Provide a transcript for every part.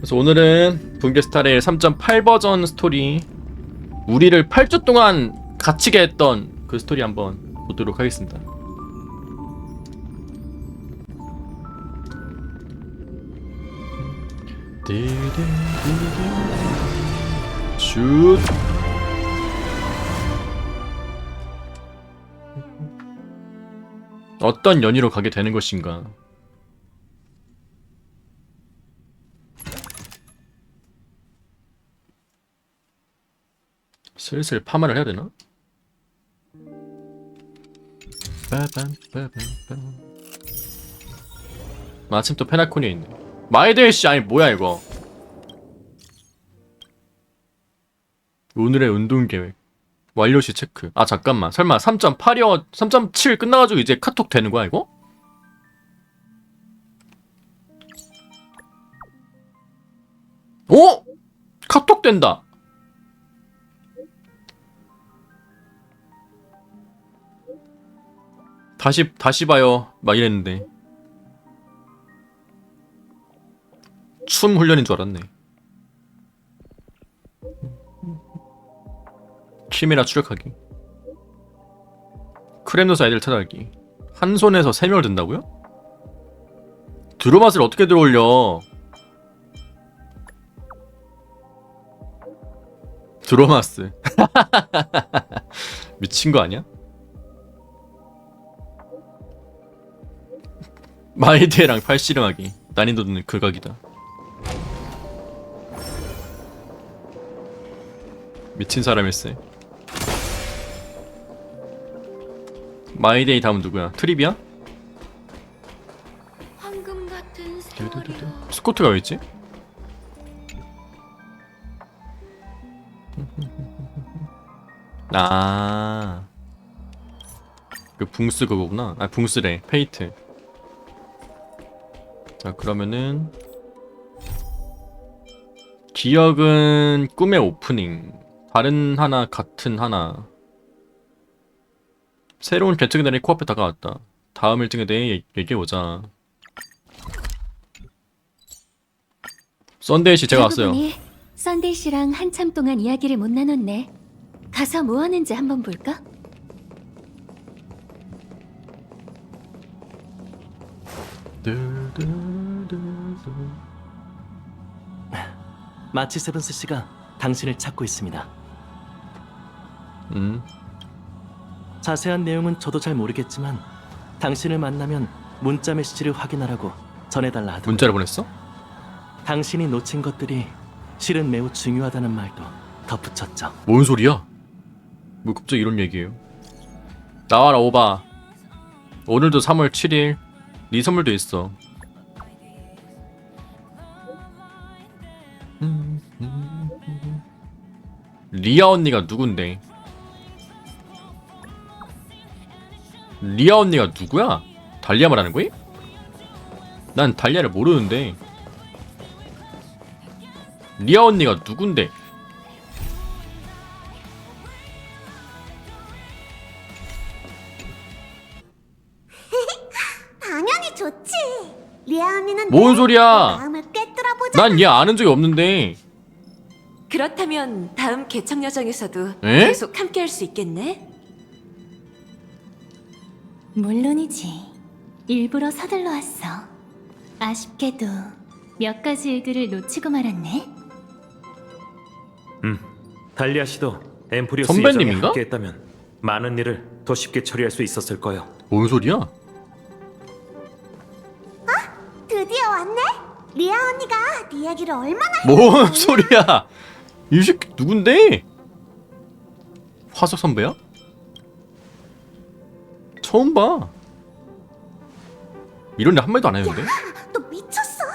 그래서 오늘은 붕괴스타레일 3.8 버전 스토리, 우리를 8주 동안 갇히게 했던 그 스토리 한번 보도록 하겠습니다. 슛. 어떤 연유로 가게 되는 것인가? 슬슬 파마를 해야 되나? 마침 또 페나코니에 있네. 마이데이씨, 아니 뭐야 이거? 오늘의 운동 계획 완료시 체크. 아 잠깐만, 설마 3.8이어 3.7 끝나가지고 이제 카톡 되는 거야 이거? 오! 카톡 된다. 다시 봐요 막 이랬는데 춤 훈련인 줄 알았네. 키메라 추격하기, 크렘노스 아이들 찾아가기. 한 손에서 3명을 든다고요? 드로맛을 어떻게 들어올려? 드로마스 미친 거 아니야? 마이데랑 팔씨름하기. 난이도는 극악이다. 미친 사람일세. 마이데이 다음 누구야? 트리비아? 황금 같은 세월이여. 스코트가 왜 있지? 아, 그 붕스 그거구나. 아, 붕스래. 페이트. 자, 그러면은 기억은 꿈의 오프닝. 다른 하나, 같은 하나. 새로운 개척의 날이 코앞에 다가왔다. 다음 일정에 대해 얘기해보자. 썬데이씨 제가 왔어요. 썬데이 씨랑 한참 동안 이야기를 못 나눴네. 가서 뭐 하는지 한번 볼까? 마치 세븐스 씨가 당신을 찾고 있습니다. 자세한 내용은 저도 잘 모르겠지만 당신을 만나면 문자 메시지를 확인하라고 전해달라 하더군요. 문자를 보냈어? 당신이 놓친 것들이 실은 매우 중요하다는 말도 덧붙였죠. 뭔 소리야? 뭐 갑자기 이런 얘기예요? 나와라 오바. 오늘도 3월 7일. 네 선물도 있어. 리아 언니가 누군데? 리아 언니가 누구야? 달리아 말하는 거임? 난 달리아를 모르는데. 리아 언니가 누군데? 당연히 좋지. 리아 언니는 뭔 내 소리야? 마음을 꿰뚫어 보자. 난 얘 아는 적이 없는데. 그렇다면 다음 개척 여정에서도 에? 계속 함께할 수 있겠네? 물론이지. 일부러 서둘러 왔어. 아쉽게도 몇 가지 일들을 놓치고 말았네. 달리아 씨도 엠프리오스 선배님인가? 예정에 함께했다면 많은 일을 더 쉽게 처리할 수 있었을 거예요. 뭔 소리야? 드디어 왔네. 리아 언니가 네 이야기를 얼마나 뭔 소리야? 이 새끼 누군데? 화석 선배야? 처음 봐. 이런 애 한 마디도 안 했는데? 또 미쳤어.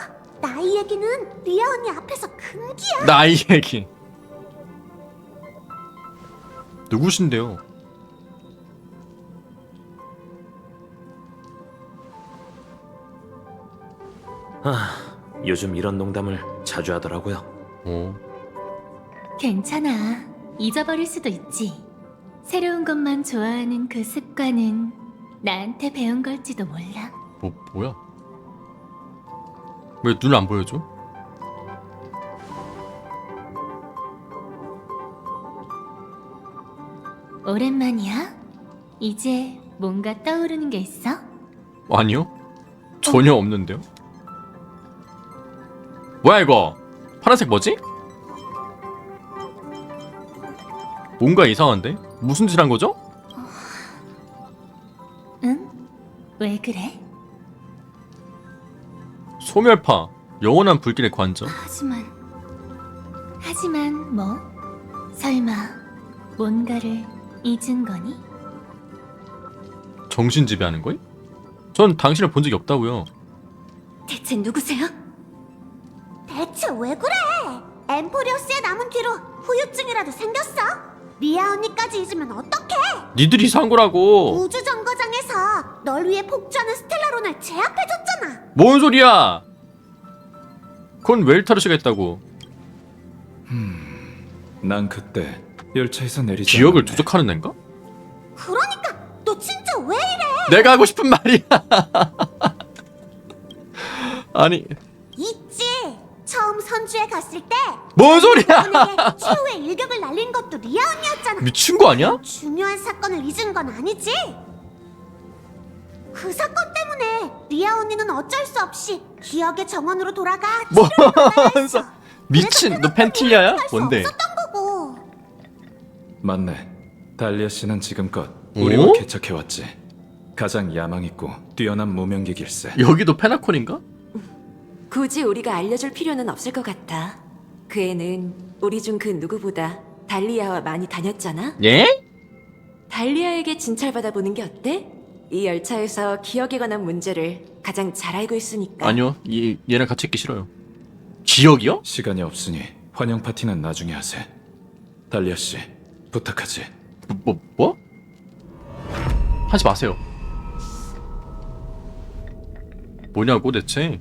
나이 얘기는 리아 언니 앞에서 금기야. 나이 얘기. 누구신데요? 요즘 이런 농담을 자주 하더라고요. 어. 괜찮아. 잊어버릴 수도 있지. 새로운 것만 좋아하는 그 습관은 나한테 배운 걸지도 몰라. 뭐야? 왜 눈을 안 보여줘? 오랜만이야? 이제 뭔가 떠오르는 게 있어? 아니요. 전혀 없는데요. 뭐야 이거? 파란색 뭐지? 뭔가 이상한데? 무슨 짓 한 거죠? 응? 왜 그래? 소멸파. 영원한 불길의 관저. 하지만 뭐? 설마 뭔가를 잊은 거니? 정신지배하는 거임? 전 당신을 본 적이 없다고요. 대체 누구세요? 대체 왜 그래? 엠포리오스의 남은 뒤로 후유증이라도 생겼어? 리아 언니까지 잊으면 어떡해? 니들이 이상한 거라고. 우주 정거장에서 널 위해 폭주하는 스텔라론을 제압해줬잖아. 뭔 소리야? 그건 웰타르시가 했다고. 난 그때 열차에서 내리지 기억을 않았네. 누적하는 앤가? 그러니까 너 진짜 왜 이래? 내가 하고 싶은 말이야. 아니 있지. 처음 선주에 갔을 때 뭔 소리야? 그분에게 최후의 일격을 날린 것도 리아 언니였잖아. 미친 거 아니야? 중요한 사건을 잊은 건 아니지? 그 사건 때문에 리아 언니는 어쩔 수 없이 기억의 정원으로 돌아가 뭐 치료를 받아야 했어. 미친 너 팬티리아야? 뭔데? 없었던 거고. 맞네. 달리아 씨는 지금껏 우리와 어? 개척해왔지. 가장 야망 있고 뛰어난 무명기길세. 여기도 페나콘인가? 굳이 우리가 알려줄 필요는 없을 것 같아. 그 애는 우리 중 그 누구보다 달리아와 많이 다녔잖아. 예? 달리아에게 진찰받아 보는 게 어때? 이 열차에서 기억에 관한 문제를 가장 잘 알고 있으니까. 아니요. 얘랑 같이 있기 싫어요. 기억이요? 시간이 없으니 환영 파티는 나중에 하세. 달리아 씨, 부탁하지. 뭐? 하지 마세요. 뭐냐고 대체?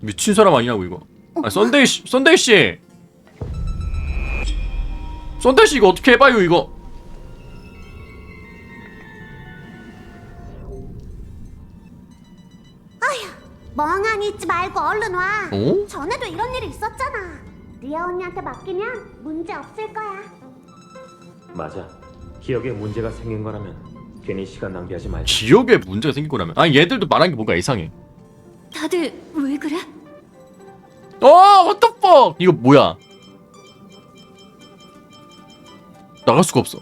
미친 사람 아니냐고 이거. 아 썬데이 씨 이거 어떻게 해봐요 이거. 멍하니 있지 말고 얼른 와. 어? 전에도 이런 일이 있었잖아. 리아 언니한테 맡기면 문제 없을 거야. 맞아. 기억에 문제가 생긴 거라면 괜히 시간 낭비하지 말자. 기억에 문제가 생긴 거라면. 아니 얘들도 말한 게 뭔가 이상해. 다들 왜 그래? what the fuck! 이거 뭐야? 나갈 수가 없어.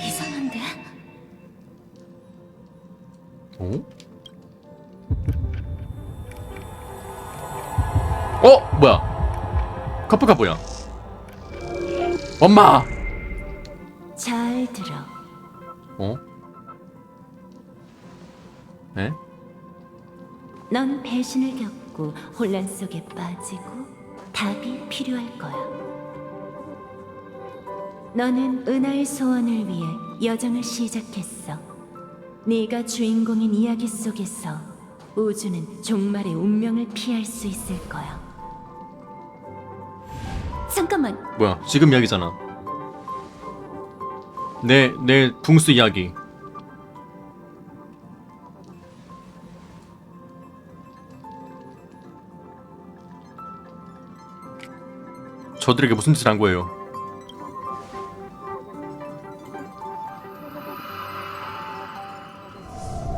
이상한데? 뭐야? 카프가 뭐야? 엄마! 잘 들어. 에? 넌 배신을 겪고 혼란 속에 빠지고 답이 필요할 거야. 너는 은하의 소원을 위해 여정을 시작했어. 네가 주인공인 이야기 속에서 우주는 종말의 운명을 피할 수 있을 거야. 잠깐만. 뭐야? 지금 이야기잖아. 내 붕스 이야기. 저들에게 무슨 짓을 한 거예요?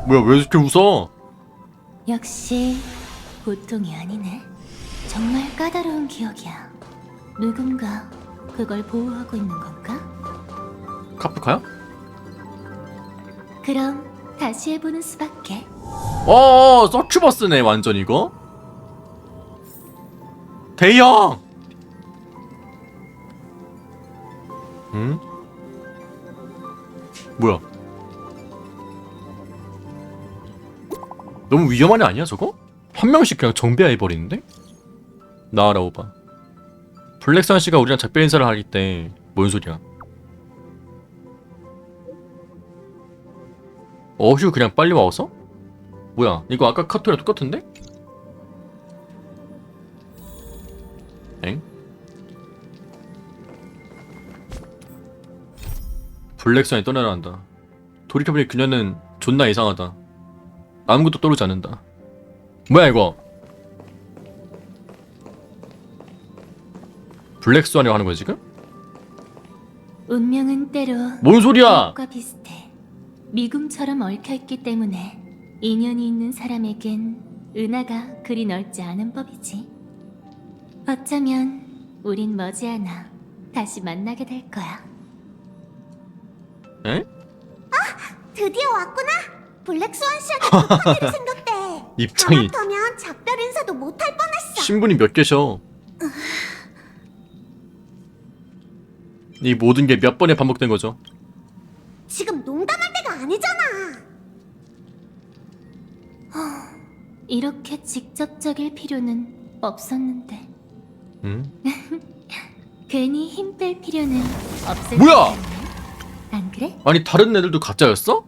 뭐야 왜 이렇게 웃어? 역시 보통이 아니네. 정말 까다로운 기억이야. 누군가 그걸 보호하고 있는 건가? 카프카야? 그럼 다시 해보는 수밖에. 서큐버스네 완전 이거? 대형! 응? 뭐야? 너무 위험한 애 아니야 저거? 한 명씩 그냥 정비해버리는데? 나와라 오바. 블랙선 씨가 우리랑 작별 인사를 할 때 뭔 소리야? 어휴 그냥 빨리 와서? 뭐야 이거 아까 카톡이랑 똑같은데? 엥? 블랙선이 떠나려 한다. 돌이켜보니 그녀는 존나 이상하다. 아무것도 떠오르지 않는다. 뭐야 이거? 블랙스완이라고 하는 거야 지금? 운명은 때로 뭔 소리야? 과 비슷해. 미궁처럼 얽혀있기 때문에 인연이 있는 사람에겐 은하가 그리 넓지 않은 법이지. 어쩌면 우린 머지않아 다시 만나게 될 거야. 에? 드디어 왔구나. 블랙스완 씨한테 급한 일이 생겼대. 입장이 하마터면 작별 인사도 못할 뻔했어. 신분이 몇 개셔? 이 모든 게 몇 번에 반복된 거죠? 지금 농담할 때가 아니잖아. 이렇게 직접적일 필요는 없었는데 응? 괜히 힘 뺄 필요는 없을 뭐야? 것 같네. 안 그래? 아니 다른 애들도 가짜였어?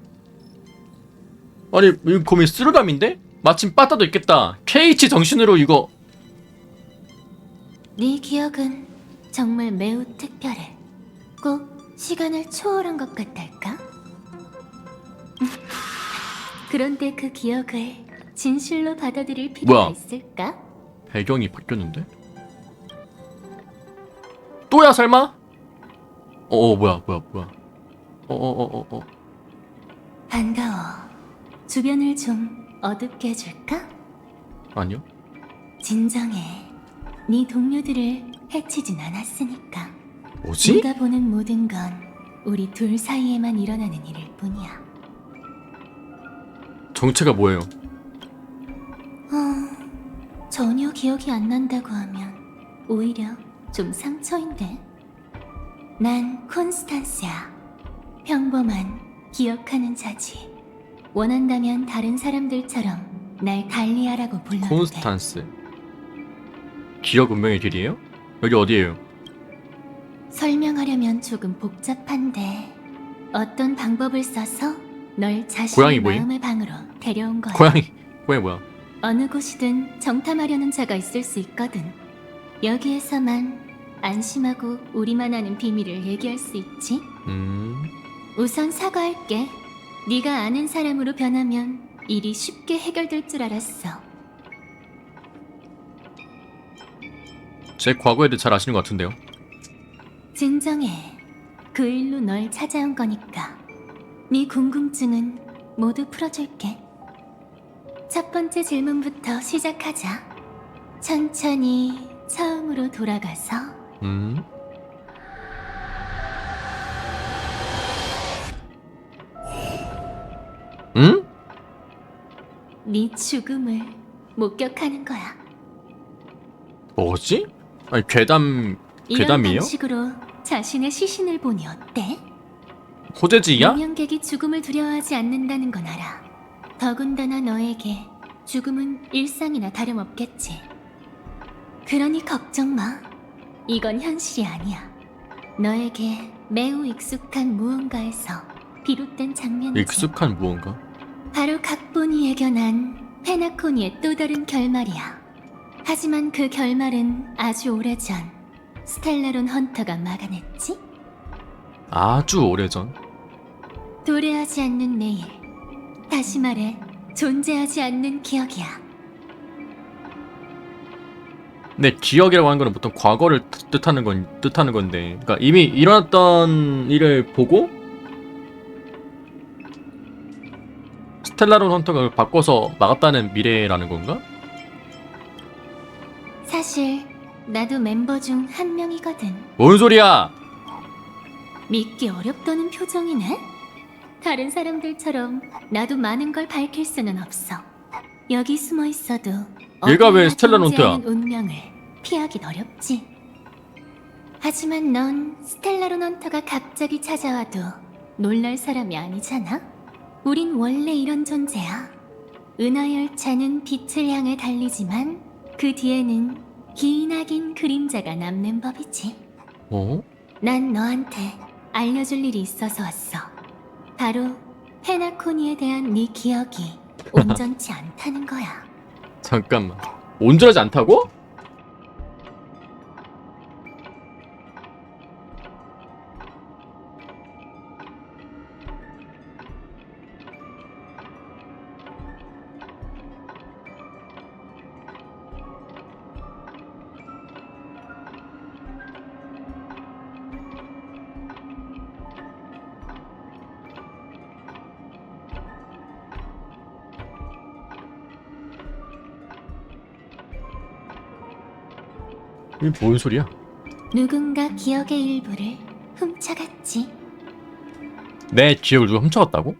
아니 이거 거의 쓰르감인데? 마침 빠따도 있겠다. KH 정신으로 이거. 네 기억은 정말 매우 특별해. 꼭 시간을 초월한 것 같달까? 그런데 그 기억을 진실로 받아들일 필요가 뭐야? 있을까? 배경이 바뀌었는데? 또야 설마? 뭐야. 반가워. 주변을 좀 어둡게 해줄까? 아니요. 진정해. 네 동료들을 해치진 않았으니까. 뭐지? 네가 보는 모든 건 우리 둘 사이에만 일어나는 일일 뿐이야. 정체가 뭐예요? 전혀 기억이 안 난다고 하면 오히려 좀 상처인데. 난 콘스탄스야. 평범한 기억하는 자지. 원한다면 다른 사람들처럼 날 달리아라고 불러도 돼. 콘스탄스. 기억 운명의 길이에요? 여기 어디예요? 설명하려면 조금 복잡한데 어떤 방법을 써서 널 고양이 자신의 뭐임? 마음의 방으로 데려온 거야. 고양이 뭐야? 어느 곳이든 정탐하려는 자가 있을 수 있거든. 여기에서만 안심하고 우리만 아는 비밀을 얘기할 수 있지. 우선 사과할게. 네가 아는 사람으로 변하면 일이 쉽게 해결될 줄 알았어. 제 과거에 대해 잘 아시는 것 같은데요. 진정해. 그 일로 널 찾아온 거니까. 네 궁금증은 모두 풀어줄게. 첫 번째 질문부터 시작하자. 천천히 처음으로 돌아가서 응? 네 죽음을 목격하는 거야. 뭐지? 아니 이런 괴담이에요? 방식으로 자신의 시신을 보니 어때? 호재지야? 명령객이 죽음을 두려워하지 않는다는 건 알아. 더군다나 너에게 죽음은 일상이나 다름없겠지. 그러니 걱정 마. 이건 현실이 아니야. 너에게 매우 익숙한 무언가에서 비롯된 장면이지. 익숙한 무언가? 바로 각본이 예견한 페나코니의 또 다른 결말이야. 하지만 그 결말은 아주 오래전 스텔라론 헌터가 막아냈지? 아주 오래전. 도래하지 않는 내일. 다시 말해 존재하지 않는 기억이야. 근데 기억이라고 하는 거는 보통 과거를 뜻하는 건데, 그러니까 이미 일어났던 일을 보고 스텔라론 헌터가 그걸 바꿔서 막았다는 미래라는 건가? 사실 나도 멤버 중 한 명이거든. 뭔 소리야? 믿기 어렵다는 표정이네? 다른 사람들처럼 나도 많은 걸 밝힐 수는 없어. 여기 숨어 있어도 얘가 왜 어디에나 스텔라론 헌터야? 존재하는 운명을 피하긴 어렵지. 하지만 넌 스텔라론 헌터가 갑자기 찾아와도 놀랄 사람이 아니잖아? 우린 원래 이런 존재야. 은하열차는 빛을 향해 달리지만 그 뒤에는 기나긴 그림자가 남는 법이지. 어? 난 너한테 알려줄 일이 있어서 왔어. 바로 페나코니에 대한 네 기억이 온전치 않다는 거야. 잠깐만. 온전하지 않다고? 이게 뭔 소리야? 누군가 기억의 일부를 훔쳐갔지. 내 기억을 누가 훔쳐갔다고?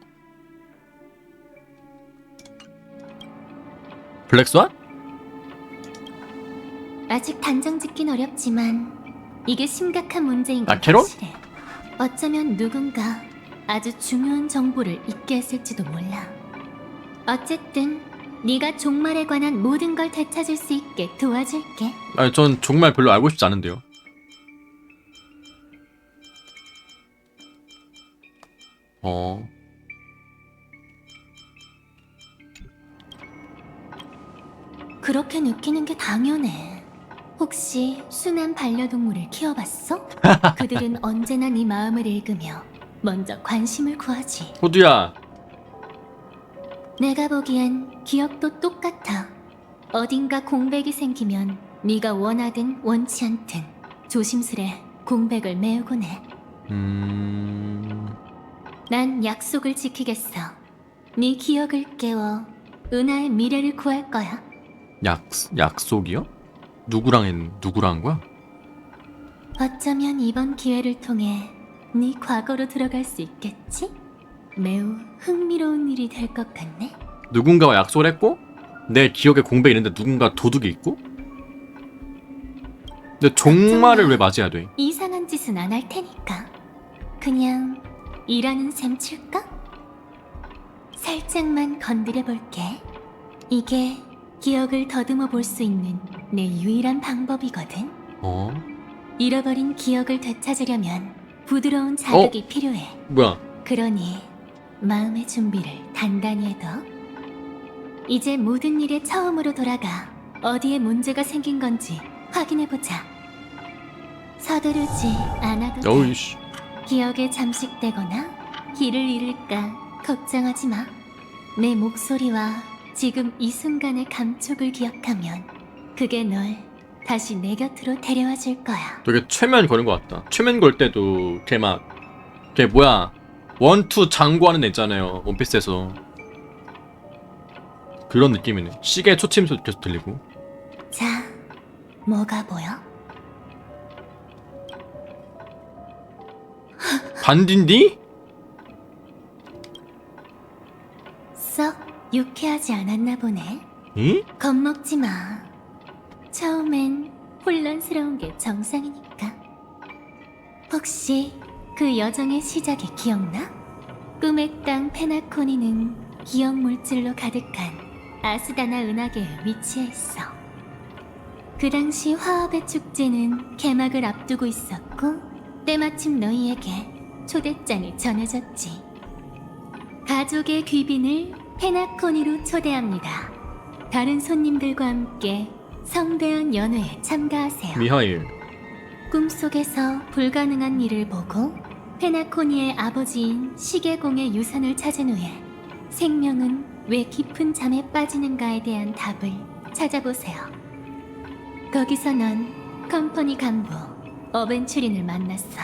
블랙스완? 아직 단정 짓긴 어렵지만 이게 심각한 문제인 건 캐롤? 확실해. 어쩌면 누군가 아주 중요한 정보를 잊게 했을지도 몰라. 어쨌든 네가 종말에 관한 모든 걸 되찾을 수 있게 도와줄게. 아니 전 정말 별로 알고 싶지 않은데요. 그렇게 느끼는 게 당연해. 혹시 순한 반려동물을 키워봤어? 그들은 언제나 네 마음을 읽으며 먼저 관심을 구하지. 호두야. 내가 보기엔 기억도 똑같아. 어딘가 공백이 생기면 네가 원하든 원치 않든 조심스레 공백을 메우곤 해. 난 약속을 지키겠어. 네 기억을 깨워 은하의 미래를 구할 거야. 약속이요? 누구랑 한 거야? 어쩌면 이번 기회를 통해 네 과거로 들어갈 수 있겠지? 매우 흥미로운 일이 될 것 같네. 누군가와 약속을 했고 내 기억에 공백이 있는데 누군가 도둑이 있고? 근데 종말을 왜 맞이해야 돼? 이상한 짓은 안 할 테니까 그냥 일하는 셈 칠까? 살짝만 건드려 볼게. 이게 기억을 더듬어 볼 수 있는 내 유일한 방법이거든. 잃어버린 기억을 되찾으려면 부드러운 자극이 필요해. 뭐야? 그러니 마음의 준비를 단단히 해둬. 이제 모든 일에 처음으로 돌아가 어디에 문제가 생긴 건지 확인해보자. 서두르지 않아도 돼. 어이씨. 기억에 잠식되거나 길을 잃을까 걱정하지 마. 내 목소리와 지금 이 순간의 감촉을 기억하면 그게 널 다시 내 곁으로 데려와 줄 거야. 되게 최면 거는 것 같다. 최면 걸 때도 걔 뭐야 원투 장구하는 애 있잖아요. 원피스에서 그런 느낌이네. 시계 초침 소리 계속 들리고. 자, 뭐가 보여? 반딘디? 썩 유쾌하지 않았나 보네. 응? 겁먹지 마. 처음엔 혼란스러운 게 정상이니까. 혹시 그 여정의 시작이 기억나? 꿈의 땅 페나코니는 기억 물질로 가득한 아스다나 은하계에 위치해 있어. 그 당시 화합의 축제는 개막을 앞두고 있었고 때마침 너희에게 초대장이 전해졌지. 가족의 귀빈을 페나코니로 초대합니다. 다른 손님들과 함께 성대한 연회에 참가하세요. 미하일. 꿈속에서 불가능한 일을 보고 페나코니의 아버지인 시계공의 유산을 찾은 후에 생명은 왜 깊은 잠에 빠지는가에 대한 답을 찾아보세요. 거기서 넌 컴퍼니 간부 어벤츄린을 만났어.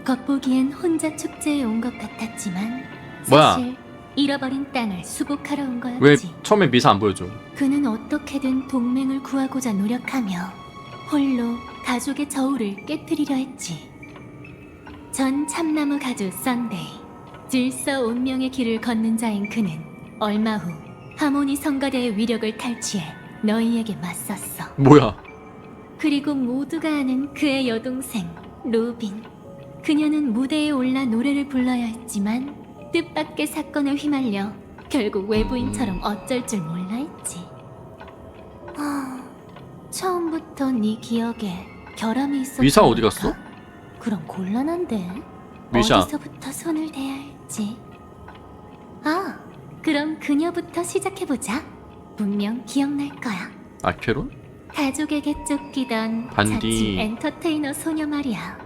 겉보기엔 혼자 축제에 온 것 같았지만 사실 잃어버린 땅을 수복하러 온 거였지. 왜 처음에 미사 안 보여줘? 그는 어떻게든 동맹을 구하고자 노력하며 홀로 가족의 저울을 깨뜨리려 했지. 전 참나무 가주 썬데이, 질서 운명의 길을 걷는 자인 그는 얼마 후 하모니 성가대의 위력을 탈취해 너희에게 맞섰어. 뭐야? 그리고 모두가 아는 그의 여동생 로빈. 그녀는 무대에 올라 노래를 불러야 했지만 뜻밖의 사건에 휘말려 결국 외부인처럼 어쩔 줄 몰라 했지. 처음부터 네 기억에 결함이 있었던 미사 어디 갔어? 걸까? 그럼 곤란한데 미샤. 어디서부터 손을 대야 할지. 그럼 그녀부터 시작해보자. 분명 기억날 거야. 아케론? 가족에게 쫓기던 반디. 자취 엔터테이너 소녀 말이야.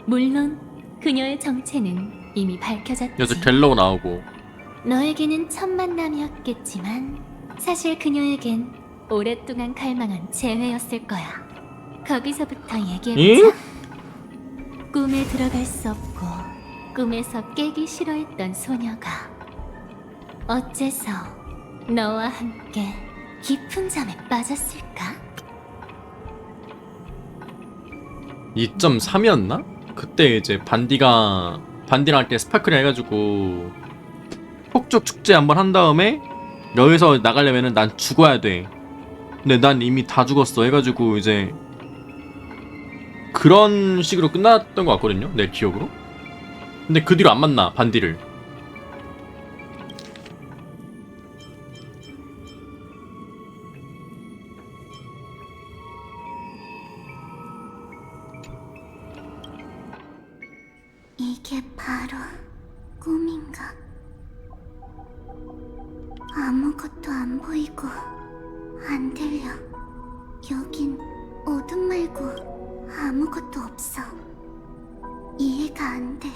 물론 그녀의 정체는 이미 밝혀졌지. 여자 갤러우 나오고. 너에게는 첫 만남이었겠지만 사실 그녀에겐 오랫동안 갈망한 재회였을 거야. 거기서부터 얘기해보자. 꿈에 들어갈 수 없고 꿈에서 깨기 싫어했던 소녀가 어째서 너와 함께 깊은 잠에 빠졌을까? 2.3이었나? 그때 이제 반디랑 할 때 스파클링 해가지고 폭죽 축제 한번 한 다음에 여기서 나가려면은 난 죽어야 돼. 근데 난 이미 다 죽었어 해가지고 이제 그런 식으로 끝났던 것 같거든요, 내 기억으로. 근데 그 뒤로 안 만나, 반디를. 이게 바로 꿈인가? 아무것도 안 보이고 안 들려. 여긴 어둠 말고 아무것도 없어. 이해가 안 돼.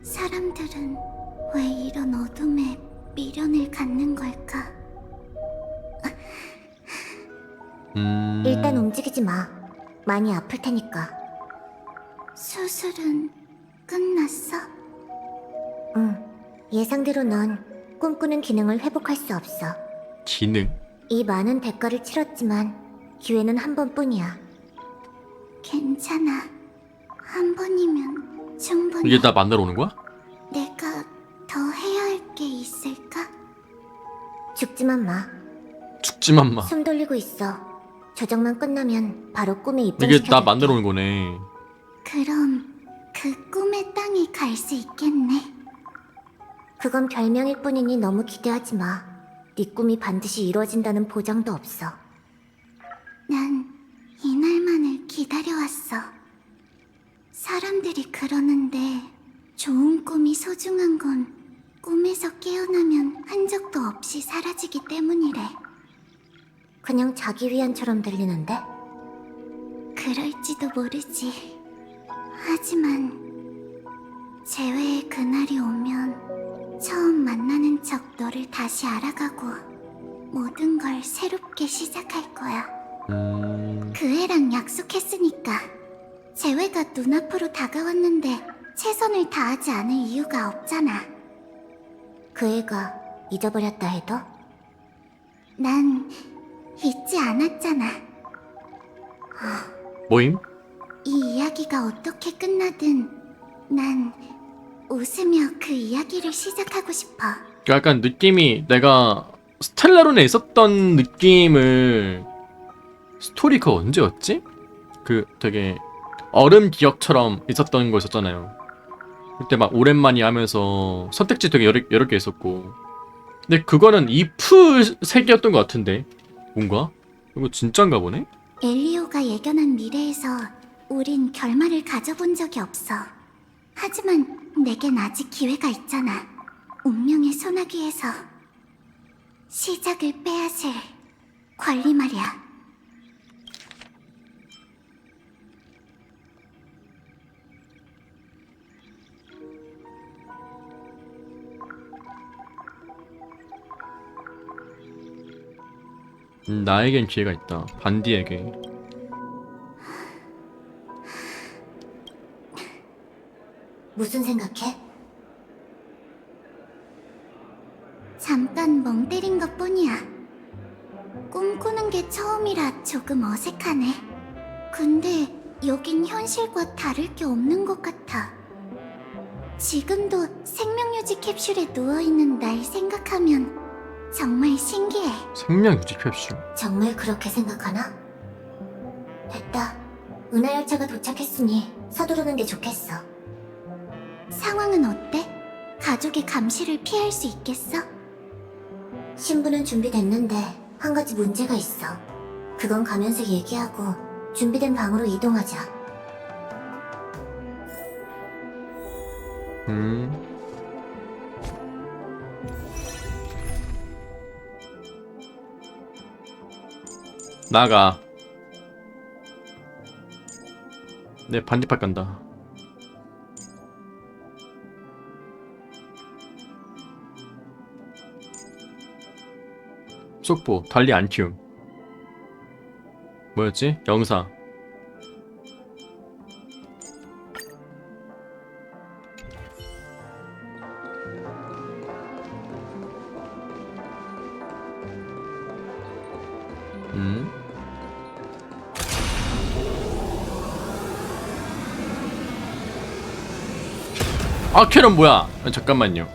사람들은 왜 이런 어둠에 미련을 갖는 걸까? 일단 움직이지 마. 많이 아플 테니까. 수술은 끝났어? 응. 예상대로 넌 꿈꾸는 기능을 회복할 수 없어. 기능? 이 많은 대가를 치렀지만 기회는 한 번뿐이야. 괜찮아. 한 번이면 충분해. 이게 나 만나러 오는 거야? 내가 더 해야 할 게 있을까? 죽지만 마. 죽지만 마. 숨 돌리고 있어. 조정만 끝나면 바로 꿈에 이게 입장시켜줄게. 나 만나러 오는 거네. 그럼 그 꿈의 땅에 갈 수 있겠네. 그건 별명일 뿐이니 너무 기대하지 마. 네 꿈이 반드시 이루어진다는 보장도 없어. 난 이날만을 기다려왔어. 사람들이 그러는데 좋은 꿈이 소중한 건 꿈에서 깨어나면 흔적도 없이 사라지기 때문이래. 그냥 자기 위안처럼 들리는데? 그럴지도 모르지. 하지만 재회의 그날이 오면 처음 만나는 척 너를 다시 알아가고 모든 걸 새롭게 시작할 거야. 그 애랑 약속했으니까. 재회가 눈앞으로 다가왔는데 최선을 다하지 않을 이유가 없잖아. 그 애가 잊어버렸다 해도? 난 잊지 않았잖아. 뭐임? 이 이야기가 어떻게 끝나든 난 웃으며 그 이야기를 시작하고 싶어. 약간 느낌이 내가 스텔라론에 있었던 느낌을 스토리 그거 언제였지? 그 되게 얼음 기억처럼 있었던 거 있었잖아요. 그때 막 오랜만이 하면서 선택지 되게 여러 개 있었고. 근데 그거는 이프 세계였던 것 같은데 뭔가? 이거 진짠가 보네? 엘리오가 예견한 미래에서 우린 결말을 가져본 적이 없어. 하지만 내겐 아직 기회가 있잖아. 운명의 소나기에서 시작을 빼앗을 권리 말이야. 나에겐 기회가 있다. 반디에게. 무슨 생각해? 잠깐 멍 때린 것 뿐이야. 꿈꾸는 게 처음이라 조금 어색하네. 근데 여긴 현실과 다를 게 없는 것 같아. 지금도 생명유지 캡슐에 누워있는 날 생각하면 정말 신기해. 생명 유지 캡슐. 정말 그렇게 생각하나? 됐다. 은하열차가 도착했으니 서두르는 게 좋겠어. 상황은 어때? 가족의 감시를 피할 수 있겠어? 신부는 준비됐는데 한 가지 문제가 있어. 그건 가면서 얘기하고 준비된 방으로 이동하자. 나가. 내 반디팔 간다. 속보 달리 안 키움. 뭐였지? 영사. 아 캐런 뭐야? 잠깐만요.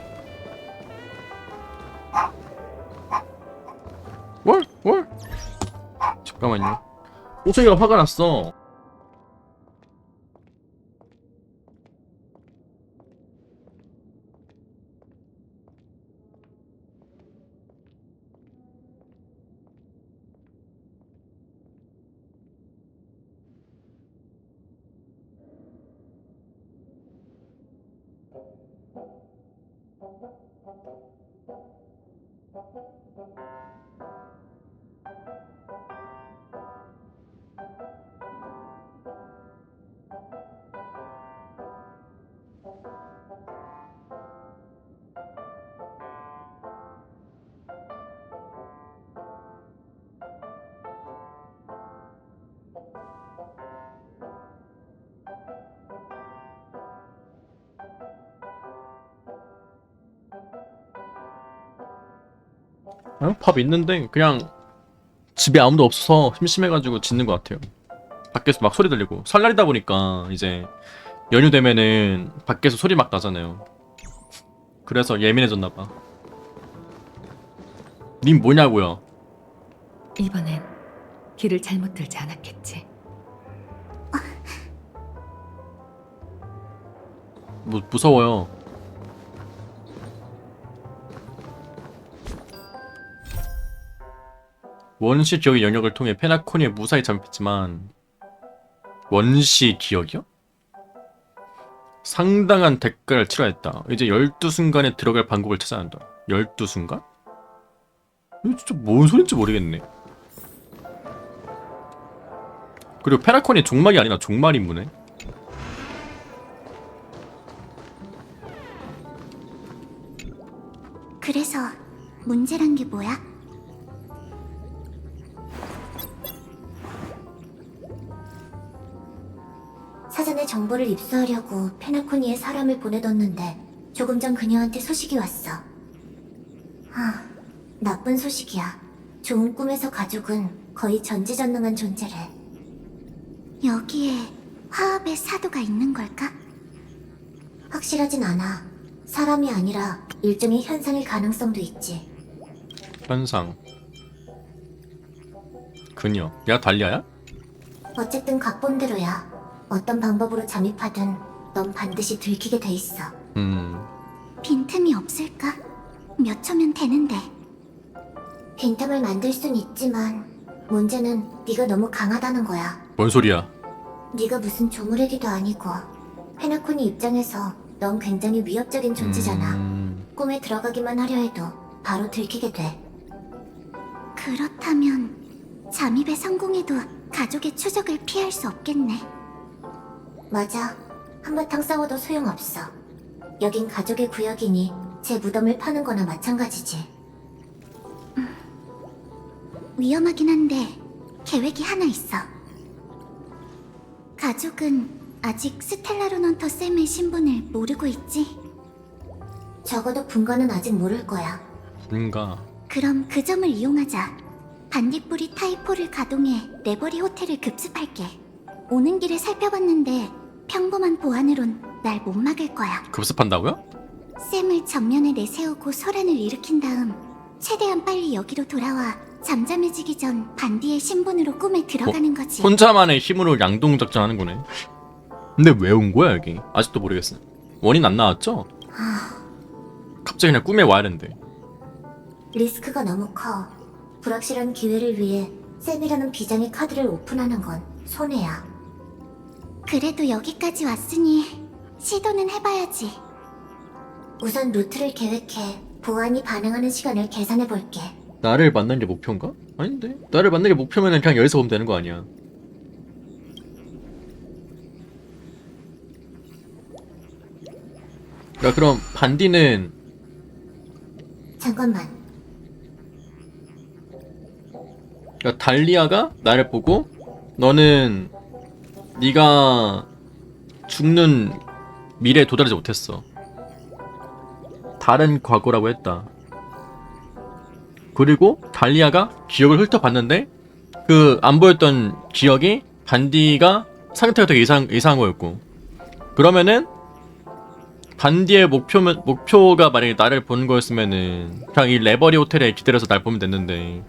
뭘? 잠깐만요. 호승이가 화가 났어. 밥 있는데 그냥 집에 아무도 없어서 심심해가지고 짖는 것 같아요. 밖에서 막 소리 들리고 설날이다 보니까 이제 연휴 되면은 밖에서 소리 막 나잖아요. 그래서 예민해졌나봐. 님 뭐냐고요? 이번엔 길을 잘못 들지 않았겠지. 뭐 무서워요. 원시 기억의 영역을 통해 페나코니에 무사히 잠입했지만 원시 기억이요? 상당한 대가를 치러야 했다. 이제 12순간에 들어갈 방법을 찾아야 한다. 12순간? 이거 진짜 뭔 소린지 모르겠네. 그리고 페나코니 종말이 아니라 종말 임무네. 그래서 문제란 게 뭐야? 사전에 정보를 입수하려고 페나코니에 사람을 보내뒀는데 조금 전 그녀한테 소식이 왔어. 나쁜 소식이야. 좋은 꿈에서 가족은 거의 전지전능한 존재래. 여기에 화합의 사도가 있는 걸까? 확실하진 않아. 사람이 아니라 일종의 현상일 가능성도 있지. 현상. 그녀. 내가 달리아야? 어쨌든 각본대로야. 어떤 방법으로 잠입하든 넌 반드시 들키게 돼 있어. 빈틈이 없을까? 몇 초면 되는데. 빈틈을 만들 순 있지만 문제는 네가 너무 강하다는 거야. 뭔 소리야? 네가 무슨 조무래기도 아니고 페나코니 입장에서 넌 굉장히 위협적인 존재잖아. 꿈에 들어가기만 하려 해도 바로 들키게 돼. 그렇다면 잠입에 성공해도 가족의 추적을 피할 수 없겠네. 맞아. 한바탕 싸워도 소용없어. 여긴 가족의 구역이니 제 무덤을 파는 거나 마찬가지지. 위험하긴 한데 계획이 하나 있어. 가족은 아직 스텔라로넌터 쌤의 신분을 모르고 있지? 적어도 분가는 아직 모를 거야. 분가. 그럼 그 점을 이용하자. 반딧불이 타이포를 가동해 레버리 호텔을 급습할게. 오는 길에 살펴봤는데 평범한 보안으론 날 못 막을 거야. 급습한다고요? 쌤을 전면에 내세우고 소란을 일으킨 다음 최대한 빨리 여기로 돌아와 잠잠해지기 전 반디의 신분으로 꿈에 들어가는 거지. 혼자만의 힘으로 양동작전 하는 거네. 근데 왜 온 거야 여기? 아직도 모르겠어. 원인 안 나왔죠? 갑자기 그냥 꿈에 와야 된대. 리스크가 너무 커. 불확실한 기회를 위해 쌤이라는 비장의 카드를 오픈하는 건 손해야. 그래도 여기까지 왔으니 시도는 해봐야지. 우선 루트를 계획해 보안이 반응하는 시간을 계산해볼게. 나를 만나는 게 목표인가? 아닌데. 나를 만나는 게 목표면 그냥 여기서 보면 되는 거 아니야. 야 그럼 반디는 잠깐만. 그러니까 달리아가 나를 보고 너는 네가 죽는 미래에 도달하지 못했어. 다른 과거라고 했다. 그리고 달리아가 기억을 훑어봤는데 그 안 보였던 기억이 반디가 상태가 되게 이상한 거였고, 그러면은 반디의 목표가 만약에 나를 보는 거였으면은 그냥 이 레버리 호텔에 기다려서 날 보면 됐는데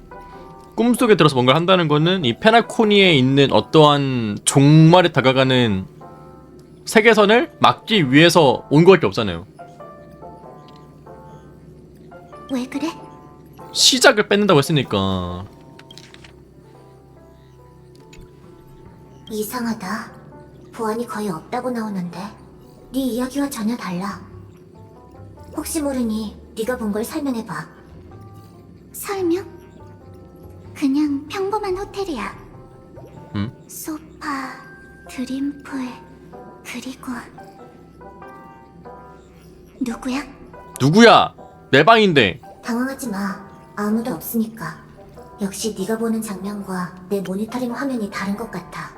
꿈속에 들어서 뭔가를 한다는 거는 이 페나코니에 있는 어떠한 종말에 다가가는 세계선을 막기 위해서 온 거밖에 없잖아요. 왜 그래? 시작을 뺏는다고 했으니까. 이상하다. 보안이 거의 없다고 나오는데 네 이야기와 전혀 달라. 혹시 모르니 네가 본 걸 설명해봐. 설명? 그냥 평범한 호텔이야. 소파, 드림풀, 그리고 누구야? 누구야? 내 방인데. 당황하지 마. 아무도 없으니까. 역시 네가 보는 장면과 내 모니터링 화면이 다른 것 같아.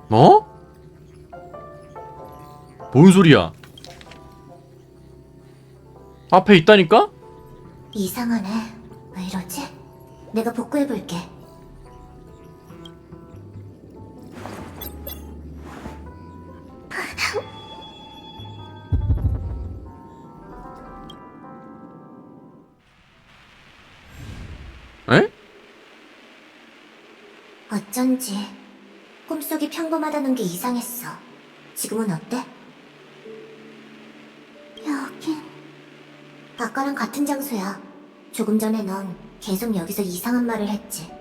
뭐? 뭔 소리야? 앞에 있다니까? 이상하네. 왜 이러지? 내가 복구해볼게. 에? 어쩐지 꿈속이 평범하다는 게 이상했어. 지금은 어때? 여긴 아까랑 같은 장소야. 조금 전에 넌 계속 여기서 이상한 말을 했지.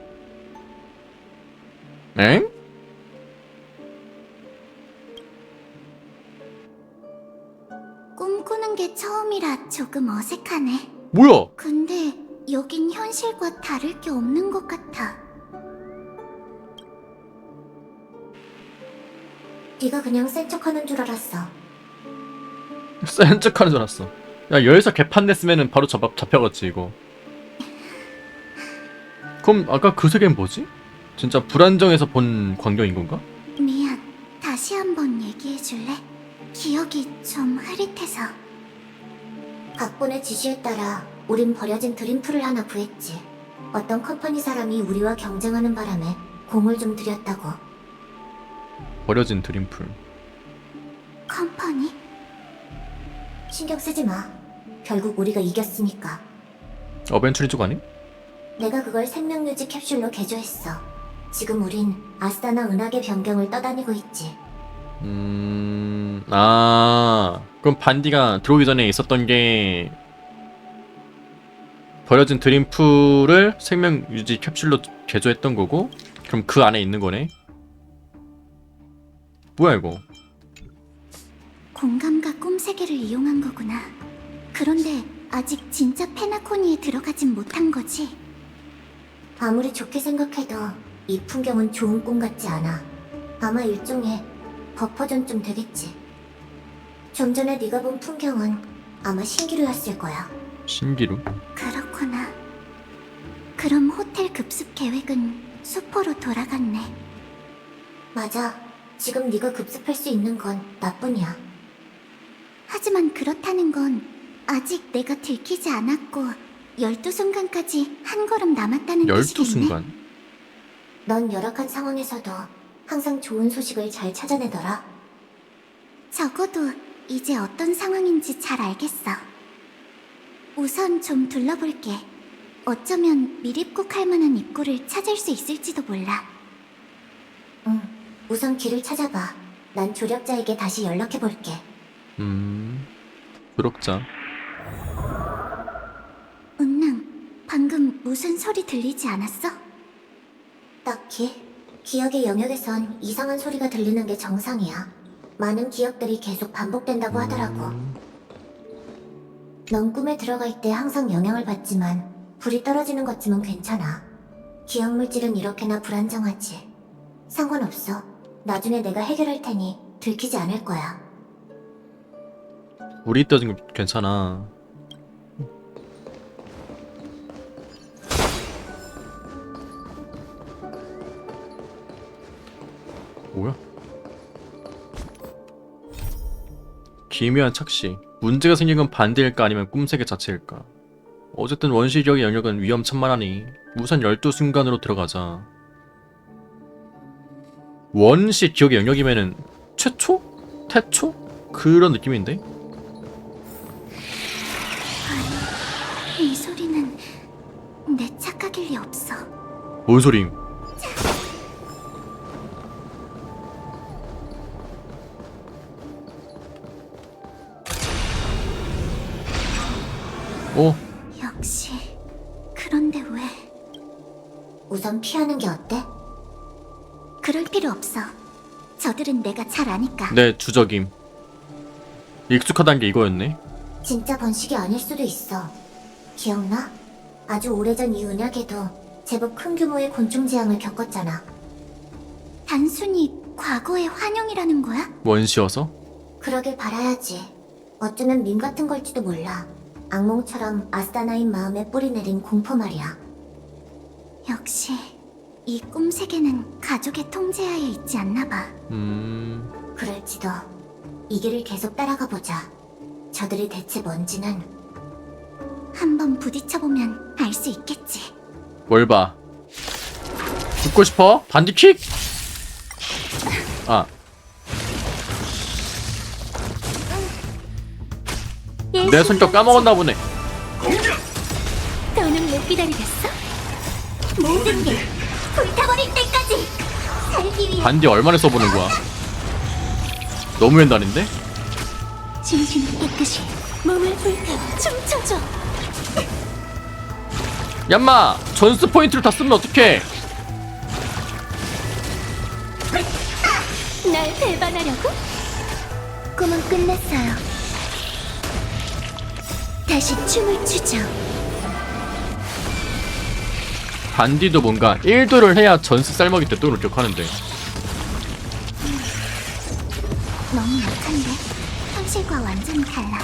엥? 꿈꾸는 게 처음이라 조금 어색하네. 뭐야? 근데 여긴 현실과 다를 게 없는 것 같아. 네가 그냥 센 척하는 줄 알았어. 센 척하는 줄 알았어. 야, 여기서 개판 냈으면은 바로 잡혀갔지 이거. 그럼 아까 그 세계는 뭐지? 진짜 불안정해서 본 광경인 건가? 미안. 다시 한번 얘기해 줄래? 기억이 좀 흐릿해서. 각본의 지시에 따라 우린 버려진 드림풀을 하나 구했지. 어떤 컴퍼니 사람이 우리와 경쟁하는 바람에 공을 좀 들였다고. 버려진 드림풀. 컴퍼니? 신경 쓰지 마. 결국 우리가 이겼으니까. 어벤처리족 아님? 내가 그걸 생명유지 캡슐로 개조했어. 지금 우린 아스타나 은하계 변경을 떠다니고 있지. 그럼 반디가 들어오기 전에 있었던 게 버려진 드림풀을 생명 유지 캡슐로 개조했던 거고, 그럼 그 안에 있는 거네. 뭐야 이거? 공감과 꿈 세계를 이용한 거구나. 그런데 아직 진짜 페나코니에 들어가진 못한 거지. 아무리 좋게 생각해도 이 풍경은 좋은 꿈 같지 않아. 아마 일종의 버퍼존 되겠지. 좀 전에 네가 본 풍경은 아마 신기루였을 거야. 신기루? 그렇구나. 그럼 호텔 급습 계획은 수포로 돌아갔네. 맞아. 지금 네가 급습할 수 있는 건 나뿐이야. 하지만 그렇다는 건 아직 내가 들키지 않았고 12순간까지 한 걸음 남았다는 뜻이겠네. 12순간? 넌 열악한 상황에서도 항상 좋은 소식을 잘 찾아내더라. 적어도 이제 어떤 상황인지 잘 알겠어. 우선 좀 둘러볼게. 어쩌면 미립국할 만한 입구를 찾을 수 있을지도 몰라. 응, 우선 길을 찾아봐. 난 조력자에게 다시 연락해볼게. 조력자. 은능, 방금 무슨 소리 들리지 않았어? 딱히. 기억의 영역에선 이상한 소리가 들리는 게 정상이야. 많은 기억들이 계속 반복된다고 하더라고. 넌 꿈에 들어갈 때 항상 영향을 받지만 불이 떨어지는 것쯤은 괜찮아. 기억 물질은 이렇게나 불안정하지. 상관없어. 나중에 내가 해결할 테니 들키지 않을 거야. 우리 떠진 거 괜찮아. 뭐야? 기묘한 착시. 문제가 생긴 건 반대일까 아니면 꿈세계 자체일까? 어쨌든 원시력의 영역은 위험천만하니 우선 12순간으로 들어가자. 원시 기억의 영역이면은 최초? 태초? 그런 느낌인데? 이 소리는 내 착각일 리 없어. 뭔 소림? 어? 역시. 그런데 왜? 우선 피하는 게 어때? 그럴 필요 없어. 저들은 내가 잘 아니까. 네, 주적임. 익숙하단 게 이거였네. 진짜 번식이 아닐 수도 있어. 기억나? 아주 오래전 이 은하계도 제법 큰 규모의 곤충 재앙을 겪었잖아. 단순히 과거의 환영이라는 거야? 원시여서? 그러길 바라야지. 어쩌면 밈 같은 걸지도 몰라. 악몽처럼 아스타나인 마음에 뿌리내린 공포 말이야. 역시 이 꿈 세계는 가족의 통제하에 있지 않나 봐. 그럴지도. 이 길을 계속 따라가 보자. 저들이 대체 뭔지는 한번 부딪혀보면 알 수 있겠지. 뭘 봐? 죽고 싶어? 반디킥? 아. 내 성격 까먹었나 보네. 더는 못 기다리겠어? 모든 게 불타버릴 때까지 살기 위해. 반디 얼마나 써보는 거야? 너무 옛날인데? 진심을 깨끗이 몸을 불태워 춤춰줘. 얌마! 전스 포인트를 다 쓰면 어떡해? 날 배반하려고? 꿈은 끝났어요. 다시 춤을 추죠. 반디도 뭔가 1도를 해야 전스 쌀먹이 되도록 기억하는데. 너무 약한데? 현실과 완전히 달라.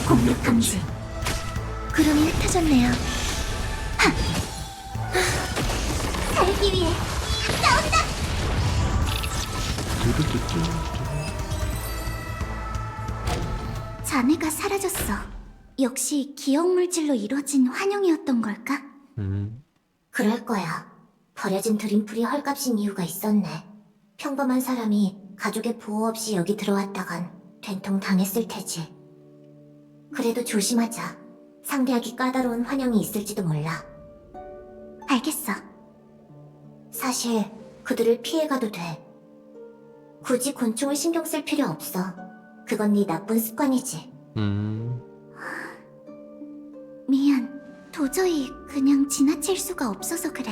공격 감지. 구름이 흩어졌네요. 하! 살기 위해 싸운다! 자네가 사라졌어. 역시 기억 물질로 이루어진 환영이었던 걸까? 그럴 거야. 버려진 드림풀이 헐값인 이유가 있었네. 평범한 사람이 가족의 보호 없이 여기 들어왔다간 된통 당했을 테지. 그래도 조심하자. 상대하기 까다로운 환영이 있을지도 몰라. 알겠어. 사실 그들을 피해가도 돼. 굳이 곤충을 신경 쓸 필요 없어. 그건 네 나쁜 습관이지. 미안. 도저히 그냥 지나칠 수가 없어서 그래.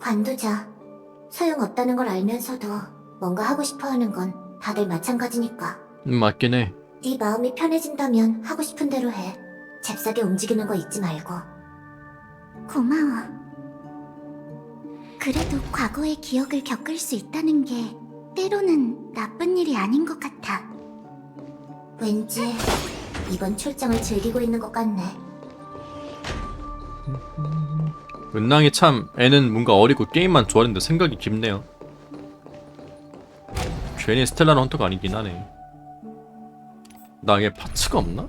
관두자. 소용없다는 걸 알면서도 뭔가 하고 싶어하는 건 다들 마찬가지니까. 맞긴 해. 네 마음이 편해진다면 하고 싶은 대로 해. 잽싸게 움직이는 거 잊지 말고. 고마워. 그래도 과거의 기억을 겪을 수 있다는 게 때로는 나쁜 일이 아닌 것 같아. 왠지 이번 출장을 즐기고 있는 것 같네. 은랑이 참 애는 뭔가 어리고 게임만 좋아하는데 생각이 깊네요. 괜히 스텔라는 헌터가 아니긴 하네. 나에게 파츠가 없나?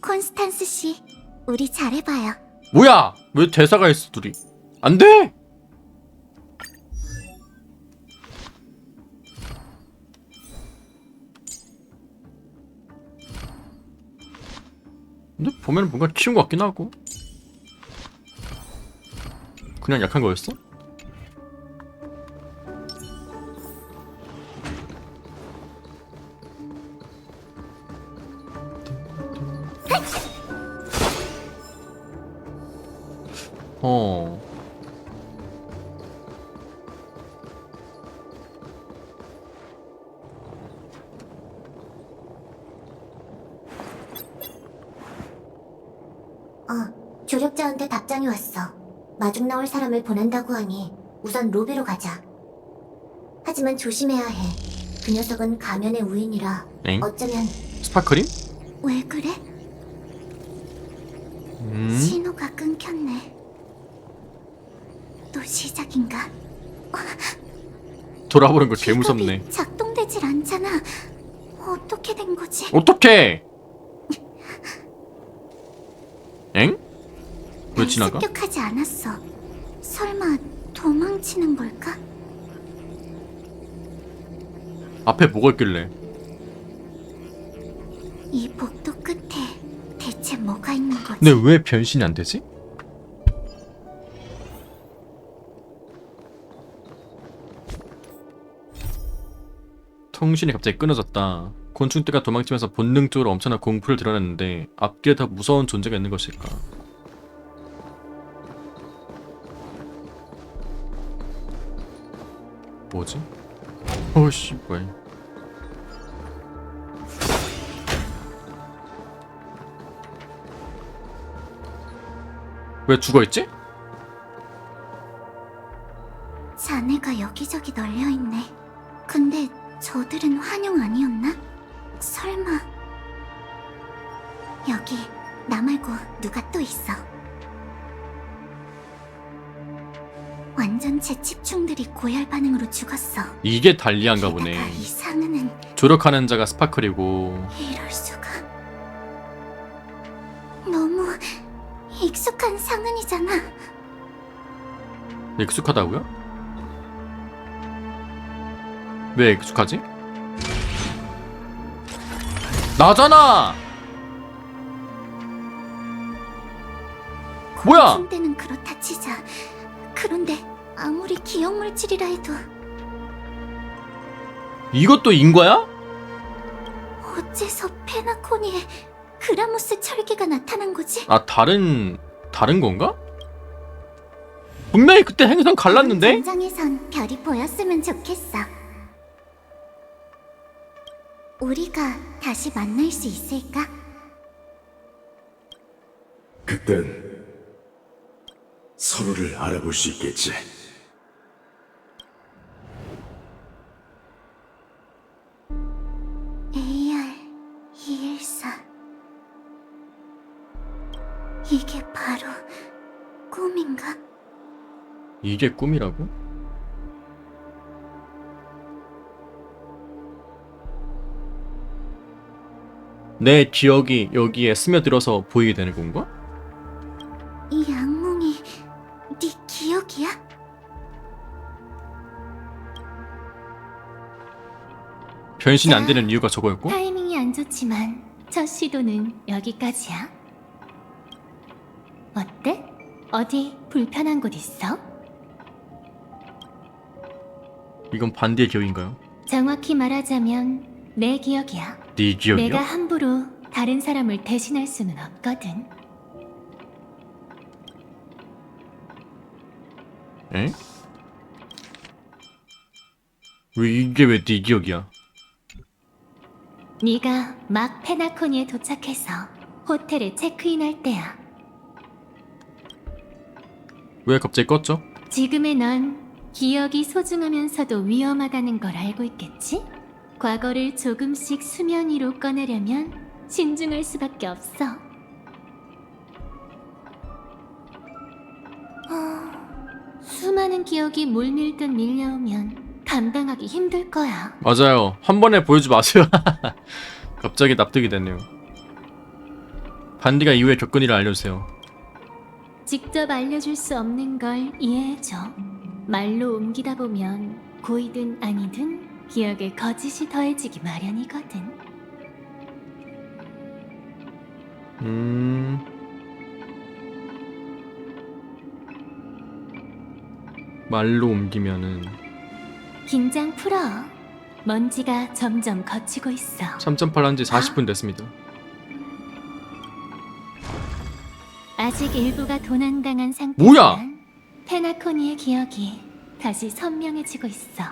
콘스탄스 씨, 우리 잘해봐요. 뭐야! 왜 대사가 있어 둘이? 안 돼! 근데 보면 뭔가 키운 것 같긴 하고. 그냥 약한 거였어? 어. 조력자한테 답장이 왔어. 마중 나올 사람을 보낸다고 하니 우선 로비로 가자. 하지만 조심해야 해. 그 녀석은 가면의 우인이라 엥? 어쩌면... 스파크림? 왜 그래? 신호가 끊겼네. 또 시작인가? 돌아보는 거 개 무섭네. 기갑이 작동되질 않잖아. 어떻게 된 거지? 어떡해! 엥? 왜 지나가? 습격하지 않았어. 설마 도망치는 걸까? 앞에 뭐가 있길래? 이 복도 끝에 대체 뭐가 있는 거지? 근데 왜 변신이 안 되지? 통신이 갑자기 끊어졌다. 곤충떼가 도망치면서 본능적으로 엄청난 공포를 드러냈는데 앞길에 더 무서운 존재가 있는 것일까? 뭐지? 어씨 뭐야? 왜 죽어있지? 자네가 여기저기 널려있네. 근데 저들은 환영 아니었나? 설마... 여기 나 말고 누가 또 있어. 완전체 집충들이 고열 반응으로 죽었어. 이게 달리안가 게다가 보네. 이 상은은 조력하는 자가 스파클이고 이럴 수가. 너무 익숙한 상은이잖아. 익숙하다고요? 왜 익숙하지? 나잖아! 뭐야? 곤충 때는 그렇다 치자. 그런데 아무리 기억 물질이라 해도 이것도 인과야? 어째서 페나코니에 그라모스 철기가 나타난 거지? 아 다른 건가? 분명히 그때 행성 갈랐는데? 전장에선 별이 보였으면 좋겠어. 우리가 다시 만날 수 있을까? 그땐 서로를 알아볼 수 있겠지. AR-214. 이게 바로 꿈인가? 이게 꿈이라고? 내 기억이 여기에 스며들어서 보이게 되는 건가? 이 악몽이 네 기억이야? 변신이 안 되는 이유가 저거였고? 타이밍이 안 좋지만 첫 시도는 여기까지야. 어때? 어디 불편한 곳 있어? 이건 반디의 기억인가요? 정확히 말하자면 내 기억이야. 네 기억이요? 내가 함부로 다른 사람을 대신할 수는 없거든. 에? 왜 이게 왜 네 기억이야? 네가 막 페나코니에 도착해서 호텔에 체크인할 때야. 왜 갑자기 껐죠? 지금의 넌 기억이 소중하면서도 위험하다는 걸 알고 있겠지? 과거를 조금씩 수면 위로 꺼내려면 신중할 수밖에 없어. 수많은 기억이 물밀듯 밀려오면 감당하기 힘들 거야. 맞아요. 한 번에 보여주지 마세요. 갑자기 납득이 됐네요. 반디가 이후에 겪은 일을 알려주세요. 직접 알려줄 수 없는 걸 이해해줘. 말로 옮기다 보면 고이든 아니든 기억에 거짓이 더해지기 마련이거든. 말로 옮기면은 긴장 풀어. 먼지가 점점 걷히고 있어. 3.8 한지 40분 됐습니다. 아직 일부가 도난당한 상태지만 뭐야? 페나코니의 기억이 다시 선명해지고 있어.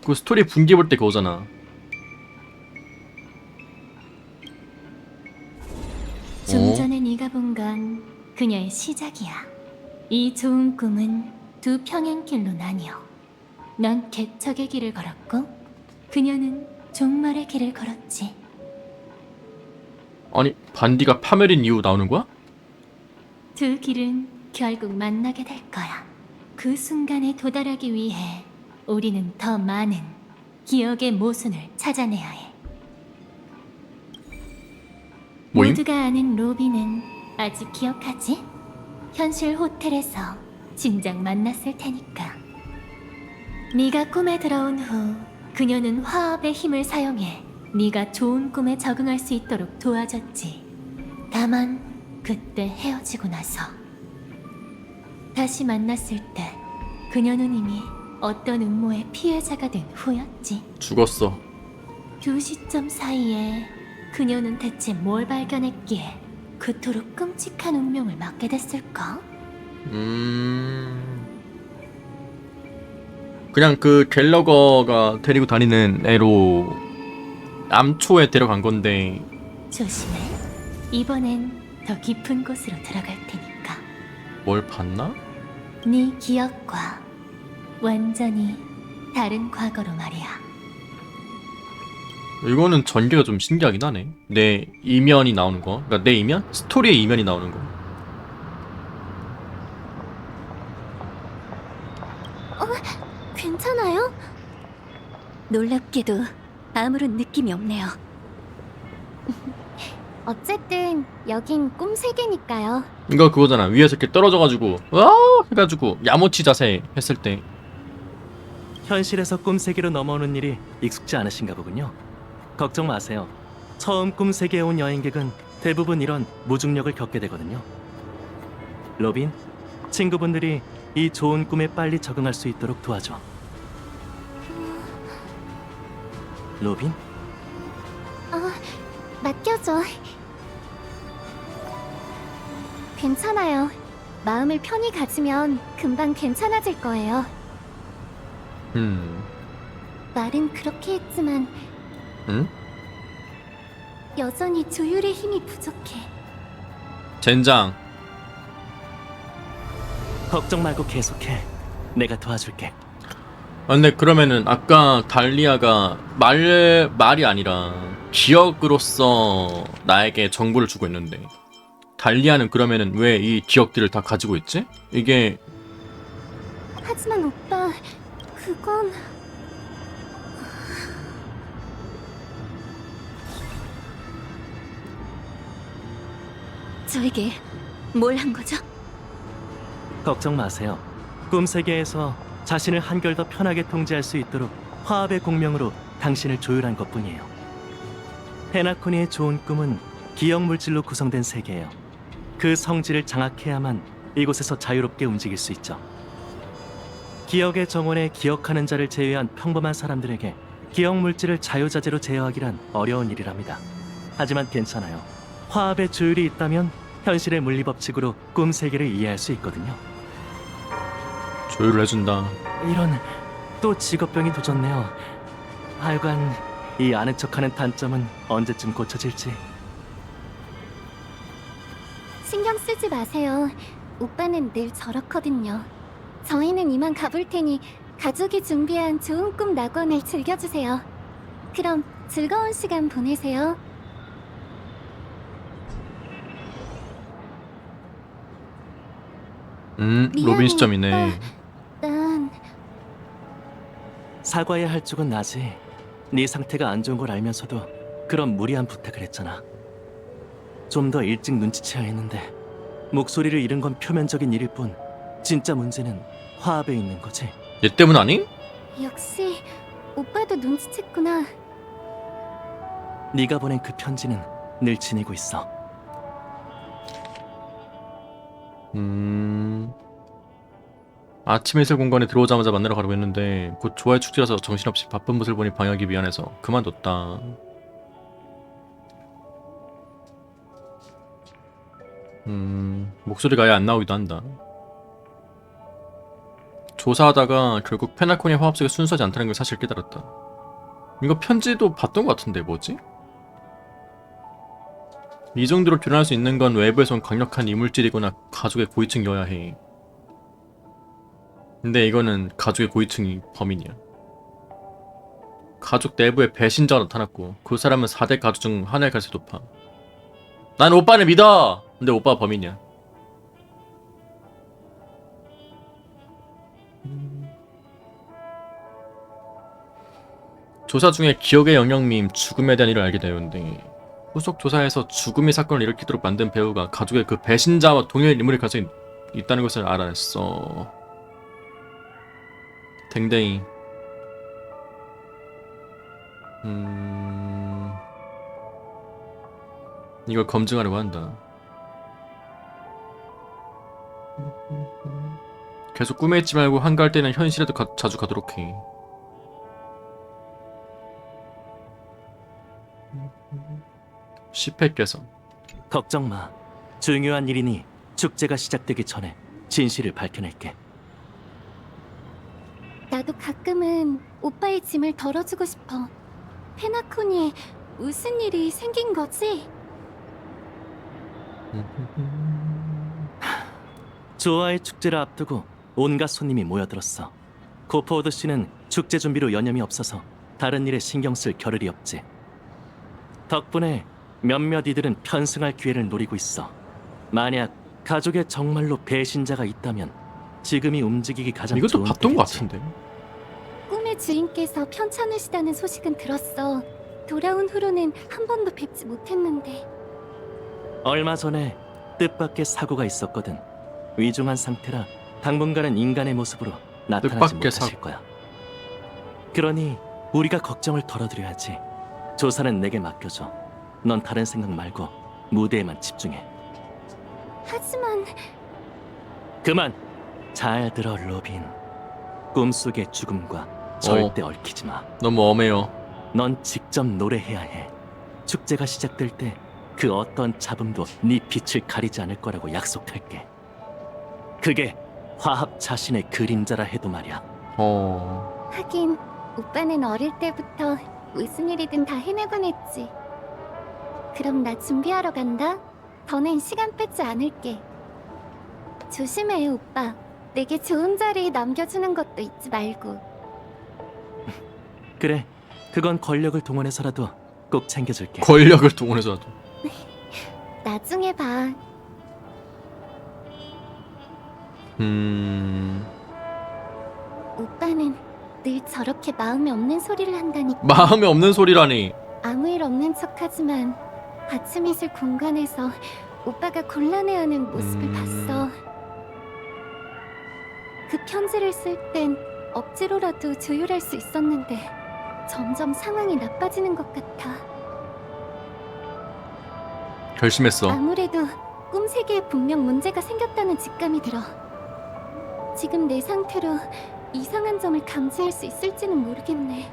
그 스토리 분기 볼 때 그거잖아. 좀 어? 전에 네가 본 건 그녀의 시작이야. 이 좋은 꿈은 두 평행길로 나뉘어. 넌 개척의 길을 걸었고 그녀는 종말의 길을 걸었지. 아니 반디가 파멸인 이후 나오는 거야? 두 길은 결국 만나게 될 거야. 그 순간에 도달하기 위해 우리는 더 많은 기억의 모순을 찾아내야 해. 뭐임? 모두가 아는 로비는 아직 기억하지? 현실 호텔에서 진작 만났을 테니까. 네가 꿈에 들어온 후 그녀는 화합의 힘을 사용해 네가 좋은 꿈에 적응할 수 있도록 도와줬지. 다만 그때 헤어지고 나서 다시 만났을 때 그녀는 이미 어떤 음모의 피해자가 된 후였지. 죽었어. 두 시점 사이에 그녀는 대체 뭘 발견했기에 그토록 끔찍한 운명을 맞게 됐을까? 그냥 그 갤러거가 데리고 다니는 애로 암초에 데려간 건데. 조심해. 이번엔 더 깊은 곳으로 들어갈 테니까. 뭘 봤나? 네 기억과 완전히 다른 과거로 말이야. 이거는 전개가 좀 신기하긴 하네. 내 이면이 나오는 거. 그러니까 내 이면? 스토리의 이면이 나오는 거. 괜찮아요? 놀랍게도 아무런 느낌이 없네요. 어쨌든 여긴 꿈 세계니까요. 이거 그거잖아. 위에서 이렇게 떨어져가지고 와 해가지고 야모치 자세 했을 때. 현실에서 꿈 세계로 넘어오는 일이 익숙지 않으신가 보군요. 걱정 마세요. 처음 꿈 세계에 온 여행객은 대부분 이런 무중력을 겪게 되거든요. 로빈, 친구분들이 이 좋은 꿈에 빨리 적응할 수 있도록 도와줘. 로빈? 맡겨줘. 괜찮아요. 마음을 편히 가지면 금방 괜찮아질 거예요. 말은 그렇게 했지만 응? 여전히 조율의 힘이 부족해. 젠장. 걱정 말고 계속해. 내가 도와줄게. 근데 그러면은 아까 달리아가 말이 아니라 기억으로서 나에게 정보를 주고 있는데 달리아는 그러면은 왜 이 기억들을 다 가지고 있지? 이게 하지만 오빠, 그건... 저에게 뭘 한 거죠? 걱정 마세요. 꿈 세계에서 자신을 한결 더 편하게 통제할 수 있도록 화합의 공명으로 당신을 조율한 것뿐이에요. 페나코니의 좋은 꿈은 기억 물질로 구성된 세계예요. 그 성질을 장악해야만 이곳에서 자유롭게 움직일 수 있죠. 기억의 정원에 기억하는 자를 제외한 평범한 사람들에게 기억 물질을 자유자재로 제어하기란 어려운 일이랍니다. 하지만 괜찮아요. 화합의 조율이 있다면 현실의 물리법칙으로 꿈 세계를 이해할 수 있거든요. 조율을 해준다. 이런, 또 직업병이 도졌네요. 하여간 이 아는 척하는 단점은 언제쯤 고쳐질지. 신경 쓰지 마세요. 오빠는 늘 저렇거든요. 저희는 이만 가볼 테니 가족이 준비한 좋은 꿈 낙원을 즐겨주세요. 그럼 즐거운 시간 보내세요. 로빈 시점이네. 오빠. 난... 사과해야 할 쪽은 나지. 네 상태가 안 좋은 걸 알면서도 그런 무리한 부탁을 했잖아. 좀 더 일찍 눈치채야 했는데 목소리를 잃은 건 표면적인 일일 뿐 진짜 문제는 화합에 있는 거지. 얘 때문 아니? 역시 오빠도 눈치챘구나. 네가 보낸 그 편지는 늘 지니고 있어. 아침 해설 공간에 들어오자마자 만나러 가려고 했는데 곧 조화의 축제라서 정신없이 바쁜 모습을 보니 방해하기 미안해서 그만뒀다. 목소리가 아예 안 나오기도 한다. 조사하다가 결국 페나코니 화합석이 순수하지 않다는 걸 사실 깨달았다. 이거 편지도 봤던 것 같은데 뭐지? 이 정도로 교란할 수 있는 건 외부에선 강력한 이물질이거나 가족의 고위층이어야 해. 근데 이거는 가족의 고위층이 범인이야. 가족 내부에 배신자가 나타났고 그 사람은 4대 가족 중 하나일 가능성이 높아. 난 오빠를 믿어! 근데 오빠가 범인이야. 조사 중에 기억의 영역밈 죽음에 대한 일을 알게 되었는데 후속 조사에서 죽음의 사건을 일으키도록 만든 배우가 가족의 그 배신자와 동일 인물이 가지고 있다는 것을 알아냈어. 댕댕이. 이걸 검증하려고 한다. 계속 꿈에 있지 말고 한가할 때는 현실에도 자주 가도록 해. 시패 개선. 걱정 마. 중요한 일이니 축제가 시작되기 전에 진실을 밝혀낼게. 나도 가끔은 오빠의 짐을 덜어주고 싶어. 페나코니에 무슨 일이 생긴 거지? 조아의 축제를 앞두고 온갖 손님이 모여들었어. 코포워드 씨는 축제 준비로 여념이 없어서 다른 일에 신경 쓸 겨를이 없지. 덕분에 몇몇 이들은 편승할 기회를 노리고 있어. 만약 가족에 정말로 배신자가 있다면 지금이 움직이기 가장 이것도 좋은 봤던 것 때겠지. 같은데. 꿈의 주인께서 편찮으시다는 소식은 들었어. 돌아온 후로는 한 번도 뵙지 못했는데. 얼마 전에 뜻밖의 사고가 있었거든. 위중한 상태라 당분간은 인간의 모습으로 나타나지 뜻밖의 못하실 거야. 그러니 우리가 걱정을 덜어드려야지. 조사는 내게 맡겨줘. 넌 다른 생각 말고 무대에만 집중해. 하지만 그만! 잘 들어, 로빈. 꿈속의 죽음과 절대 얽히지 마. 너무 엄해요. 넌 직접 노래해야 해. 축제가 시작될 때 그 어떤 잡음도 네 빛을 가리지 않을 거라고 약속할게. 그게 화합 자신의 그림자라 해도 말이야. 하긴 오빠는 어릴 때부터 무슨 일이든 다 해내곤 했지. 그럼 나 준비하러 간다. 더는 시간 뺏지 않을게. 조심해, 오빠. 내게 좋은 자리 남겨주는 것도 잊지 말고. 그래, 그건 권력을 동원해서라도 꼭 챙겨줄게. 권력을 동원해서라도. 나중에 봐. 오빠는 늘 저렇게 마음에 없는 소리를 한다니까. 마음에 없는 소리라니. 아무 일 없는 척하지만 아침 이슬 공간에서 오빠가 곤란해하는 모습을 봤어. 그 편지를 쓸 땐 억지로라도 조율할 수 있었는데 점점 상황이 나빠지는 것 같아. 결심했어. 아무래도 꿈 세계에 분명 문제가 생겼다는 직감이 들어. 지금 내 상태로 이상한 점을 감지할 수 있을지는 모르겠네.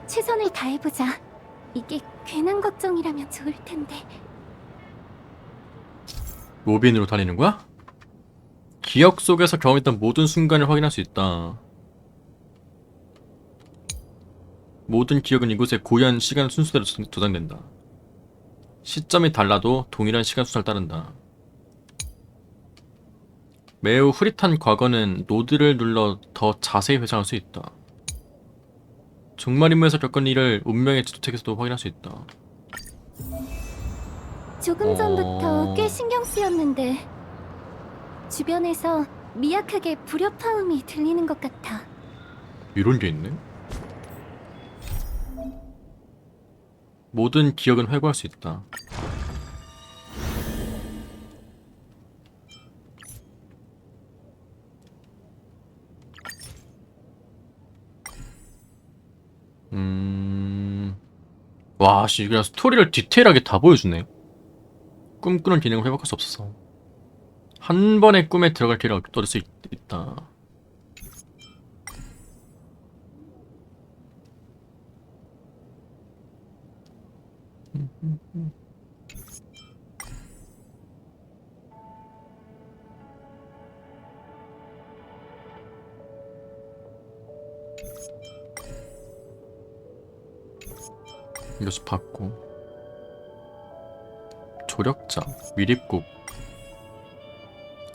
최선을 다해보자. 이게 괜한 걱정이라면 좋을 텐데. 로빈으로 다니는 거야? 기억 속에서 경험했던 모든 순간을 확인할 수 있다. 모든 기억은 이곳에 고유한 시간 순서대로 저장된다. 시점이 달라도 동일한 시간 순서를 따른다. 매우 흐릿한 과거는 노드를 눌러 더 자세히 회상할 수 있다. 종말 임무에서 겪은 일을 운명의 지도책에서도 확인할 수 있다. 조금 전부터 꽤 신경 쓰였는데 주변에서 미약하게 불협화음이 들리는 것 같아. 이런 게 있네? 모든 기억은 회고할 수 있다. 와, 씨, 그냥 스토리를 디테일하게 다 보여주네. 꿈꾸는 기능을 회복할 수 없어서 한 번에 꿈에 들어갈 기회를 얻을 수 있다. 이것을 받고 조력자, 미립국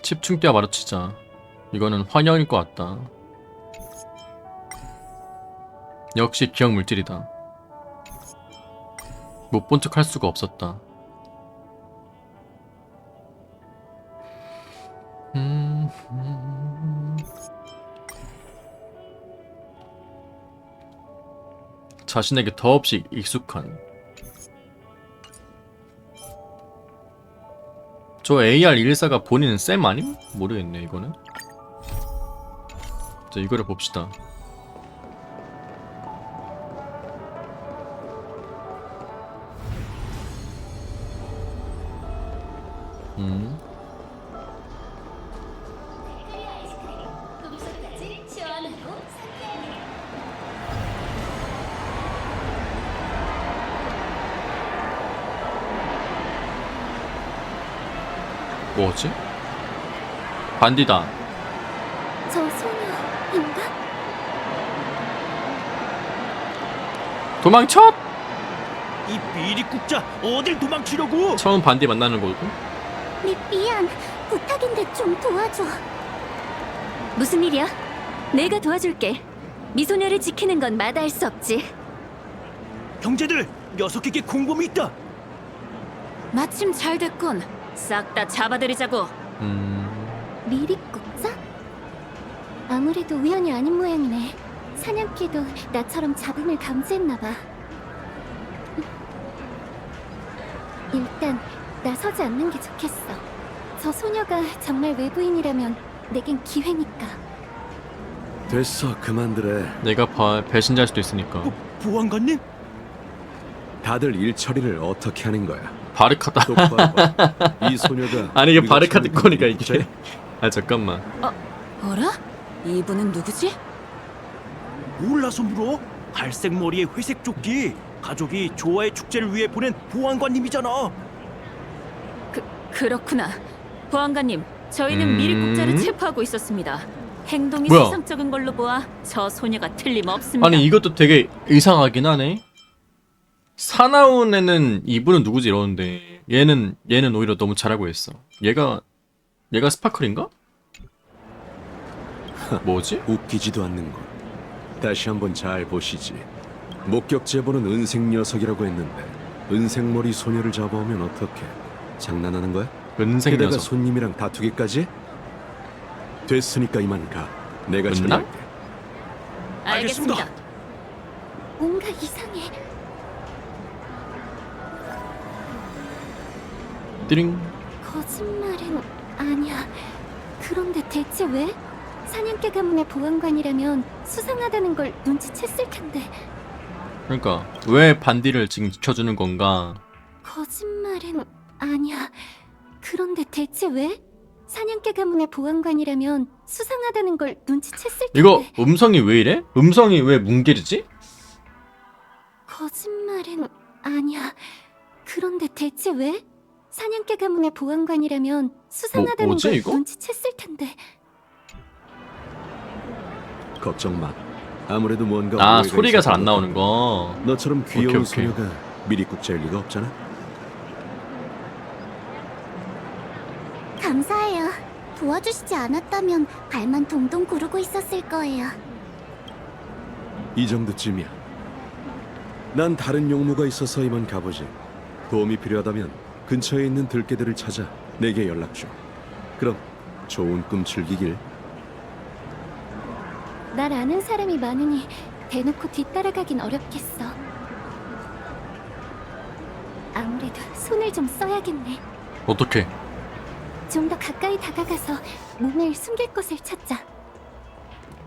집중대와 마주치자. 이거는 환영일 것 같다. 역시 기억 물질이다. 못 본 척 할 수가 없었다. 자신에게 더없이 익숙한. 저 AR114가 본인 쌤 아님? 모르겠네 이거는. 자 이거를 봅시다. 뭐지? 반디다. 저 소녀인가? 도망쳐! 이 미리국자 어딜 도망치려고? 처음 반디 만나는 거고. 미안. 부탁인데 좀 도와줘. 무슨 일이야? 내가 도와줄게. 미소녀를 지키는 건 마다할 수 없지. 형제들, 녀석에게 공범이 있다. 마침 잘 됐군. 싹 다 잡아들이자고. 미리국자? 아무래도 우연이 아닌 모양이네. 사냥개도 나처럼 잡음을 감지했나봐. 일단 나서지 않는 게 좋겠어. 저 소녀가 정말 외부인이라면 내겐 기회니까. 됐어, 그만들래. 내가 배신자일 수도 있으니까. 보안관님? 다들 일 처리를 어떻게 하는 거야? 바르카다. 똑바로 봐. 이 소녀가 아니 이게 우리가 바르카드 찾는 거니까 미리국자야? 이게. 아 잠깐만. 어라? 이분은 누구지? 몰라서 물어? 갈색 머리에 회색 조끼. 가족이 조화의 축제를 위해 보낸 보안관님이잖아. 그렇구나. 보안관님, 저희는 미리국자를 체포하고 있었습니다. 행동이 뭐야? 수상쩍은 걸로 보아 저 소녀가 틀림없습니다. 아니 이것도 되게 이상하긴 하네. 사나운 애는 이분은 누구지 이러는데 얘는 오히려 너무 잘하고 있어. 얘가 스파클인가? 뭐지? 웃기지도 않는 걸. 다시 한번 잘 보시지. 목격 제보는 은색 녀석이라고 했는데 은색머리 소녀를 잡아오면 어떡해? 장난하는 거야? 은색 게다가 녀석. 손님이랑 다투기까지? 됐으니까 이만 가. 내가 은나? 처리할게. 알겠습니다. 뭔가 이상해. 띠링. 거짓말은 아니야. 그런데 대체 왜? 사냥개 가문의 보안관이라면 수상하다는 걸 눈치챘을 텐데. 그러니까 왜 반디를 지금 지켜주는 건가? 거짓말은 아니야. 그런데 대체 왜? 사냥개 가문의 보안관이라면 수상하다는 걸 눈치챘을 텐데. 이거 음성이 왜 이래? 음성이 왜 뭉개지지? 거짓말은 아니야. 그런데 대체 왜? 사냥개 가문의 보안관이라면 수상하다는 뭐지, 걸 이거? 눈치챘을 텐데. 걱정 마. 아무래도 뭔가 아 오해가 소리가 있을 잘 안 것 나오는 같아. 거. 너처럼 귀여운 오케이, 오케이. 소녀가 미리국자일 리가 없잖아. 감사해요. 도와주시지 않았다면 발만 동동 구르고 있었을 거예요. 이 정도쯤이야. 난 다른 용무가 있어서 이만 가보지. 도움이 필요하다면 근처에 있는 들개들을 찾아 내게 연락 줘. 그럼 좋은 꿈 즐기길. 날 아는 사람이 많으니 대놓고 뒤따라가긴 어렵겠어. 아무래도 손을 좀 써야겠네. 어떻게? 좀 더 가까이 다가가서 몸을 숨길 곳을 찾자.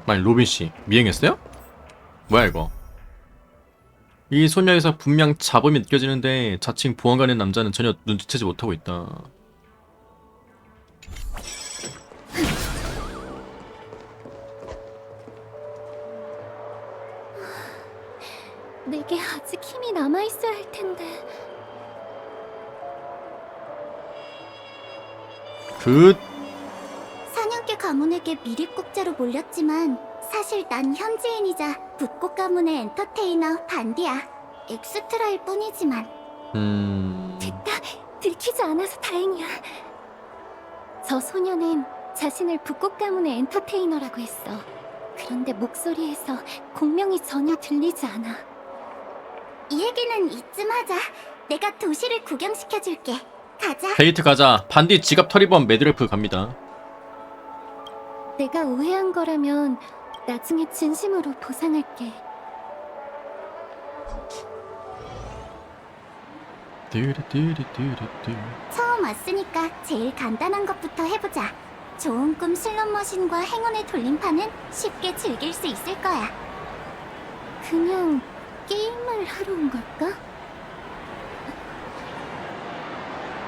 아니 로빈 씨 미행했어요? 뭐야 이거? 이 소녀에서 분명 잡음이 느껴지는데 자칭 보안관인 남자는 전혀 눈치채지 못하고 있다. 내게 아직 힘이 남아있어야 할 텐데. 그 사냥개 가문에게 미립국자로 몰렸지만 사실 난 현지인이자 붓꽃 가문의 엔터테이너 반디야. 엑스트라일 뿐이지만. 됐다. 들키지 않아서 다행이야. 저 소녀는 자신을 붓꽃 가문의 엔터테이너라고 했어. 그런데 목소리에서 공명이 전혀 들리지 않아. 이 얘기는 이쯤 하자. 내가 도시를 구경시켜줄게. 가자. 데이트 가자. 반디 지갑 털이범 매드래프 갑니다. 내가 오해한 거라면 나중에 진심으로 보상할게. 뚜루뚜루뚜루뚜. 처음 왔으니까 제일 간단한 것부터 해보자. 좋은 꿈 슬롯머신과 행운의 돌림판은 쉽게 즐길 수 있을 거야. 그냥 게임을 하러 온 걸까?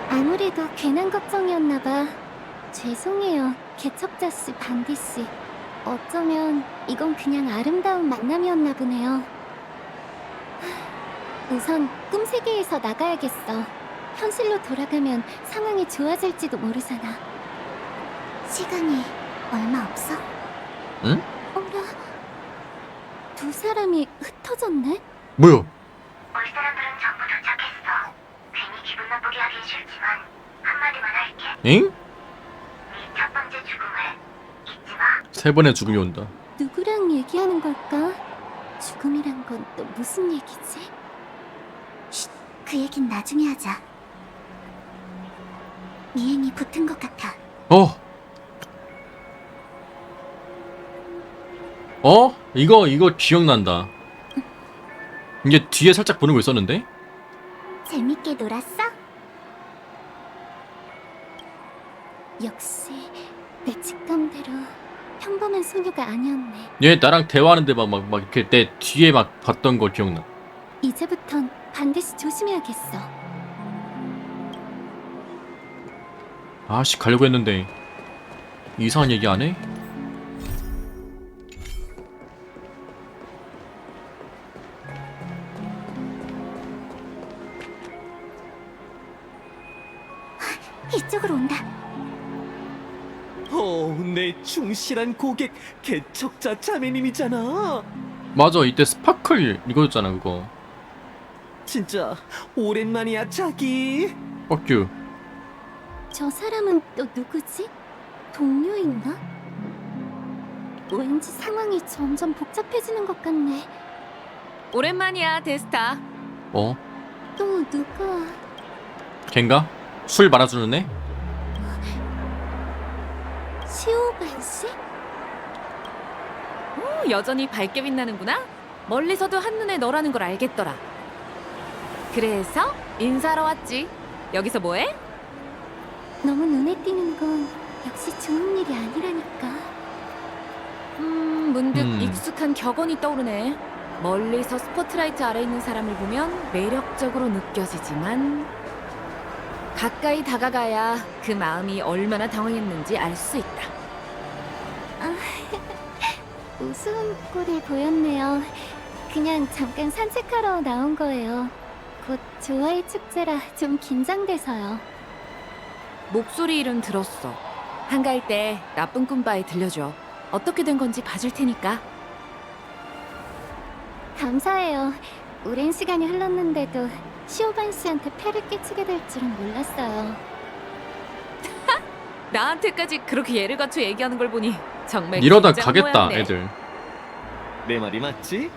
아무래도 괜한 걱정이었나봐. 죄송해요, 개척자씨, 반디씨. 어쩌면 이건 그냥 아름다운 만남이었나 보네요. 우선 꿈 세계에서 나가야겠어. 현실로 돌아가면 상황이 좋아질지도 모르잖아. 시간이 얼마 없어? 응? 어라, 두 사람이 흩어졌네? 뭐야? 올 사람들은 전부 도착했어. 괜히 기분 나쁘게 하긴 싫지만 한마디만 할게. 엥? 네 첫 번째 죽음을 잊지 마. 세 번의 죽음이 온다. 누구랑 얘기하는 걸까? 죽음이란 건 또 무슨 얘기지? 쉿, 그 얘긴 나중에 하자. 미행이 붙은 것 같아. 이거 기억난다. 이게 뒤에 살짝 보는 거 있었는데? 재밌게 놀았어? 역시 내 직감대로 평범한 소녀가 아니었네. 얘 나랑 대화하는데 막 이렇게 내 뒤에 막 봤던 거 기억나. 이제부턴 반드시 조심해야겠어. 아씨 가려고 했는데 이상한 얘기 안 해? 이쪽으로 온다. 내 충실한 고객 개척자 자매님이잖아. 맞아, 이때 스파클 이거였잖아 그거. 진짜 오랜만이야, 자기. 뻑큐. 저 사람은 또 누구지? 동료인가? 왠지 상황이 점점 복잡해지는 것 같네. 오랜만이야, 데스타. 어? 또 누가... 걘가? 술 말아주는 애? 시오반 씨? 여전히 밝게 빛나는구나. 멀리서도 한눈에 너라는 걸 알겠더라. 그래서 인사하러 왔지. 여기서 뭐해? 너무 눈에 띄는 건 역시 좋은 일이 아니라니까. 문득 익숙한 격언이 떠오르네. 멀리서 스포트라이트 아래 있는 사람을 보면 매력적으로 느껴지지만 가까이 다가가야 그 마음이 얼마나 당황했는지 알 수 있다. 우스운 꼴이 보였네요. 그냥 잠깐 산책하러 나온 거예요. 곧 조화의 축제라 좀 긴장돼서요. 목소리 이름 들었어. 한가할 때 나쁜 꿈바에 들려줘. 어떻게 된 건지 봐줄 테니까. 감사해요. 오랜 시간이 흘렀는데도 시오반 씨한테 폐를 끼치게 될 줄은 몰랐어요. 나한테까지 그렇게 예를 갖춰 얘기하는 걸 보니 정말 이러다 긴장 가겠다 모양이네. 애들. 내 말이 맞지?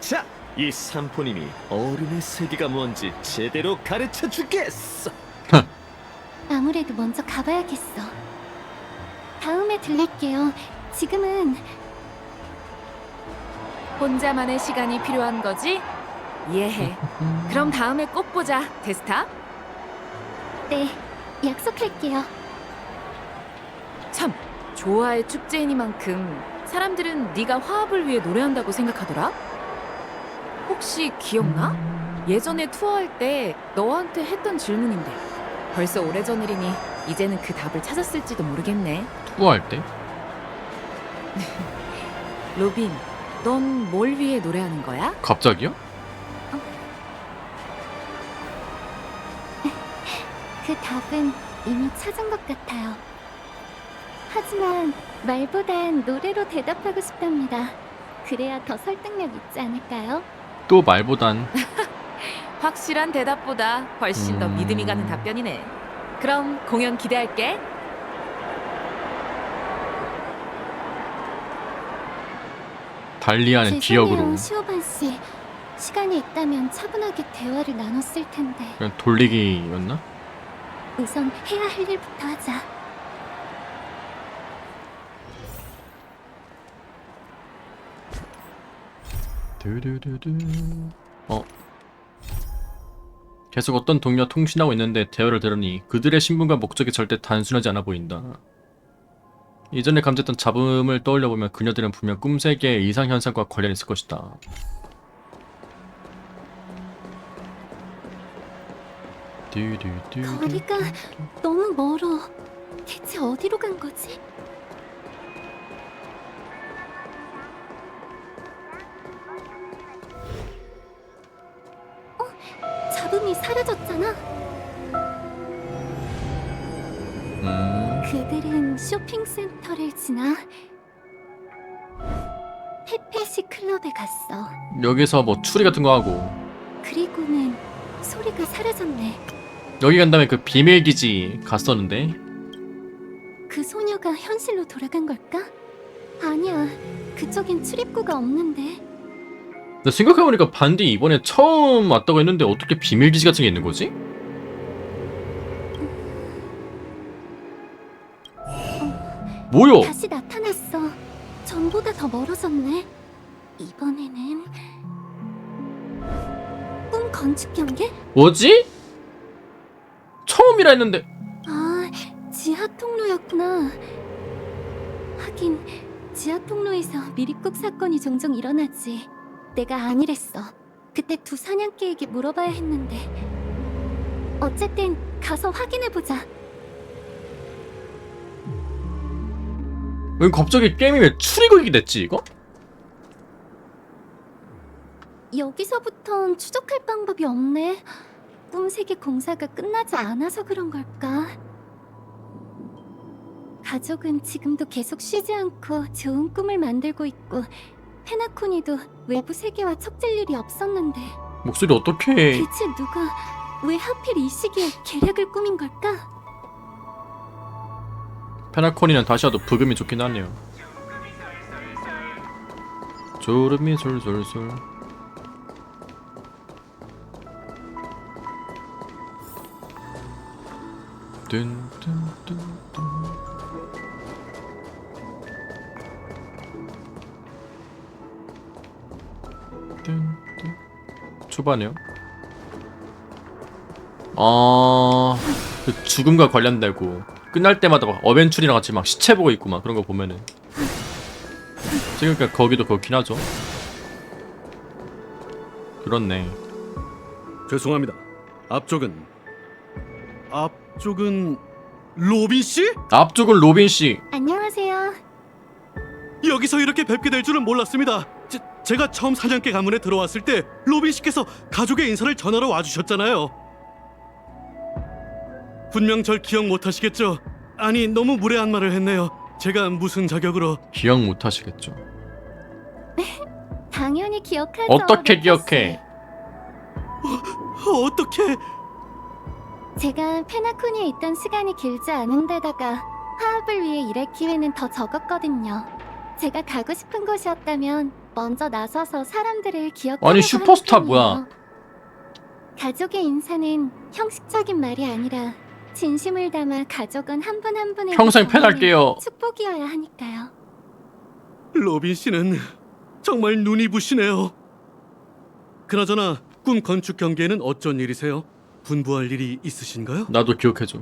자, 이 삼포님이 어른의 세계가 뭔지 제대로 가르쳐 주겠어. 아무래도 먼저 가봐야겠어. 다음에 들릴게요. 지금은... 혼자만의 시간이 필요한 거지? 이해해. 그럼 다음에 꼭 보자, 데스타. 네, 약속할게요. 참, 조화의 축제이니만큼 사람들은 네가 화합을 위해 노래한다고 생각하더라? 혹시 기억나? 예전에 투어할 때 너한테 했던 질문인데 벌써 오래전 일이니 이제는 그 답을 찾았을지도 모르겠네. 투어할 때? 로빈, 넌 뭘 위해 노래하는 거야? 갑자기요? 그 답은 이미 찾은 것 같아요. 하지만 말보단 노래로 대답하고 싶답니다. 그래야 더 설득력 있지 않을까요? 또 말보단. 확실한 대답보다 훨씬 더 믿음이 가는 답변이네. 그럼 공연 기대할게. 달리하는 기억으로. 시오반 씨. 시간이 있다면 차분하게 대화를 나눴을 텐데. 그냥 돌리기였나? 우선 해야 할 일부터 하자. 두두두두. 계속 어떤 동료와 통신하고 있는데 대화를 들으니 그들의 신분과 목적이 절대 단순하지 않아 보인다. 이전에 감지했던 잡음을 떠올려보면 그녀들은 분명 꿈세계의 이상현상과 관련이 있을 것이다. 거리가 너무 멀어. 대체 어디로 간 거지? 잡음이 사라졌잖아. 그들은 쇼핑센터를 지나 페페시 클럽에 갔어. 여기서 뭐 추리 같은 거 하고 그리고는 소리가 사라졌네. 여기 간 다음에 그 비밀기지 갔었는데 그 소녀가 현실로 돌아간 걸까? 아니야. 그쪽엔 출입구가 없는데. 근데 생각해보니까 반디 이번에 처음 왔다고 했는데 어떻게 비밀기지 같은 게 있는 거지? 뭐야? 다시 나타났어. 전보다 더 멀어졌네. 이번에는 꿈 건축 경계? 뭐지? 처음이라 했는데 아, 지하 통로였구나. 하긴 지하 통로에서 미립국 사건이 종종 일어나지. 내가 아니랬어. 그때 두 사냥개에게 물어봐야 했는데. 어쨌든 가서 확인해보자. 왜 갑자기 게임이 왜 추리극이 됐지 이거? 여기서부턴 추적할 방법이 없네. 꿈세계 공사가 끝나지 않아서 그런 걸까? 가족은 지금도 계속 쉬지 않고 좋은 꿈을 만들고 있고 페나코니도 외부 세계와 척질 일이 없었는데 목소리 어떡해. 대체 누가 왜 하필 이 시기에 계략을 꾸민 걸까? 페나코니는 다시 와도 브금이 좋긴 하네요. 졸음이 솔솔솔. 뚠뚠뚠뚠. 뚠뚠. 초반에요. 그 죽음과 관련되고 끝날 때마다 막 어벤출이랑 같이 막 시체 보고 있고 막 그런 거 보면은 생각해보니까 거기도 그렇긴 하죠. 그렇네. 죄송합니다. 앞쪽은 로빈 씨? 앞쪽은 로빈 씨. 안녕하세요. 여기서 이렇게 뵙게 될 줄은 몰랐습니다. 제가 처음 사냥개 가문에 들어왔을 때 로빈 씨께서 가족의 인사를 전하러 와주셨잖아요. 분명 절 기억 못하시겠죠? 아니 너무 무례한 말을 했네요. 제가 무슨 자격으로? 기억 못 하시겠죠. 당연히 기억하죠. 어떻게 럭커 씨. 기억해? 어떻게? 제가 페나코니에 있던 시간이 길지 않은 데다가 화합을 위해 일할 기회는 더 적었거든요. 제가 가고 싶은 곳이었다면 먼저 나서서 사람들을 기억하려고 아니, 슈퍼스타 하는 편이에요. 뭐야? 가족의 인사는 형식적인 말이 아니라 진심을 담아 가족은 한 분 한 분에게 평생 전하는 팬할게요. 축복이어야 하니까요. 로빈 씨는 정말 눈이 부시네요. 그나저나 꿈 건축 경기에는 어쩐 일이세요? 분부할 일이 있으신가요? 나도 기억해줘.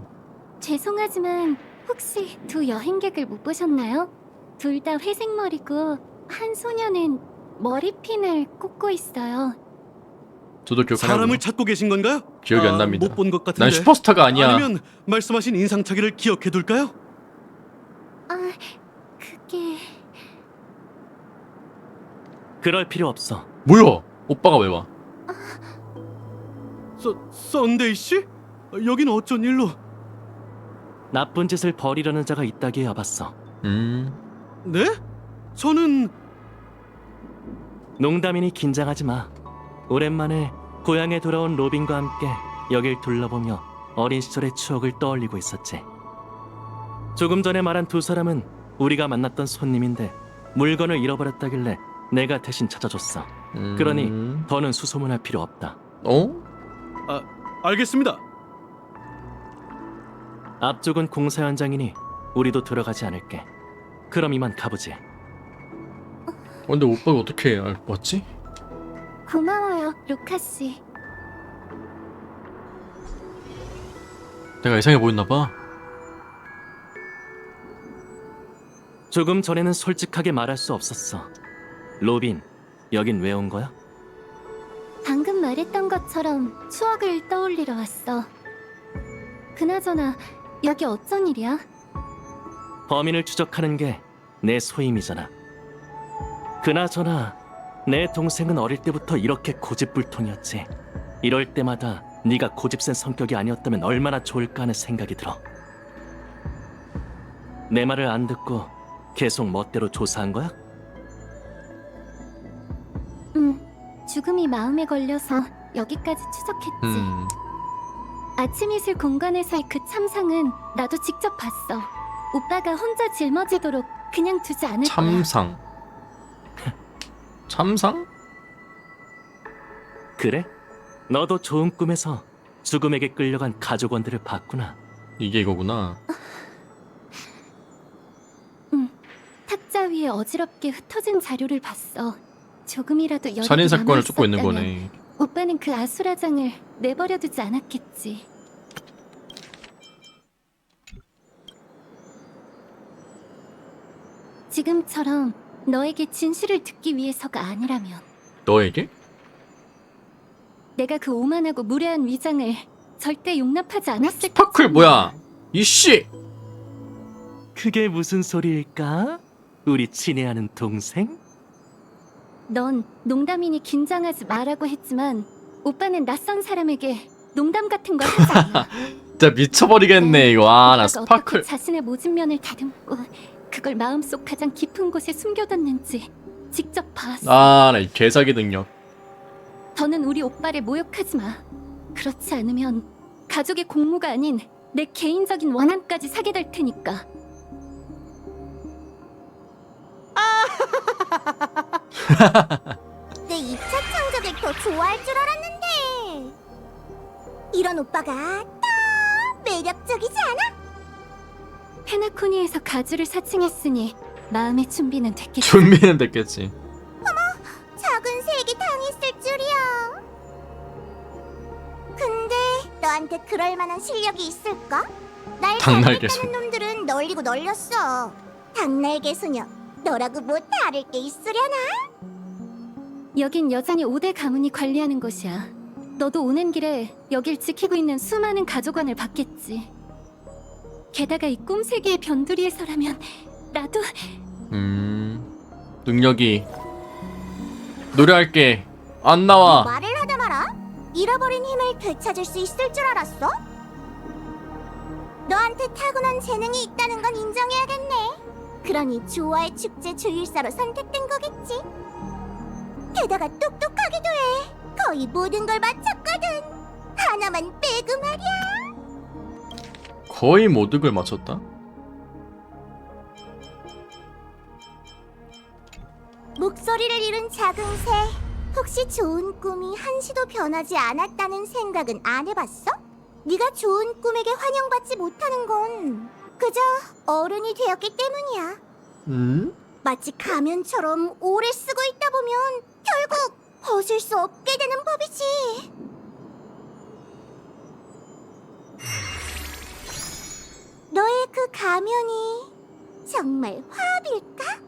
죄송하지만 혹시 두 여행객을 못 보셨나요? 둘 다 회색 머리고 한 소녀는 머리핀을 꽂고 있어요. 저도 기억하냐고요. 사람을 찾고 계신 건가요? 기억이 안 납니다. 못 본 것 같은데. 난 슈퍼스타가 아니야. 아니면 말씀하신 인상착의를 기억해둘까요? 아, 그게... 그럴 필요 없어. 뭐야? 오빠가 왜 와? 썬데이 씨? 여긴 어쩐 일로? 나쁜 짓을 벌이려는 자가 있다기에 와봤어. 네? 저는 농담이니 긴장하지 마. 오랜만에 고향에 돌아온 로빈과 함께 여길 둘러보며 어린 시절의 추억을 떠올리고 있었지. 조금 전에 말한 두 사람은 우리가 만났던 손님인데 물건을 잃어버렸다길래 내가 대신 찾아줬어. 그러니 더는 수소문할 필요 없다. 어? 알겠습니다. 앞쪽은 공사 현장이니 우리도 들어가지 않을게. 그럼 이만 가보지. 근데 오빠가 어떻게 왔지? 고마워요, 루카씨. 내가 이상해 보였나봐. 조금 전에는 솔직하게 말할 수 없었어. 로빈, 여긴 왜 온 거야? 방금 말했던 것처럼 추억을 떠올리러 왔어. 그나저나 여기 어쩐 일이야? 범인을 추적하는 게 내 소임이잖아. 그나저나 내 동생은 어릴 때부터 이렇게 고집불통이었지. 이럴 때마다 네가 고집센 성격이 아니었다면 얼마나 좋을까 하는 생각이 들어. 내 말을 안 듣고 계속 멋대로 조사한 거야? 죽음이 마음에 걸려서 여기까지 추적했지. 아침 이슬 공간에서의 그 참상은 나도 직접 봤어. 오빠가 혼자 짊어지도록 그냥 두지 않을 거야. 참상. 참상? 그래? 너도 좋은 꿈에서 죽음에게 끌려간 가족원들을 봤구나. 이게 이거구나. 탁자 위에 어지럽게 흩어진 자료를 봤어. 조금이라도 여력이 살인 사건을 쫓고 있는 남아있었다면 거네. 오빠는 그 아수라장을 내버려두지 않았겠지. 지금처럼 너에게 진실을 듣기 위해서가 아니라면 너에게? 내가 그 오만하고 무례한 위장을 절대 용납하지 않았을 스파클 뭐야? 이씨! 그게 무슨 소리일까? 우리 친애하는 동생? 넌 농담이니 긴장하지 마라고 했지만 오빠는 낯선 사람에게 농담 같은 걸 하지 않아. 진짜 미쳐버리겠네 이거. 아, 나 오빠가 스파클. 어떻게 자신의 모진 면을 다듬고 그걸 마음속 가장 깊은 곳에 숨겨뒀는지 직접 봤어. 아, 나 이 개사기 능력. 더는 우리 오빠를 모욕하지 마. 그렇지 않으면 가족의 공무가 아닌 내 개인적인 원한까지 사게 될 테니까. 내 2차 창작을 더 좋아할 줄 알았는데. 이런 오빠가 딱 매력적이지 않아? 페나코니에서 가주를 사칭했으니 마음의 준비는 됐겠지. 준비는 됐겠지. 작은 색이 당했을 줄이야. 근데 너한테 그럴 만한 실력이 있을까? 날 닭날개 잘못했다는 놈들은 널리고 널렸어. 닭날개 소녀, 너라고 뭐 다를 게 있으려나? 여긴 여전히 5대 가문이 관리하는 곳이야. 너도 오는 길에 여길 지키고 있는 수많은 가족원을 봤겠지. 게다가 이 꿈세계의 변두리에서라면 나도 능력이 노래할게 안 나와. 말을 하다 마라. 잃어버린 힘을 되찾을 수 있을 줄 알았어? 너한테 타고난 재능이 있다는 건 인정해야겠네. 그러니 조화의 축제 조율사로 선택된 거겠지. 게다가 똑똑하기도 해. 거의 모든 걸 맞췄거든. 하나만 빼고 말이야. 거의 모든 걸 맞췄다. 목소리를 잃은 작은 새. 혹시 좋은 꿈이 한시도 변하지 않았다는 생각은 안 해봤어? 네가 좋은 꿈에게 환영받지 못하는 건 그저 어른이 되었기 때문이야. 마치 가면처럼 오래 쓰고 있다 보면 결국 벗을 수 없게 되는 법이지. 너의 그 가면이 정말 화합일까?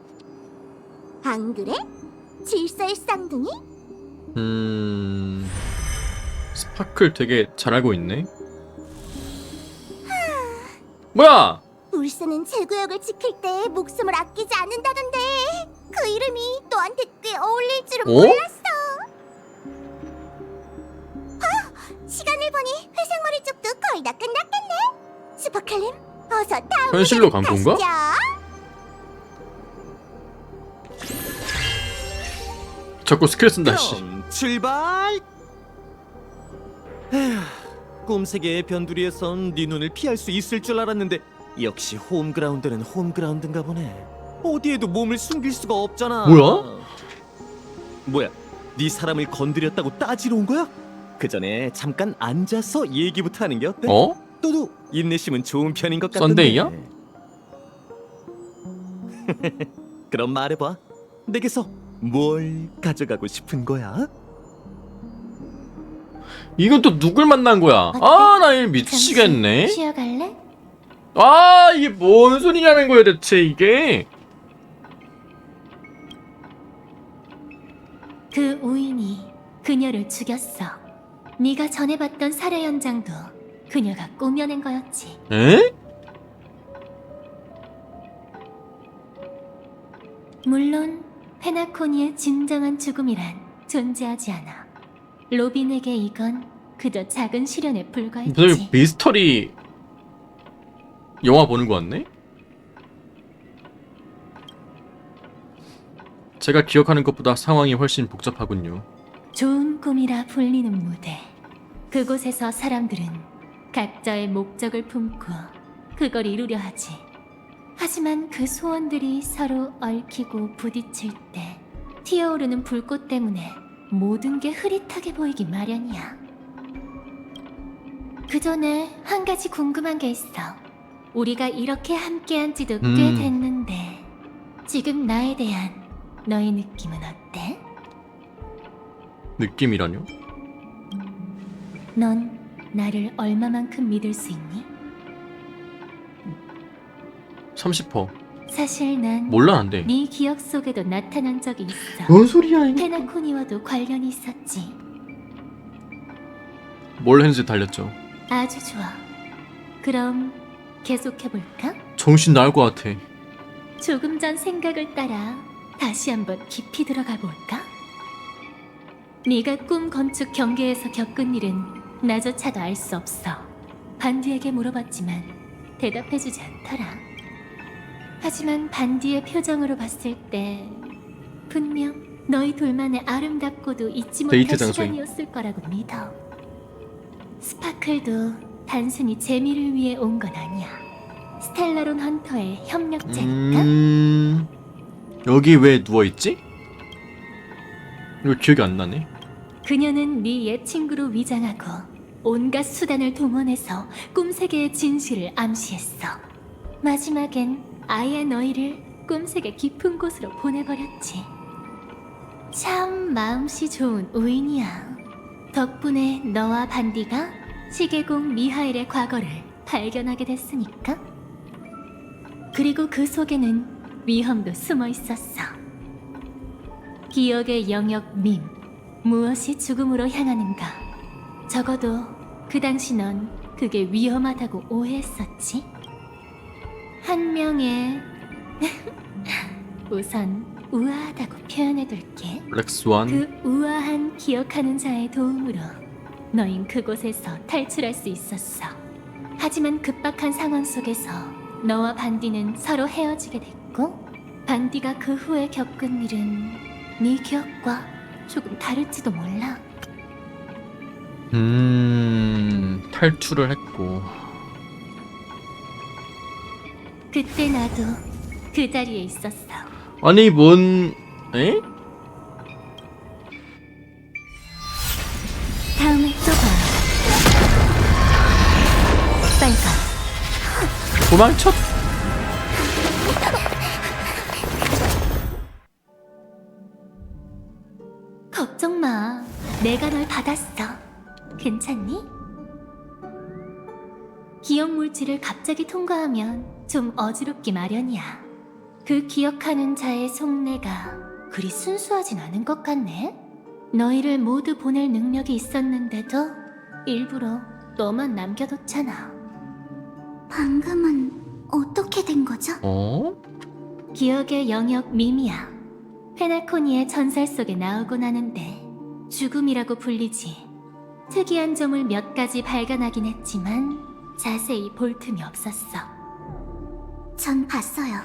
안 그래? 질서의 쌍둥이? 스파클 되게 잘 알고 있네. 뭐야? 울스는 제구역을 지킬 때 목숨을 아끼지 않는다던데. 그 이름이 너한테 꽤 어울릴 줄은 어? 몰랐어. 시간을 보니 회색머리 쪽도 거의 다 끝났겠네. 슈퍼칼림, 어서 다음 현실로 간 무대로 건가? 가시죠. 자꾸 스킬 쓴다 씨. 그럼 출발! 에휴, 꿈세계의 변두리에선 네 눈을 피할 수 있을 줄 알았는데 역시 홈그라운드는 홈그라운드인가 보네. 어디에도 몸을 숨길 수가 없잖아. 뭐야? 네 사람을 건드렸다고 따지러 온 거야? 그 전에 잠깐 앉아서 얘기부터 하는 게 어때? 어? 너도 인내심은 좋은 편인 것 같던데. 썬데이야? 그럼 말해봐. 내게서 뭘 가져가고 싶은 거야? 이건 또 누굴 만난 거야? 아, 나 이 미치겠네. 잠시 쉬어갈래? 아, 이게 뭔 소리냐는 거야 대체 이게? 그 우인이 그녀를 죽였어. 네가 전에 봤던 살해 현장도 그녀가 꾸며낸 거였지. 에? 물론 페나코니의 진정한 죽음이란 존재하지 않아. 로빈에게 이건 그저 작은 시련에 무슨 불과했지. 미스터리 영화 보는 거 같네? 제가 기억하는 것보다 상황이 훨씬 복잡하군요. 좋은 꿈이라 불리는 무대. 그곳에서 사람들은 각자의 목적을 품고 그걸 이루려 하지. 하지만 그 소원들이 서로 얽히고 부딪힐 때 튀어오르는 불꽃 때문에 모든 게 흐릿하게 보이기 마련이야. 그 전에 한 가지 궁금한 게 있어. 우리가 이렇게 함께한 지도 꽤 됐는데 지금 나에 대한 너의 느낌은 어때? 느낌이라뇨? 넌 나를 얼마만큼 믿을 수 있니? 30%. 사실 난 몰라 안 돼. 네 기억 속에도 나타난 적이 있어. 뭔 소리야 이거? 페나코니와도 관련이 있었지. 뭘 했는지 달렸죠. 아주 좋아. 그럼 계속해볼까? 정신 나갈 것 같아. 조금 전 생각을 따라 다시 한번 깊이 들어가 볼까? 네가 꿈 건축 경계에서 겪은 일은 나조차도 알 수 없어. 반디에게 물어봤지만 대답해주지 않더라. 하지만 반디의 표정으로 봤을 때 분명 너희 둘만의 아름답고도 잊지 못할 데이트 장소인. 시간이었을 거라고 믿어. 스파클도 단순히 재미를 위해 온 건 아니야. 스텔라론 헌터의 협력자니까. 여기 왜 누워 있지? 이거 기억이 안 나네. 그녀는 네 옛 친구로 위장하고 온갖 수단을 동원해서 꿈세계의 진실을 암시했어. 마지막엔 아예 너희를 꿈세계 깊은 곳으로 보내버렸지. 참 마음씨 좋은 우인이야. 덕분에 너와 반디가 시계공 미하일의 과거를 발견하게 됐으니까. 그리고 그 속에는 위험도 숨어 있었어. 기억의 영역 밈. 무엇이 죽음으로 향하는가. 적어도 그 당시 넌 그게 위험하다고 오해했었지. 한 명의 우선 우아하다고 표현해둘게. 렉스완. 그 우아한 기억하는 자의 도움으로 너흰 그곳에서 탈출할 수 있었어. 하지만 급박한 상황 속에서 너와 반디는 서로 헤어지게 됐고, 반디가 그 후에 겪은 일은 네 기억과 조금 다를지도 몰라. 탈출을 했고. 그때 나도 그 자리에 있었어. 아니 뭔... 에? 다음에 또 봐. 빨간. 도망쳐. 걱정 마. 내가 널 받았어. 괜찮니? 기억 물질을 갑자기 통과하면 좀 어지럽기 마련이야. 그 기억하는 자의 속내가 그리 순수하진 않은 것 같네. 너희를 모두 보낼 능력이 있었는데도 일부러 너만 남겨뒀잖아. 방금은 어떻게 된 거죠? 어? 기억의 영역 밈이야. 페나코니의 전설 속에 나오곤 하는데 죽음이라고 불리지. 특이한 점을 몇 가지 발견하긴 했지만 자세히 볼 틈이 없었어. 전 봤어요.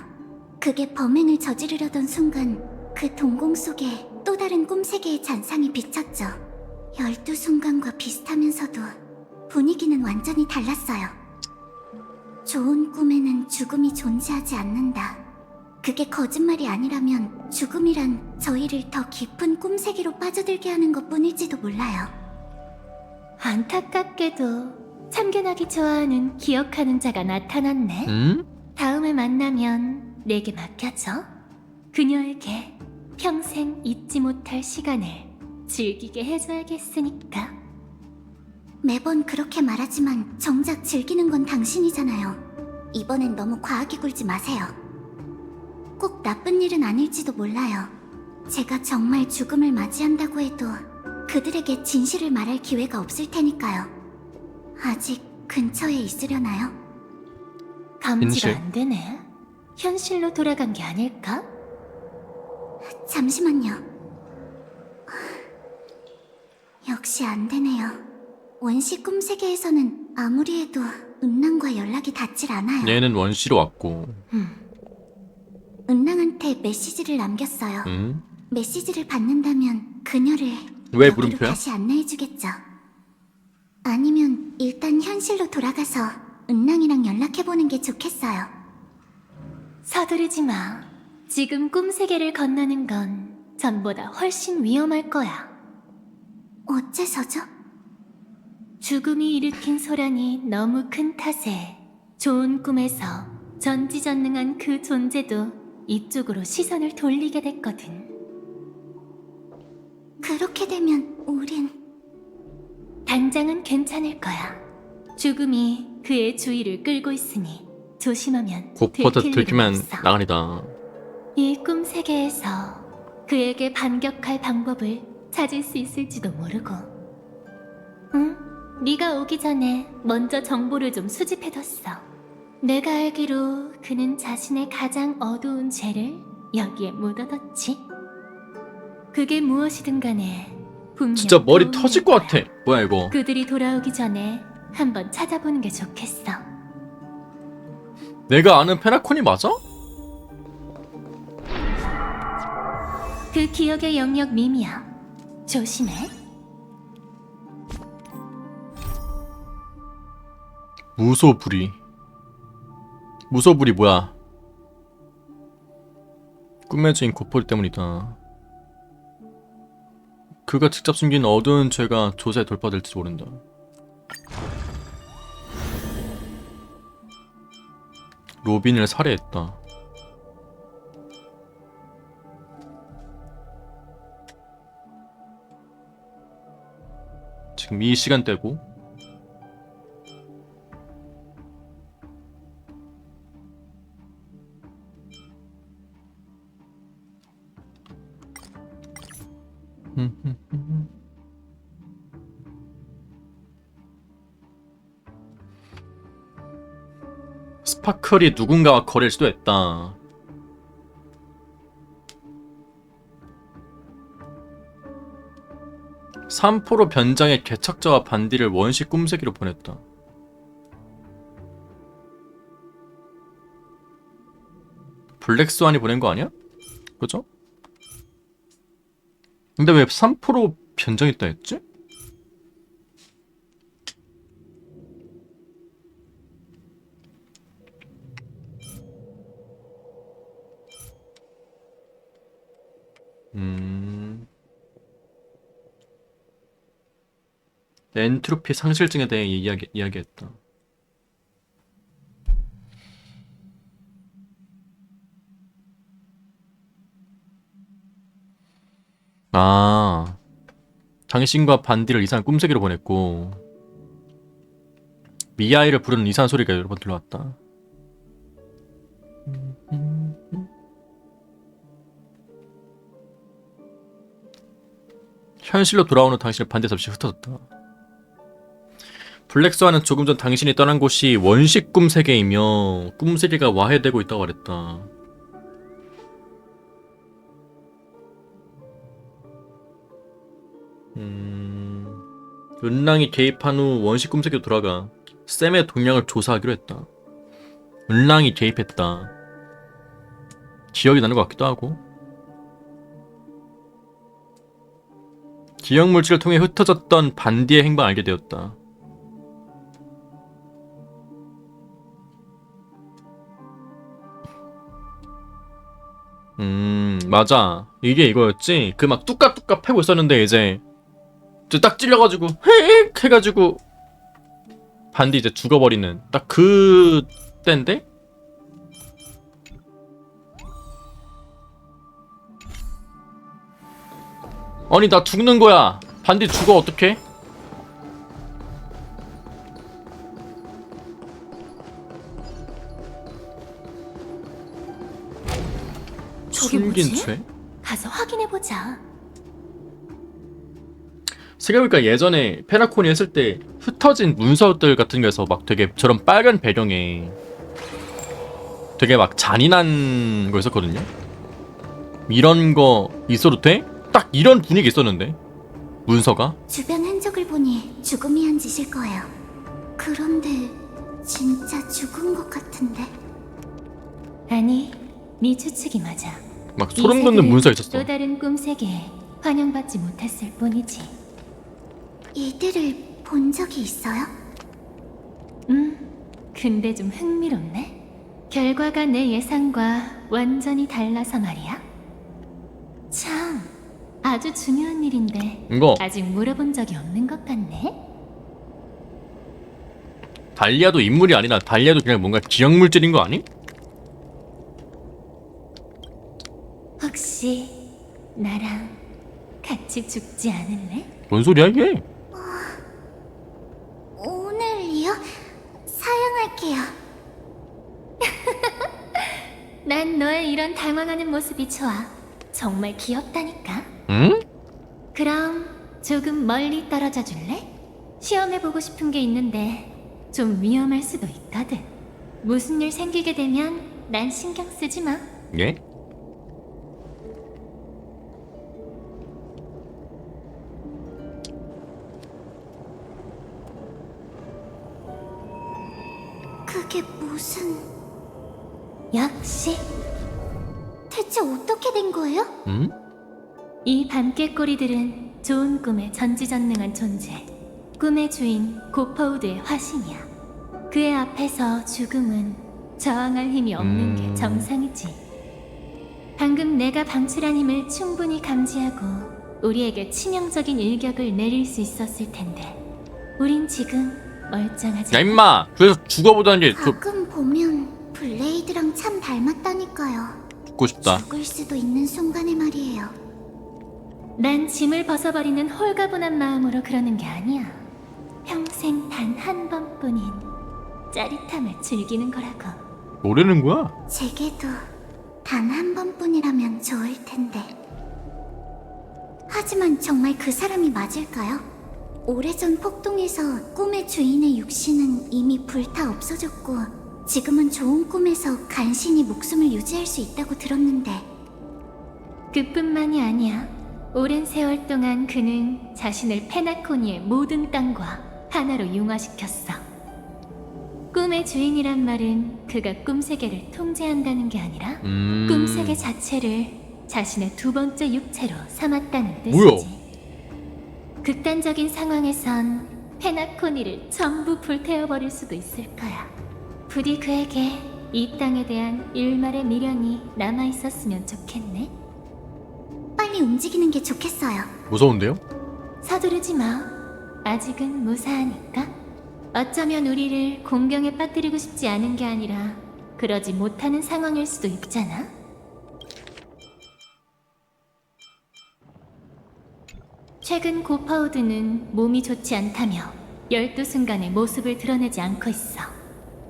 그게 범행을 저지르려던 순간 그 동공 속에 또 다른 꿈세계의 잔상이 비쳤죠. 12순간과 비슷하면서도 분위기는 완전히 달랐어요. 좋은 꿈에는 죽음이 존재하지 않는다. 그게 거짓말이 아니라면 죽음이란 저희를 더 깊은 꿈세계로 빠져들게 하는 것뿐일지도 몰라요. 안타깝게도 참견하기 좋아하는 기억하는 자가 나타났네. 다음에 만나면 내게 맡겨줘. 그녀에게 평생 잊지 못할 시간을 즐기게 해줘야겠으니까. 매번 그렇게 말하지만 정작 즐기는 건 당신이잖아요. 이번엔 너무 과하게 굴지 마세요. 꼭 나쁜 일은 아닐지도 몰라요. 제가 정말 죽음을 맞이한다고 해도 그들에게 진실을 말할 기회가 없을 테니까요. 아직 근처에 있으려나요? 감지가 현실. 안 되네. 현실로 돌아간 게 아닐까? 잠시만요. 역시 안 되네요. 원시 꿈세계에서는 아무리 해도 은랑과 연락이 닿질 않아요. 얘는 원시로 왔고. 은랑한테 메시지를 남겼어요. 메시지를 받는다면 그녀를 왜 여기로 물음표야? 다시 안내해주겠죠. 아니면 일단 현실로 돌아가서 은랑이랑 연락해보는 게 좋겠어요. 서두르지 마. 지금 꿈 세계를 건너는 건 전보다 훨씬 위험할 거야. 어째서죠? 죽음이 일으킨 소란이 너무 큰 탓에 좋은 꿈에서 전지전능한 그 존재도 이쪽으로 시선을 돌리게 됐거든. 그렇게 되면 우린 당장은 괜찮을 거야. 죽음이 그의 주의를 끌고 있으니 조심하면 곡보다 들킬 일은 들키면 없어. 나가니다. 이 꿈 세계에서 그에게 반격할 방법을 찾을 수 있을지도 모르고. 응? 네가 오기 전에 먼저 정보를 좀 수집해뒀어. 내가 알기로 그는 자신의 가장 어두운 죄를 여기에 묻어뒀지. 그게 무엇이든 간에 분명 진짜 머리 도움이 터질 될 것 거야. 같아. 뭐야 이거? 그들이 돌아오기 전에 한번 찾아보는 게 좋겠어. 내가 아는 페나콘이 맞아? 그 기억의 영역 미미야. 조심해. 무소불위. 무소불위 뭐야? 꿈의 주인 고포리 때문이다. 그가 직접 숨긴 어두운 죄가 조사에 돌파될지 모른다. 로빈을 살해했다. 지금 이 시간대고 스파클이 누군가와 거래를 시도했다. 삼포로 변장의 개척자와 반디를 원시 꿈세기로 보냈다. 블랙스완이 보낸 거 아니야? 그죠? 근데 왜 삼포로 변장했다 했지? 엔트로피 상실증에 대해 이야기했다. 아, 당신과 반디를 이상한 꿈세계로 보냈고 미아이를 부르는 이상한 소리가 여러 번 들려왔다. 현실로 돌아오는 당신을 반디에서 없이 흩어졌다. 블랙스완은 조금 전 당신이 떠난 곳이 원시 꿈세계이며 꿈세계가 와해되고 있다고 말했다. 은랑이 개입한 후 원시 꿈세계로 돌아가 샘의 동향을 조사하기로 했다. 은랑이 개입했다. 기억이 나는 것 같기도 하고. 기억 물질을 통해 흩어졌던 반디의 행방을 알게 되었다. 맞아. 이게 이거였지? 그 막 뚝갑뚝갑 패고 있었는데 이제 딱 찔려가지고 헤익 해가지고 반디 이제 죽어버리는 딱 그 때인데? 아니 나 죽는 거야. 반디 죽어 어떡해? 저게 숨긴 뭐지? 죄? 가서 확인해보자. 생각해보니까 예전에 페나코니 했을 때 흩어진 문서들 같은 거에서 막 되게 저런 빨간 배경에 되게 막 잔인한 거 있었거든요. 이런 거 있어도 돼? 딱 이런 분위기 있었는데 문서가? 주변 흔적을 보니 죽음이 한 짓일 거예요. 그런데 진짜 죽은 것 같은데. 아니, 네 추측이 맞아. 막 이 소름 돋는 세계는 문서 있었어. 또 다른 꿈 세계에 환영받지 못했을 뿐이지. 이들을 본 적이 있어요? 근데 좀 흥미롭네. 결과가 내 예상과 완전히 달라서 말이야. 참, 아주 중요한 일인데 이거 아직 물어본 적이 없는 것 같네. 달리아도 인물이 아니라 달리아도 그냥 뭔가 기억물질인 거 아니? 혹시 나랑 같이 죽지 않을래? 뭔 소리야 이게? 오늘이요? 사양할게요. 난 너의 이런 당황하는 모습이 좋아. 정말 귀엽다니까. 응? 그럼 조금 멀리 떨어져 줄래? 시험해보고 싶은 게 있는데 좀 위험할 수도 있거든. 무슨 일 생기게 되면 난 신경 쓰지 마. 예? 그게 무슨... 역시 대체 어떻게 된 거예요? 응? 이 밤깨꼬리들은 좋은 꿈에 전지전능한 존재. 꿈의 주인 고퍼우드의 화신이야. 그의 앞에서 죽음은 저항할 힘이 없는 게 정상이지. 방금 내가 방출한 힘을 충분히 감지하고 우리에게 치명적인 일격을 내릴 수 있었을 텐데 우린 지금 멀쩡하지. 야 임마! 그래서 죽어보자는 게 가끔 보면 블레이드랑 참 닮았다니까요. 죽고 싶다. 죽을 수도 있는 순간에 말이에요. 난 짐을 벗어버리는 홀가분한 마음으로 그러는 게 아니야. 평생 단 한 번뿐인 짜릿함을 즐기는 거라고. 뭐라는 거야? 제게도 단 한 번뿐이라면 좋을 텐데. 하지만 정말 그 사람이 맞을까요? 오래전 폭동에서 꿈의 주인의 육신은 이미 불타 없어졌고 지금은 좋은 꿈에서 간신히 목숨을 유지할 수 있다고 들었는데. 그뿐만이 아니야. 오랜 세월 동안 그는 자신을 페나코니의 모든 땅과 하나로 융화시켰어. 꿈의 주인이란 말은 그가 꿈세계를 통제한다는 게 아니라 꿈세계 자체를 자신의 두 번째 육체로 삼았다는 뜻이지. 뭐야? 극단적인 상황에선 페나코니를 전부 불태워버릴 수도 있을 거야. 부디 그에게 이 땅에 대한 일말의 미련이 남아있었으면 좋겠네. 빨리 움직이는 게 좋겠어요. 무서운데요? 서두르지 마. 아직은 무사하니까. 어쩌면 우리를 공경에 빠뜨리고 싶지 않은 게 아니라 그러지 못하는 상황일 수도 있잖아. 최근 고파우드는 몸이 좋지 않다며 12순간의 모습을 드러내지 않고 있어.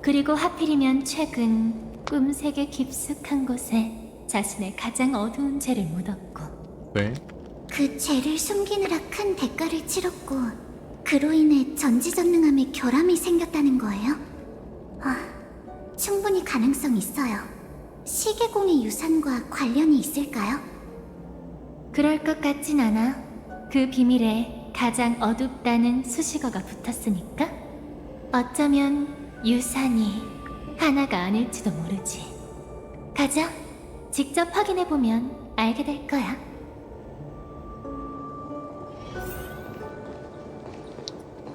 그리고 하필이면 최근 꿈세계 깊숙한 곳에 자신의 가장 어두운 죄를 묻었고. 왜? 그 죄를 숨기느라 큰 대가를 치렀고 그로 인해 전지전능함에 결함이 생겼다는 거예요? 충분히 가능성 있어요. 시계공의 유산과 관련이 있을까요? 그럴 것 같진 않아. 그 비밀에 가장 어둡다는 수식어가 붙었으니까. 어쩌면 유산이 하나가 아닐지도 모르지. 가자. 직접 확인해보면 알게 될 거야.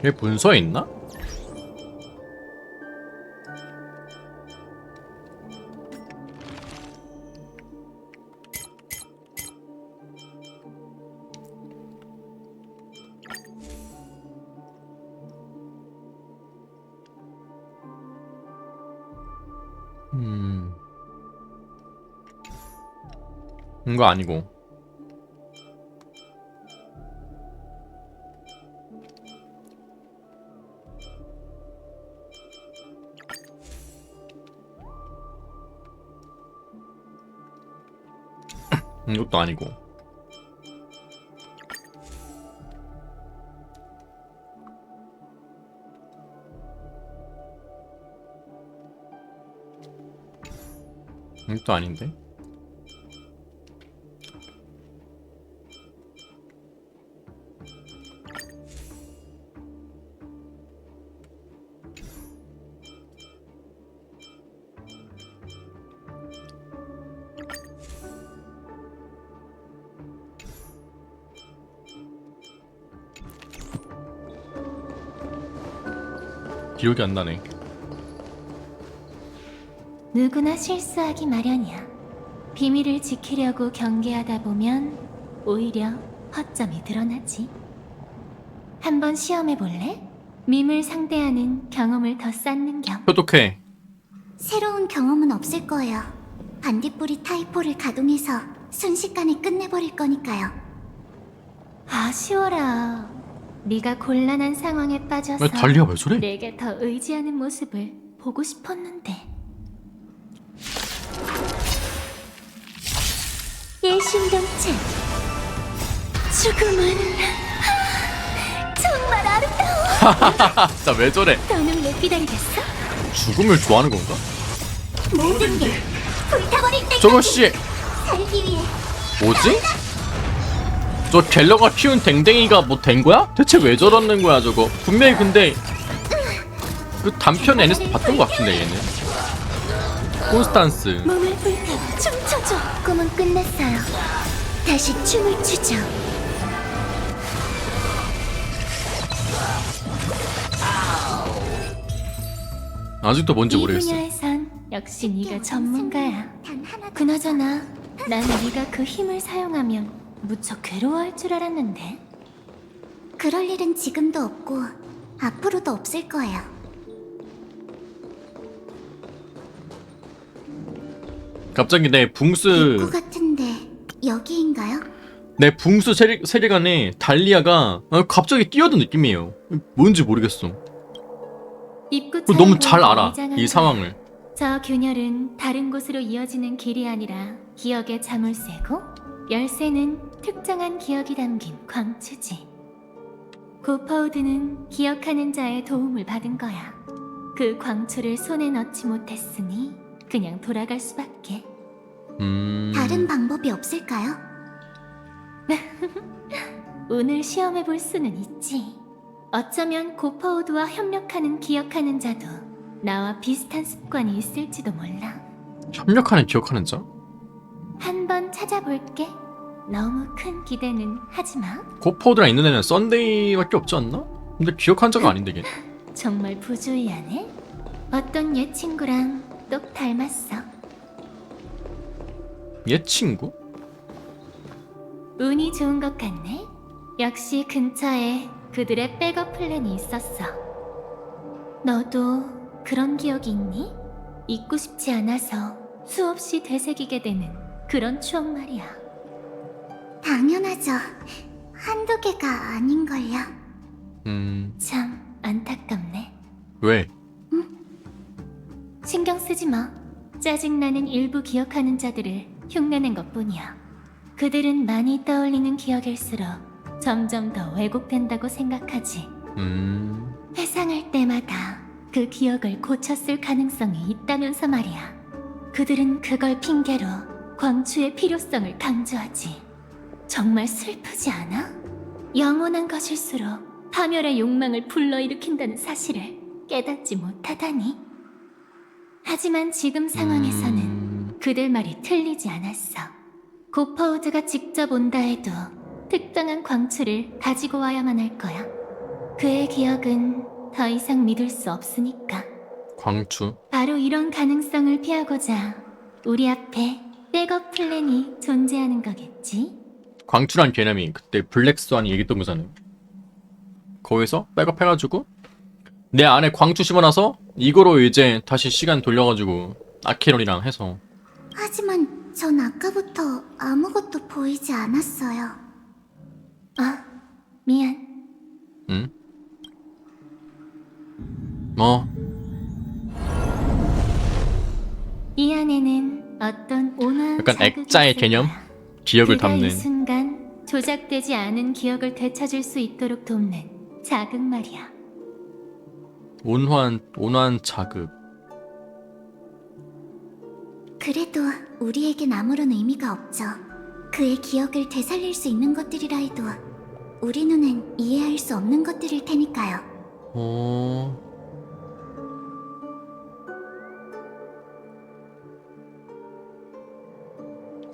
얘 문서에 있나? 이거 아니고. 이것도 아니고. 이것도 아닌데. 기억이 안 나네. 누구나 실수하기 마련이야. 비밀을 지키려고 경계하다 보면 오히려 허점이 드러나지. 한번 시험해 볼래? 밈을 상대하는 경험을 더 쌓는 겸. 효독해. 새로운 경험은 없을 거예요. 반딧불이 타이포를 가동해서 순식간에 끝내버릴 거니까요. 아쉬워라. 네가 곤란한 상황에 빠져서 왜 달리야 왜 저래? 내게 더 의지하는 모습을 보고 싶었는데. 일심동체. 죽음은 정말 아름다워. 진짜 왜 저래? 너는 왜 기다리겠어? 죽음을 좋아하는 건가? 모든 게 불타버릴 때까지 저거 씨 살기 위해 뭐지? 저 갤러가 키운 댕댕이가 뭐 된 거야? 대체 왜 저러는 거야 저거? 분명히 근데 그 단편 NS 봤던 것 같은데 얘는. 콘스탄스. 몸을 불태워 춤춰줘. 꿈은 끝났어요. 다시 춤을 추죠. 아직도 뭔지 이 모르겠어. 분야에선 역시 네가 전문가야. 단 하나도 그나저나 나는 네가 그 힘을 사용하면 무척 괴로워할 줄 알았는데. 그럴 일은 지금도 없고 앞으로도 없을 거예요. 갑자기 내 입구 붕스 같은데 여기인가요? 내 붕스 세계관에 달리아가 갑자기 뛰어든 느낌이에요. 뭔지 모르겠어. 입구 너무 잘 알아 위장한 이 상황을. 저 균열은 다른 곳으로 이어지는 길이 아니라 기억의 자물쇠고, 열쇠는 특정한 기억이 담긴 광추지. 고퍼우드는 기억하는 자의 도움을 받은 거야. 그 광추를 손에 넣지 못했으니 그냥 돌아갈 수밖에. 다른 방법이 없을까요? 오늘 시험해 볼 수는 있지. 어쩌면 고퍼우드와 협력하는 기억하는 자도 나와 비슷한 습관이 있을지도 몰라. 협력하는 기억하는 자? 한번 찾아볼게. 너무 큰 기대는 하지 마. 고퍼우드랑 있는 애는 썬데이밖에 없지 않나? 근데 기억한 자가 아닌데 걔. 정말 부주의하네. 어떤 옛 친구랑 똑 닮았어. 얘 친구? 운이 좋은 것 같네. 역시 근처에 그들의 백업 플랜이 있었어. 너도 그런 기억이 있니? 잊고 싶지 않아서 수없이 되새기게 되는 그런 추억 말이야. 당연하죠. 한두 개가 아닌걸요. 참 안타깝네. 왜? 신경 쓰지 마. 짜증나는 일부 기억하는 자들을 흉내낸 것뿐이야. 그들은 많이 떠올리는 기억일수록 점점 더 왜곡된다고 생각하지. 회상할 때마다 그 기억을 고쳤을 가능성이 있다면서 말이야. 그들은 그걸 핑계로 광추의 필요성을 강조하지. 정말 슬프지 않아? 영원한 것일수록 파멸의 욕망을 불러일으킨다는 사실을 깨닫지 못하다니. 하지만 지금 상황에서는 그들 말이 틀리지 않았어. 고퍼우드가 직접 온다 해도 특정한 광추를 가지고 와야만 할 거야. 그의 기억은 더 이상 믿을 수 없으니까. 광추. 바로 이런 가능성을 피하고자 우리 앞에 백업 플랜이 존재하는 거겠지? 광추란 개념이 그때 블랙스완이 얘기했던 거잖아요. 거기서 백업해가지고 내 안에 광추 심어놔서 이거로 이제 다시 시간 돌려가지고 아케론이랑 해서. 하지만 전 아까부터 아무것도 보이지 않았어요. 아, 미안. 응? 이 안에는 어떤 온화한 약간 자극이 액자의 있을 개념? 거야. 기억을 그가 담는. 이 순간 조작되지 않은 기억을 되찾을 수 있도록 돕는 자극 말이야. 온화한 자극. 그래도 우리에겐 아무런 의미가 없죠. 그의 기억을 되살릴 수 있는 것들이라 해도 우리 눈엔 이해할 수 없는 것들일 테니까요.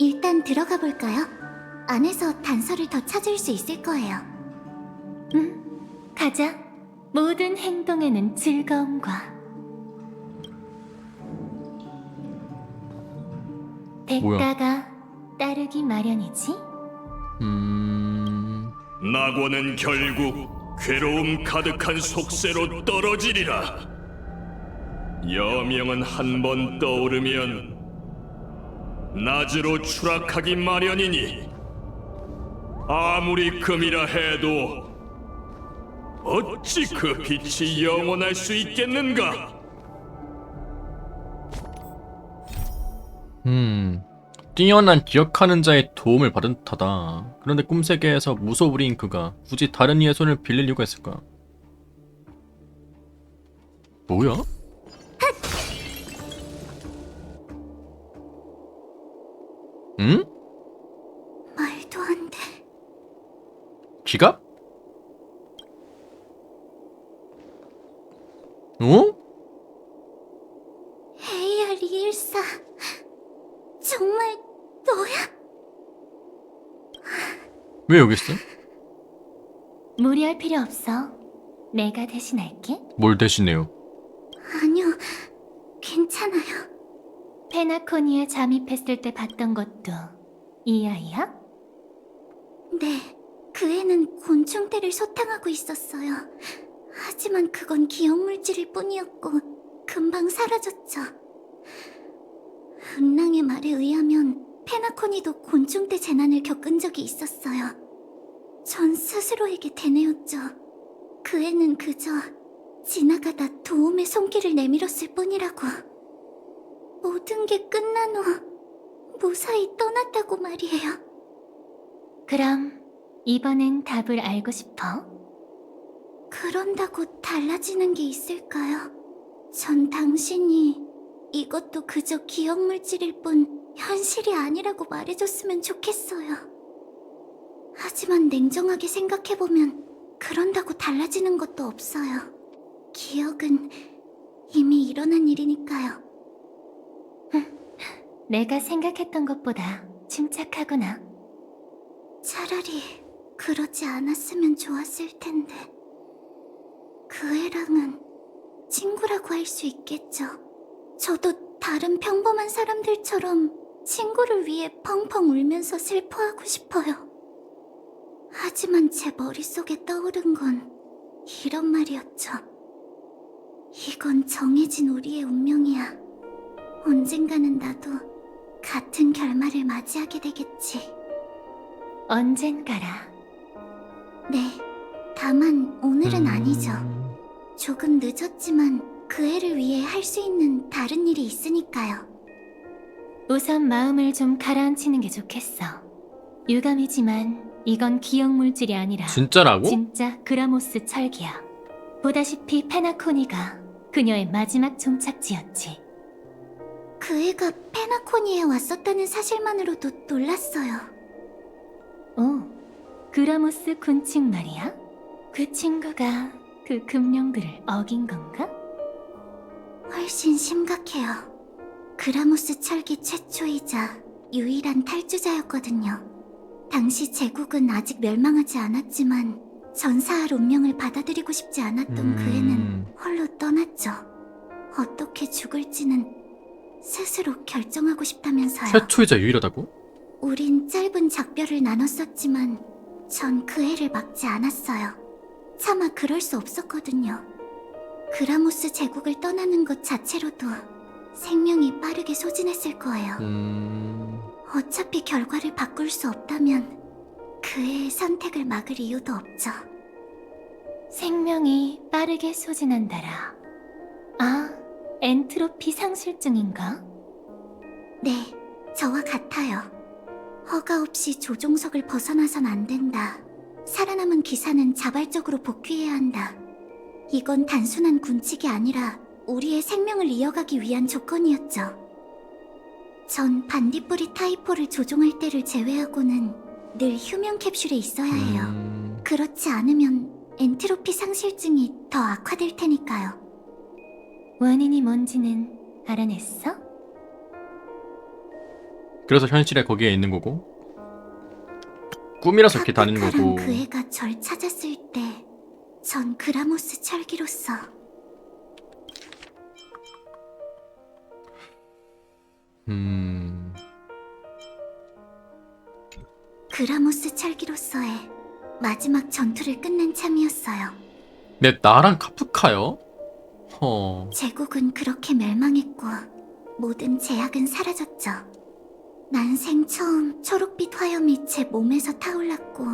일단 들어가 볼까요? 안에서 단서를 더 찾을 수 있을 거예요. 가자. 모든 행동에는 즐거움과 대가가 따르기 마련이지. 낙원은 결국 괴로움 가득한 속세로 떨어지리라. 여명은 한 번 떠오르면 낮으로 추락하기 마련이니 아무리 금이라 해도 어찌 그 빛이 영원할 수 있겠는가? 뛰어난 기억하는 자의 도움을 받은 듯하다. 그런데 꿈세계에서 무소불위인 그가 굳이 다른 이의 손을 빌릴 이유가 있을까? 뭐야? 응? 말도 안 돼. 지갑? 어? AR214 정말 너야? 왜 여기 있어? 무리할 필요 없어. 내가 대신할게. 뭘 대신해요? 아니요, 괜찮아요. 페나코니에 잠입했을 때 봤던 것도 이 아이야? 네, 그 애는 곤충떼를 소탕하고 있었어요. 하지만 그건 기억물질일 뿐이었고 금방 사라졌죠. 은랑의 말에 의하면 페나코니도 곤충떼 재난을 겪은 적이 있었어요. 전 스스로에게 되뇌었죠. 그 애는 그저 지나가다 도움의 손길을 내밀었을 뿐이라고. 모든 게 끝난 후 무사히 떠났다고 말이에요. 그럼 이번엔 답을 알고 싶어? 그런다고 달라지는 게 있을까요? 전 당신이 이것도 그저 기억물질일 뿐 현실이 아니라고 말해줬으면 좋겠어요. 하지만 냉정하게 생각해보면 그런다고 달라지는 것도 없어요. 기억은 이미 일어난 일이니까요. 내가 생각했던 것보다 침착하구나. 차라리 그러지 않았으면 좋았을 텐데. 그 애랑은 친구라고 할 수 있겠죠. 저도 다른 평범한 사람들처럼 친구를 위해 펑펑 울면서 슬퍼하고 싶어요. 하지만 제 머릿속에 떠오른 건 이런 말이었죠. 이건 정해진 우리의 운명이야. 언젠가는 나도 같은 결말을 맞이하게 되겠지. 언젠가라. 네, 다만 오늘은 아니죠. 조금 늦었지만 그 애를 위해 할 수 있는 다른 일이 있으니까요. 우선 마음을 좀 가라앉히는 게 좋겠어. 유감이지만 이건 기억물질이 아니라 진짜라고? 진짜 그라모스 철기야. 보다시피 페나코니가 그녀의 마지막 종착지였지. 그 애가 페나코니에 왔었다는 사실만으로도 놀랐어요. 오, 그라모스 군칭 말이야? 그 친구가 그 금령들을 어긴 건가? 훨씬 심각해요. 그라모스 철기 최초이자 유일한 탈주자였거든요. 당시 제국은 아직 멸망하지 않았지만 전사할 운명을 받아들이고 싶지 않았던 그 애는 홀로 떠났죠. 어떻게 죽을지는 스스로 결정하고 싶다면서요. 최초이자 유일하다고? 우린 짧은 작별을 나눴었지만 전 그 애를 막지 않았어요. 차마 그럴 수 없었거든요. 그라모스 제국을 떠나는 것 자체로도 생명이 빠르게 소진했을 거예요. 어차피 결과를 바꿀 수 없다면 그 애의 선택을 막을 이유도 없죠. 생명이 빠르게 소진한다라. 아, 엔트로피 상실증인가? 네, 저와 같아요. 허가 없이 조종석을 벗어나선 안 된다. 살아남은 기사는 자발적으로 복귀해야 한다. 이건 단순한 군칙이 아니라 우리의 생명을 이어가기 위한 조건이었죠. 전 반딧불이 타이포를 조종할 때를 제외하고는 늘 휴면 캡슐에 있어야 해요. 그렇지 않으면 엔트로피 상실증이 더 악화될 테니까요. 원인이 뭔지는 알아냈어? 그래서 현실에 거기에 있는 거고 꿈이라서 이렇게 다니는 카프카랑 거고. 그 애가 절 찾았을 때 전 그라모스 철기로서 그라모스 철기로서의 마지막 전투를 끝낸 참이었어요. 내 나랑 카프카요? 제국은 그렇게 멸망했고 모든 제약은 사라졌죠. 난생 처음 초록빛 화염이 제 몸에서 타올랐고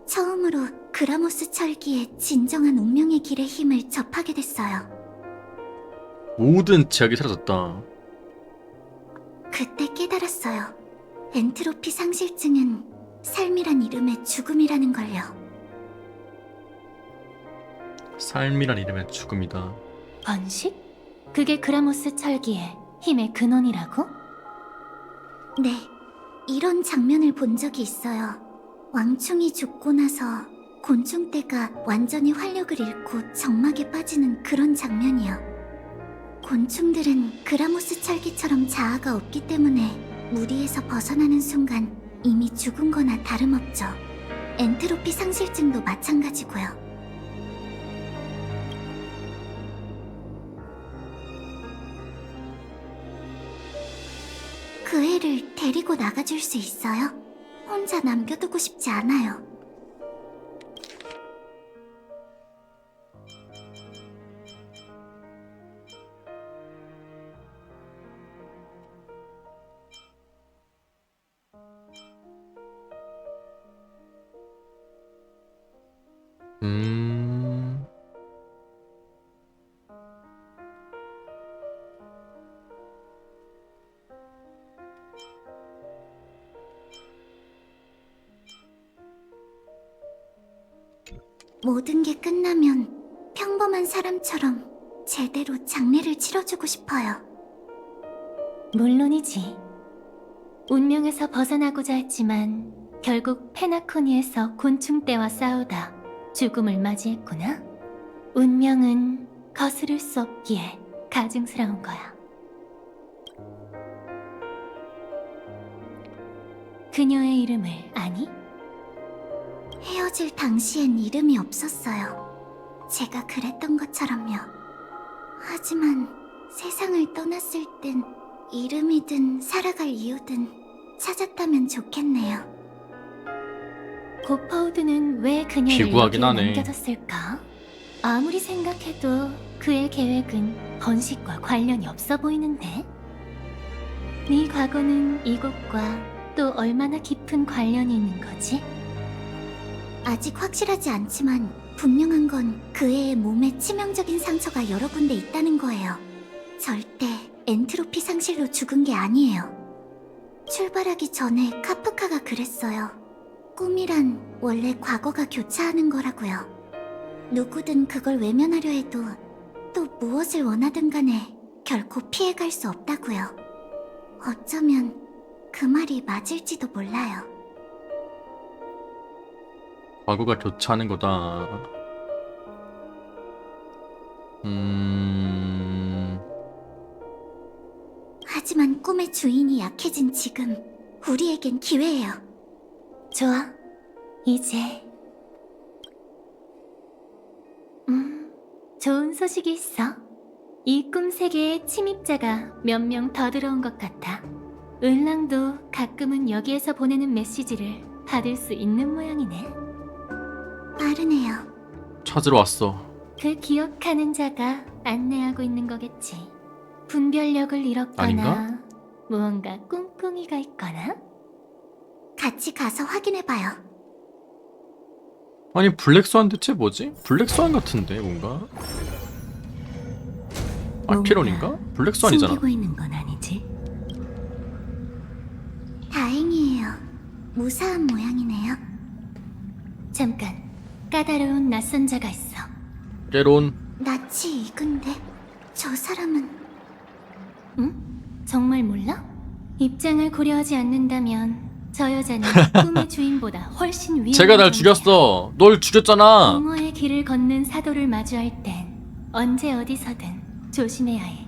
처음으로 그라모스 철기의 진정한 운명의 길의 힘을 접하게 됐어요. 모든 제약이 사라졌다. 그때 깨달았어요. 엔트로피 상실증은 삶이란 이름의 죽음이라는 걸요. 삶이란 이름의 죽음이다. 번식? 그게 그라모스 철기의 힘의 근원이라고? 네, 이런 장면을 본 적이 있어요. 왕충이 죽고 나서 곤충떼가 완전히 활력을 잃고 적막에 빠지는 그런 장면이요. 곤충들은 그라모스 철기처럼 자아가 없기 때문에 무리에서 벗어나는 순간 이미 죽은 거나 다름없죠. 엔트로피 상실증도 마찬가지고요. 그 애를 데리고 나가줄 수 있어요? 혼자 남겨두고 싶지 않아요. 모든 게 끝나면 평범한 사람처럼 제대로 장례를 치러주고 싶어요. 물론이지. 운명에서 벗어나고자 했지만 결국 페나코니에서 곤충떼와 싸우다 죽음을 맞이했구나. 운명은 거스를 수 없기에 가증스러운 거야. 그녀의 이름을 아니? 헤어질 당시엔 이름이 없었어요. 제가 그랬던 것처럼요. 하지만 세상을 떠났을 땐 이름이든 살아갈 이유든 찾았다면 좋겠네요. 고퍼우드는 왜 그녀를 비구하긴 여기에 하네. 남겨뒀을까? 아무리 생각해도 그의 계획은 번식과 관련이 없어 보이는데? 네 과거는 이곳과 또 얼마나 깊은 관련이 있는 거지? 아직 확실하지 않지만 분명한 건 그 애의 몸에 치명적인 상처가 여러 군데 있다는 거예요. 절대 엔트로피 상실로 죽은 게 아니에요. 출발하기 전에 카프카가 그랬어요. 꿈이란 원래 과거가 교차하는 거라고요. 누구든 그걸 외면하려 해도 또 무엇을 원하든 간에 결코 피해갈 수 없다고요. 어쩌면 그 말이 맞을지도 몰라요. 과거가 교차하는 거다. 하지만 꿈의 주인이 약해진 지금 우리에겐 기회예요. 좋아. 이제 좋은 소식이 있어. 이 꿈 세계에 침입자가 몇 명 더 들어온 것 같아. 은랑도 가끔은 여기에서 보내는 메시지를 받을 수 있는 모양이네. 빠르네요. 찾으러 왔어. 그 기억하는 자가 안내하고 있는 거겠지. 분별력을 잃었거나 아닌가? 무언가 꿍꿍이가 있거나. 같이 가서 확인해봐요. 아니 블랙스완 대체 뭐지? 블랙스완 같은데 뭔가? 아케론인가? 블랙스완이잖아. 숨기고 있는 건 아니지. 다행이에요. 무사한 모양이네요. 잠깐, 까다로운 낯선 자가 있어. 깨론. 낯이 익은데 저 사람은 응? 정말 몰라? 입장을 고려하지 않는다면 저 여자는 꿈의 주인보다 훨씬 위험한 제가 날 존재야. 죽였어. 널 죽였잖아. 공허의 길을 걷는 사도를 마주할 땐 언제 어디서든 조심해야 해.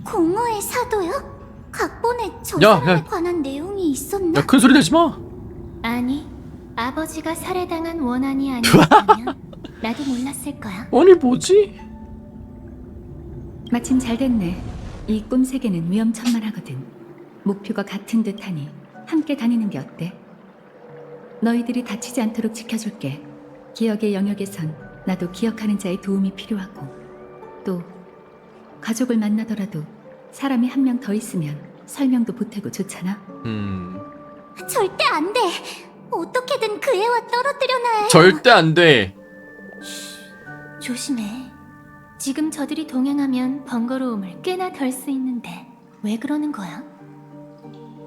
공허의 사도요? 각본에 저 야, 사람에 야. 관한 내용이 있었나? 야, 큰 소리 내지 마. 아니, 아버지가 살해당한 원한이 아니었다면 나도 몰랐을 거야. 아니 뭐지? 마침 잘 됐네. 이 꿈 세계는 위험천만하거든. 목표가 같은 듯하니 함께 다니는 게 어때? 너희들이 다치지 않도록 지켜줄게. 기억의 영역에선 나도 기억하는 자의 도움이 필요하고, 또 가족을 만나더라도 사람이 한 명 더 있으면 설명도 보태고 좋잖아. 절대 안 돼. 어떻게든 그 애와 떨어뜨려놔야 해. 절대 안 돼. 조심해. 지금 저들이 동행하면 번거로움을 꽤나 덜 수 있는데 왜 그러는 거야?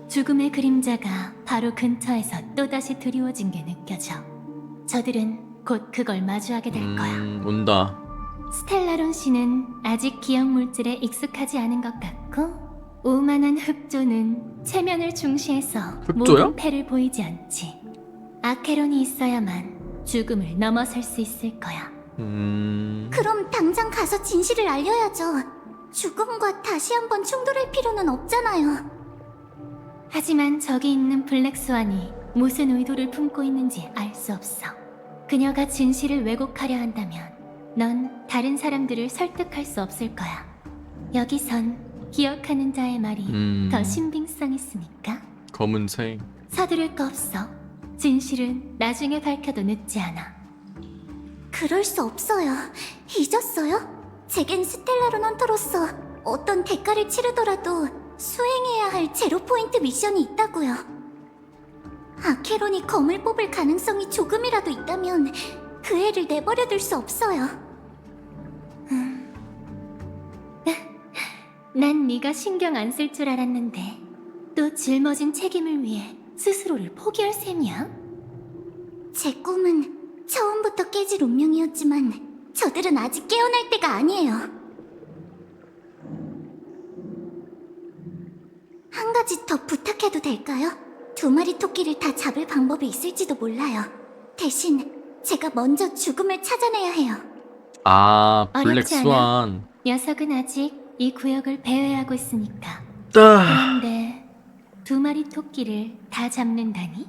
죽음의 그림자가 바로 근처에서 또다시 드리워진 게 느껴져. 저들은 곧 그걸 마주하게 될 거야. 온다. 스텔라론 씨는 아직 기억 물질에 익숙하지 않은 것 같고, 오만한 흑조는 체면을 중시해서 흑조야? 모든 패를 보이지 않지. 아케론이 있어야만 죽음을 넘어설 수 있을 거야. 그럼 당장 가서 진실을 알려야죠. 죽음과 다시 한번 충돌할 필요는 없잖아요. 하지만 저기 있는 블랙스완이 무슨 의도를 품고 있는지 알 수 없어. 그녀가 진실을 왜곡하려 한다면 넌 다른 사람들을 설득할 수 없을 거야. 여기선 기억하는 자의 말이 더 신빙성 있으니까. 검은색. 서두를 거 없어. 진실은 나중에 밝혀도 늦지 않아. 그럴 수 없어요. 잊었어요? 제겐 스텔라론 헌터로서 어떤 대가를 치르더라도 수행해야 할 제로 포인트 미션이 있다고요. 아케론이 검을 뽑을 가능성이 조금이라도 있다면 그 애를 내버려둘 수 없어요. 난 네가 신경 안 쓸 줄 알았는데 또 짊어진 책임을 위해 스스로를 포기할 셈이야? 제 꿈은 처음부터 깨질 운명이었지만 저들은 아직 깨어날 때가 아니에요. 한 가지 더 부탁해도 될까요? 2마리 토끼를 다 잡을 방법이 있을지도 몰라요. 대신 제가 먼저 죽음을 찾아내야 해요. 아, 어렵지 블랙스완. 녀석은 아직 이 구역을 배회하고 있으니까. 따. 그런데 2마리 토끼를 다 잡는다니?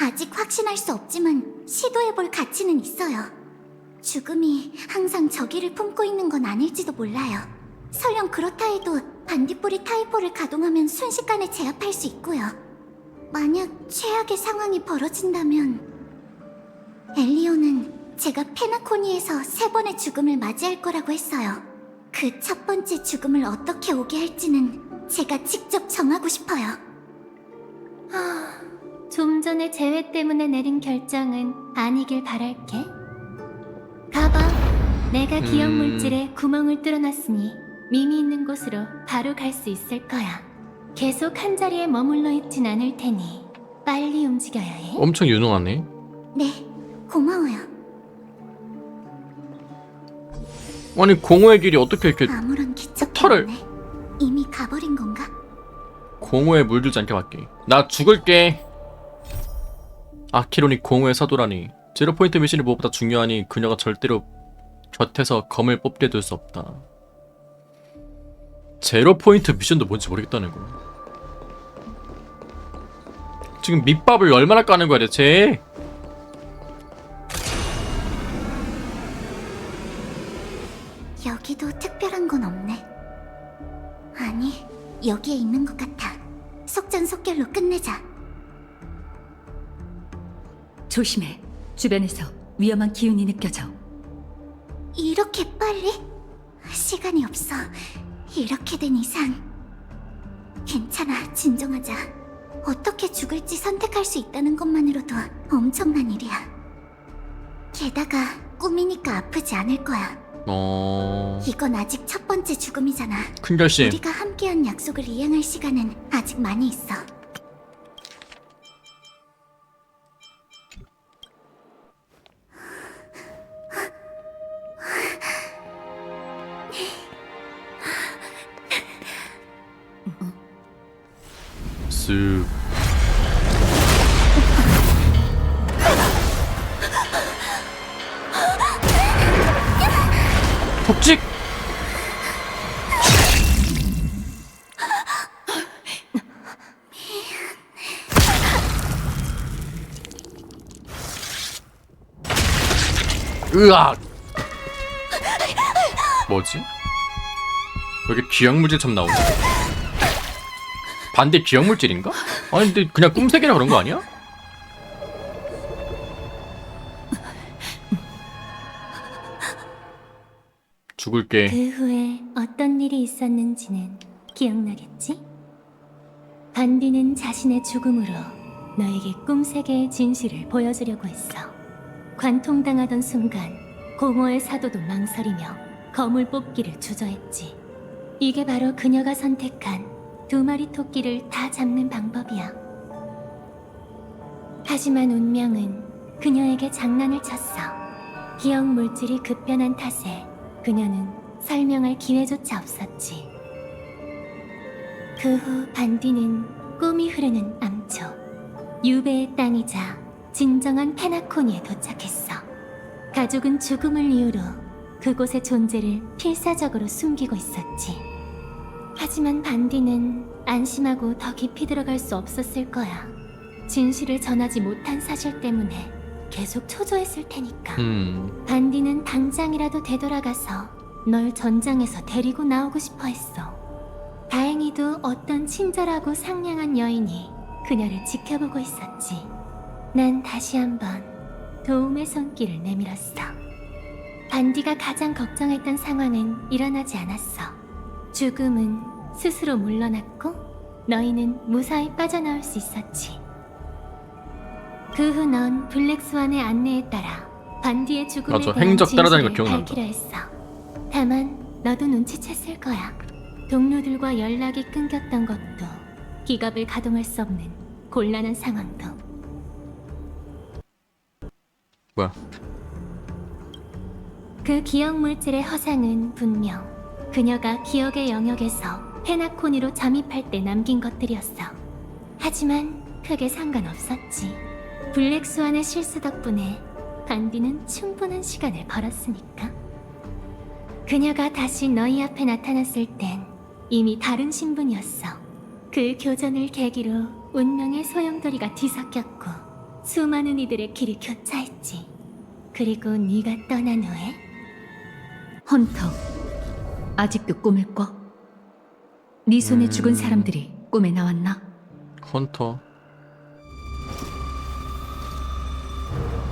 아직 확신할 수 없지만 시도해볼 가치는 있어요. 죽음이 항상 저기를 품고 있는 건 아닐지도 몰라요. 설령 그렇다 해도 반딧불이 타이포를 가동하면 순식간에 제압할 수 있고요. 만약 최악의 상황이 벌어진다면 엘리오는 제가 페나코니에서 3번의 죽음을 맞이할 거라고 했어요. 그 첫 번째 죽음을 어떻게 오게 할지는 제가 직접 정하고 싶어요. 좀 전에 재회 때문에 내린 결정은 아니길 바랄게. 가봐. 내가 기억 물질에 구멍을 뚫어놨으니 밈이 있는 곳으로 바로 갈 수 있을 거야. 계속 한 자리에 머물러 있진 않을 테니 빨리 움직여야 해. 엄청 유능하네. 네, 고마워요. 아니 공허의 길이 어떻게 이렇게 아무런 기척도 털을- 없네. 이미 가버린 건가? 공허에 물들지 않게 할게. 나 죽을게. 아키론이 공허의 사도라니. 제로 포인트 미션이 무엇보다 중요하니 그녀가 절대로 곁에서 검을 뽑게 둘 수 없다. 제로 포인트 미션도 뭔지 모르겠다는 거. 지금 밑밥을 얼마나 까는 거야 대체? 여기도 특별한 건 없네. 아니, 여기에 있는 것 같아. 속전속결로 끝내자. 조심해. 주변에서 위험한 기운이 느껴져. 이렇게 빨리? 시간이 없어. 이렇게 된 이상. 괜찮아, 진정하자. 어떻게 죽을지 선택할 수 있다는 것만으로도 엄청난 일이야. 게다가 꿈이니까 아프지 않을 거야. 이건 아직 첫 번째 죽음이잖아. 큰 결심. 우리가 함께한 약속을 이행할 시간은 아직 많이 있어. 쓱. 톡직. 으악. 뭐지? 왜 이렇게 기억물질처럼 나오냐? 반대 기억물질인가? 아니 근데 그냥 꿈색이라 그런 거 아니야? 죽을게. 그 후에 어떤 일이 있었는지는 기억나겠지? 반디는 자신의 죽음으로 너에게 꿈세계의 진실을 보여주려고 했어. 관통당하던 순간 공허의 사도도 망설이며 검을 뽑기를 주저했지. 이게 바로 그녀가 선택한 2마리 토끼를 다 잡는 방법이야. 하지만 운명은 그녀에게 장난을 쳤어. 기억 물질이 급변한 탓에 그녀는 설명할 기회조차 없었지. 그 후 반디는 꿈이 흐르는 암초, 유배의 땅이자 진정한 페나코니에 도착했어. 가족은 죽음을 이유로 그곳의 존재를 필사적으로 숨기고 있었지. 하지만 반디는 안심하고 더 깊이 들어갈 수 없었을 거야. 진실을 전하지 못한 사실 때문에 계속 초조했을 테니까. 반디는 당장이라도 되돌아가서 널 전장에서 데리고 나오고 싶어 했어. 다행히도 어떤 친절하고 상냥한 여인이 그녀를 지켜보고 있었지. 난 다시 한번 도움의 손길을 내밀었어. 반디가 가장 걱정했던 상황은 일어나지 않았어. 죽음은 스스로 물러났고 너희는 무사히 빠져나올 수 있었지. 그 후 넌 블랙스완의 안내에 따라 반디의 죽음에 맞아, 대한 행적 따라다니는 거 진실을 기억난다. 밝히려 했어. 다만 너도 눈치챘을 거야. 동료들과 연락이 끊겼던 것도, 기갑을 가동할 수 없는 곤란한 상황도. 뭐야? 그 기억 물질의 허상은 분명 그녀가 기억의 영역에서 페나코니로 잠입할 때 남긴 것들이었어. 하지만 크게 상관없었지. 블랙스완의 실수 덕분에 반디는 충분한 시간을 벌었으니까. 그녀가 다시 너희 앞에 나타났을 땐 이미 다른 신분이었어. 그 교전을 계기로 운명의 소용돌이가 뒤섞였고 수많은 이들의 길이 교차했지. 그리고 네가 떠난 후에 헌터, 아직도 꿈을 꿔? 네 손에 죽은 사람들이 꿈에 나왔나? 헌터.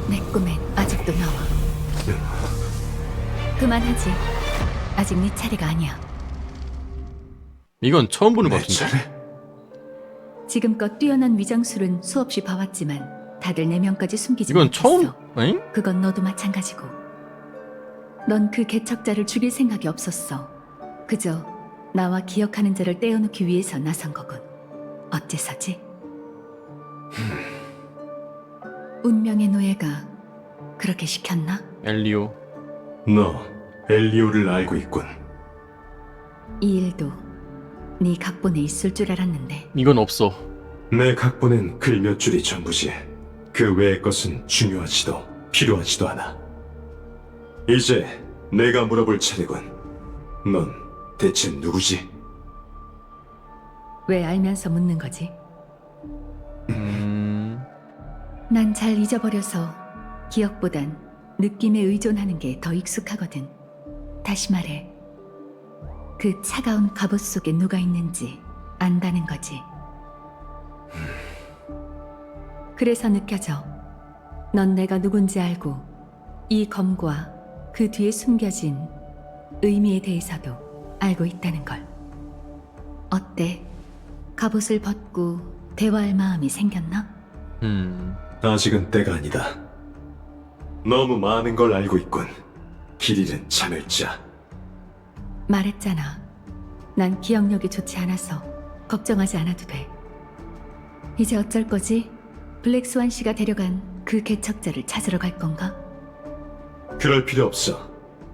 내 꿈엔 아직도 나와. 그만하지. 아직 네 차례가 아니야. 이건 처음 보는 것 내 같은데. 차례? 지금껏 뛰어난 위장술은 수없이 봐왔지만 다들 내면까지 숨기지 이건 못했어. 처음? 엥? 그건 너도 마찬가지고. 넌 그 개척자를 죽일 생각이 없었어. 그저 나와 기억하는 자를 떼어놓기 위해서 나선 거군. 어째서지? 운명의 노예가 그렇게 시켰나? 엘리오. 너 엘리오를 알고 있군. 이 일도 네 각본에 있을 줄 알았는데. 이건 없어. 내 각본엔 글 몇 줄이 전부지. 그 외의 것은 중요하지도 필요하지도 않아. 이제 내가 물어볼 차례군. 넌 대체 누구지? 왜 알면서 묻는 거지? 난 잘 잊어버려서 기억보단 느낌에 의존하는 게 더 익숙하거든. 다시 말해, 그 차가운 갑옷 속에 누가 있는지 안다는 거지. 그래서 느껴져. 넌 내가 누군지 알고 이 검과 그 뒤에 숨겨진 의미에 대해서도 알고 있다는 걸. 어때? 갑옷을 벗고 대화할 마음이 생겼나? 아직은 때가 아니다. 너무 많은 걸 알고 있군. 길 잃은 자멸자. 말했잖아. 난 기억력이 좋지 않아서 걱정하지 않아도 돼. 이제 어쩔 거지? 블랙스완 씨가 데려간 그 개척자를 찾으러 갈 건가? 그럴 필요 없어.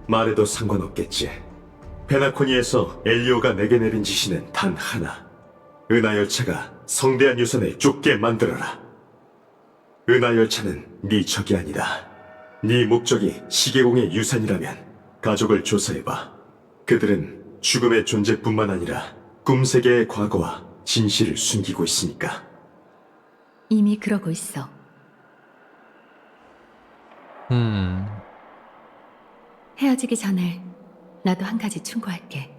말해도 상관없겠지. 페나코니에서 엘리오가 내게 내린 지시는 단 하나. 은하열차가 성대한 유산을 쫓게 만들어라. 은하열차는 네 적이 아니다. 네 목적이 시계공의 유산이라면 가족을 조사해봐. 그들은 죽음의 존재뿐만 아니라 꿈세계의 과거와 진실을 숨기고 있으니까. 이미 그러고 있어. 헤어지기 전에 나도 한 가지 충고할게.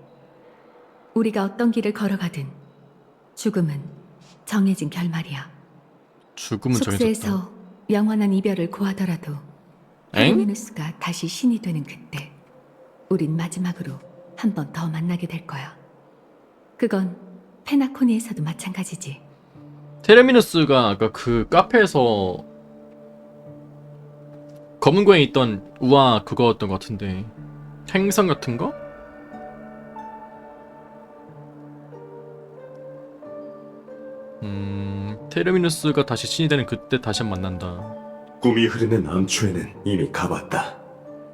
우리가 어떤 길을 걸어가든 죽음은 정해진 결말이야. 죽음은 정해졌다. 숙소에서 영원한 이별을 고하더라도 헤르미누스가 다시 신이 되는 그때 우린 마지막으로 한 번 더 만나게 될 거야. 그건 페나코니에서도 마찬가지지. 테르미누스가 아까 그 카페에서 검은 고에 있던 우아 그거였던 것 같은데 행성 같은 거? 테르미누스가 다시 신이 되는 그때 다시 한번 만난다. 꿈이 흐르는 암초에는 이미 가봤다.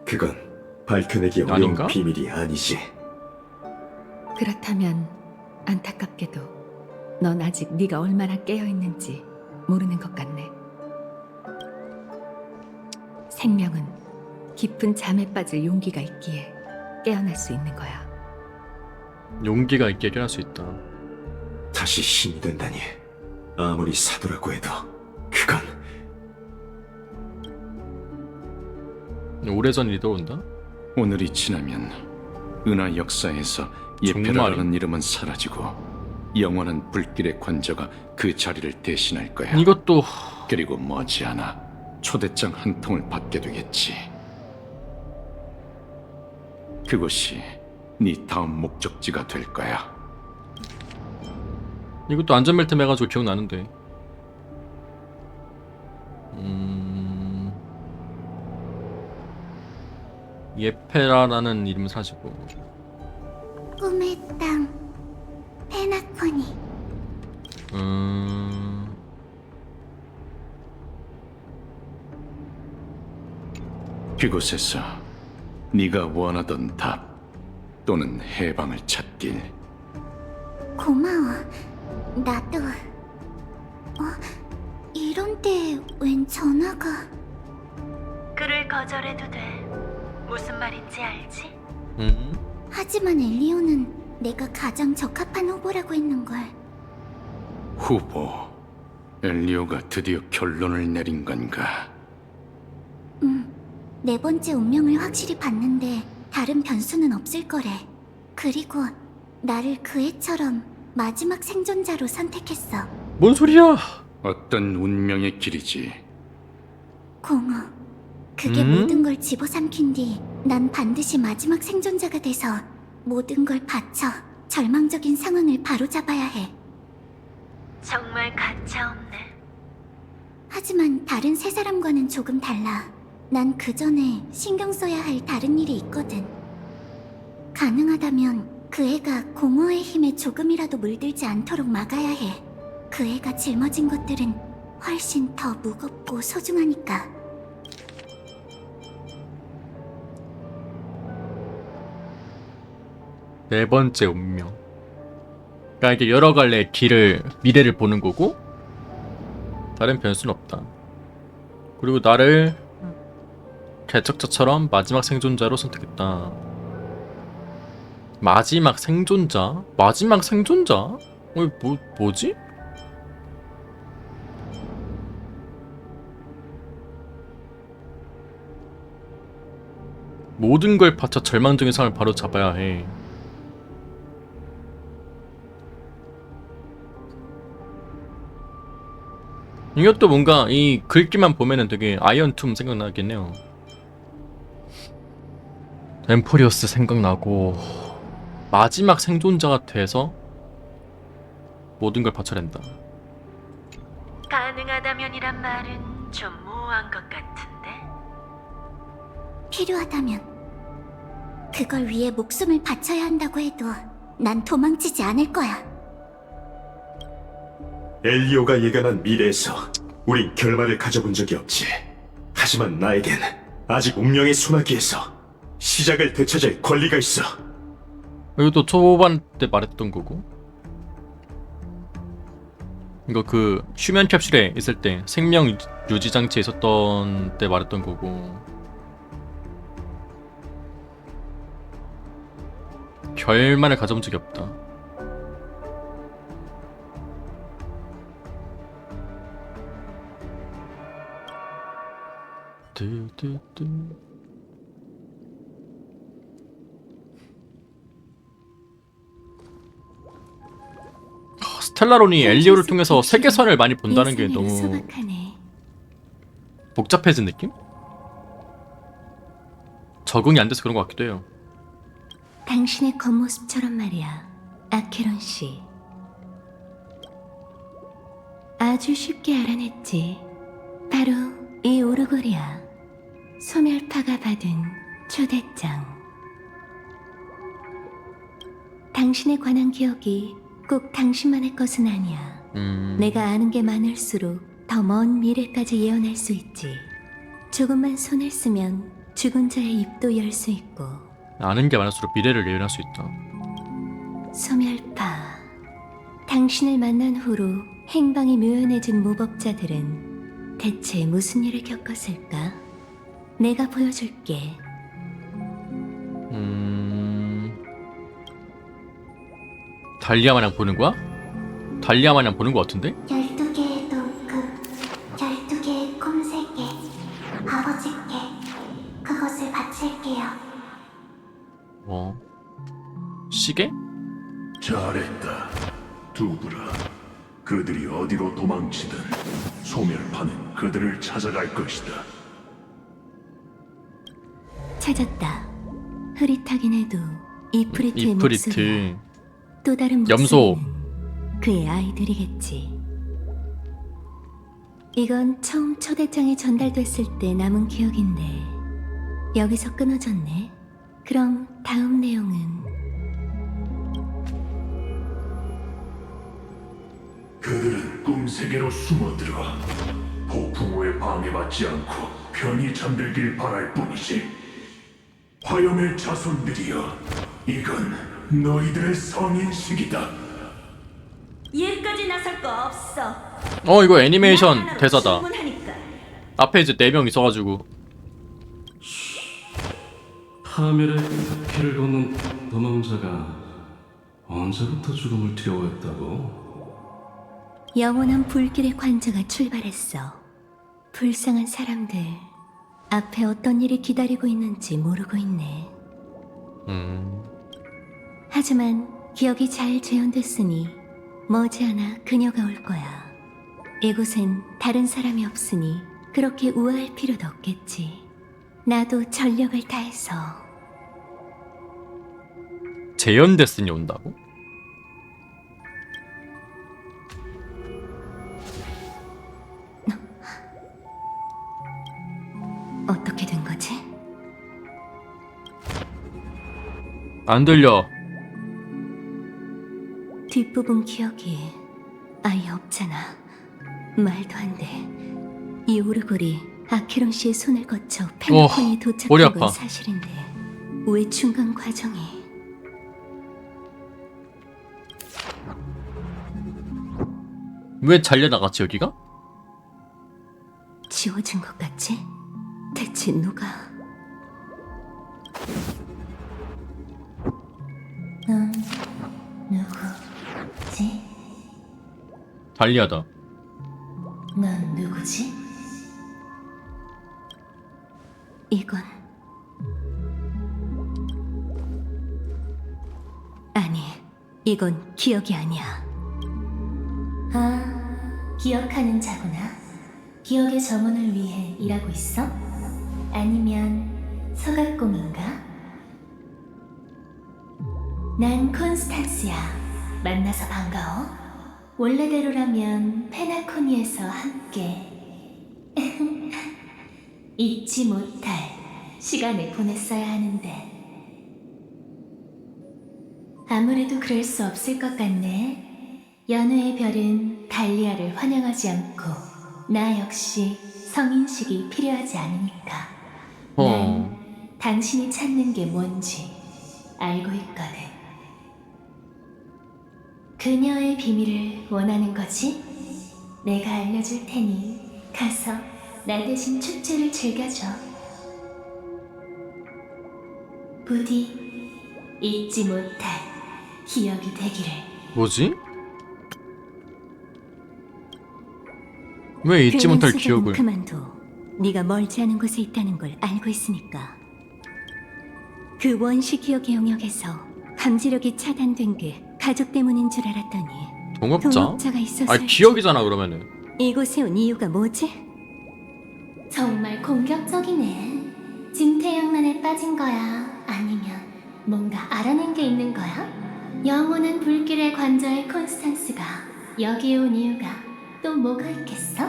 그건 밝혀내기 어려운 아닌가? 비밀이 아니지. 그렇다면 안타깝게도 넌 아직 네가 얼마나 깨어있는지 모르는 것 같네. 생명은 깊은 잠에 빠질 용기가 있기에 깨어날 수 있는 거야. 용기가 있게 깨어날 수 있다. 다시 신이 된다니. 아무리 사도라고 해도 그건 오래전 일이 떠온다? 오늘이 지나면 은하 역사에서 정말이? 예페라라는 이름은 사라지고 영원한 불길의 관저가 그 자리를 대신할 거야. 이것도 그리고 머지않아 초대장 한 통을 받게 되겠지. 그곳이 네 다음 목적지가 될 거야. 이것도 안전벨트 매가지고 기억나는데. 예페라라는 이름은 사라지고. 꿈의 땅 페나코니. 그곳에서 네가 원하던 답 또는 해방을 찾길. 고마워. 나도. 이런 때 웬 전화가? 그를 거절해도 돼. 무슨 말인지 알지? 하지만 엘리오는 내가 가장 적합한 후보라고 했는걸. 후보. 엘리오가 드디어 결론을 내린 건가? 네 번째 운명을 확실히 봤는데 다른 변수는 없을 거래. 그리고 나를 그 애처럼 마지막 생존자로 선택했어. 뭔 소리야? 어떤 운명의 길이지. 공허. 그게 모든 걸 집어삼킨 뒤 난 반드시 마지막 생존자가 돼서 모든 걸 바쳐 절망적인 상황을 바로잡아야 해. 정말 가차없네. 하지만 다른 세 사람과는 조금 달라. 난 그 전에 신경 써야 할 다른 일이 있거든. 가능하다면 그 애가 공허의 힘에 조금이라도 물들지 않도록 막아야 해. 그 애가 짊어진 것들은 훨씬 더 무겁고 소중하니까. 네 번째 운명. 그러니까 이게 여러 갈래 길을 미래를 보는 거고 다른 변수는 없다. 그리고 나를 개척자처럼 마지막 생존자로 선택했다. 마지막 생존자? 마지막 생존자? 뭐지? 모든 걸 바쳐 절망적인 상을 바로 잡아야 해. 이것도 뭔가 이 글귀만 보면은 되게 아이언툼 생각나겠네요. 엠포리어스 생각나고 마지막 생존자가 돼서 모든 걸 바쳐낸다. 가능하다면이란 말은 좀 모호한 것 같은데. 필요하다면 그걸 위해 목숨을 바쳐야 한다고 해도 난 도망치지 않을 거야. 엘리오가 예견한 미래에서 우린 결말을 가져본 적이 없지. 하지만 나에겐 아직 운명의 소나기에서 시작을 되찾을 권리가 있어. 이것도 초반 때 말했던 거고. 이거 그 휴면 캡슐에 있을 때 생명 유지 장치에 있었던 때 말했던 거고. 결말을 가져본 적이 없다. 뚜뚜뚜. 스텔라론이 엘리오를 통해서 세계선을 많이 본다는 게 너무 소박하네. 복잡해진 느낌? 적응이 안 돼서 그런 것 같기도 해요. 당신의 겉모습처럼 말이야, 아케론 씨. 아주 쉽게 알아냈지. 바로 이 오르골이야. 소멸파가 받은 초대장. 당신에 관한 기억이 꼭 당신만의 것은 아니야. 내가 아는 게 많을수록 더 먼 미래까지 예언할 수 있지. 조금만 손을 쓰면 죽은 자의 입도 열 수 있고. 아는 게 많을수록 미래를 예언할 수 있다. 소멸파. 당신을 만난 후로 행방이 묘연해진 무법자들은 대체 무슨 일을 겪었을까? 내가 보여줄게. 달리아 마냥 보는 거야? 달리아 마냥 보는 거 같은데? 12개의 도금, 12개의 꿈세계, 아버지께 그것을 바칠게요. 시계? 잘했다. 두부라. 그들이 어디로 도망치든 소멸파는 그들을 찾아갈 것이다. 찾았다. 흐릿하긴 해도 이프리트의 목소리야. 이프리트. 또 다른 염소. 목소리는 그의 아이들이겠지. 이건 처음 초대장이 전달됐을 때 남은 기억인데 여기서 끊어졌네. 그럼 다음 내용은? 그들은 꿈세계로 숨어들어 폭풍 후에 방해받지 않고 편히 잠들길 바랄 뿐이지. 화염의 자손들이여, 이건 너희들의 성인식이다. 얘까지 나설 거 없어. 이거 애니메이션 대사다. 앞에 이제 4명 있어가지고. 파멸의 길을 걷는 도망자가 언제부터 죽음을 두려워했다고? 영원한 불길의 관자가 출발했어. 불쌍한 사람들. 앞에 어떤 일이 기다리고 있는지 모르고 있네. 하지만 기억이 잘 재현됐으니 머지않아 그녀가 올 거야. 이곳엔 다른 사람이 없으니 그렇게 우아할 필요도 없겠지. 나도 전력을 다해서. 재현됐으니 온다고? 어떻게 된 거지? 안 들려. 뒷부분 기억이 아예 없잖아. 말도 안 돼. 이 오르골이 아케론 씨의 손을 거쳐 페나콘이 머리 도착한 아파. 건 사실인데 왜 중간 과정이? 왜 잘려나갔지 여기가? 지워진 것 같지? 대체 누가? 넌 누구지? 달리하다. 넌 누구지? 이건 아니, 이건 기억이 아니야. 아, 기억하는 자구나. 기억의 정원을 위해 일하고 있어? 아니면 서각공인가? 난 콘스탄스야. 만나서 반가워. 원래대로라면 페나코니에서 함께 잊지 못할 시간을 보냈어야 하는데 아무래도 그럴 수 없을 것 같네. 연우의 별은 달리아를 환영하지 않고 나 역시 성인식이 필요하지 않으니까. 난 당신이 찾는 게 뭔지 알고 있거든. 그녀의 비밀을 원하는 거지? 내가 알려줄 테니 가서 나 대신 축제를 즐겨줘. 부디 잊지 못할 기억이 되기를. 뭐지? 왜 잊지 못할 기억을? 그만둬. 네가 멀지 않은 곳에 있다는 걸 알고 있으니까. 그 원시 기억의 영역에서 감지력이 차단된 게 가족 때문인 줄 알았더니 동업자? 동업자가 있었을지. 아 기억이잖아 그러면은. 이곳에 온 이유가 뭐지? 정말 공격적이네. 진퇴양난에 빠진 거야? 아니면 뭔가 알아낸 게 있는 거야? 영원한 불길의 관저의 콘스탄스가 여기에 온 이유가 또 뭐가 있겠어?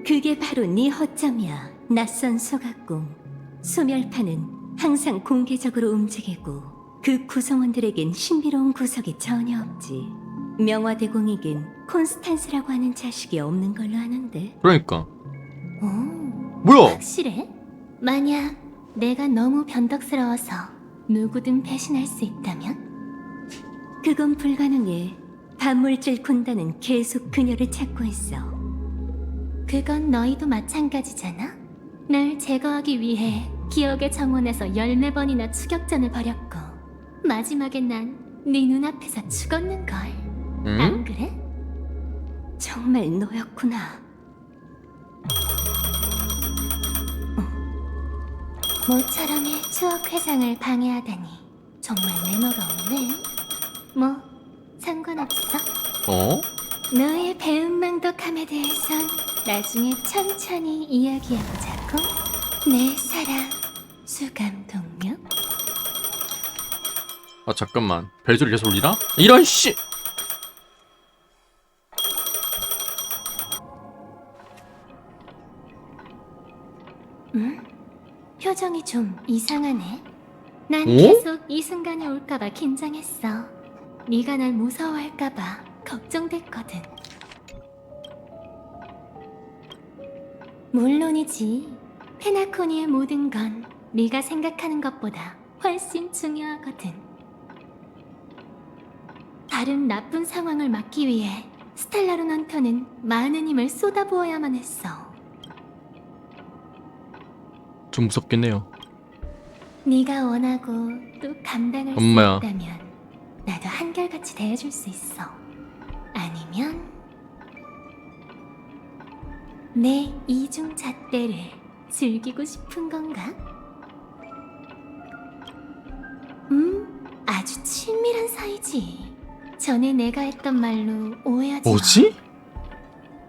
그게 바로 네 허점이야. 낯선 소각공. 소멸파는 항상 공개적으로 움직이고 그 구성원들에겐 신비로운 구석이 전혀 없지. 명화대공에겐 콘스탄스라고 하는 자식이 없는 걸로 아는데. 그러니까. 오, 뭐야? 확실해? 만약 내가 너무 변덕스러워서 누구든 배신할 수 있다면? 그건 불가능해. 반물질 군단은 계속 그녀를 찾고 있어. 그건 너희도 마찬가지잖아? 날 제거하기 위해 기억의 정원에서 14번이나 추격전을 벌였고 마지막에 난 네 눈앞에서 죽었는걸. 안 그래? 정말 너였구나. 모처럼의 추억 회상을 방해하다니 정말 매너가 없네. 뭐 상관없어. 어? 너의 배은망덕함에 대해선 나중에 천천히 이야기해보자고. 내 사랑 수감 동료. 아 잠깐만 벨소리 계속 울리나? 이런 씨! 표정이 좀 이상하네. 난 어? 계속 이 순간이 올까봐 긴장했어. 네가 날 무서워할까봐 걱정됐거든. 물론이지. 페나코니의 모든 건 네가 생각하는 것보다 훨씬 중요하거든. 다른 나쁜 상황을 막기 위해 스텔라론 헌터는 많은 힘을 쏟아부어야만 했어. 좀 무섭겠네요. 네가 원하고 또 감당할 엄마야. 수 있다면 나도 한결같이 대해줄 수 있어. 아니면 내 이중 잣대를 즐기고 싶은 건가? 아주 친밀한 사이지. 전에 내가 했던 말로 오해하지 마. 뭐지?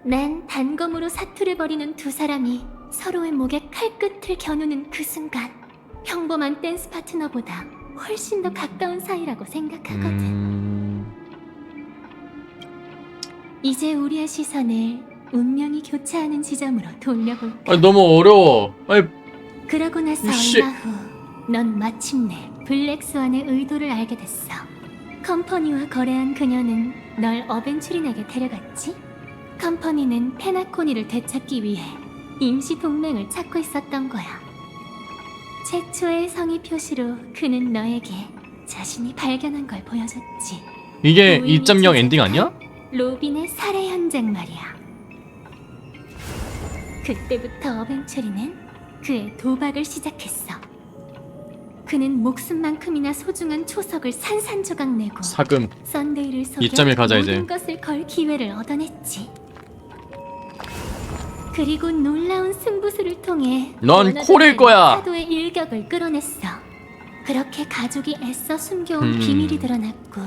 난 단검으로 사투를 벌이는 두 사람이 서로의 목에 칼끝을 겨누는 그 순간 평범한 댄스 파트너보다 훨씬 더 가까운 사이라고 생각하거든. 이제 우리의 시선을 운명이 교차하는 지점으로 돌려볼까? 아니 너무 어려워. 아니 그러고 나서 씨. 얼마 후 넌 마침내 블랙스완의 의도를 알게 됐어. 컴퍼니와 거래한 그녀는 널 어벤츄린에게 데려갔지? 컴퍼니는 페나코니를 되찾기 위해 임시 동맹을 찾고 있었던 거야. 최초의 성의 표시로 그는 너에게 자신이 발견한 걸 보여줬지. 이게 우연히 2.0 엔딩 아니야? 로빈의 살해 현장 말이야. 그때부터 어벤처리는 그의 도박을 시작했어. 그는 목숨만큼이나 소중한 초석을 산산조각 내고 사금 썬데이를 속여 2.1 가자, 이제. 모든 것을 걸 기회를 얻어냈지. 그리고 놀라운 승부수를 통해 넌 원하던 콜일 거야. 사도의 일격을 끌어냈어. 그렇게 가족이 애써 숨겨온 비밀이 드러났고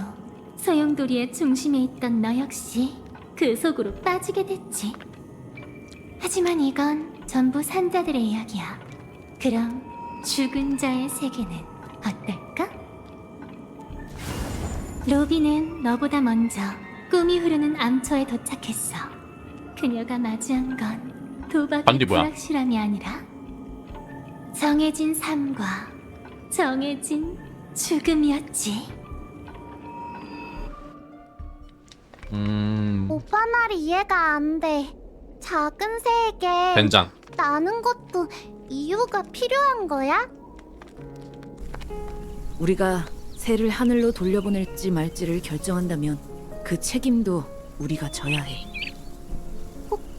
소용돌이의 중심에 있던 너 역시 그 속으로 빠지게 됐지. 하지만 이건 전부 산자들의 이야기야. 그럼 죽은 자의 세계는 어떨까? 로비는 너보다 먼저 꿈이 흐르는 암초에 도착했어. 그녀가 맞이한 건 도박의 반디 뭐야? 불확실함이 아니라 정해진 삶과 정해진 죽음이었지. 오빠 말이 이해가 안 돼. 작은 새에게 된장. 나는 것도 이유가 필요한 거야? 우리가 새를 하늘로 돌려보낼지 말지를 결정한다면 그 책임도 우리가 져야 해.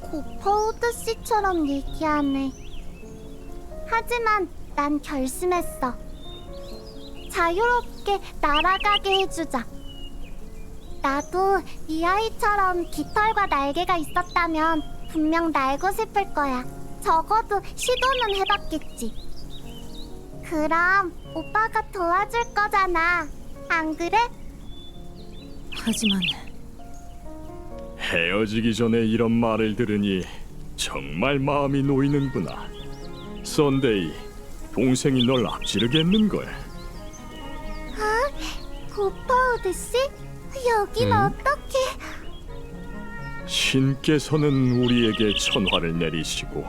고퍼우드 씨처럼 얘기하네. 하지만 난 결심했어. 자유롭게 날아가게 해주자. 나도 이 아이처럼 깃털과 날개가 있었다면 분명 날고 싶을 거야. 적어도 시도는 해봤겠지. 그럼 오빠가 도와줄 거잖아. 안 그래? 하지만 헤어지기 전에 이런 말을 들으니 정말 마음이 놓이는구나. 썬데이, 동생이 널 앞지르겠는걸. 고퍼우드 씨? 여긴 어떻게? 신께서는 우리에게 천화를 내리시고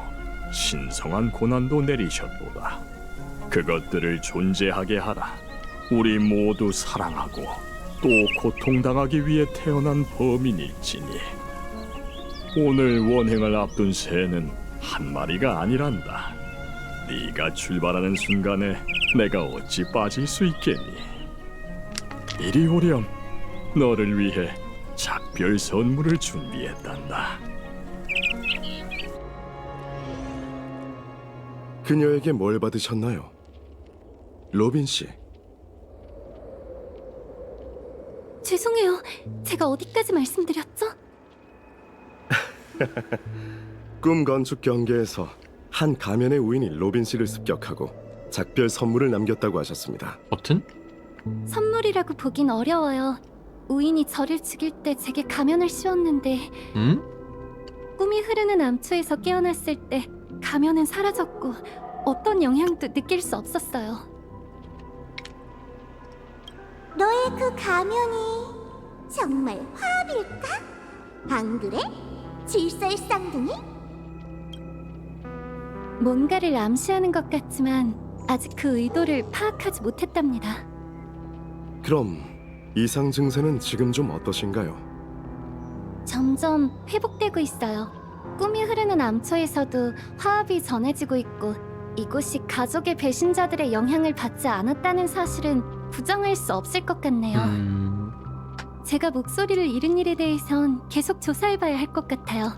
신성한 고난도 내리셨도다. 그것들을 존재하게 하라. 우리 모두 사랑하고 또 고통당하기 위해 태어난 범인일지니. 오늘 원행을 앞둔 새는 한 마리가 아니란다. 네가 출발하는 순간에 내가 어찌 빠질 수 있겠니? 이리 오렴. 너를 위해 작별 선물을 준비했단다. 그녀에게 뭘 받으셨나요? 로빈 씨. 죄송해요. 제가 어디까지 말씀드렸죠? 꿈 건축 경기에서 한 가면의 우인이 로빈 씨를 습격하고 작별 선물을 남겼다고 하셨습니다. 버튼? 선물이라고 보긴 어려워요. 우인이 저를 죽일 때 제게 가면을 씌웠는데 꿈이 흐르는 암초에서 깨어났을 때 가면은 사라졌고 어떤 영향도 느낄 수 없었어요. 너의 그 가면이 정말 화합일까? 안 그래? 질설쌍둥이? 뭔가를 암시하는 것 같지만 아직 그 의도를 파악하지 못했답니다. 그럼 이상 증세는 지금 좀 어떠신가요? 점점 회복되고 있어요. 꿈이 흐르는 암초에서도 화합이 전해지고 있고 이곳이 가족의 배신자들의 영향을 받지 않았다는 사실은 부정할 수 없을 것 같네요. 제가 목소리를 잃은 일에 대해선 계속 조사해봐야 할 것 같아요.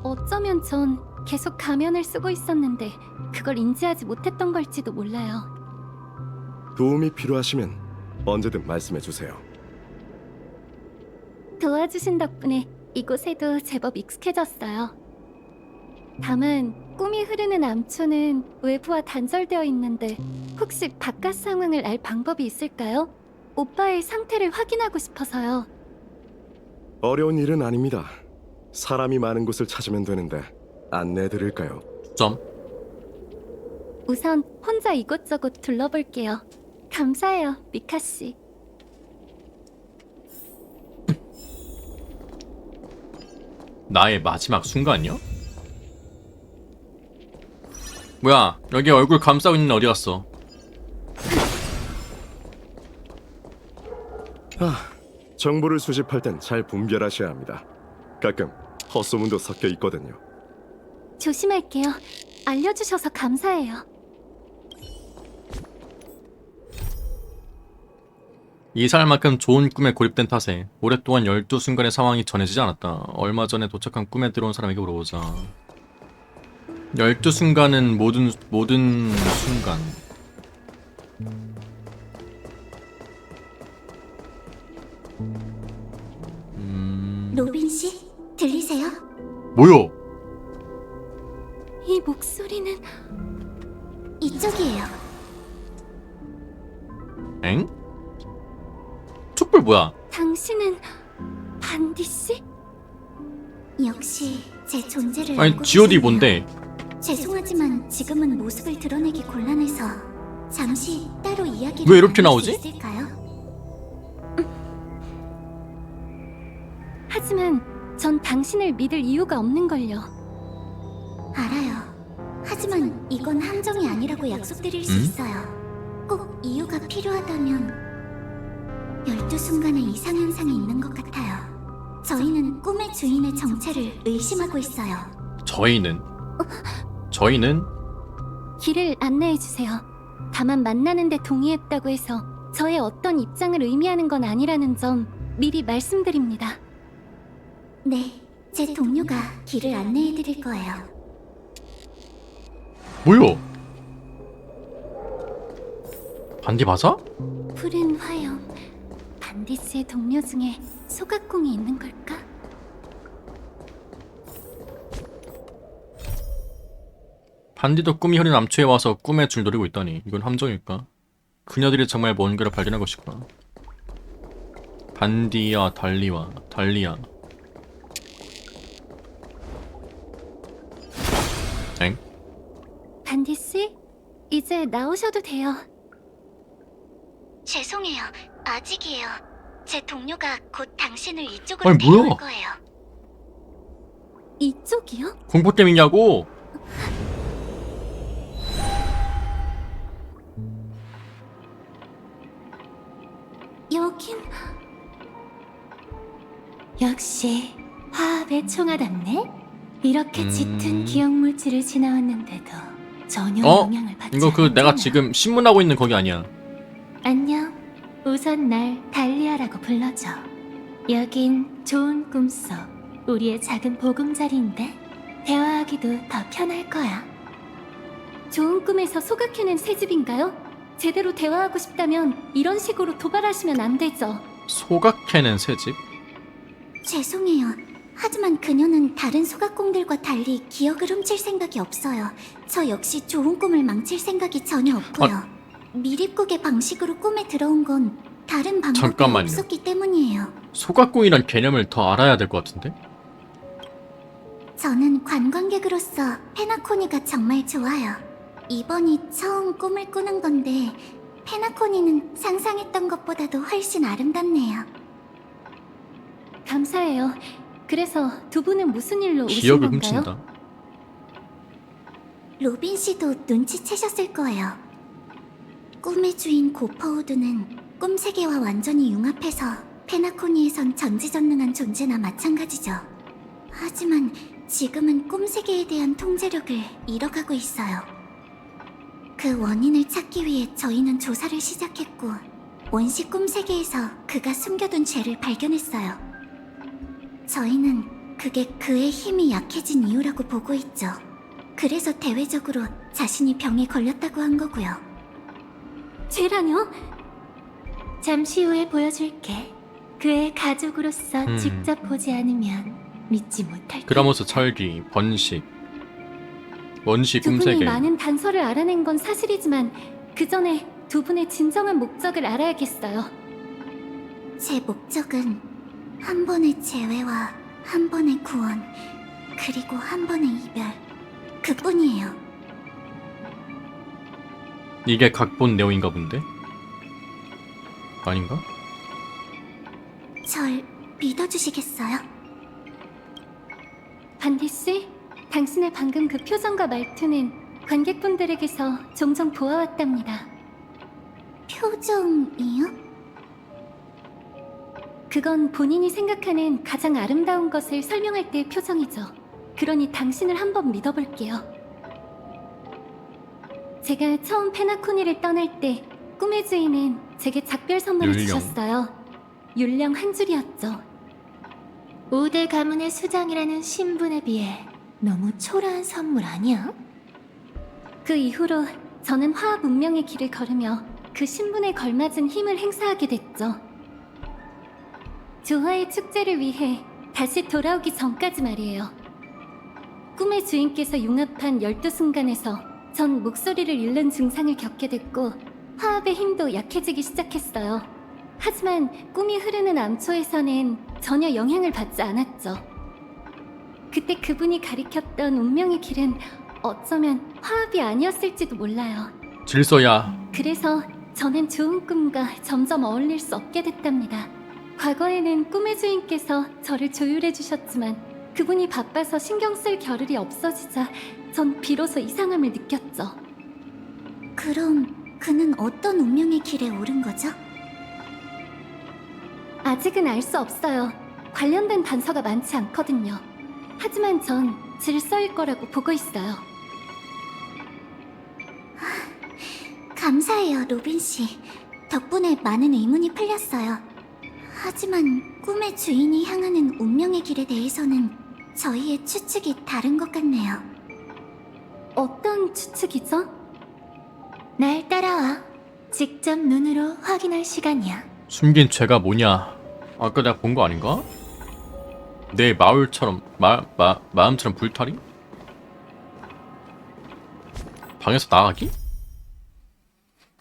어쩌면 전 계속 가면을 쓰고 있었는데 그걸 인지하지 못했던 걸지도 몰라요. 도움이 필요하시면 언제든 말씀해 주세요. 도와주신 덕분에 이곳에도 제법 익숙해졌어요. 다만 꿈이 흐르는 암초는 외부와 단절되어 있는데 혹시 바깥 상황을 알 방법이 있을까요? 오빠의 상태를 확인하고 싶어서요. 어려운 일은 아닙니다. 사람이 많은 곳을 찾으면 되는데 안내해 드릴까요? 점. 우선 혼자 이곳저곳 둘러볼게요. 감사해요, 미카 씨. 나의 마지막 순간이요? 뭐야, 여기 얼굴 감싸고 있는 어디 갔어? 정보를 수집할 땐 잘 분별하셔야 합니다. 가끔 헛소문도 섞여 있거든요. 조심할게요. 알려주셔서 감사해요. 이살만큼 좋은 꿈에 고립된 탓에 오랫동안 12순간의 상황이 전해지지 않았다. 얼마 전에 도착한 꿈에 들어온 사람에게 물어보자. 12순간은 모든 순간. 로빈 씨, 들리세요? 뭐요? 이 목소리는 이쪽이에요. 엥? 촛불 뭐야? 당신은 반디 씨? 역시 제 존재를 아니 알고 G.O.D 계셨네요. 뭔데? 죄송하지만 지금은 모습을 드러내기 곤란해서 잠시 따로 이야기를 왜 이렇게 나눌 수 나오지? 있을까요? 하지만 전 당신을 믿을 이유가 없는걸요. 알아요. 하지만 이건 함정이 아니라고 약속드릴 수 있어요. 꼭 이유가 필요하다면 12순간의 이상현상이 있는 것 같아요. 저희는 꿈의 주인의 정체를 의심하고 있어요. 저희는 길을 안내해주세요. 다만 만나는데 동의했다고 해서 저의 어떤 입장을 의미하는 건 아니라는 점 미리 말씀드립니다. 네, 제 동료가 길을 안내해 드릴 거예요. 뭐야? 반디 맞아? 푸른 화염. 반디스의 동료 중에 소각공이 있는 걸까? 반디도 꿈이 흐린 암초에 와서 꿈의 줄 노리고 있다니. 이건 함정일까? 그녀들이 정말 뭔가를 발견한 것이구나. 반디와 달리야. 엥? 반디스, 이제 나오셔도 돼요. 죄송해요. 아직이에요. 제 동료가 곧 당신을 이쪽으로 아니, 뭐야? 데려올 거예요. 이쪽이요? 공포 게임이냐고? 여긴 역시 화합의 총알답네. 이렇게 짙은 기억 물질을 지나왔는데도 전혀 영향을 받지 이거 그 내가 않았잖아. 지금 신문하고 있는 거기 아니야. 안녕. 우선 날 달리아라고 불러줘. 여긴 좋은 꿈속 우리의 작은 보금자리인데 대화하기도 더 편할 거야. 좋은 꿈에서 소각해낸 새 집인가요? 제대로 대화하고 싶다면 이런 식으로 도발하시면 안 되죠. 소각해낸 새집? 죄송해요. 하지만 그녀는 다른 소각공들과 달리 기억을 훔칠 생각이 없어요. 저 역시 좋은 꿈을 망칠 생각이 전혀 없고요. 미립국의 방식으로 꿈에 들어온 건 다른 방법이 잠깐만요. 없었기 때문이에요. 소각공이란 개념을 더 알아야 될 것 같은데? 저는 관광객으로서 페나코니가 정말 좋아요. 이번이 처음 꿈을 꾸는 건데 페나코니는 상상했던 것보다도 훨씬 아름답네요. 감사해요. 그래서 두 분은 무슨 일로 오신 기억을 건가요? 훔친다. 로빈 씨도 눈치채셨을 거예요. 꿈의 주인 고퍼우드는 꿈 세계와 완전히 융합해서 페나코니에선 전지전능한 존재나 마찬가지죠. 하지만 지금은 꿈 세계에 대한 통제력을 잃어가고 있어요. 그 원인을 찾기 위해 저희는 조사를 시작했고 원시 꿈 세계에서 그가 숨겨둔 죄를 발견했어요. 저희는 그게 그의 힘이 약해진 이유라고 보고 있죠. 그래서 대외적으로 자신이 병에 걸렸다고 한 거고요. 죄라뇨? 잠시 후에 보여줄게. 그의 가족으로서 직접 보지 않으면 믿지 못할 그라모스 철기, 번식, 원시 두 분이 꿈세계. 많은 단서를 알아낸 건 사실이지만 그 전에 두 분의 진정한 목적을 알아야겠어요. 제 목적은 한 번의 재회와 한 번의 구원, 그리고 한 번의 이별, 그뿐이에요. 이게 각본 내용인가 본데? 아닌가? 절 믿어주시겠어요? 반디스, 당신의 방금 그 표정과 말투는 관객분들에게서 종종 보아왔답니다. 표정이요? 그건 본인이 생각하는 가장 아름다운 것을 설명할 때의 표정이죠. 그러니 당신을 한번 믿어볼게요. 제가 처음 페나코니를 떠날 때 꿈의 주인은 제게 작별 선물을 율령. 주셨어요. 율령 한 줄이었죠. 5대 가문의 수장이라는 신분에 비해 너무 초라한 선물 아니야? 그 이후로 저는 화합 운명의 길을 걸으며 그 신분에 걸맞은 힘을 행사하게 됐죠. 조화의 축제를 위해 다시 돌아오기 전까지 말이에요. 꿈의 주인께서 융합한 12순간에서 전 목소리를 잃는 증상을 겪게 됐고 화합의 힘도 약해지기 시작했어요. 하지만 꿈이 흐르는 암초에서는 전혀 영향을 받지 않았죠. 그때 그분이 가리켰던 운명의 길은 어쩌면 화합이 아니었을지도 몰라요. 질서야. 그래서 저는 좋은 꿈과 점점 어울릴 수 없게 됐답니다. 과거에는 꿈의 주인께서 저를 조율해 주셨지만 그분이 바빠서 신경 쓸 겨를이 없어지자 전 비로소 이상함을 느꼈죠. 그럼 그는 어떤 운명의 길에 오른 거죠? 아직은 알 수 없어요. 관련된 단서가 많지 않거든요. 하지만 전 질서일 거라고 보고 있어요. 감사해요, 로빈 씨. 덕분에 많은 의문이 풀렸어요. 하지만 꿈의 주인이 향하는 운명의 길에 대해서는 저희의 추측이 다른 것 같네요. 어떤 추측이죠? 날 따라와. 직접 눈으로 확인할 시간이야. 숨긴 죄가 뭐냐? 아까 내가 본 거 아닌가? 내 마을처럼 마음처럼 불탈이? 방에서 나가기?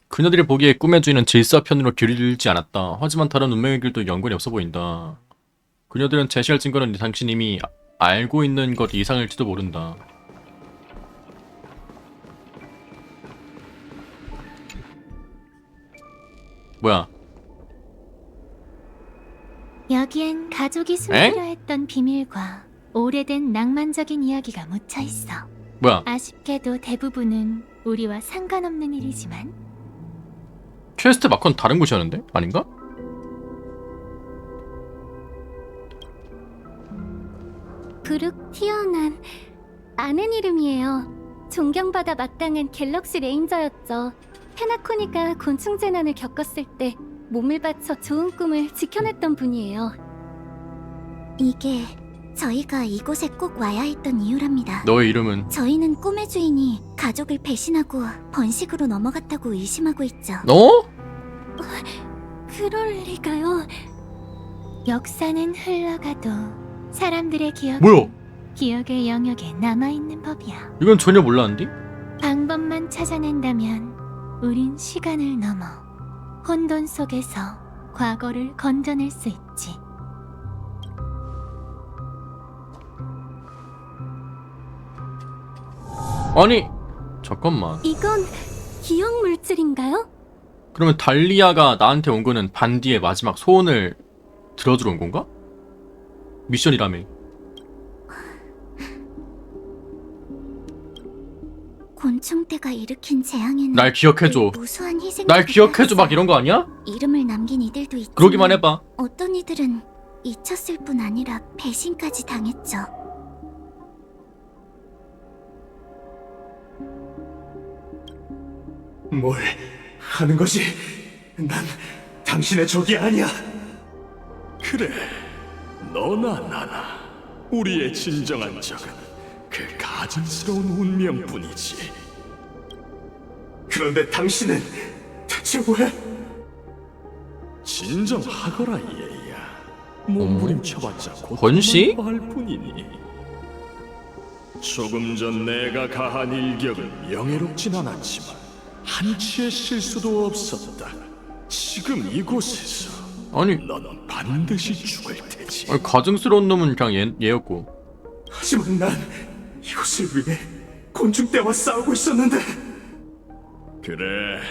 그녀들이 보기에 꿈의 주인은 질서편으로 길을지 않았다. 하지만 다른 운명의 길도 연관이 없어 보인다. 그녀들은 제시할 증거는 당신 이미 알고 있는 것 이상일지도 모른다. 뭐야? 여기엔 가족이 숨기려 했던 비밀과 오래된 낭만적인 이야기가 묻혀 있어. 뭐야? 아쉽게도 대부분은 우리와 상관없는 일이지만. 퀘스트 마커는 다른 곳이었는데? 아닌가? 브룩티어는 아는 이름이에요. 존경받아 마땅한 갤럭시 레인저였죠. 페나코니가 곤충 재난을 겪었을 때 몸을 바쳐 좋은 꿈을 지켜냈던 분이에요. 이게 저희가 이곳에 꼭 와야 했던 이유랍니다. 너의 이름은? 저희는 꿈의 주인이 가족을 배신하고 번식으로 넘어갔다고 의심하고 있죠. 너? 그럴 리가요. 역사는 흘러가도 사람들의 기억은 뭐야? 기억의 영역에 남아있는 법이야. 이건 전혀 몰랐는데? 방법만 찾아낸다면 우린 시간을 넘어 혼돈 속에서 과거를 건져낼 수 있지. 아니 잠깐만. 이건 기억 물질인가요? 그러면 달리아가 나한테 온 거는 반디의 마지막 소원을 들어주러 온 건가? 미션이라며. 곤충떼가 일으킨 재앙에는 날 기억해줘. 무수한 희생. 날 기억해줘 막 이런 거 아니야? 이름을 남긴 이들도 있지만 그러기만 해봐. 어떤 이들은 잊혔을 뿐 아니라 배신까지 당했죠. 뭘 하는 거지? 난 당신의 적이 아니야. 그래, 너나 나나 우리의 진정한 적은 그 가증스러운 운명뿐이지. 그런데 당신은 대체 왜? 진정하거라 얘야. 몸부림쳐봤자 권씨? 할 뿐이니. 조금 전 내가 가한 일격은 명예롭진 않았지만 한치의 실수도 없었다. 지금 이곳에서 아니 너는 반드시 죽을 테지. 아니, 가증스러운 놈은 그냥 얘였고. 하지만 난 이곳을 위해 곤충떼와 싸우고 있었는데. 그래,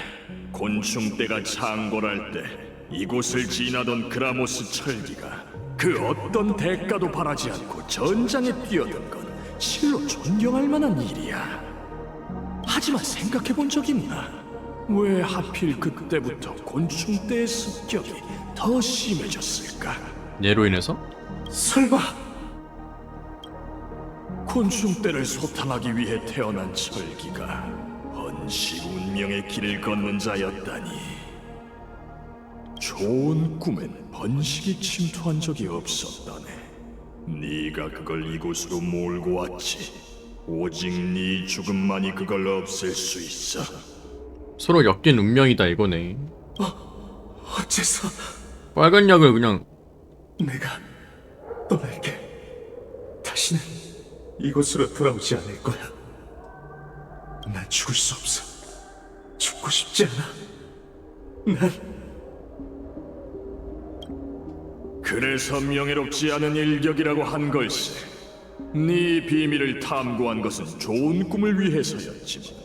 곤충떼가 창궐할 때 이곳을 지나던 그라모스 철기가 그 어떤 대가도 바라지 않고 전장에 뛰어든 건 실로 존경할 만한 일이야. 하지만 생각해본 적 있나? 왜 하필 그때부터 곤충떼의 습격이 더 심해졌을까? 얘로 인해서? 설마 곤충떼를 소탕하기 위해 태어난 철기가 번식 운명의 길을 걷는 자였다니. 좋은 꿈엔 번식이 침투한 적이 없었다네. 네가 그걸 이곳으로 몰고 왔지. 오직 네 죽음만이 그걸 없앨 수 있어. 서로 엮인 운명이다 이거네. 어째서 빨간 약을 그냥. 내가 떠날게. 다시는 이곳으로 돌아오지 않을 거야. 난 죽을 수 없어. 죽고 싶지 않아. 난 그래서 명예롭지 않은 일격이라고 한 걸세. 네 비밀을 탐구한 것은 좋은 꿈을 위해서였지만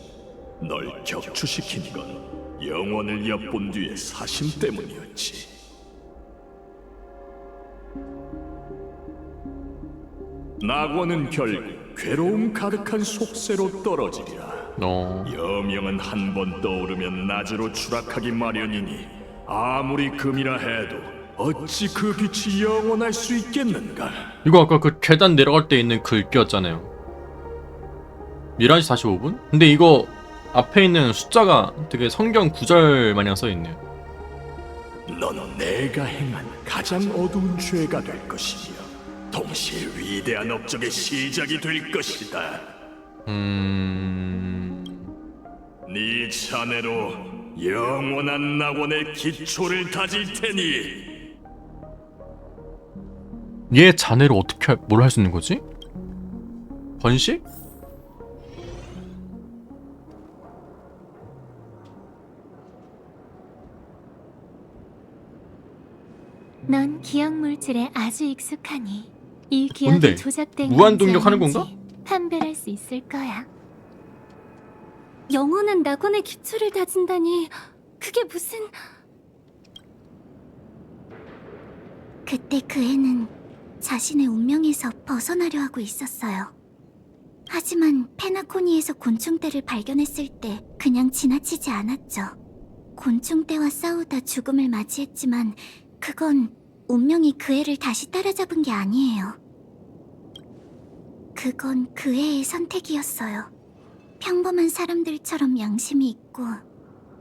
널 격추시킨 건 영원을 엿본 뒤의 사심 때문이었지. 낙원은 결국 괴로움 가득한 속세로 떨어지리라. 여명은 한 번 떠오르면 낮으로 추락하기 마련이니 아무리 금이라 해도 어찌 그 빛이 영원할 수 있겠는가? 이거 아까 그 계단 내려갈 때 있는 글귀였잖아요. 11시 45분? 근데 이거 앞에 있는 숫자가 되게 성경 구절 마냥 써있네요. 넌 내가 행한 가장 어두운 죄가 될 것이며 동시에 위대한 업적의 시작이 될 것이다. 네 자네로 영원한 낙원의 기초를 다질 테니. 얘 자네로 어떻게 뭘 할 수 있는 거지? 번식? 넌 기억 물질에 아주 익숙하니 이 뭔데? 기억이 조작된 무한 건지 동력하는 아닌지 건가? 판별할 수 있을 거야. 영원한 낙원의 기초를 다진다니 그게 무슨... 그때 그 애는 자신의 운명에서 벗어나려 하고 있었어요. 하지만 페나코니에서 곤충떼를 발견했을 때 그냥 지나치지 않았죠. 곤충떼와 싸우다 죽음을 맞이했지만 그건 운명이 그 애를 다시 따라잡은 게 아니에요. 그건 그 애의 선택이었어요. 평범한 사람들처럼 양심이 있고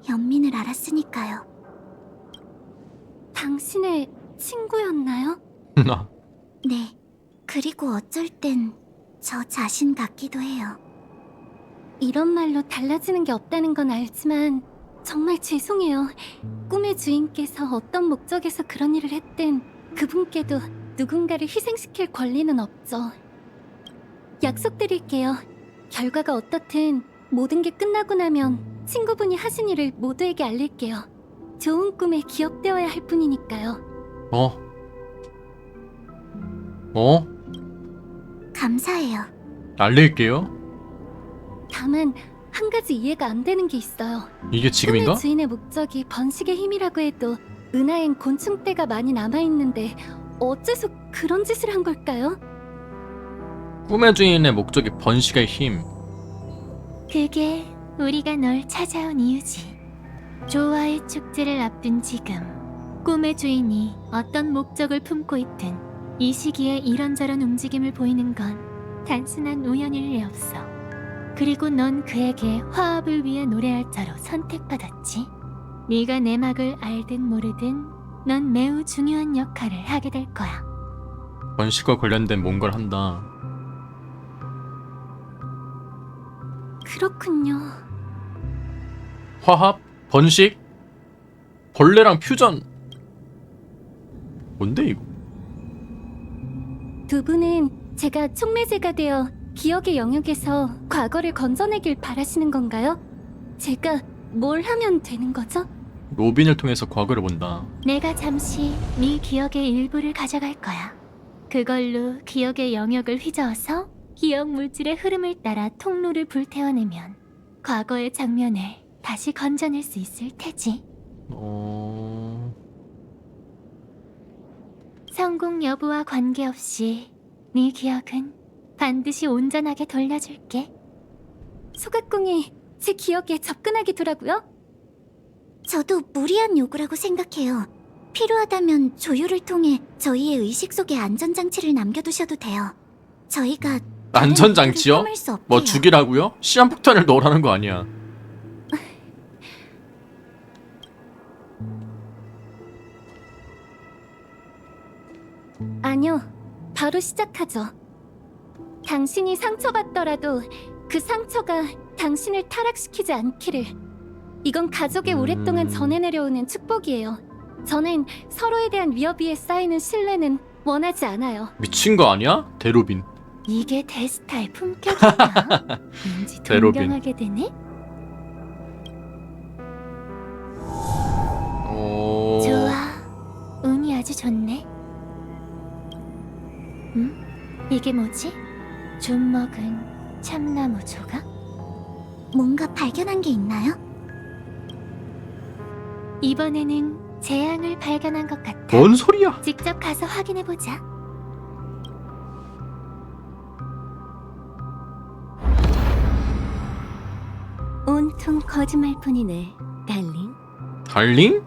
연민을 알았으니까요. 당신의 친구였나요? 나. 네, 그리고 어쩔 땐 저 자신 같기도 해요. 이런 말로 달라지는 게 없다는 건 알지만 정말 죄송해요. 꿈의 주인께서 어떤 목적에서 그런 일을 했든 그분께도 누군가를 희생시킬 권리는 없죠. 약속드릴게요. 결과가 어떻든 모든 게 끝나고 나면 친구분이 하신 일을 모두에게 알릴게요. 좋은 꿈에 기억되어야 할 뿐이니까요. 감사해요. 알릴게요. 다만 한 가지 이해가 안 되는 게 있어요. 이게 지금인가? 꿈의 주인의 목적이 번식의 힘이라고 해도 은하엔 곤충떼가 많이 남아있는데 어째서 그런 짓을 한 걸까요? 꿈의 주인의 목적이 번식의 힘. 그게 우리가 널 찾아온 이유지. 조화의 축제를 앞둔 지금 꿈의 주인이 어떤 목적을 품고 있든 이 시기에 이런저런 움직임을 보이는 건 단순한 우연일 리 없어. 그리고 넌 그에게 화합을 위해 노래할 자로 선택받았지. 네가 내막을 알든 모르든 넌 매우 중요한 역할을 하게 될 거야. 번식과 관련된 뭔가를 한다. 그렇군요. 화합? 번식? 벌레랑 퓨전? 뭔데 이거? 두 분은 제가 촉매제가 되어 기억의 영역에서 과거를 건져내길 바라시는 건가요? 제가 뭘 하면 되는 거죠? 로빈을 통해서 과거를 본다. 내가 잠시 네 기억의 일부를 가져갈 거야. 그걸로 기억의 영역을 휘저어서 기억 물질의 흐름을 따라 통로를 불태워내면 과거의 장면을 다시 건져낼 수 있을 테지. 성공 여부와 관계없이 네 기억은 반드시 온전하게 돌려줄게. 소각공이 제 기억에 접근하기더라고요. 저도 무리한 요구라고 생각해요. 필요하다면 조율을 통해 저희의 의식 속에 안전장치를 남겨두셔도 돼요. 저희가 안전장치요? 참을 수 없대요. 뭐 죽이라고요? 시한폭탄을 넣으라는 거 아니야. 아니요, 바로 시작하죠. 당신이 상처받더라도 그 상처가 당신을 타락시키지 않기를. 이건 가족에 오랫동안 전해 내려오는 축복이에요. 저는 서로에 대한 위협 위에 쌓이는 신뢰는 원하지 않아요. 미친 거 아니야? 대로빈. 이게 데스타의 품격이야. 왠지 대로빈. 동경하게 되네. 좋아, 운이 아주 좋네. 이게 뭐지? 좀 먹은 참나무 조각? 뭔가 발견한 게 있나요? 이번에는 재앙을 발견한 것 같아. 뭔 소리야? 직접 가서 확인해보자. 온통 거짓말뿐이네, 달링. 달링?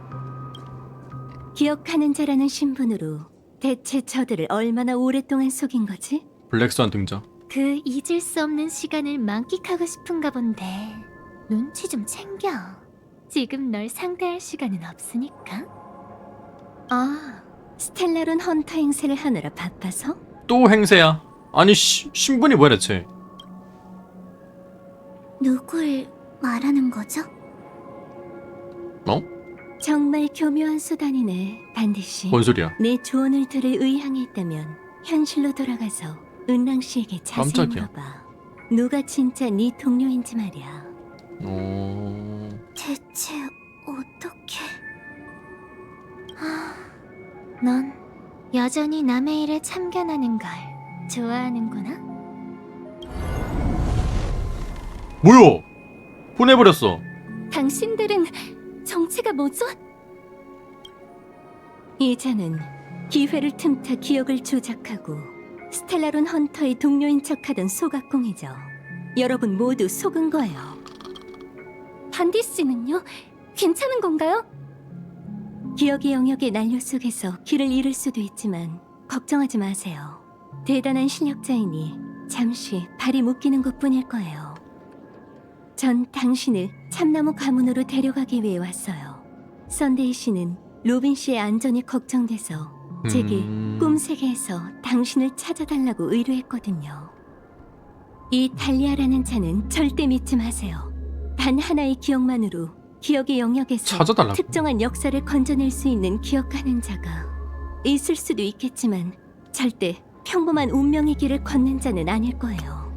기억하는 자라는 신분으로 대체 저들을 얼마나 오랫동안 속인 거지? 블랙스완 등장. 그 잊을 수 없는 시간을 만끽하고 싶은가 본데 눈치 좀 챙겨. 지금 널 상대할 시간은 없으니까. 아, 스텔라론 헌터 행세를 하느라 바빠서? 또 행세야. 아니 신분이 뭐야 대체? 누굴 말하는 거죠? 어? 정말 교묘한 수단이네, 반드시. 뭔 소리야? 내 조언을 들을 의향이 있다면 현실로 돌아가서 은랑 씨에게 자세히 깜짝이야. 물어봐. 누가 진짜 네 동료인지 말이야. 대체 어떻게... 넌 여전히 남의 일에 참견하는 걸 좋아하는구나? 뭐야? 보내버렸어. 당신들은 정체가 뭐죠? 이자는 기회를 틈타 기억을 조작하고 스텔라론 헌터의 동료인 척하던 소각공이죠. 여러분 모두 속은 거예요. 반디 씨는요? 괜찮은 건가요? 기억의 영역의 난료 속에서 길을 잃을 수도 있지만 걱정하지 마세요. 대단한 실력자이니 잠시 발이 묶이는 것뿐일 거예요. 전 당신을 참나무 가문으로 데려가기 위해 왔어요. 썬데이 씨는 로빈 씨의 안전이 걱정돼서 제게 꿈세계에서 당신을 찾아달라고 의뢰했거든요. 이 달리아라는 자는 절대 믿지 마세요. 단 하나의 기억만으로 기억의 영역에서 찾아달라고? 특정한 역사를 건져낼 수 있는 기억하는 자가 있을 수도 있겠지만 절대 평범한 운명의 길을 걷는 자는 아닐 거예요.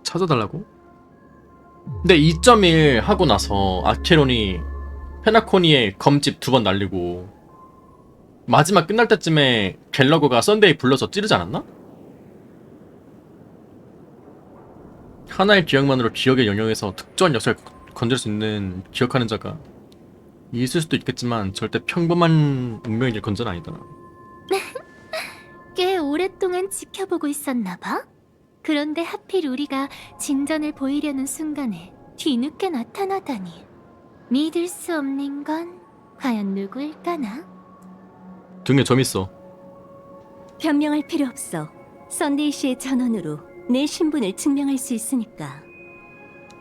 찾아달라고? 근데 2.1 하고 나서 아케론이 페나코니의 검집 2번 날리고 마지막 끝날 때쯤에 갤러거가 썬데이 불러서 찌르지 않았나? 하나의 기억만으로 기억의 영역에서 특정한 역사를 건질 수 있는 기억하는 자가 있을 수도 있겠지만 절대 평범한 운명의 길 건전 아니더라. 꽤 오랫동안 지켜보고 있었나 봐. 그런데 하필 우리가 진전을 보이려는 순간에 뒤늦게 나타나다니. 믿을 수 없는 건 과연 누구일까나? 등에 점 있어. 변명할 필요 없어. 썬데이 씨의 전원으로 내 신분을 증명할 수 있으니까.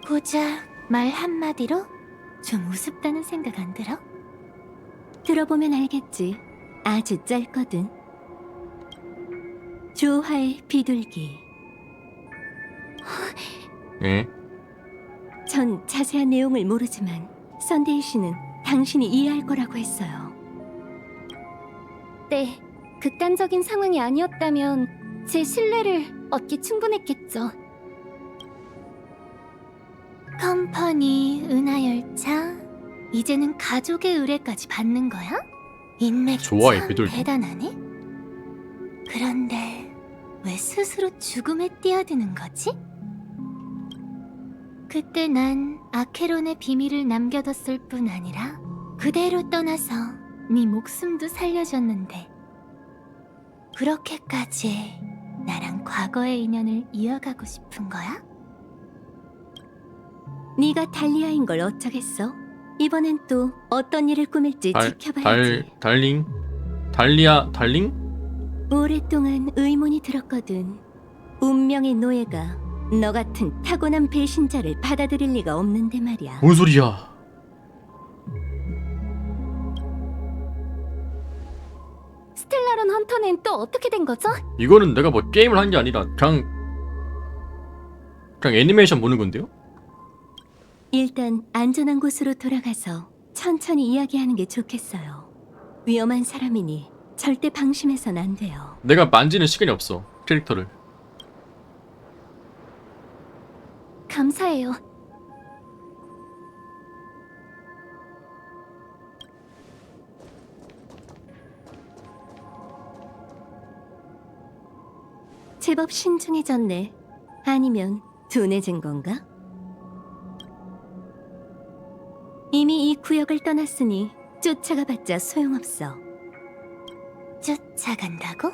고작 말 한마디로 좀 우습다는 생각 안 들어? 들어보면 알겠지. 아주 짧거든. 조화의 비둘기. 예? 전 자세한 내용을 모르지만 썬데이 씨는 당신이 이해할 거라고 했어요. 네, 극단적인 상황이 아니었다면 제 신뢰를 얻기 충분했겠죠. 컴퍼니, 은하열차, 이제는 가족의 의뢰까지 받는 거야? 인맥 좋아해, 참 비둘기. 대단하네? 그런데 왜 스스로 죽음에 뛰어드는 거지? 그때 난 아케론의 비밀을 남겨뒀을 뿐 아니라 그대로 떠나서 네 목숨도 살려줬는데 그렇게까지 나랑 과거의 인연을 이어가고 싶은 거야? 네가 달리아인 걸 어쩌겠어? 이번엔 또 어떤 일을 꾸밀지 지켜봐야지. 달링? 달리아 달링? 오랫동안 의문이 들었거든. 운명의 노예가 너 같은 타고난 배신자를 받아들일 리가 없는데 말이야. 뭔 소리야? 스텔라론 헌터는 또 어떻게 된 거죠? 이거는 내가 뭐 게임을 한 게 아니라 그냥 애니메이션 보는 건데요? 일단 안전한 곳으로 돌아가서 천천히 이야기하는 게 좋겠어요. 위험한 사람이니 절대 방심해선 안 돼요. 내가 만지는 시간이 없어, 캐릭터를. 감사해요. 제법 신중해졌네. 아니면 둔해진 건가? 이미 이 구역을 떠났으니 쫓아가봤자 소용없어. 쫓아간다고?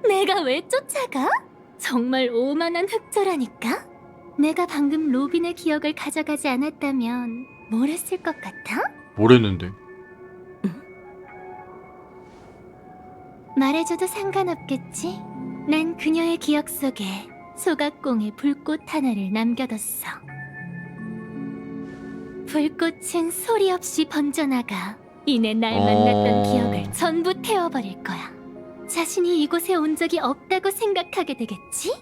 내가 왜 쫓아가? 정말 오만한 흑조라니까? 내가 방금 로빈의 기억을 가져가지 않았다면 뭘 했을 것 같아? 뭘 했는데? 말해줘도 상관없겠지? 난 그녀의 기억 속에 소각공의 불꽃 하나를 남겨뒀어. 불꽃은 소리 없이 번져나가 이내 날 만났던 기억을 전부 태워버릴 거야. 자신이 이곳에 온 적이 없다고 생각하게 되겠지?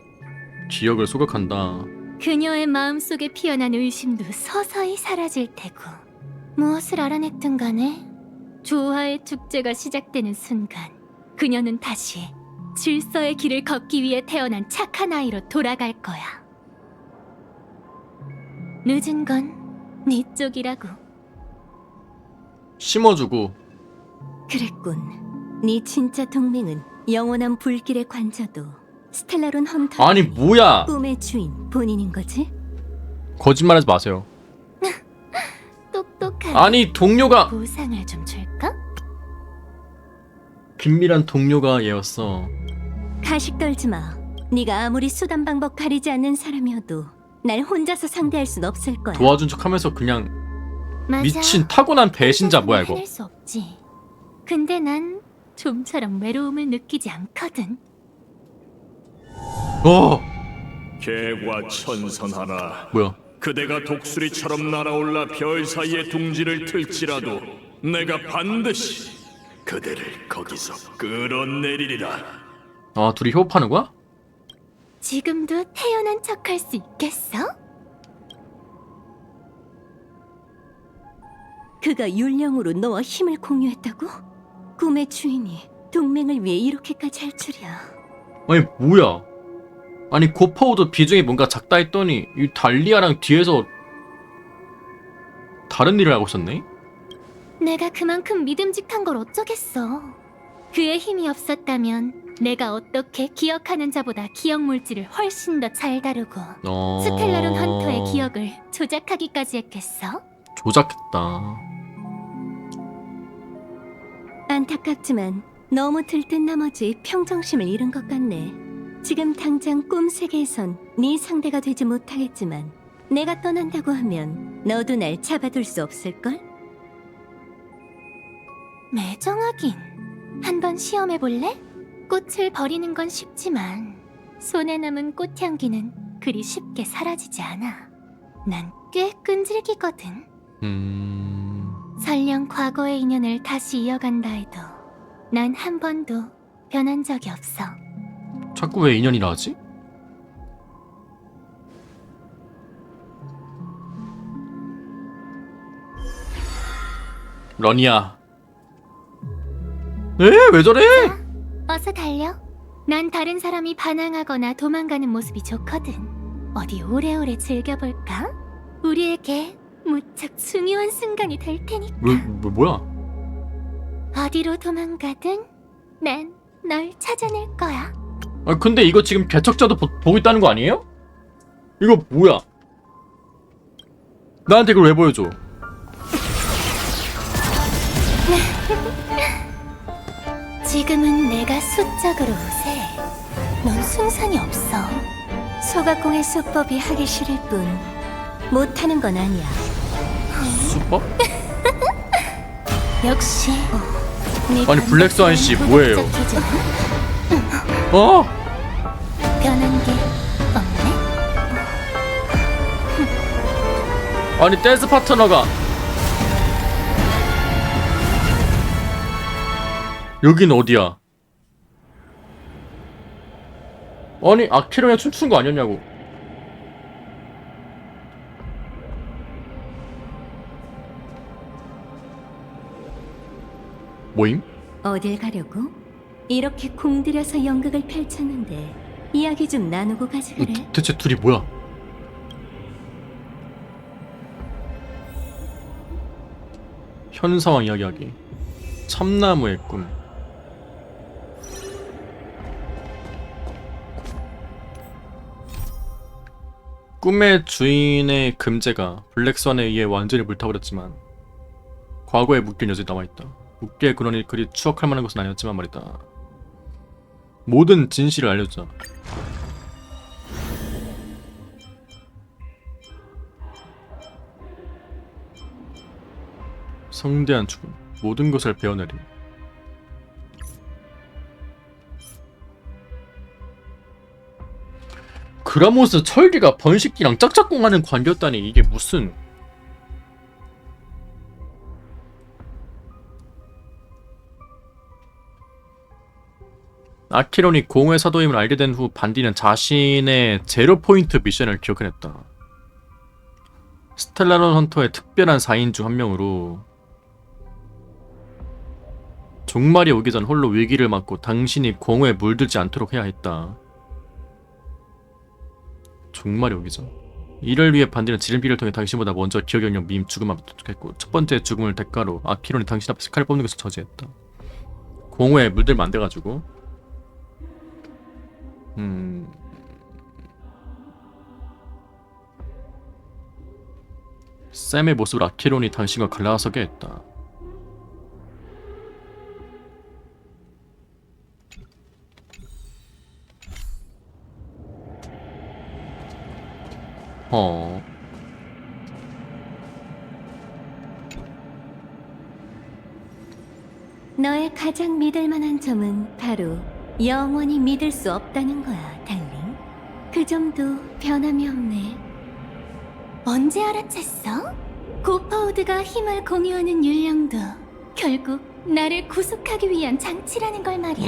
기억을 소각한다. 그녀의 마음속에 피어난 의심도 서서히 사라질 테고, 무엇을 알아냈든 간에 조화의 축제가 시작되는 순간 그녀는 다시 질서의 길을 걷기 위해 태어난 착한 아이로 돌아갈 거야. 늦은 건 네 쪽이라고. 심어주고. 그랬군. 네 진짜 동맹은 영원한 불길의 관저도 스텔라론 헌터. 아니 뭐야? 꿈의 주인 본인인 거지? 거짓말하지 마세요. 똑똑한. 아니 동료가 보상을 좀 줄까? 긴밀한 동료가 얘였어. 가식 떨지 마. 네가 아무리 수단 방법 가리지 않는 사람이어도 날 혼자서 상대할 순 없을 거야. 도와준 척하면서 그냥 맞아. 미친 타고난 배신자 뭐야 이거. 해낼 수 없지. 근데 난 좀처럼 외로움을 느끼지 않거든. 개과천선하라. 뭐야? 그대가 독수리처럼 날아올라 별 사이에 둥지를 틀지라도 내가 반드시 그대를 거기서 끌어내리리라. 아 둘이 협업하는 거야? 지금도 태어난 척할 수 있겠어? 그가 율령으로 너와 힘을 공유했다고? 꿈의 주인이 동맹을 위해 이렇게까지 할 줄이야. 아니 뭐야? 아니 고파우도 비중이 뭔가 작다 했더니 이 달리아랑 뒤에서 다른 일을 하고 있었네? 내가 그만큼 믿음직한 걸 어쩌겠어. 그의 힘이 없었다면 내가 어떻게 기억하는 자보다 기억 물질을 훨씬 더 잘 다루고 스텔라론 헌터의 기억을 조작하기까지 했겠어? 조작했다. 안타깝지만 너무 들뜬 나머지 평정심을 잃은 것 같네. 지금 당장 꿈 세계에선 네 상대가 되지 못하겠지만 내가 떠난다고 하면 너도 날 잡아둘 수 없을걸? 매정하긴. 한번 시험해볼래? 꽃을 버리는 건 쉽지만 손에 남은 꽃향기는 그리 쉽게 사라지지 않아. 난 꽤 끈질기거든. 설령 과거의 인연을 다시 이어간다 해도 난 한 번도 변한 적이 없어. 자꾸 왜 인연이라 하지? 러니야. 왜 저래? 어서 달려. 난 다른 사람이 반항하거나 도망가는 모습이 좋거든. 어디 오래오래 즐겨볼까? 우리에게 무척 중요한 순간이 될 테니까. 뭐야? 어디로 도망가든 난 널 찾아낼 거야. 아 근데 이거 지금 개척자도 보고 있다는 거 아니에요? 이거 뭐야? 나한테 그걸 왜 보여줘? 지금은 내가 수적으로 우세해. 넌 승산이 없어. 소각공의 수법이 하기 싫을 뿐 못하는 건 아니야. 수법? 역시 아니 블랙스완 씨 뭐예요? 변한 게 없네. 아니 댄스 파트너가 여긴 어디야? 아니 아키랑이 춤춘 거 아니었냐고. 뭐임? 어딜 가려고? 이렇게 공들여서 연극을 펼쳤는데 이야기 좀 나누고 가지 그래? 대체 둘이 뭐야? 현 상황 이야기하기. 참나무의 꿈. 꿈의 주인의 금제가 블랙스완에 의해 완전히 불타버렸지만 과거에 묶인 여전히 남아있다. 묶기의 근원이 그리 추억할 만한 것은 아니었지만 말이다. 모든 진실을 알려주자. 성대한 죽음. 모든 것을 베어내리. 그라모스 철기가 번식기랑 짝짝꿍하는 관계였다니. 이게 무슨 아키론이 공허의 사도임을 알게 된 후 반디는 자신의 제로 포인트 미션을 기억해냈다. 스텔라론 헌터의 특별한 4인 중 한 명으로 종말이 오기 전 홀로 위기를 맞고 당신이 공허에 물들지 않도록 해야 했다. 종말이 오기 전. 이를 위해 반디는 지름길을 통해 당신보다 먼저 기억의 영역 밈 죽음 앞에 도착했고 첫 번째 죽음을 대가로 아키론이 당신 앞에서 칼을 뽑는 것을 저지했다. 공허에 물들면 안 돼가지고. 샘의 모습을 아키론이 당신과 갈라서게 했다. 너의 가장 믿을 만한 점은 바로 영원히 믿을 수 없다는 거야, 달링. 그 점도 변함이 없네. 언제 알아챘어? 고파우드가 힘을 공유하는 율령도 결국 나를 구속하기 위한 장치라는 걸 말이야.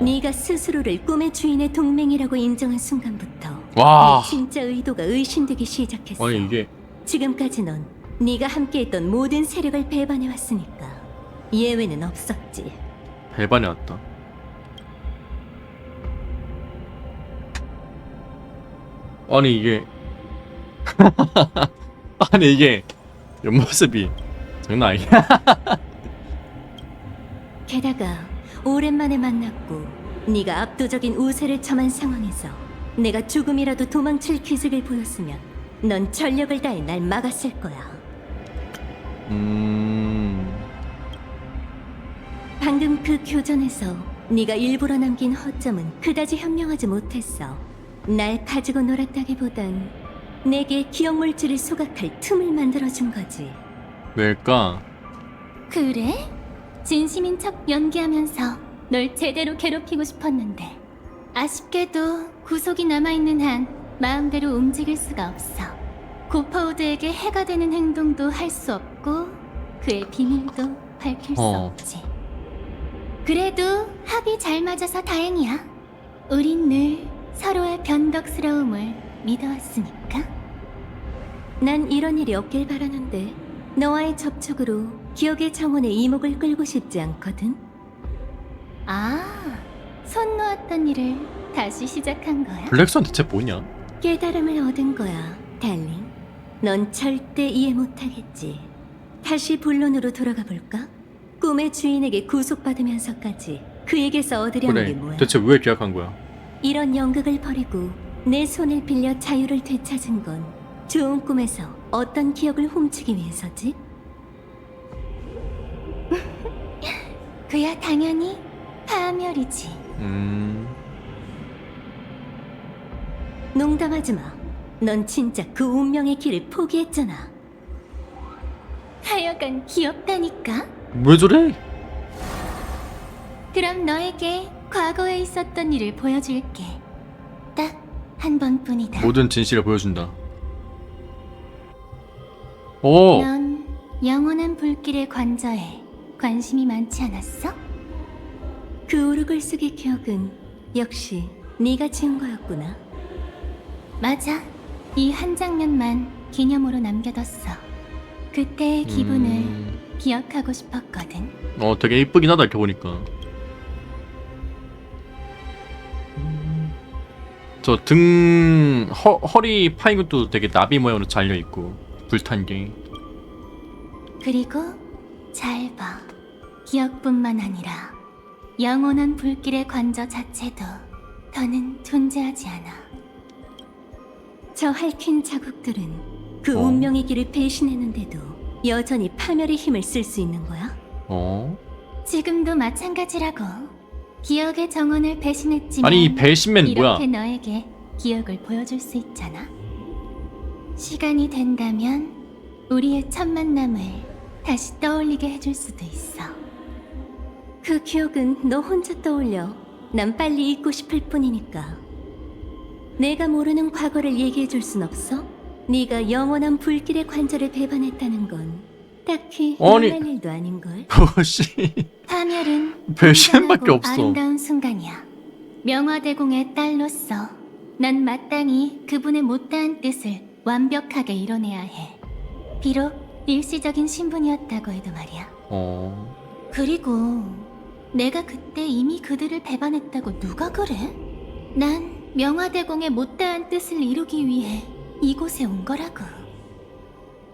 네가 스스로를 꿈의 주인의 동맹이라고 인정한 순간부터 와. 네 진짜 의도가 의심되기 시작했어. 아니 이게 지금까지 넌 네가 함께했던 모든 세력을 배반해왔으니까 예외는 없었지. 배반해왔다. 아니 이게 아니 이게 옆모습이 장난 아니야. 게다가 오랜만에 만났고 네가 압도적인 우세를 점한 상황에서 내가 조금이라도 도망칠 기색을 보였으면 넌 전력을 다해 날 막았을 거야. 방금 그 교전에서 네가 일부러 남긴 허점은 그다지 현명하지 못했어. 날 가지고 놀았다기보단 내게 기억 물질을 소각할 틈을 만들어준 거지. 왜일까? 그래? 진심인 척 연기하면서 널 제대로 괴롭히고 싶었는데 아쉽게도 구속이 남아있는 한 마음대로 움직일 수가 없어. 고파우드에게 해가 되는 행동도 할 수 없고 그의 비밀도 밝힐 수 없지. 그래도 합이 잘 맞아서 다행이야. 우린 늘 서로의 변덕스러움을 믿어왔으니까. 난 이런 일이 없길 바라는데 너와의 접촉으로 기억의 정원의 이목을 끌고 싶지 않거든. 아, 손 놓았던 일을 다시 시작한 거야? 블랙스완 대체 뭐냐? 깨달음을 얻은 거야, 달링. 넌 절대 이해 못하겠지. 다시 본론으로 돌아가 볼까? 꿈의 주인에게 구속받으면서까지 그에게서 얻으려는 게 그래 뭐야? 대체 왜 계약한 거야? 이런 연극을 버리고 내 손을 빌려 자유를 되찾은 건 좋은 꿈에서 어떤 기억을 훔치기 위해서지? 그야 당연히 파멸이지. 농담하지 마. 넌 진짜 그 운명의 길을 포기했잖아. 하여간 귀엽다니까? 왜 저래? 그럼 너에게 과거에 있었던 일을 보여줄게. 딱 한 번뿐이다. 모든 진실을 보여준다. 오! 넌 영원한 불길의 관저에 관심이 많지 않았어? 그 우르글스의 기억은 역시 네가 지은 거였구나. 맞아. 이 한 장면만 기념으로 남겨뒀어. 그때의 기분을 기억하고 싶었거든. 되게 이쁘긴 하다 이렇게 보니까. 저 등 허리 파인 것도 되게 나비 모양으로 잘려 있고 불탄 게. 그리고 잘 봐. 기억뿐만 아니라 영원한 불길의 관저 자체도 더는 존재하지 않아. 저 핥힌 자국들은 그 운명의 길을 배신했는데도 여전히 파멸의 힘을 쓸 수 있는 거야? 지금도 마찬가지라고. 기억의 정원을 배신했지만 아니 이 배신맨 뭐야? 이렇게 너에게 기억을 보여줄 수 있잖아. 시간이 된다면 우리의 첫 만남을 다시 떠올리게 해줄 수도 있어. 그 기억은 너 혼자 떠올려. 난 빨리 잊고 싶을 뿐이니까. 내가 모르는 과거를 얘기해줄 순 없어? 네가 영원한 불길의 관절을 배반했다는 건 딱히 놀랄 일도 아닌걸. 뭐시? 파멸은 배신밖에 공정하고 없어. 아름다운 순간 명화대공의 딸로서 난 마땅히 그분의 못다한 뜻을 완벽하게 이뤄내야 해. 비록 일시적인 신분이었다고 해도 말이야. 그리고 내가 그때 이미 그들을 배반했다고 누가 그래? 난 명화대공의 못다한 뜻을 이루기 위해 이곳에 온 거라고.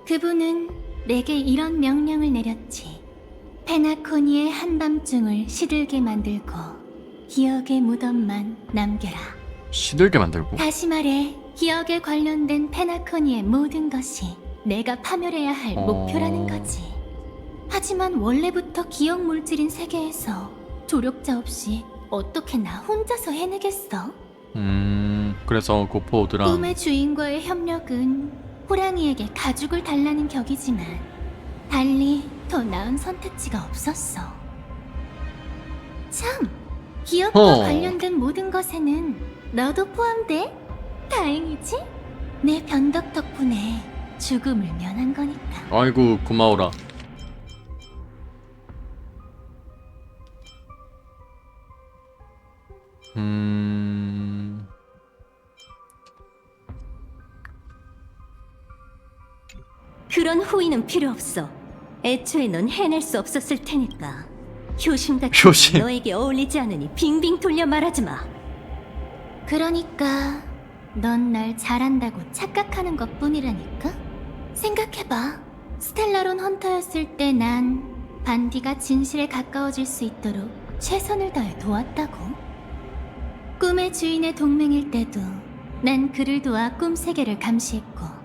그분은 내게 이런 명령을 내렸지. 페나코니의 한밤중을 시들게 만들고 기억의 무덤만 남겨라. 시들게 만들고? 다시 말해 기억에 관련된 페나코니의 모든 것이 내가 파멸해야 할 목표라는 거지. 하지만 원래부터 기억 물질인 세계에서 조력자 없이 어떻게 나 혼자서 해내겠어? 그래서 고포우드랑 꿈의 주인과의 협력은 호랑이에게 가죽을 달라는 격이지만 달리 더 나은 선택지가 없었어. 참, 기억과 관련된 모든 것에는 너도 포함돼? 다행이지? 내 변덕 덕분에 죽음을 면한 거니까. 아이고 고마워라. 그런 후회는 필요 없어. 애초에 넌 해낼 수 없었을 테니까. 효심 같은 효심. 건 너에게 어울리지 않으니 빙빙 돌려 말하지 마. 그러니까 넌 날 잘한다고 착각하는 것뿐이라니까? 생각해봐. 스텔라론 헌터였을 때 난 반디가 진실에 가까워질 수 있도록 최선을 다해 도왔다고. 꿈의 주인의 동맹일 때도 난 그를 도와 꿈 세계를 감시했고,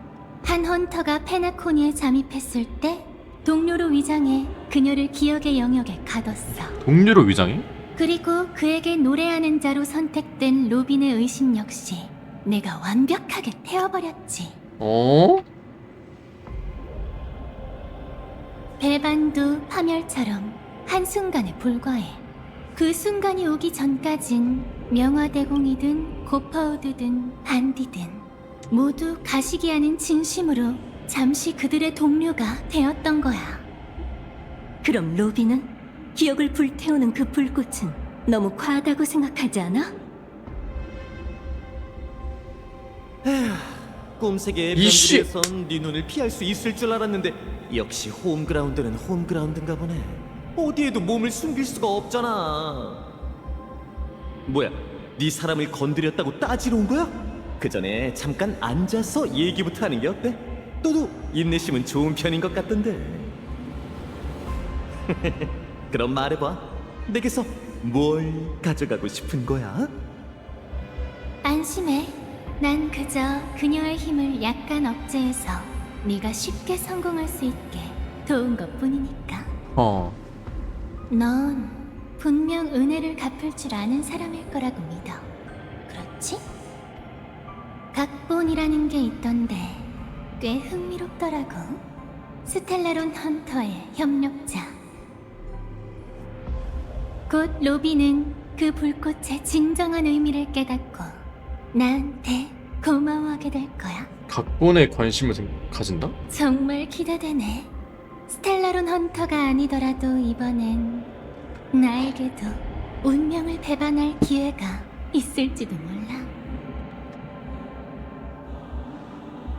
한 헌터가 페나코니에 잠입했을 때 동료로 위장해 그녀를 기억의 영역에 가뒀어. 동료로 위장해? 그리고 그에게 노래하는 자로 선택된 로빈의 의심 역시 내가 완벽하게 태워버렸지. 배반도 파멸처럼 한순간에 불과해. 그 순간이 오기 전까진 명화대공이든 고파우드든 반디든 모두 가시기 하는 진심으로 잠시 그들의 동료가 되었던 거야. 그럼 로비는? 기억을 불태우는 그 불꽃은 너무 과하다고 생각하지 않아? 꿈세계의 이씨. 변두리에선 네 눈을 피할 수 있을 줄 알았는데 역시 홈그라운드는 홈그라운드인가 보네. 어디에도 몸을 숨길 수가 없잖아. 뭐야, 네 사람을 건드렸다고 따지러 온 거야? 그 전에 잠깐 앉아서 얘기부터 하는 게 어때? 너도 인내심은 좋은 편인 것 같던데. 그럼 말해봐. 내게서 뭘 가져가고 싶은 거야? 안심해. 난 그저 그녀의 힘을 약간 억제해서 네가 쉽게 성공할 수 있게 도운 것뿐이니까. 넌 분명 은혜를 갚을 줄 아는 사람일 거라고 믿어. 그렇지? 각본이라는 게 있던데 꽤 흥미롭더라고. 스텔라론 헌터의 협력자. 곧 로비는 그 불꽃의 진정한 의미를 깨닫고 나한테 고마워하게 될 거야. 각본에 관심을 가진다? 정말 기대되네. 스텔라론 헌터가 아니더라도 이번엔 나에게도 운명을 배반할 기회가 있을지도 몰라.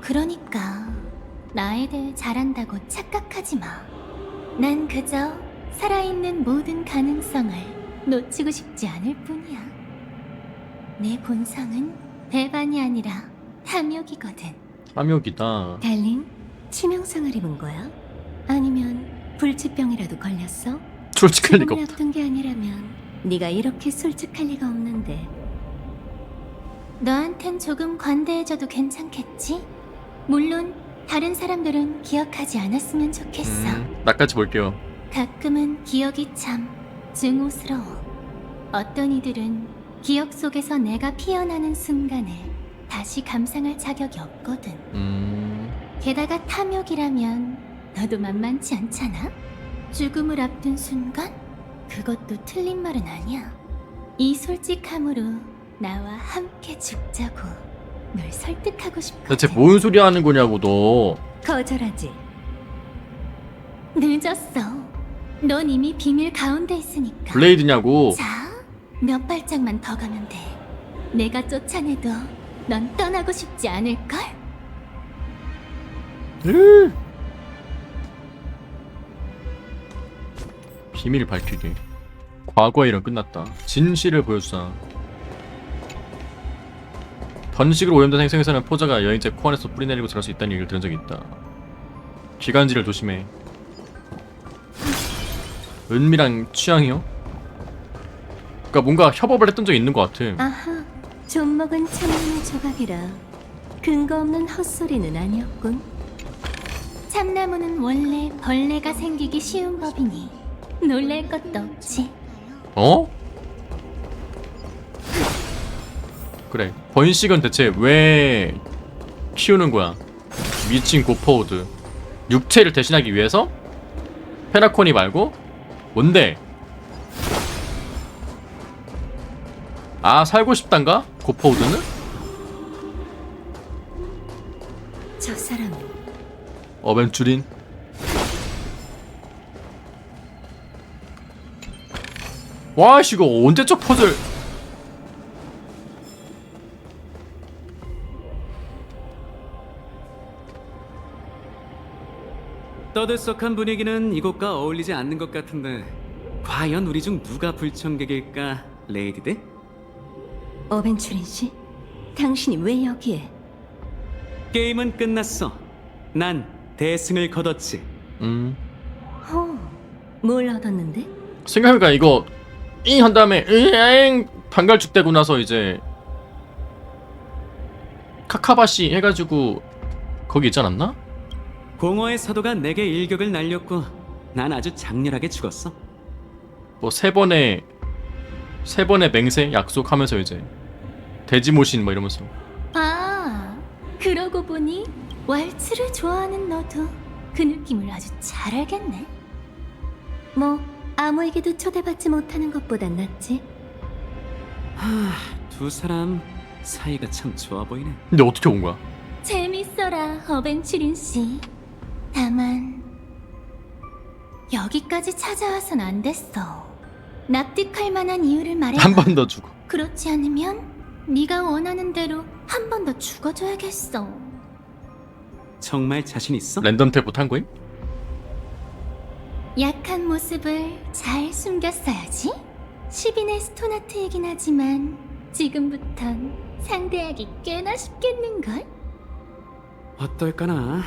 그러니까 나에 대해 잘한다고 착각하지 마. 난 그저 살아있는 모든 가능성을 놓치고 싶지 않을 뿐이야. 내 본성은 배반이 아니라 탐욕이거든. 탐욕이다. 달링, 치명상을 입은 거야? 아니면 불치병이라도 걸렸어? 솔직할 리가 죽음을 없다. 앞둔 게 아니라면 네가 이렇게 솔직할 리가 없는데. 너한텐 조금 관대해져도 괜찮겠지? 물론 다른 사람들은 기억하지 않았으면 좋겠어. 나까지 볼게요. 가끔은 기억이 참 증오스러워. 어떤 이들은 기억 속에서 내가 피어나는 순간을 다시 감상할 자격이 없거든. 게다가 탐욕이라면 너도 만만치 않잖아? 죽음을 앞둔 순간? 그것도 틀린 말은 아니야. 이 솔직함으로 나와 함께 죽자고 널 설득하고 싶거든. 대체 뭔 소리 하는 거냐고 너. 거절하지. 늦었어. 넌 이미 비밀 가운데 있으니까. 블레이드냐고. 자, 몇 발짝만 더 가면 돼. 내가 쫓아내도 넌 떠나고 싶지 않을걸? 비밀을 밝히기. 과거의 일은 끝났다. 진실을 보여주자. 번식으로 오염된 행성에서는 포자가 여행자 코 안에서 뿌리내리고 자랄 수 있다는 얘기를 들은 적이 있다. 기관지를 조심해. 은미랑 취향이요? 그니까 뭔가 협업을 했던 적이 있는 것 같아. 아하, 좀 먹은 참나무 조각이라 근거 없는 헛소리는 아니었군. 참나무는 원래 벌레가 생기기 쉬운 법이니 놀랄 것도 없지. 어? 그래, 번식은 대체 왜 키우는 거야? 미친 고퍼우드. 육체를 대신하기 위해서? 페나코니 말고? 뭔데? 아, 살고 싶단가? 고퍼우드는? 저 사람은 어벤추린? 와씨, 이거 언제적 퍼즐. 떠들썩한 분위기는 이곳과 어울리지 않는 것 같은데 과연 우리 중 누가 불청객일까, 레이디들? 어벤추린 씨? 당신이 왜 여기에? 게임은 끝났어. 난 대승을 거뒀지. 뭘 얻었는데? 생각해보니까 이거 잉 한 다음에 잉 단갈죽 되고 나서 이제 카카바시 해가지고 거기 있지 않았나? 공허의 사도가 내게 일격을 날렸고 난 아주 장렬하게 죽었어. 뭐 세 번의 맹세 약속하면서 이제 돼지모신 뭐 이러면서. 아, 그러고 보니 왈츠를 좋아하는 너도 그 느낌을 아주 잘 알겠네. 뭐 아무에게도 초대받지 못하는 것보단 낫지. 두 사람 사이가 참 좋아 보이네. 근데 어떻게 온 거야? 재밌어라, 어벤추린 씨. 다만 여기까지 찾아와선 안 됐어. 납득할 만한 이유를 말해. 한 번 더 주고. 그렇지 않으면 네가 원하는 대로 한 번 더 죽어줘야겠어. 정말 자신 있어? 랜덤 탭 못한 거임? 약한 모습을 잘 숨겼어야지. 10인의 스토나트이긴 하지만 지금부턴 상대하기 꽤나 쉽겠는걸? 어떨까나?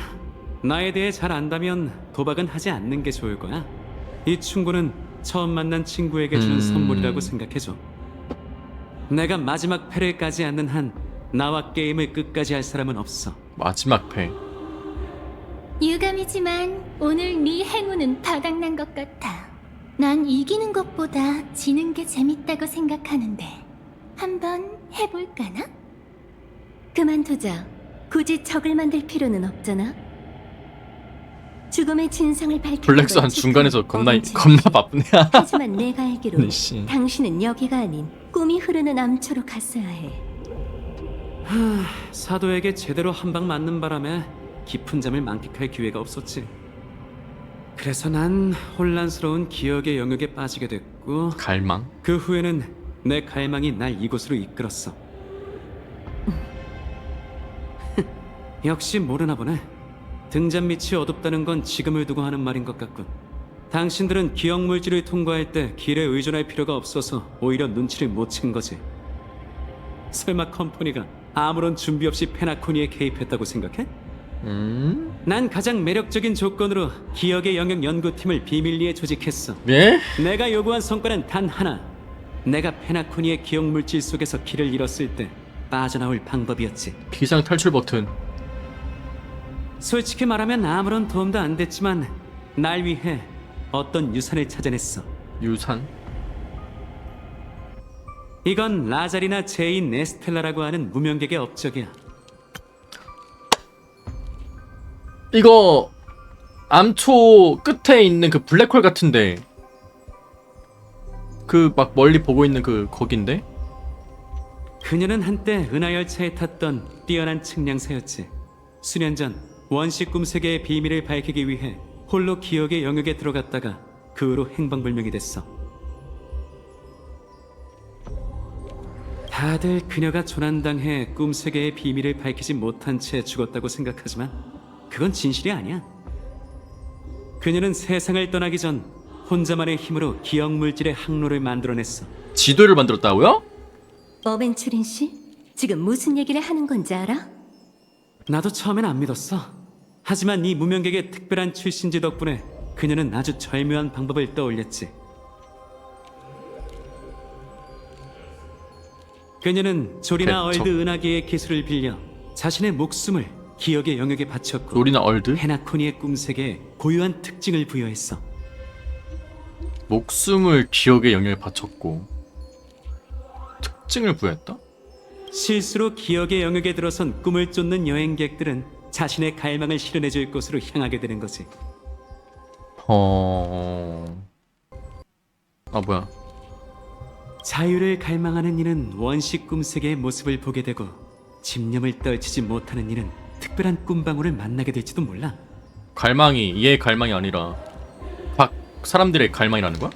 나에 대해 잘 안다면 도박은 하지 않는 게 좋을 거야. 이 충고는 처음 만난 친구에게 주는 선물이라고 생각해줘. 내가 마지막 패를 까지 않는 한 나와 게임을 끝까지 할 사람은 없어. 마지막 패. 유감이지만 오늘 네 행운은 바닥난 것 같아. 난 이기는 것보다 지는 게 재밌다고 생각하는데 한번 해볼까나? 그만두자. 굳이 적을 만들 필요는 없잖아. 죽음의 진상을 밝히는 블랙스 한 중간에서 겁나 바쁘네. 하지만 내가 알기로 네, 씨. 당신은 여기가 아닌 꿈이 흐르는 암초로 갔어야 해. 사도에게 제대로 한 방 맞는 바람에 깊은 잠을 만끽할 기회가 없었지. 그래서 난 혼란스러운 기억의 영역에 빠지게 됐고, 갈망? 그 후에는 내 갈망이 날 이곳으로 이끌었어. 역시 모르나 보네. 등잔 밑이 어둡다는 건 지금을 두고 하는 말인 것 같군. 당신들은 기억 물질을 통과할 때 길에 의존할 필요가 없어서 오히려 눈치를 못 챈 거지. 설마 컴퍼니가 아무런 준비 없이 페나코니에 개입했다고 생각해? 난 가장 매력적인 조건으로 기억의 영역 연구팀을 비밀리에 조직했어. 예? 내가 요구한 성과는 단 하나. 내가 페나코니의 기억 물질 속에서 길을 잃었을 때 빠져나올 방법이었지. 비상 탈출 버튼. 솔직히 말하면 아무런 도움도 안 됐지만 날 위해 어떤 유산을 찾아냈어. 유산? 이건 라자리나 제인 네스텔라라고 하는 무명객의 업적이야. 이거 암초 끝에 있는 그 블랙홀 같은데 그 막 멀리 보고 있는 그 거긴데? 그녀는 한때 은하열차에 탔던 뛰어난 측량사였지. 수년 전 원시 꿈세계의 비밀을 밝히기 위해 홀로 기억의 영역에 들어갔다가 그 후로 행방불명이 됐어. 다들 그녀가 조난당해 꿈세계의 비밀을 밝히지 못한 채 죽었다고 생각하지만 그건 진실이 아니야. 그녀는 세상을 떠나기 전 혼자만의 힘으로 기억 물질의 항로를 만들어냈어. 지도를 만들었다고요? 어벤추린 씨, 지금 무슨 얘기를 하는 건지 알아? 나도 처음엔 안 믿었어. 하지만 이 무명객의 특별한 출신지 덕분에 그녀는 아주 절묘한 방법을 떠올렸지. 그녀는 조리나 얼드 은하계의 기술을 빌려 자신의 목숨을 기억의 영역에 바쳤고 조리나 얼드? 헤나코니의 꿈세계에 고유한 특징을 부여했어. 목숨을 기억의 영역에 바쳤고 특징을 부여했다? 실수로 기억의 영역에 들어선 꿈을 쫓는 여행객들은 자신의 갈망을 실현해줄 곳으로 향하게 되는 거지. 아 뭐야? 자유를 갈망하는 이는 원시 꿈세계의 모습을 보게 되고 집념을 떨치지 못하는 이는 특별한 꿈방울을 만나게 될지도 몰라. 갈망이 얘의 갈망이 아니라 각 사람들의 갈망이라는 거야?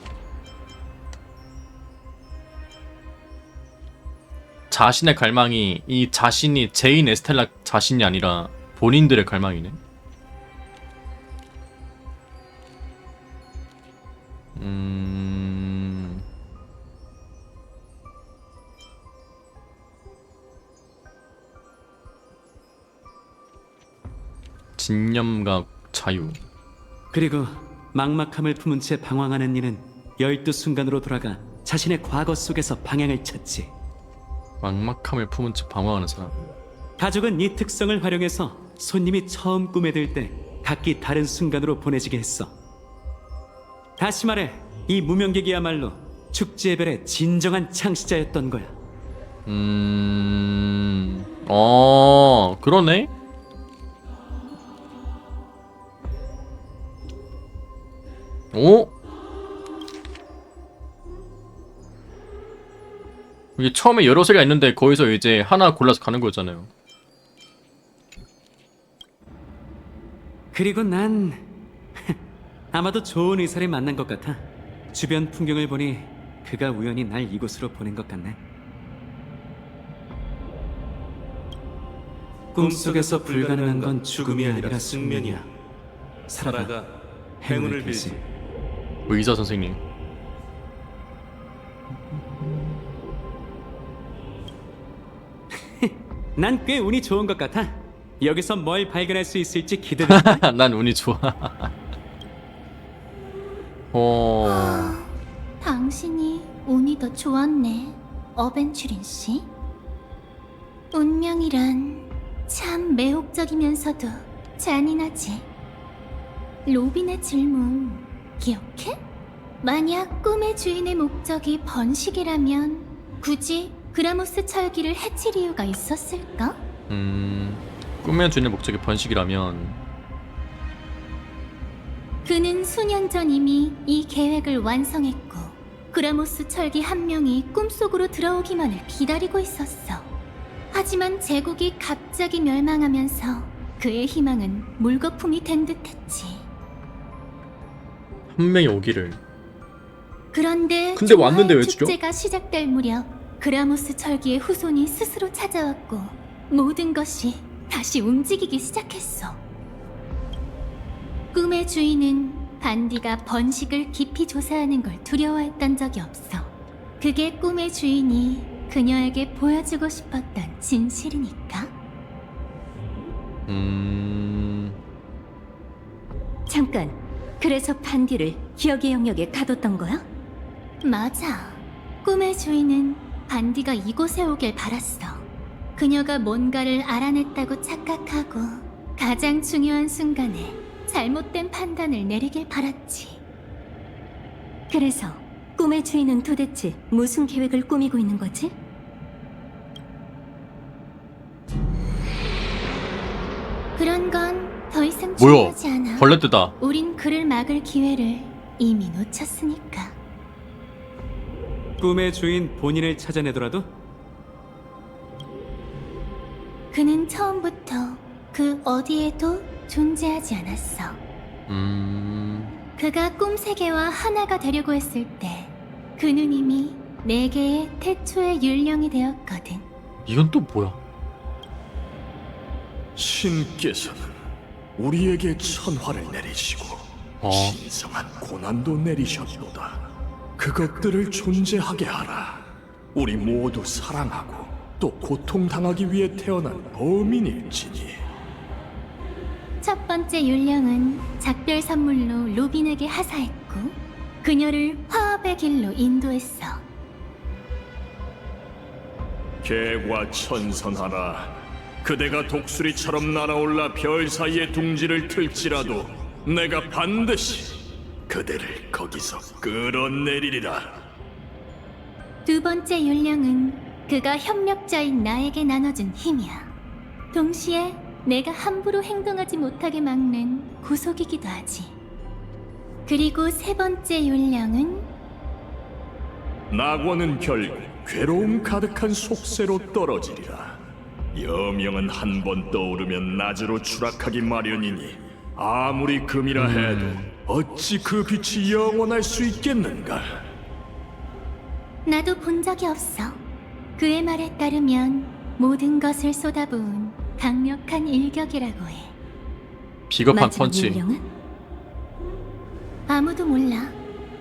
자신의 갈망이 이 자신이 제인 에스텔라 자신이 아니라 본인들의 갈망이네. 진념과 자유. 그리고 막막함을 품은 채 방황하는 이는 12순간으로 돌아가 자신의 과거 속에서 방향을 찾지. 막막함을 품은 채 방황하는 사람. 가족은 이 특성을 활용해서 손님이 처음 꿈에 들 때 각기 다른 순간으로 보내지게 했어. 다시 말해 이 무명객이야말로 축제의 별의 진정한 창시자였던 거야. 그러네. 오? 이게 처음에 여러 새가 있는데 거기서 이제 하나 골라서 가는 거잖아요. 그리고 난 아마도 좋은 의사를 만난 것 같아. 주변 풍경을 보니 그가 우연히 날 이곳으로 보낸 것 같네. 꿈속에서 불가능한 건 죽음이 아니라 숙면이야. 살아가 행운을 빌지. 의사 선생님. 난 꽤 운이 좋은 것 같아. 여기서 뭘 발견할 수 있을지 기대된다. 난 운이 좋아. 당신이 운이 더 좋았네, 어벤추린 씨. 운명이란 참 매혹적이면서도 잔인하지. 로빈의 질문 기억해? 만약 꿈의 주인의 목적이 번식이라면 굳이 그라모스 철기를 해칠 이유가 있었을까? 꿈의 주인의 목적이 번식이라면 그는 수년 전 이미 이 계획을 완성했고 그라모스 철기 한 명이 꿈속으로 들어오기만을 기다리고 있었어. 하지만 제국이 갑자기 멸망하면서 그의 희망은 물거품이 된 듯했지. 한 명이 오기를. 그런데 근데 왔는데 왜 죽여? 축제가 시작될 무렵 그라모스 철기의 후손이 스스로 찾아왔고 모든 것이 다시 움직이기 시작했어. 꿈의 주인은 반디가 번식을 깊이 조사하는 걸 두려워했던 적이 없어. 그게 꿈의 주인이 그녀에게 보여주고 싶었던 진실이니까. 잠깐, 그래서 반디를 기억의 영역에 가뒀던 거야? 맞아. 꿈의 주인은 반디가 이곳에 오길 바랐어. 그녀가 뭔가를 알아냈다고 착각하고 가장 중요한 순간에 잘못된 판단을 내리길 바랐지. 그래서 꿈의 주인은 도대체 무슨 계획을 꾸미고 있는 거지? 그런 건 더 이상 뭐야? 중요하지 않아. 벌레뜨다. 우린 그를 막을 기회를 이미 놓쳤으니까. 꿈의 주인 본인을 찾아내더라도 그는 처음부터 그 어디에도 존재하지 않았어. 그가 꿈세계와 하나가 되려고 했을 때 그는 이미 4개의 태초의 율령이 되었거든. 이건 또 뭐야? 신께서는 우리에게 천화를 내리시고 신성한 고난도 내리셨도다. 그것들을 존재하게 하라. 우리 모두 사랑하고 또 고통당하기 위해 태어난 범인일지니. 첫 번째 율령은 작별 선물로 로빈에게 하사했고 그녀를 화합의 길로 인도했어. 개과천선하라. 그대가 독수리처럼 날아올라 별 사이에 둥지를 틀지라도 내가 반드시 그대를 거기서 끌어내리리라. 두 번째 율령은 그가 협력자인 나에게 나눠준 힘이야. 동시에 내가 함부로 행동하지 못하게 막는 구속이기도 하지. 그리고 세 번째 율령은 낙원은 결국 괴로움 가득한 속세로 떨어지리라. 여명은 한 번 떠오르면 낮으로 추락하기 마련이니 아무리 금이라 해도 어찌 그 빛이 영원할 수 있겠는가? 나도 본 적이 없어. 그의 말에 따르면 모든 것을 쏟아부은 강력한 일격이라고 해. 비겁한 마지막 펀치. 율령은? 아무도 몰라.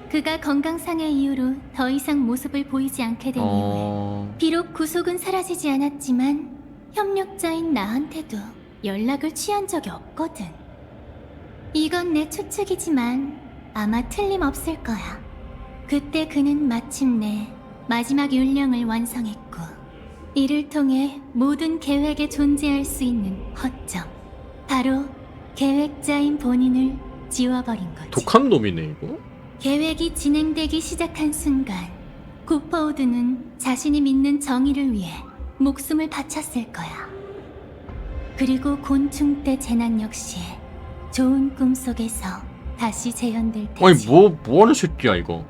그가 건강상의 이유로 더 이상 모습을 보이지 않게 된 이후에 비록 구속은 사라지지 않았지만 협력자인 나한테도 연락을 취한 적이 없거든. 이건 내 추측이지만 아마 틀림없을 거야. 그때 그는 마침내 마지막 율령을 완성했고 이를 통해 모든 계획에 존재할 수 있는 허점, 바로 계획자인 본인을 지워버린 거지. 독한 놈이네 이거. 계획이 진행되기 시작한 순간 고퍼우드는 자신이 믿는 정의를 위해 목숨을 바쳤을 거야. 그리고 곤충 때 재난 역시 좋은 꿈 속에서 다시 재현될 테지. 아니 뭐하는 새끼야 이거.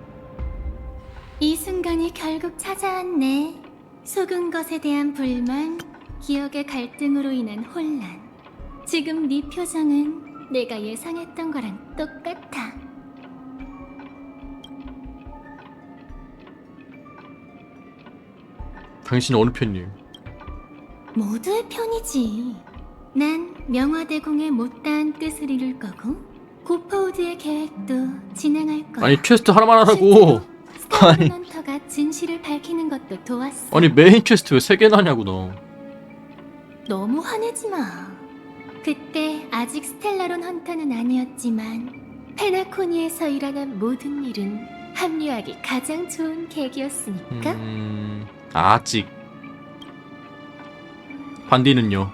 이 순간이 결국 찾아왔네. 속은 것에 대한 불만, 기억의 갈등으로 인한 혼란. 지금 네 표정은 내가 예상했던 거랑 똑같아. 당신 어느 편이에요? 모두의 편이지. 난 명화대공의 못다한 뜻을 이룰 거고 고퍼우드의 계획도 진행할 거야. 아니 퀘스트 하나만 하라고. 아니 헌터가 진실을 밝히는 것도 도왔어. 아니 메인 퀘스트 왜 3개나 하냐고 너. 너무 화내지 마. 그때 아직 스텔라론 헌터는 아니었지만 페나코니에서 일어난 모든 일은 합류하기 가장 좋은 계기였으니까. 아직. 반디는요?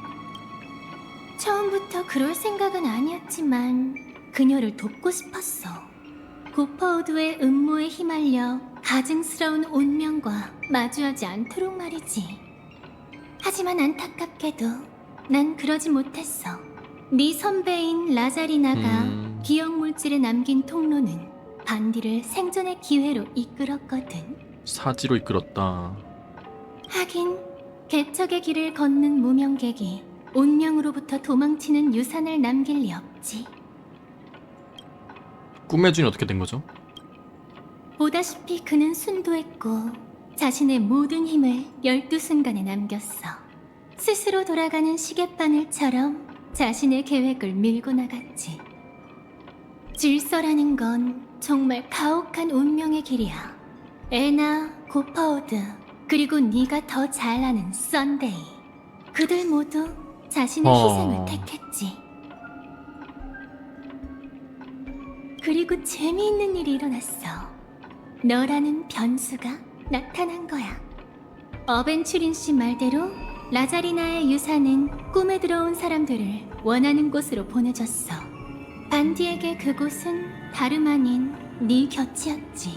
처음부터 그럴 생각은 아니었지만 그녀를 돕고 싶었어. 고퍼우드의 음모에 휘말려 가증스러운 운명과 마주하지 않도록 말이지. 하지만 안타깝게도 난 그러지 못했어. 네 선배인 라자리나가 기억물질에 남긴 통로는 반디를 생존의 기회로 이끌었거든. 사지로 이끌었다. 하긴 개척의 길을 걷는 무명객이 운명으로부터 도망치는 유산을 남길 리 없지. 꿈의 주인 어떻게 된 거죠? 보다시피 그는 순도했고 자신의 모든 힘을 12순간에 남겼어. 스스로 돌아가는 시계바늘처럼 자신의 계획을 밀고 나갔지. 질서라는 건 정말 가혹한 운명의 길이야. 애나, 고퍼우드, 그리고 네가 더 잘 아는 썬데이. 그들 모두 자신의 희생을 택했지. 그리고 재미있는 일이 일어났어. 너라는 변수가 나타난 거야. 어벤츄린 씨 말대로 라자리나의 유산은 꿈에 들어온 사람들을 원하는 곳으로 보내줬어. 반디에게 그곳은 다름 아닌 네 곁이었지.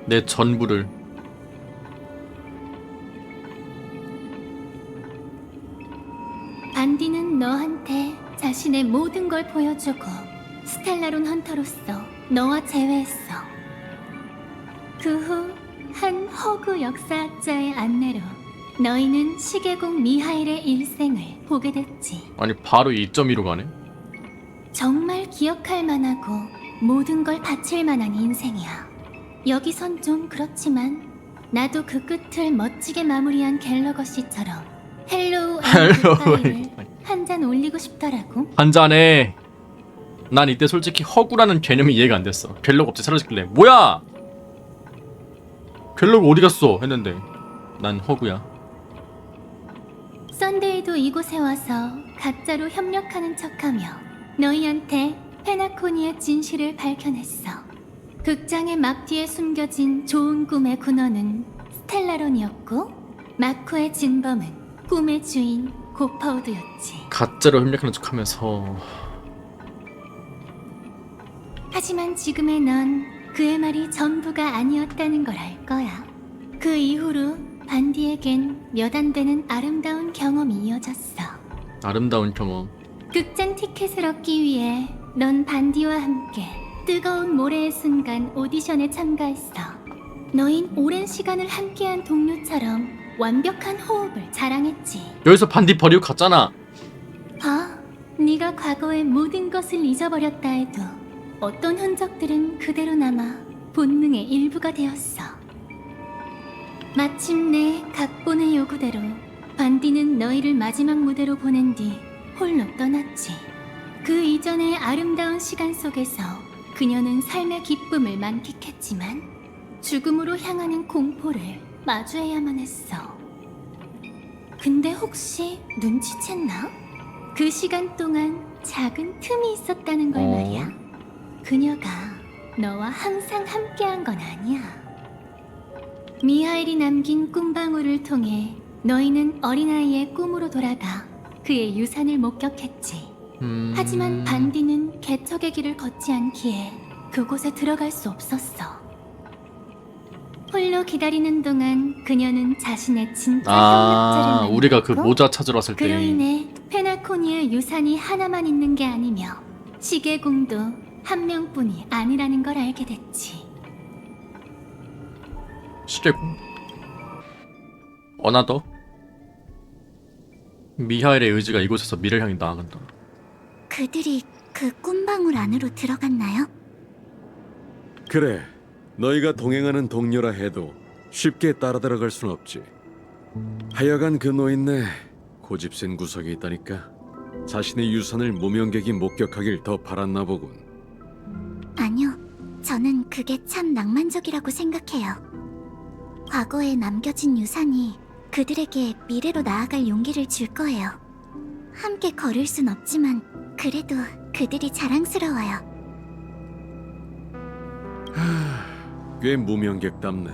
내 전부를. 반디는 너한테 자신의 모든 걸 보여주고 스텔라론 헌터로서 너와 재회했어. 그 후 한 허구 역사학자의 안내로 너희는 시계공 미하일의 일생을 보게 됐지. 아니 바로 2.2로 가네. 정말 기억할 만하고 모든 걸 바칠 만한 인생이야. 여기선 좀 그렇지만 나도 그 끝을 멋지게 마무리한 갤러거 씨처럼 헬로우 앤 한 잔 올리고 싶더라고. 한 잔에. 난 이때 솔직히 허구라는 개념이 이해가 안 됐어. 갤러가 갑자기 사라졌길래 뭐야? 갤러가 어디 갔어? 했는데 난 허구야. 썬데이도 이곳에 와서 가짜로 협력하는 척하며 너희한테 페나코니의 진실을 밝혀냈어. 극장의 막 뒤에 숨겨진 좋은 꿈의 군원은 스텔라론이었고 마코의 진범은 꿈의 주인 고파우드였지. 가짜로 협력하는 척하면서. 하지만 지금의 넌 그의 말이 전부가 아니었다는 걸 알 거야. 그 이후로 반디에겐 몇 안 되는 아름다운 경험이 이어졌어. 아름다운 경험. 극장 티켓을 얻기 위해 넌 반디와 함께 뜨거운 모래의 순간 오디션에 참가했어. 너흰 오랜 시간을 함께한 동료처럼 완벽한 호흡을 자랑했지. 여기서 반디 버리고 갔잖아. 봐, 네가 과거의 모든 것을 잊어버렸다 해도 어떤 흔적들은 그대로 남아 본능의 일부가 되었어. 마침내 각본의 요구대로 반디는 너희를 마지막 무대로 보낸 뒤 홀로 떠났지. 그 이전의 아름다운 시간 속에서 그녀는 삶의 기쁨을 만끽했지만 죽음으로 향하는 공포를 마주해야만 했어. 근데 혹시 눈치챘나? 그 시간 동안 작은 틈이 있었다는 걸 말이야. 그녀가 너와 항상 함께한 건 아니야. 미하엘이 남긴 꿈방울을 통해 너희는 어린아이의 꿈으로 돌아가 그의 유산을 목격했지. 하지만 반디는 개척의 길을 걷지 않기에 그곳에 들어갈 수 없었어. 홀로 기다리는 동안 그녀는 자신의 진짜 협력자를 만났고 우리가 그 모자 찾으러 왔을 때. 그로 인해 페나코니의 유산이 하나만 있는 게 아니며 시계공도 한 명뿐이 아니라는 걸 알게 됐지. 시계공. 어나더. 미하엘의 의지가 이곳에서 미래를 향해 나아간다. 그들이 그 꿈방울 안으로 들어갔나요? 그래, 너희가 동행하는 동료라 해도 쉽게 따라 들어갈 순 없지. 하여간 그 노인네 고집센 구석이 있다니까. 자신의 유산을 무명객이 목격하길 더 바랐나 보군. 아니요, 저는 그게 참 낭만적이라고 생각해요. 과거에 남겨진 유산이 그들에게 미래로 나아갈 용기를 줄 거예요. 함께 걸을 순 없지만 그래도 그들이 자랑스러워요. 꽤 무명객답네.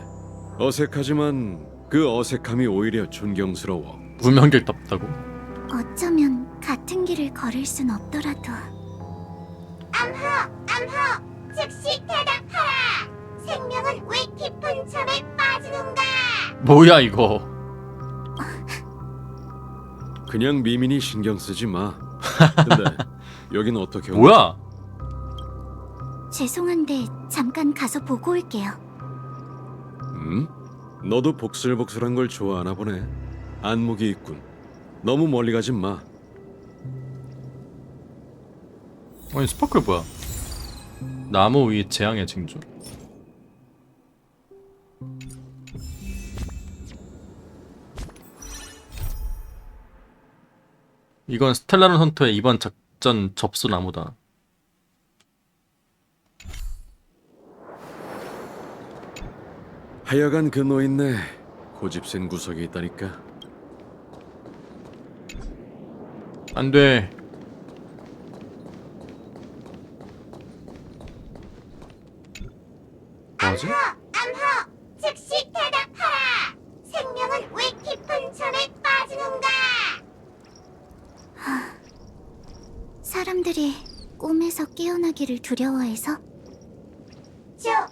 어색하지만 그 어색함이 오히려 존경스러워. 무명객답다고? 어쩌면 같은 길을 걸을 순 없더라도. 암호, 즉시 대답하라. 생명은 왜 깊은 잠에 빠지는가? 뭐야 이거? 그냥 미민이 신경 쓰지 마. 근데 여긴 어떻게 온 뭐야? 죄송한데 잠깐 가서 보고 올게요. 너도 복슬복슬한 걸 좋아하나 보네. 안목이 있군. 너무 멀리 가진 마. 아니 스파클 뭐야? 나무 위 재앙의 징조. 이건 스텔라론 헌터의 이번 작전 접수 나무다. 하여간 그 노인네 고집센 구석이 있다니까. 안 돼. 뭐지? 암호, 즉시 대답하라. 생명은 왜 깊은 잠에 빠지는가? 사람들이 꿈에서 깨어나기를 두려워해서? 좋아,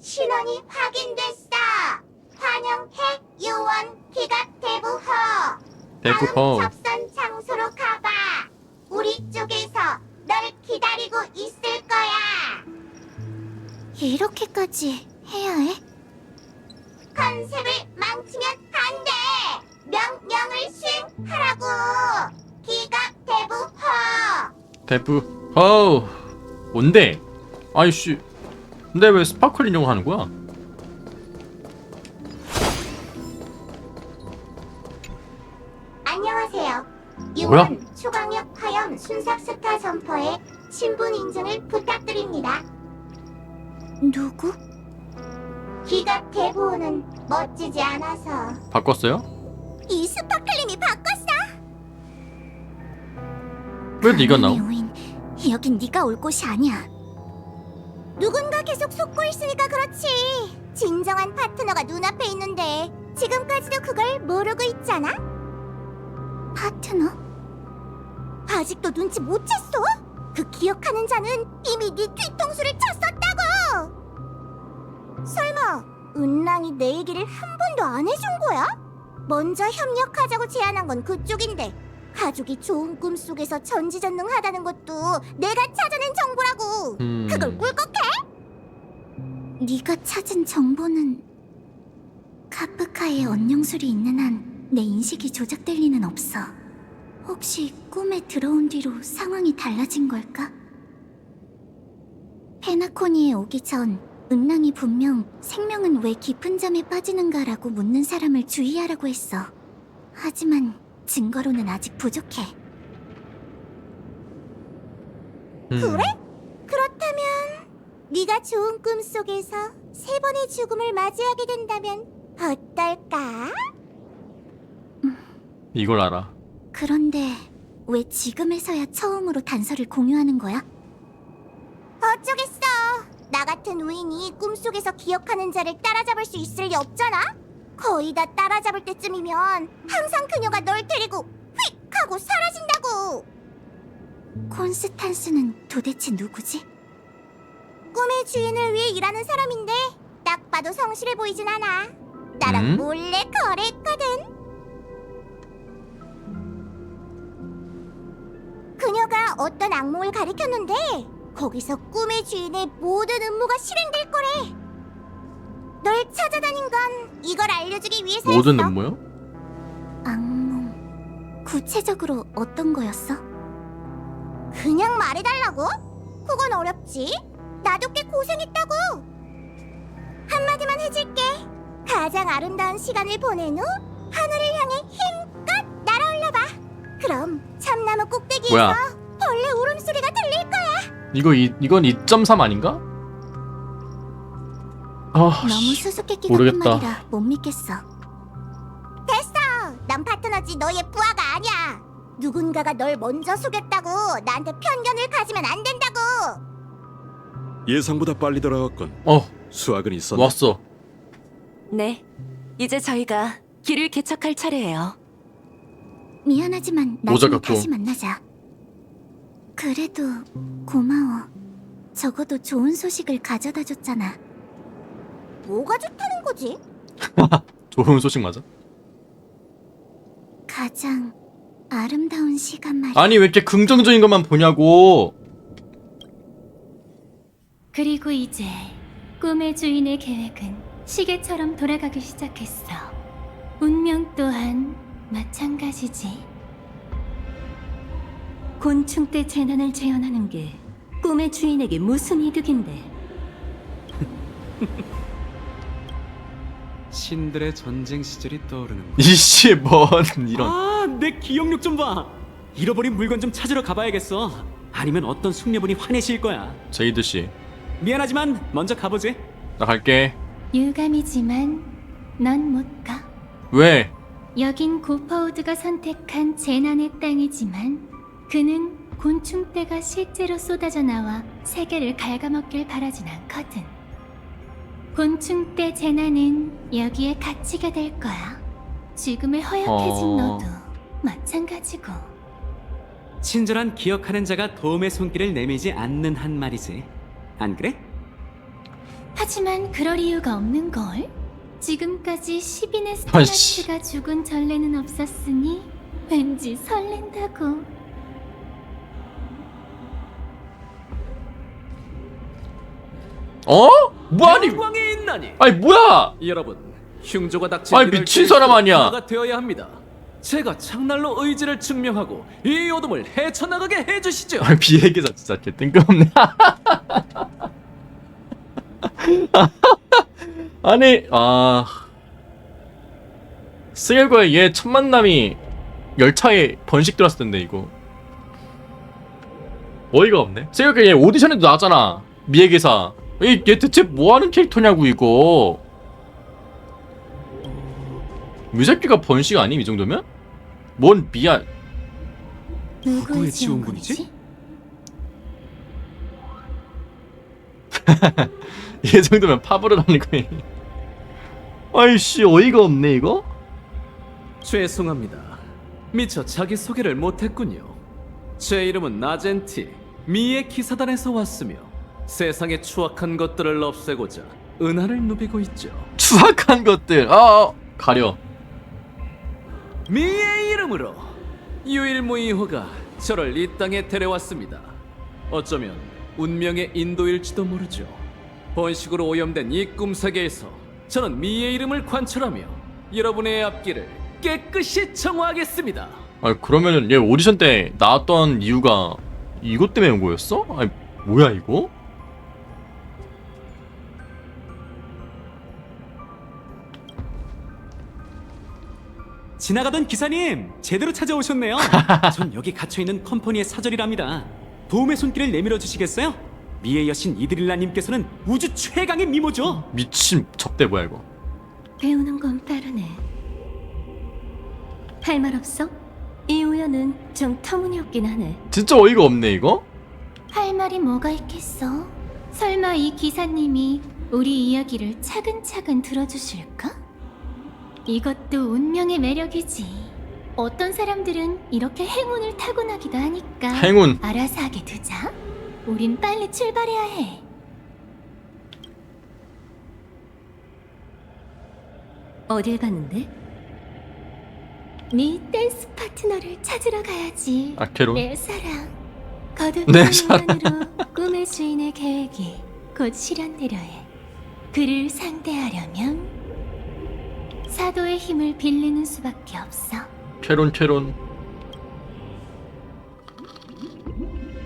신원이 확인됐어. 환영해, 요원 기각 대부호. 대부호. 다음 접선 장소로 가봐. 우리 쪽에서 널 기다리고 있을 거야. 이렇게까지 해야 해? 컨셉을 망치면 안 돼. 명령을 수행하라고. 기각 대부호. 대부. 어우. 뭔데? 아이씨. 근데 왜 스파클 인형을 하는 거야? 안녕하세요. 뭐야? 이번 초강력 화염 순삭 스타 점퍼의 신분 인증을 부탁드립니다. 누구? 기갑 대부호는 멋지지 않아서. 바꿨어요? 이 스파클림이 바꿨어? 왜 네가 나오? 오인, 여긴 네가 올 곳이 아니야. 누군가 계속 속고 있으니까 그렇지. 진정한 파트너가 눈앞에 있는데 지금까지도 그걸 모르고 있잖아? 파트너? 아직도 눈치 못 챘어? 그 기억하는 자는 이미 네 뒤통수를 쳤었다고! 설마 은랑이 내 얘기를 한 번도 안 해준 거야? 먼저 협력하자고 제안한 건 그쪽인데 가족이 좋은 꿈속에서 전지전능하다는 것도 내가 찾아낸 정보라고. 그걸 꿀꺽해? 네가 찾은 정보는 카프카의 언영술이 있는 한 내 인식이 조작될 리는 없어. 혹시 꿈에 들어온 뒤로 상황이 달라진 걸까? 페나코니에 오기 전 은랑이 분명 생명은 왜 깊은 잠에 빠지는가라고 묻는 사람을 주의하라고 했어. 하지만 증거로는 아직 부족해. 그래? 그렇다면 네가 좋은 꿈 속에서 3번의 죽음을 맞이하게 된다면 어떨까? 이걸 알아. 그런데 왜 지금에서야 처음으로 단서를 공유하는 거야? 어쩌겠어. 나 같은 우인이 꿈속에서 기억하는 자를 따라잡을 수 있을 리 없잖아? 거의 다 따라잡을 때쯤이면 항상 그녀가 널 데리고 휙 하고 사라진다고. 콘스탄스는 도대체 누구지? 꿈의 주인을 위해 일하는 사람인데 딱 봐도 성실해 보이진 않아. 나랑 몰래 거래했거든. 그녀가 어떤 악몽을 가리켰는데 거기서 꿈의 주인의 모든 음모가 실행될 거래. 널 찾아다닌 건 이걸 알려주기 위해서였어. 모든 음모요? 악몽... 구체적으로 어떤 거였어? 그냥 말해달라고? 그건 어렵지. 나도 꽤 고생했다고. 한마디만 해줄게. 가장 아름다운 시간을 보낸 후 하늘을 향해 힘껏 날아올라봐. 그럼 참나무 꼭대기에서 뭐야? 벌레 울음소리가 들릴 거야. 이건 2.3 아닌가? 아, 너무 수수께끼 같은 모르겠다. 말이라 못 믿겠어. 됐어. 난 파트너지 너의 부하가 아니야. 누군가가 널 먼저 속였다고 나한테 편견을 가지면 안 된다고. 예상보다 빨리 돌아왔건. 수학은 있었나? 왔어. 네, 이제 저희가 길을 개척할 차례예요. 미안하지만 모자가 나중에 다시 만나자. 그래도 고마워. 적어도 좋은 소식을 가져다 줬잖아. 뭐가 좋다는 거지? 좋은 소식 맞아? 가장 아름다운 시간 말이야. 아니 왜 이렇게 긍정적인 것만 보냐고. 그리고 이제 꿈의 주인의 계획은 시계처럼 돌아가기 시작했어. 운명 또한 마찬가지지. 곤충 때 재난을 재현하는 게 꿈의 주인에게 무슨 이득인데? 신들의 전쟁 시절이 떠오르는. 이씨 뭔 이런. 아, 내 기억력 좀 봐. 잃어버린 물건 좀 찾으러 가봐야겠어. 아니면 어떤 숙녀분이 화내실 거야. 제이드 씨. 미안하지만 먼저 가보지. 나 갈게. 유감이지만 넌 못 가. 왜? 여긴 고퍼우드가 선택한 재난의 땅이지만 그는 곤충떼가 실제로 쏟아져 나와 세계를 갉아먹길 바라진 않거든. 곤충떼 재난은 여기에 갇히게 될 거야. 지금의 허약해진 너도 마찬가지고. 친절한 기억하는 자가 도움의 손길을 내밀지 않는 한 말이지. 안 그래? 하지만 그럴 이유가 없는 걸. 지금까지 10인의 아이씨. 스타라츠가 죽은 전례는 없었으니 왠지 설렌다고. 어? 뭐 아니? 영광이 있나니. 아니 뭐야? 여러분, 흉조가 닥친 아니, 미친 사람 아니야. 가 되어야 합니다. 제가 창날로 의지를 증명하고 이 어둠을 헤쳐나가게 해주시죠. 비행기사 진짜 개 뜬금없네. 아니 승일과의 얘 첫 만남이 열차에 번식 들었을 텐데 이거 어이가 없네. 승일과 얘 오디션에도 나왔잖아. 미의 기사. 얘 대체 뭐하는 캐릭터냐고 이거. 뮤새끼가 번식 아님 이 정도면? 뭔 미야. 누구의 지원군이지? 이 정도면 파브를 하는 거야. 아이씨 어이가 없네 이거. 죄송합니다. 미처 자기소개를 못했군요. 제 이름은 나젠티, 미의 기사단에서 왔으며 세상의 추악한 것들을 없애고자 은하를 누비고 있죠. 추악한 것들. 가려. 미의 이름으로 유일무이호가 저를 이 땅에 데려왔습니다. 어쩌면 운명의 인도일지도 모르죠. 번식으로 오염된 이 꿈세계에서 저는 미의 이름을 관철하며 여러분의 앞길을 깨끗이 정화하겠습니다. 그러면은 얘 오디션 때 나왔던 이유가 이것 때문에 온 거였어? 아니 뭐야 이거? 지나가던 기사님, 제대로 찾아오셨네요. 전 여기 갇혀있는 컴퍼니의 사절이랍니다. 도움의 손길을 내밀어 주시겠어요? 미의 여신 이드릴라님께서는 우주 최강의 미모죠. 미친 접대 뭐야 이거. 배우는 건 빠르네. 할 말 없어? 이 우연은 좀 터무니없긴 하네. 진짜 어이가 없네 이거. 할 말이 뭐가 있겠어? 설마 이 기사님이 우리 이야기를 차근차근 들어주실까? 이것도 운명의 매력이지. 어떤 사람들은 이렇게 행운을 타고나기도 하니까 행운. 알아서 하게 두자. 우린 빨리 출발해야 해. 어딜 가는데? 네 댄스 파트너를 찾으러 가야지. 아케론? 내 사랑. 내 거듭된 사랑. 인연으로 꿈의 주인의 계획이 곧 실현되려 해. 그를 상대하려면 사도의 힘을 빌리는 수밖에 없어. 캐론.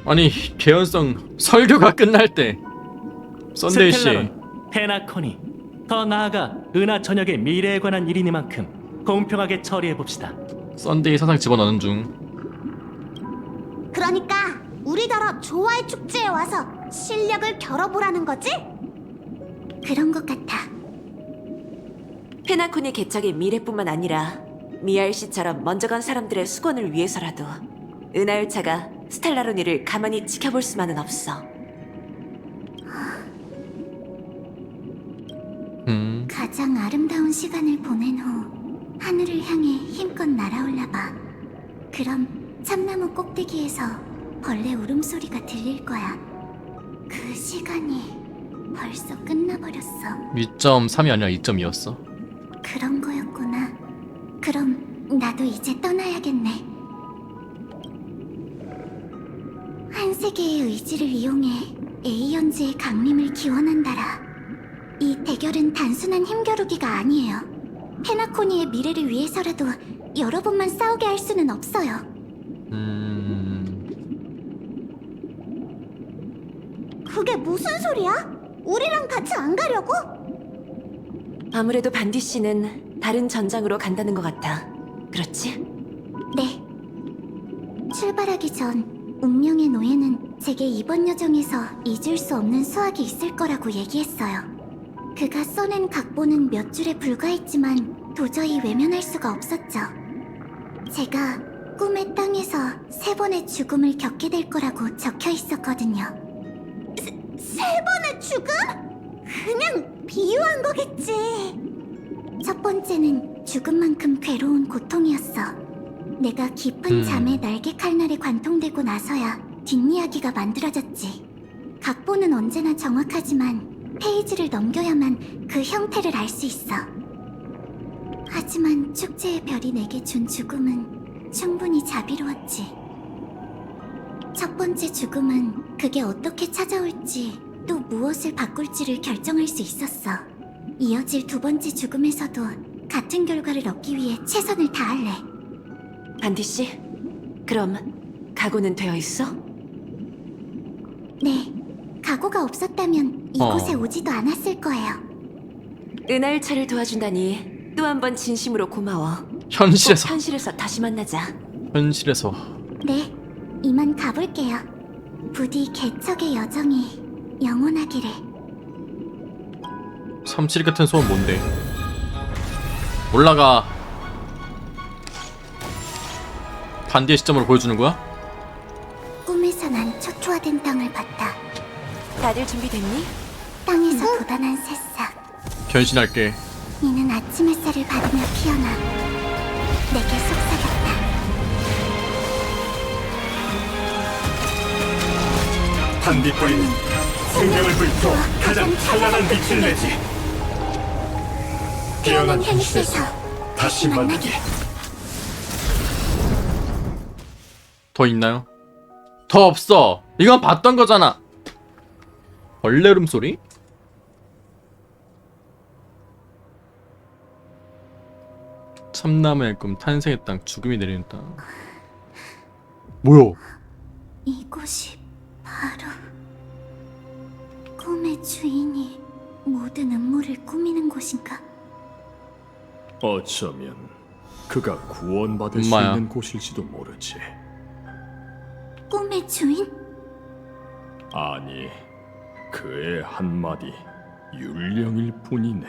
아니 개연성 설교가 끝날 때 썬데이 씨. 스텔라론, 페나코니, 더 나아가 은하 전역의 미래에 관한 일이니만큼 공평하게 처리해봅시다. 썬데이 사상 집어넣는 중. 그러니까 우리더러 조화의 축제에 와서 실력을 겨뤄보라는 거지? 그런 것 같아. 페나코니 개척의 미래뿐만 아니라 미알 씨처럼 먼저 간 사람들의 수건을 위해서라도 은하열차가 스텔라로니를 가만히 지켜볼 수만은 없어. 가장 아름다운 시간을 보낸 후 하늘을 향해 힘껏 날아올라봐. 그럼 참나무 꼭대기에서 벌레 울음소리가 들릴 거야. 그 시간이 벌써 끝나버렸어. 2.3이 아니라 2.2였어. 그런 거였구나. 그럼 나도 이제 떠나야겠네. 한 세계의 의지를 이용해 에이언즈의 강림을 기원한다라. 이 대결은 단순한 힘겨루기가 아니에요. 페나코니의 미래를 위해서라도 여러 번만 싸우게 할 수는 없어요. 그게 무슨 소리야? 우리랑 같이 안 가려고? 아무래도 반디 씨는 다른 전장으로 간다는 것 같아. 그렇지? 네. 출발하기 전 운명의 노예는 제게 이번 여정에서 잊을 수 없는 수학이 있을 거라고 얘기했어요. 그가 써낸 각본은 몇 줄에 불과했지만 도저히 외면할 수가 없었죠. 제가 꿈의 땅에서 3번의 죽음을 겪게 될 거라고 적혀 있었거든요. 세 번의 죽음? 그냥 비유한 거겠지. 첫 번째는 죽음만큼 괴로운 고통이었어. 내가 깊은 잠에 날개 칼날에 관통되고 나서야 뒷이야기가 만들어졌지. 각본은 언제나 정확하지만 페이지를 넘겨야만 그 형태를 알 수 있어. 하지만 축제의 별이 내게 준 죽음은 충분히 자비로웠지. 첫 번째 죽음은 그게 어떻게 찾아올지 또 무엇을 바꿀지를 결정할 수 있었어. 이어질 두 번째 죽음에서도 같은 결과를 얻기 위해 최선을 다할래. 반디 씨, 그럼 각오는 되어 있어? 네, 각오가 없었다면 이곳에 오지도 않았을 거예요. 은하열차를 도와준다니 또 한 번 진심으로 고마워. 현실에서. 꼭 현실에서 다시 만나자. 현실에서. 네, 이만 가볼게요. 부디 개척의 여정이 영원하기를. 37 같은 소원 뭔데? 올라가. 반대의 시점으로 보여주는 거야? 꿈에서 난 초토화된 땅을 봤다. 다들 준비됐니? 땅에서 돋아난 새싹. 변신할게. 이는 아침 햇살을 받으며 피어나 내게 속삭였다. 단비뿌리는 생명을 불태워 가장 찬란한 빛을 내지. 깨어난 현실에서 다시 만나게. 더 있나요? 더 없어. 이건 봤던 거잖아. 벌레 울음소리? 참나무의 꿈, 탄생의 땅, 죽음이 내리는 땅. 뭐야? 이곳이 바로 꿈의 주인이 모든 음모를 꾸미는 곳인가? 어쩌면 그가 구원받을 엄마야. 수 있는 곳일지도 모르지. 꿈의 주인? 아니, 그의 한마디 율령일 뿐이네.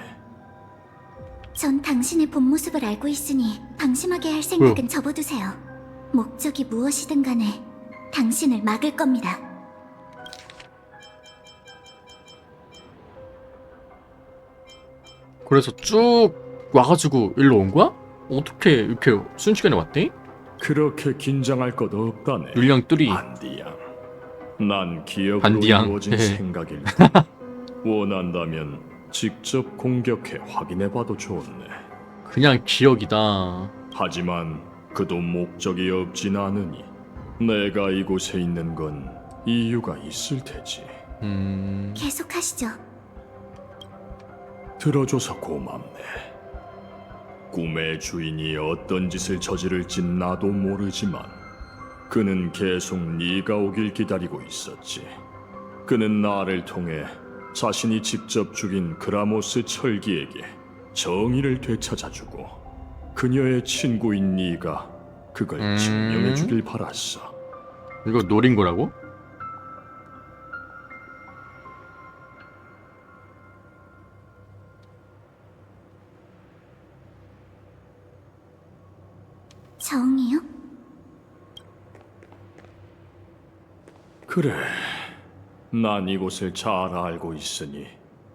전 당신의 본 모습을 알고 있으니 방심하게 할 생각은 접어두세요. 목적이 무엇이든 간에 당신을 막을 겁니다. 그래서 쭉 와가지고 일로 온 거야? 어떻게 이렇게 순식간에 왔대? 그렇게 긴장할 것 없다네. 율령 뚜리. 반디양. 난 기억으로 반디양. 이루어진 헤헤. 생각일 뿐. 원한다면 직접 공격해 확인해봐도 좋네. 그냥 기억이다. 하지만 그도 목적이 없진 않으니 내가 이곳에 있는 건 이유가 있을 테지. 계속하시죠. 들어줘서 고맙네. 꿈의 주인이 어떤 짓을 저지를진 나도 모르지만 그는 계속 네가 오길 기다리고 있었지. 그는 나를 통해 자신이 직접 죽인 그라모스 철기에게 정의를 되찾아주고 그녀의 친구인 네가 그걸 증명해주길 바랐어. 이거 노린 거라고? 정이요? 그래, 난 이곳을 잘 알고 있으니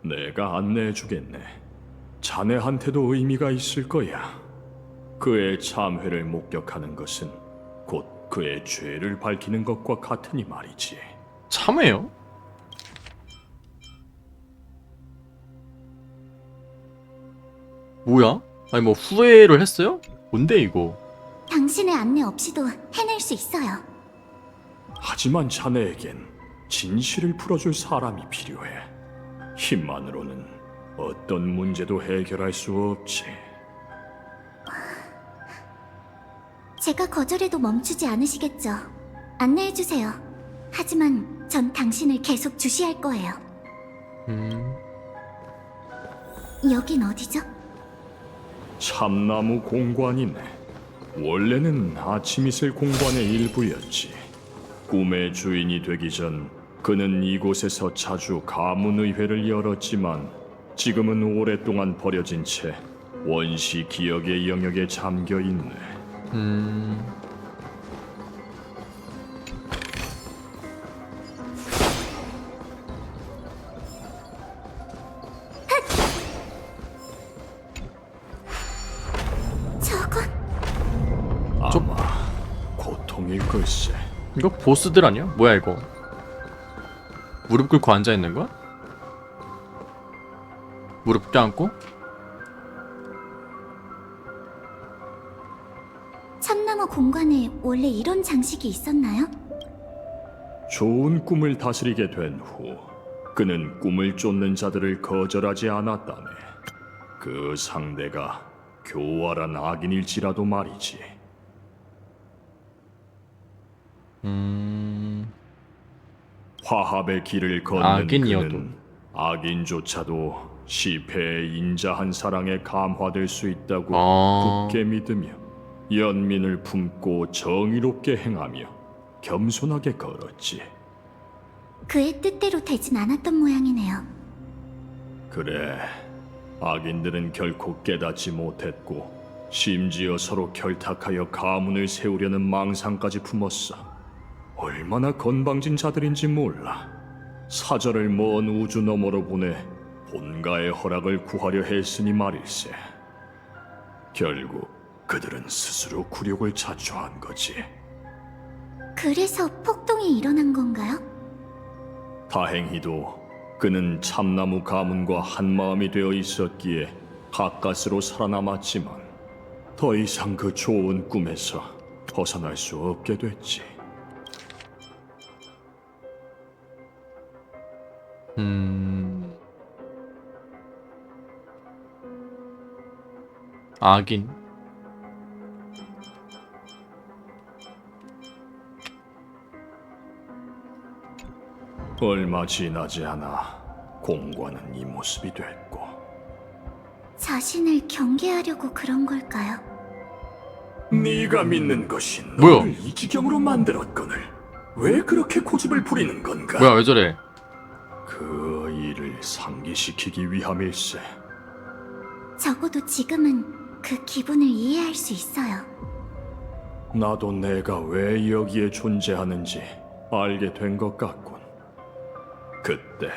내가 안내해주겠네. 자네한테도 의미가 있을 거야. 그의 참회를 목격하는 것은 곧 그의 죄를 밝히는 것과 같으니 말이지. 참회요? 뭐야? 아니 뭐 후회를 했어요? 뭔데 이거? 당신의 안내 없이도 해낼 수 있어요. 하지만 자네에겐 진실을 풀어줄 사람이 필요해. 힘만으로는 어떤 문제도 해결할 수 없지. 제가 거절해도 멈추지 않으시겠죠. 안내해주세요. 하지만 전 당신을 계속 주시할 거예요. 여긴 어디죠? 참나무 공관이네. 원래는 아침이슬 공관의 일부였지. 꿈의 주인이 되기 전 그는 이곳에서 자주 가문의회를 열었지만 지금은 오랫동안 버려진 채 원시 기억의 영역에 잠겨 있네. 저건 아마 고통일 걸세. 이거 보스들 아니야? 뭐야 이거? 무릎 꿇고 앉아 있는 거야? 무릎 껴안고? 참나무 공간에 원래 이런 장식이 있었나요? 좋은 꿈을 다스리게 된 후 그는 꿈을 쫓는 자들을 거절하지 않았다네. 그 상대가 교활한 악인일지라도 말이지. 화합의 길을 걷는 악인이어도. 그는 악인조차도 시패에 인자한 사랑에 감화될 수 있다고 굳게 믿으며 연민을 품고 정의롭게 행하며 겸손하게 걸었지. 그의 뜻대로 되진 않았던 모양이네요. 그래, 악인들은 결코 깨닫지 못했고 심지어 서로 결탁하여 가문을 세우려는 망상까지 품었어. 얼마나 건방진 자들인지 몰라. 사절을 먼 우주 너머로 보내 본가의 허락을 구하려 했으니 말일세. 결국 그들은 스스로 굴욕을 자초한 거지. 그래서 폭동이 일어난 건가요? 다행히도 그는 참나무 가문과 한마음이 되어 있었기에 가까스로 살아남았지만 더 이상 그 좋은 꿈에서 벗어날 수 없게 됐지. 악인. 얼마 지나지 않아 공과는 이 모습이 됐고. 자신을 경계하려고 그런 걸까요? 네가 믿는 것이 뭐야? 너를 이 지경으로 만들었거늘 왜 그렇게 고집을 부리는 건가? 뭐야, 왜 저래? 그 일을 상기시키기 위함일세. 적어도 지금은 그 기분을 이해할 수 있어요. 나도 내가 왜 여기에 존재하는지 알게 된 것 같군. 그때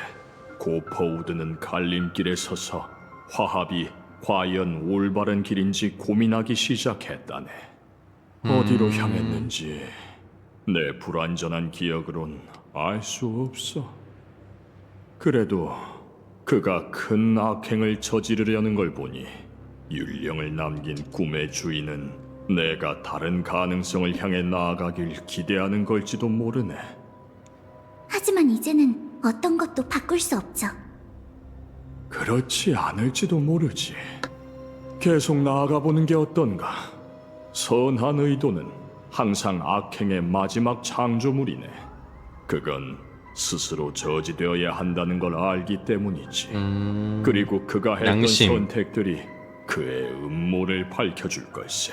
고퍼우드는 갈림길에 서서 화합이 과연 올바른 길인지 고민하기 시작했다네. 어디로 향했는지 내 불완전한 기억으론 알 수 없어. 그래도 그가 큰 악행을 저지르려는 걸 보니 율령을 남긴 꿈의 주인은 내가 다른 가능성을 향해 나아가길 기대하는 걸지도 모르네. 하지만 이제는 어떤 것도 바꿀 수 없죠. 그렇지 않을지도 모르지. 계속 나아가 보는 게 어떤가. 선한 의도는 항상 악행의 마지막 창조물이네. 그건 스스로 저지되어야 한다는 걸 알기 때문이지. 그리고 그가 했던 양심. 선택들이 그의 음모를 밝혀줄 걸세.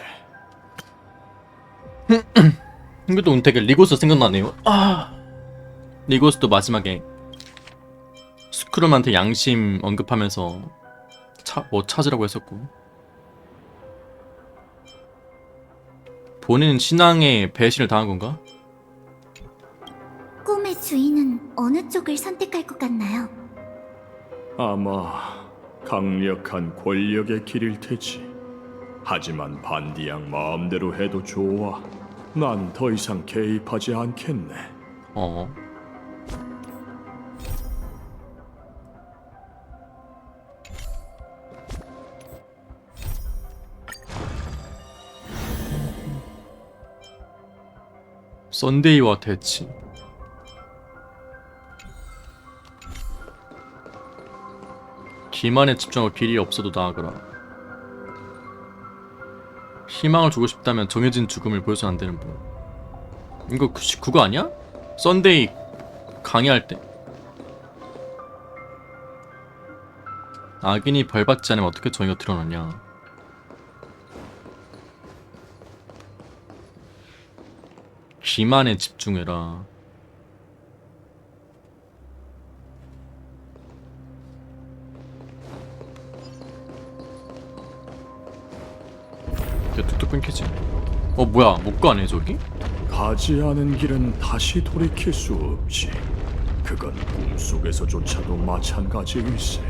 이것도 운택의 리고스 생각나네요. 리고스도 마지막에 스크룸한테 양심 언급하면서 뭐 찾으라고 했었고, 본인은 신앙에 배신을 당한 건가? 꿈의 주인은 어느 쪽을 선택할 것 같나요? 아마 강력한 권력의 길일 테지. 하지만 반디양 마음대로 해도 좋아. 난 더 이상 개입하지 않겠네. 썬데이와 대치. 기만에 집중하고 비리 없어도 나아가라. 희망을 주고 싶다면 정해진 죽음을 보여서 안 되는 분. 이거 그거 아니야? 썬데이 강의할 때? 악인이 벌받지 않으면 어떻게 정의가 드러나냐. 기만에 집중해라. 이게 뚝뚝 끊기지. 뭐야, 못 가네 저기? 가지 않은 길은 다시 돌이킬 수 없지. 그건 꿈속에서조차도 마찬가지일세.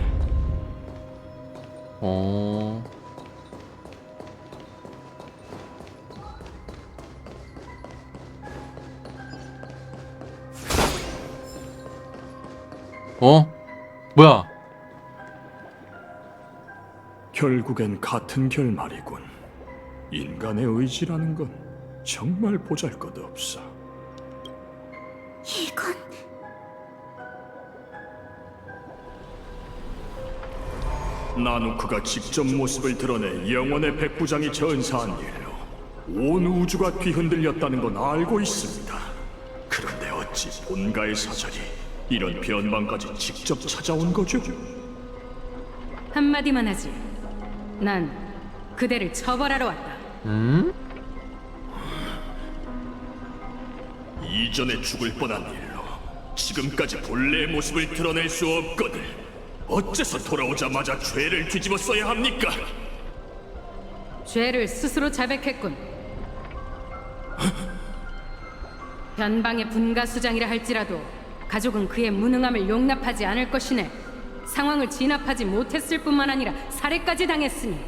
뭐야? 결국엔 같은 결말이군. 인간의 의지라는 건 정말 보잘것없어. 이건... 나누크가 직접 모습을 드러내 영원의 백부장이 전사한 일로 온 우주가 뒤흔들렸다는 건 알고 있습니다. 그런데 어찌 본가의 사절이 이런 변방까지 직접 찾아온 거죠? 한마디만 하지. 난 그대를 처벌하러 왔다. 이전에 죽을 뻔한 일로 지금까지 본래의 모습을 드러낼 수 없거늘 어째서 돌아오자마자 죄를 뒤집어 써야 합니까? 죄를 스스로 자백했군. 변방의 분가수장이라 할지라도 가족은 그의 무능함을 용납하지 않을 것이네. 상황을 진압하지 못했을 뿐만 아니라 살해까지 당했으니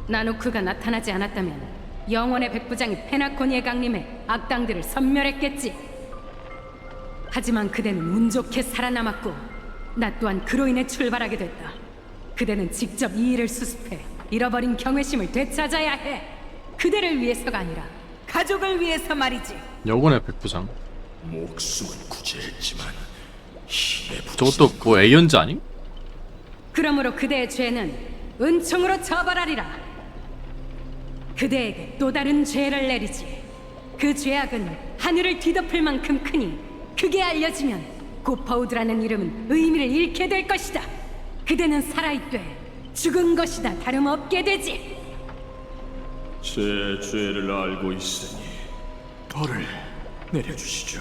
나누크가 나타나지 않았다면 영원의 백부장이 페나코니에 강림해 악당들을 섬멸했겠지. 하지만 그대는 운 좋게 살아남았고 나 또한 그로 인해 출발하게 됐다. 그대는 직접 이 일을 수습해 잃어버린 경외심을 되찾아야 해. 그대를 위해서가 아니라 가족을 위해서 말이지. 영원의 백부장. 목숨은 구제했지만 힘의 저것도 그 에이언즈 아님? 그러므로 그대의 죄는 은총으로 처벌하리라. 그대에게 또 다른 죄를 내리지. 그 죄악은 하늘을 뒤덮을 만큼 크니 그게 알려지면 고퍼우드라는 이름은 의미를 잃게 될 것이다. 그대는 살아있되 죽은 것이다 다름없게 되지. 제 죄를 알고 있으니 벌을 내려주시죠.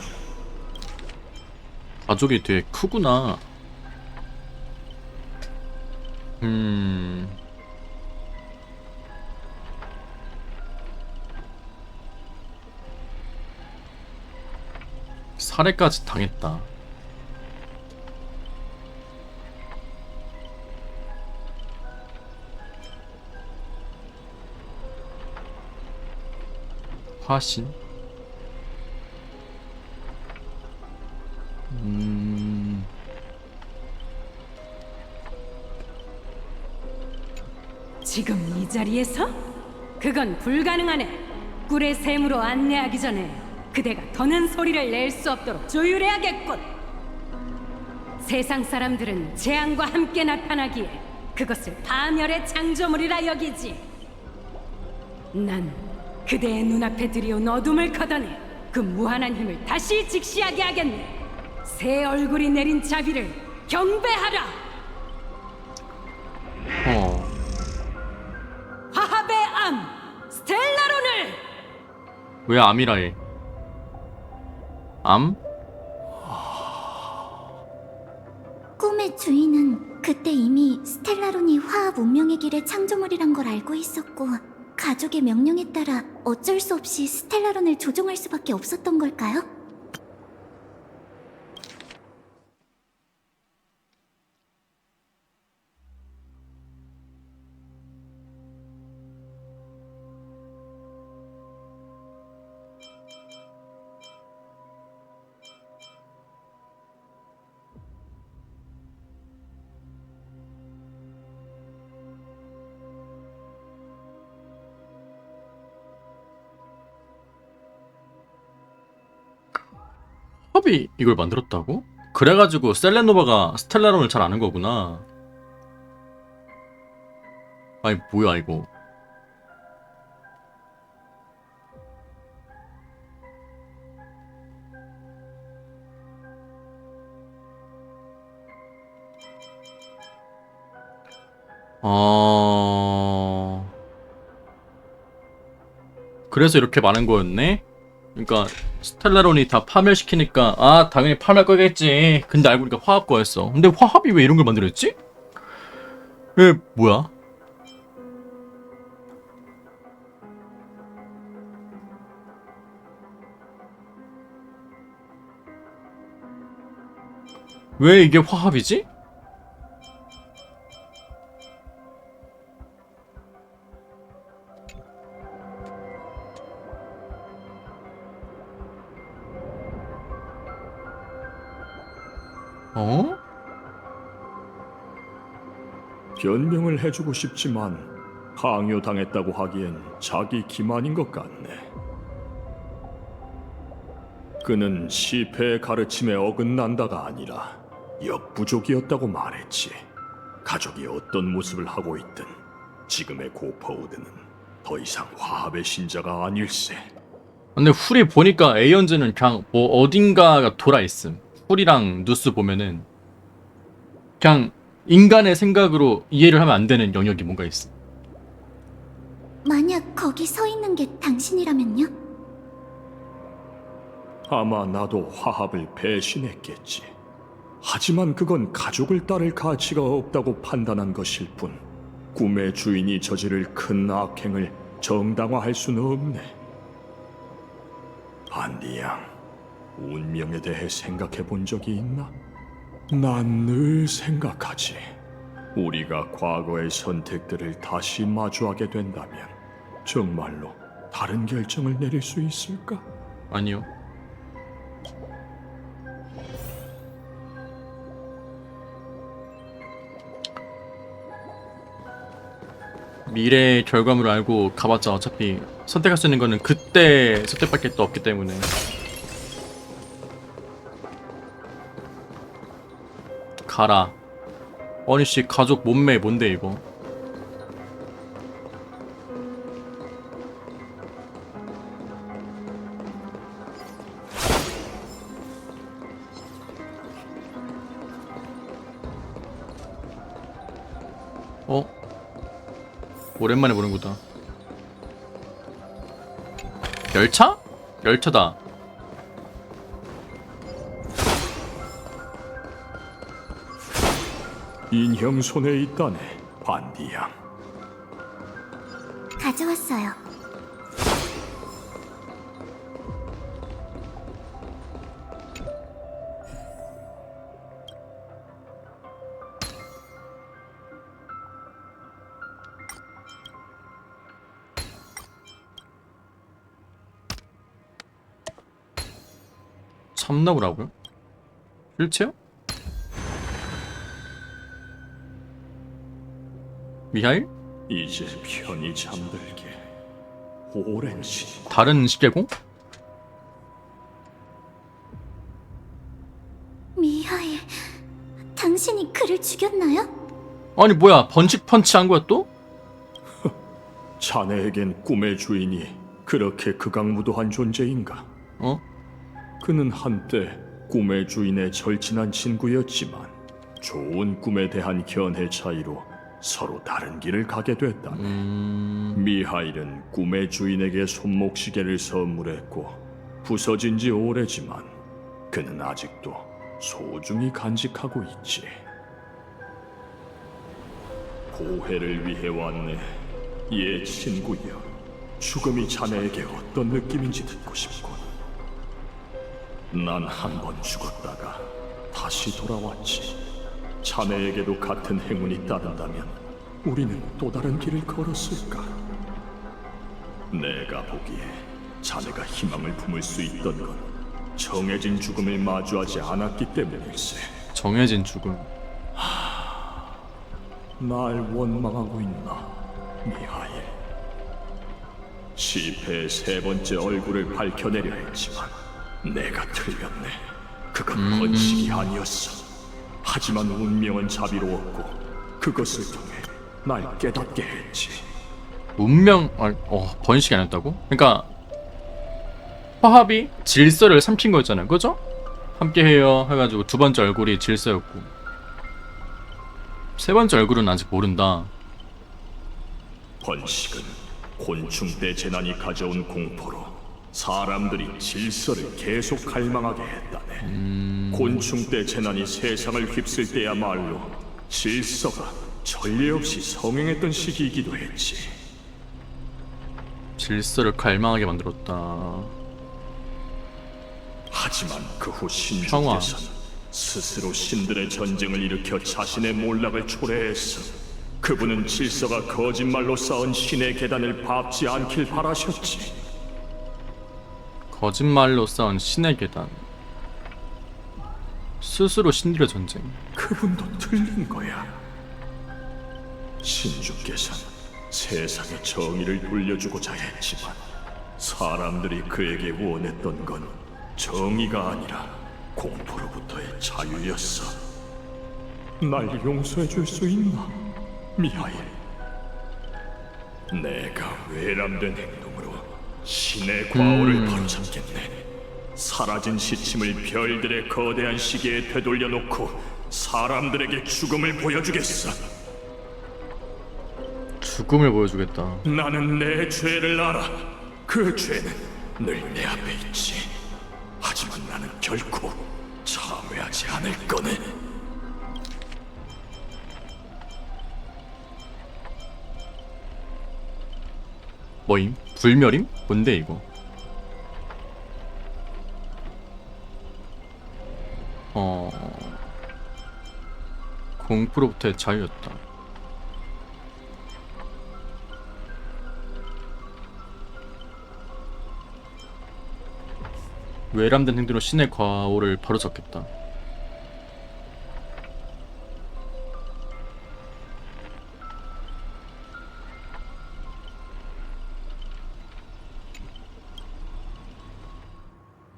가족이 되게 크구나. 살해까지 당했다. 화신? 지금 이 자리에서? 그건 불가능하네. 꿀의 샘으로 안내하기 전에 그대가 더는 소리를 낼 수 없도록 조율해야겠군. 세상 사람들은 재앙과 함께 나타나기에 그것을 파멸의 창조물이라 여기지. 난 그대의 눈앞에 들이온 어둠을 걷어내 그 무한한 힘을 다시 직시하게 하겠네. 새 얼굴이 내린 자비를 경배하라. 화합의 암 스텔라론을. 왜 암이라 해? 암? 꿈의 주인은 그때 이미 스텔라론이 화합 운명의 길의 창조물이란 걸 알고 있었고 가족의 명령에 따라 어쩔 수 없이 스텔라론을 조종할 수밖에 없었던 걸까요? 컵이 이걸 만들었다고? 그래가지고 셀레노바가 스텔라론을 잘 아는 거구나. 아니 뭐야 이거. 그래서 이렇게 많은 거였네? 그러니까 스텔라론이 다 파멸시키니까 아 당연히 파멸 거겠지. 근데 알고 보니까 화합 거였어. 근데 화합이 왜 이런 걸 만들었지? 왜 뭐야? 왜 이게 화합이지? 어? 변명을 해주고 싶지만 강요당했다고 하기엔 자기 기만인 것 같네. 그는 시패의 가르침에 어긋난다가 아니라 역부족이었다고 말했지. 가족이 어떤 모습을 하고 있든 지금의 고퍼우드는 더 이상 화합의 신자가 아닐세. 근데 훌이 보니까 에이언즈는 그냥 뭐 어딘가가 돌아있음. 뿔이랑 누스 보면은 그냥 인간의 생각으로 이해를 하면 안 되는 영역이 뭔가 있어. 만약 거기 서 있는 게 당신이라면요? 아마 나도 화합을 배신했겠지. 하지만 그건 가족을 따를 가치가 없다고 판단한 것일 뿐 꿈의 주인이 저지를 큰 악행을 정당화할 수는 없네. 반디양, 운명에 대해 생각해 본 적이 있나? 난 늘 생각하지. 우리가 과거의 선택들을 다시 마주하게 된다면 정말로 다른 결정을 내릴 수 있을까? 아니요. 미래의 결과물을 알고 가봤자 어차피 선택할 수 있는 거는 그때 선택밖에 또 없기 때문에. 가라. 아니씨, 가족 몸매 뭔데 이거. 오랜만에 보는구나. 열차? 열차다. 인형 손에 있다네, 반디양. 가져왔어요. 참나무라고요? 실체요? 미하일? 이제 편히 잠들게. 오랜 시간. 다른 시계공? 미하일, 당신이 그를 죽였나요? 아니 뭐야, 번식 펀치한 거야 또? 자네에겐 꿈의 주인이 그렇게 극악무도한 존재인가? 그는 한때 꿈의 주인의 절친한 친구였지만 좋은 꿈에 대한 견해 차이로 서로 다른 길을 가게 됐다네. 미하일은 꿈의 주인에게 손목시계를 선물했고 부서진 지 오래지만 그는 아직도 소중히 간직하고 있지. 고해를 위해 왔네. 예, 친구여. 죽음이 자네에게 어떤 느낌인지 듣고 싶군. 난 한 번 죽었다가 다시 돌아왔지. 자네에게도 같은 행운이 따른다면 우리는 또 다른 길을 걸었을까? 내가 보기에 자네가 희망을 품을 수 있던 건 정해진 죽음을 마주하지 않았기 때문일세. 정해진 죽음. 날 원망하고 있나, 미하일? 실패의 세 번째 얼굴을 밝혀내려 했지만 내가 틀렸네. 그건 번식이 아니었어. 하지만 운명은 자비로웠고 그것을 통해 날 깨닫게 했지. 운명... 번식이 아니었다고? 그러니까 화합이 질서를 삼킨 거였잖아요, 그죠? 함께해요 해가지고 두 번째 얼굴이 질서였고 세 번째 얼굴은 아직 모른다. 번식은 곤충 때 재난이 가져온 공포로 사람들이 질서를 계속 갈망하게 했다네. 곤충 때 재난이 세상을 휩쓸 때야말로 질서가 전례 없이 성행했던 시기이기도 했지. 질서를 갈망하게 만들었다. 하지만 그 후 신주께서는 스스로 신들의 전쟁을 일으켜 자신의 몰락을 초래했어. 그분은 질서가 거짓말로 쌓은 신의 계단을 밟지 않길 바라셨지. 거짓말로 쌓은 신의 계단. 스스로 신들의 전쟁. 그분도 틀린 거야. 신주께서는 세상의 정의를 돌려주고자 했지만 사람들이 그에게 원했던 건 정의가 아니라 공포로부터의 자유였어. 날 용서해 줄 수 있나, 미하일? 내가 외람된 행동으로 신의 과오를 바로잡겠네. 사라진 시침을 별들의 거대한 시계에 되돌려 놓고 사람들에게 죽음을 보여주겠어. 죽음을 보여주겠다. 나는 내 죄를 알아. 그 죄는 늘 내 앞에 있지. 하지만 나는 결코 참회하지 않을 거네. 뭐임? 불멸임? 뭔데 이거? 공포로부터의 자유였다. 외람된 행동으로 신의 과오를 바로잡겠다.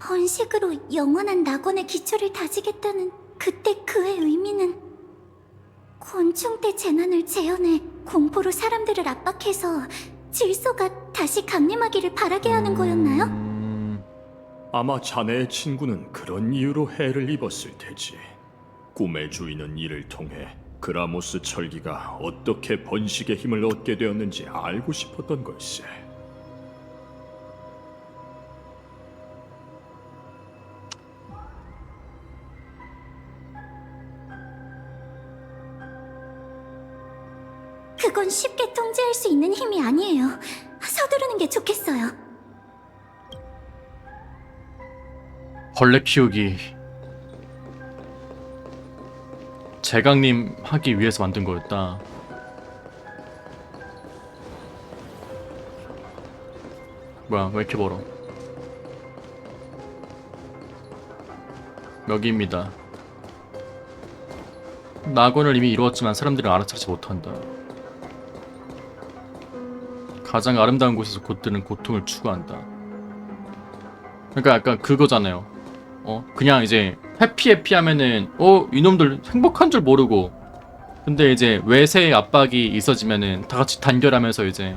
헌식으로 영원한 낙원의 기초를 다지겠다는 그때 그의 의미는 곤충대 재난을 재현해 공포로 사람들을 압박해서 질서가 다시 강림하기를 바라게 하는 거였나요? 아마 자네의 친구는 그런 이유로 해를 입었을 테지. 꿈의 주인은 이를 통해 그라모스 철기가 어떻게 번식의 힘을 얻게 되었는지 알고 싶었던 걸세. 그건 쉽게 통제할 수 있는 힘이 아니에요. 서두르는 게 좋겠어요. 벌레 키우기 제강님 하기 위해서 만든 거였다. 뭐야, 왜 이렇게 멀어? 여기입니다. 낙원을 이미 이루었지만 사람들은 알아차리지 못한다. 가장 아름다운 곳에서 곧들은 고통을 추구한다. 그러니까 약간 그거잖아요. 그냥 이제 해피 하면은 이놈들 행복한 줄 모르고, 근데 이제 외세의 압박이 있어지면은 다 같이 단결하면서 이제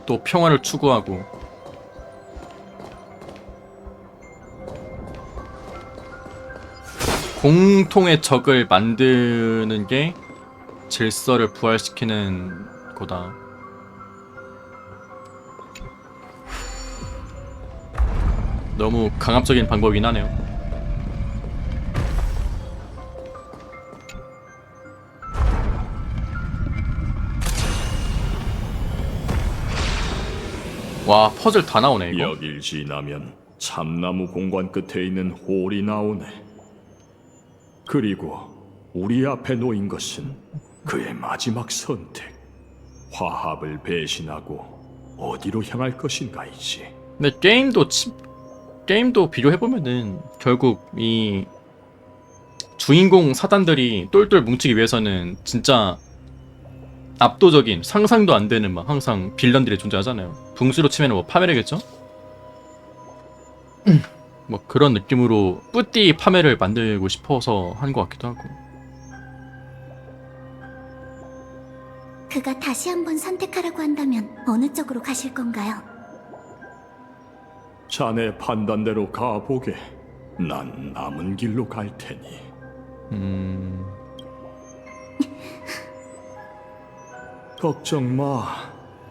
또 평화를 추구하고. 공통의 적을 만드는 게 질서를 부활시키는 거다. 너무 강압적인 방법이긴 하네요. 와, 퍼즐 다 나오네 이거. 여길 지나면 참나무 공관 끝에 있는 홀이 나오네. 그리고 우리 앞에 놓인 것은 그의 마지막 선택. 화합을 배신하고 어디로 향할 것인가이지. 근데 게임도 비교해보면은 결국 이 주인공 사단들이 똘똘 뭉치기 위해서는 진짜 압도적인, 상상도 안 되는 막 항상 빌런들이 존재하잖아요. 붕수로 치면 뭐 파멸이겠죠? 뭐 그런 느낌으로 뿌띠 파멸을 만들고 싶어서 한 것 같기도 하고. 그가 다시 한번 선택하라고 한다면 어느 쪽으로 가실 건가요? 자네 판단대로 가보게. 난 남은 길로 갈 테니. 걱정 마.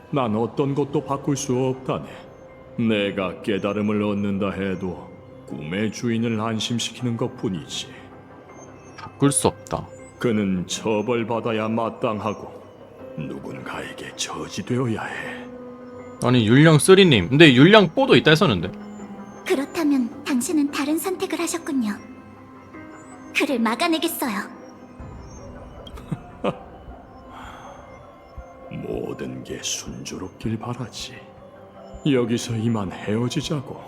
난 어떤 것도 바꿀 수 없다네. 내가 깨달음을 얻는다 해도 꿈의 주인을 안심시키는 것뿐이지. 바꿀 수 없다. 그는 처벌받아야 마땅하고 누군가에게 저지되어야 해. 아니 율령 3님, 근데 율령 4도 있다 했었는데. 그렇다면 당신은 다른 선택을 하셨군요. 그를 막아내겠어요. 모든 게 순조롭길 바라지. 여기서 이만 헤어지자고.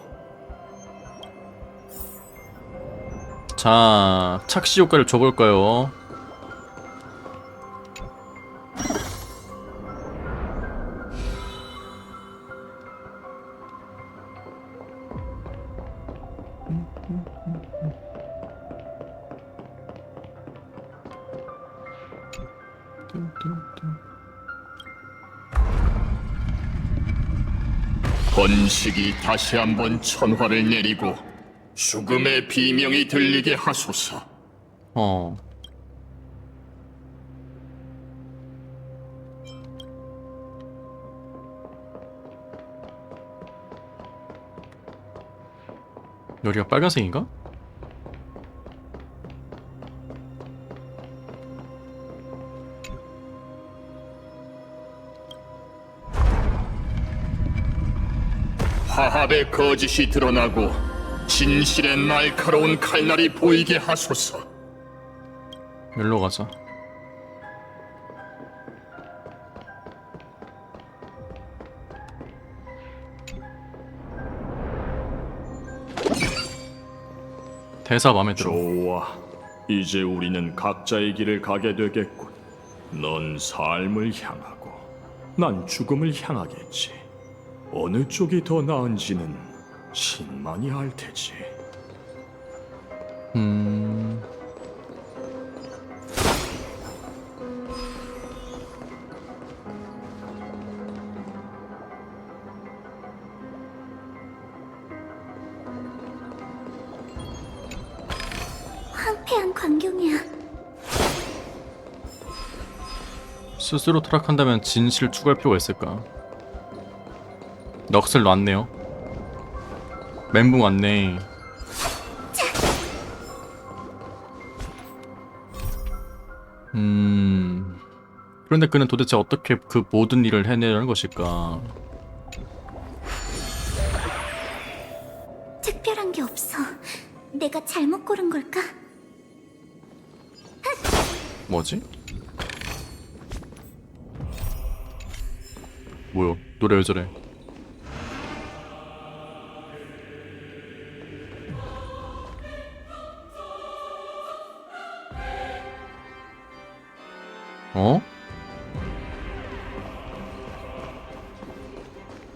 자, 착시 효과를 줘볼까요? 번식이 다시 한번 천화를 내리고 죽음의 비명이 들리게 하소서. 여기가 빨간색인가? 화합의 거짓이 드러나고 진실의 날카로운 칼날이 보이게 하소서. 여기로 가자. 대사 마음에 들어. 좋아. 이제 우리는 각자의 길을 가게 되겠군. 넌 삶을 향하고 난 죽음을 향하겠지. 어느 쪽이 더 나은지는 신만이 알 테지. 황폐한 광경이야. 스스로 타락한다면 진실을 추구할 필요가 있을까? 넋을 놨네요. 멘붕 왔네. 그런데 그는 도대체 어떻게 그 모든 일을 해내려는 것일까? 특별한 게 없어. 내가 잘못 고른 걸까? 뭐지? 뭐야? 노래 왜 저래? 어?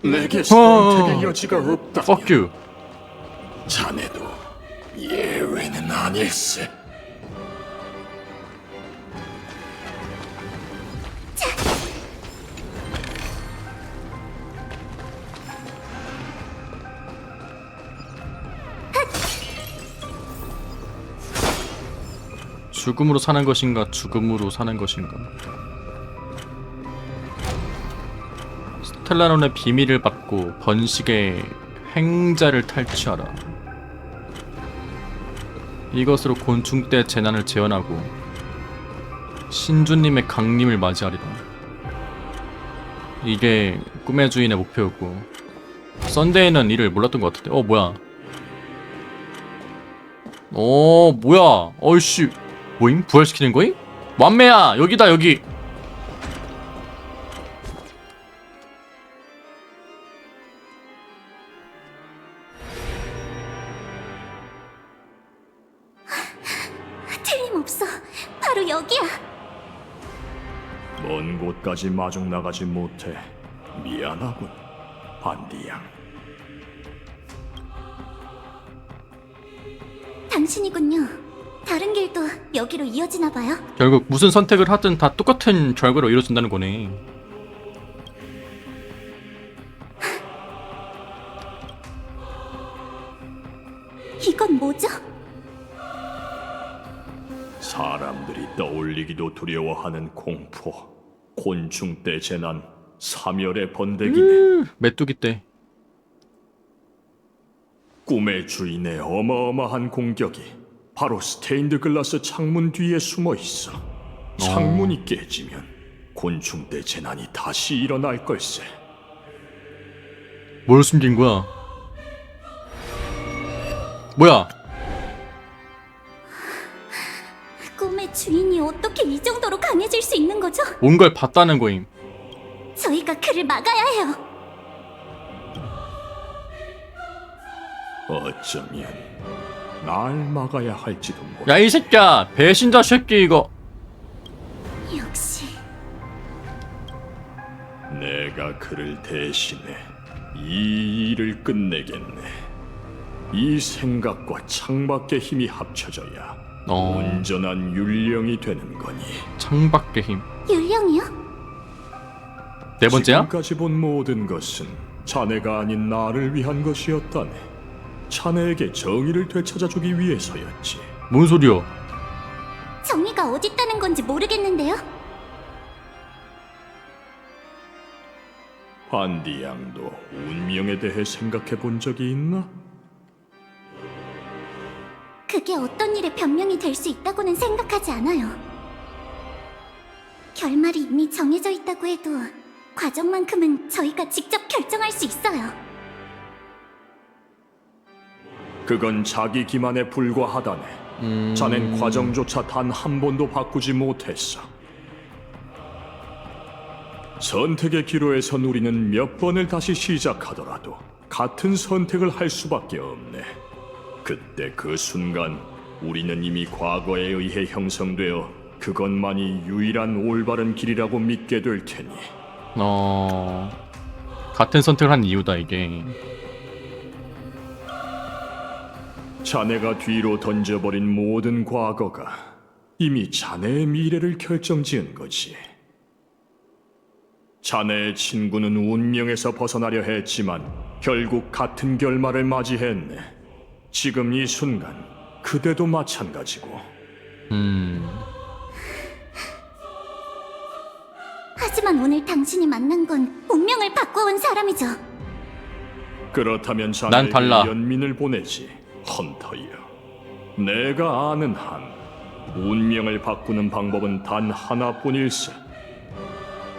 내게 선택의 여지가 없다. Fuck you. 자네도 예외는 아닐세. 죽음으로 사는 것인가, 죽음으로 사는 것인가. 스텔라론의 비밀을 받고 번식의 행자를 탈취하라. 이것으로 곤충 때 재난을 재현하고 신주님의 강림을 맞이하리라. 이게 꿈의 주인의 목표였고, 썬데이는 이를 몰랐던 것 같은데. 뭐야? 뭐야? 어이씨, 뭐임? 부활시키는 거임? 완매야, 여기다, 여기. 틀림없어. 바로 여기야. 먼 곳까지 마중 나가지 못해 미안하군, 반디양. 당신이군요. 다른 길도 여기로 이어지나 봐요. 결국 무슨 선택을 하든 다 똑같은 결과로 이루어진다는 거네. 이건 뭐죠? 사람들이 떠올리기도 두려워하는 공포, 곤충 때 재난, 사멸의 번데기네. 메뚜기 때. 꿈의 주인의 어마어마한 공격이 바로 스테인드 글라스 창문 뒤에 숨어 있어. 창문이 깨지면 곤충 때 재난이 다시 일어날 걸세. 뭘 숨긴 거야? 뭐야? 꿈의 주인이 어떻게 이 정도로 강해질 수 있는 거죠? 온 걸 봤다는 거임. 저희가 그를 막아야 해요. 어쩌면 날 막아야 할지도 모르. 야, 이 새끼야, 배신자 새끼 이거. 역시 내가 그를 대신해 이 일을 끝내겠네. 이 생각과 창밖의 힘이 합쳐져야 온전한 율령이 되는 거니. 창밖의 힘. 율령이요? 네 번째야? 지금까지 본 모든 것은 자네가 아닌 나를 위한 것이었다네. 자네에게 정의를 되찾아주기 위해서였지. 뭔 소리야? 정의가 어디 있다는 건지 모르겠는데요. 반디 양도 운명에 대해 생각해 본 적이 있나? 그게 어떤 일에 변명이 될 수 있다고는 생각하지 않아요. 결말이 이미 정해져 있다고 해도 과정만큼은 저희가 직접 결정할 수 있어요. 그건 자기 기만에 불과하다네. 자넨 과정조차 단 한 번도 바꾸지 못했어. 선택의 기로에 선 우리는 몇 번을 다시 시작하더라도 같은 선택을 할 수밖에 없네. 그때 그 순간 우리는 이미 과거에 의해 형성되어 그것만이 유일한 올바른 길이라고 믿게 될 테니. 같은 선택을 한 이유다 이게. 자네가 뒤로 던져버린 모든 과거가 이미 자네의 미래를 결정지은 거지. 자네의 친구는 운명에서 벗어나려 했지만 결국 같은 결말을 맞이했네. 지금 이 순간 그대도 마찬가지고. 하지만 오늘 당신이 만난 건 운명을 바꿔온 사람이죠. 그렇다면 난 달라. 자네에게 연민을 보내지, 헌터여. 내가 아는 한 운명을 바꾸는 방법은 단 하나뿐일세.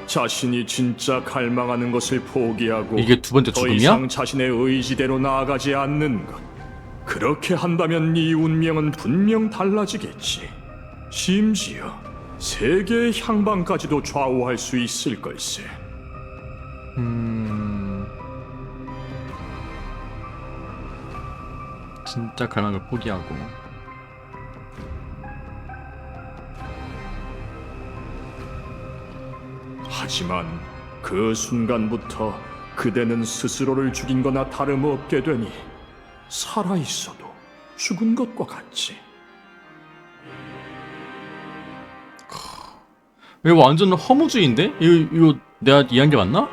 자신이 진짜 갈망하는 것을 포기하고 이게 두 번째 더 죽음이야? 이상 자신의 의지대로 나아가지 않는 것. 그렇게 한다면 네 운명은 분명 달라지겠지. 심지어 세계의 향방까지도 좌우할 수 있을 걸세. 진짜 갈망을 포기하고. 하지만 그 순간부터 그대는 스스로를 죽인 거나 다름없게 되니 살아있어도 죽은 것과 같지. 이거 완전 허무주의인데? 이거 내가 이해한 게 맞나?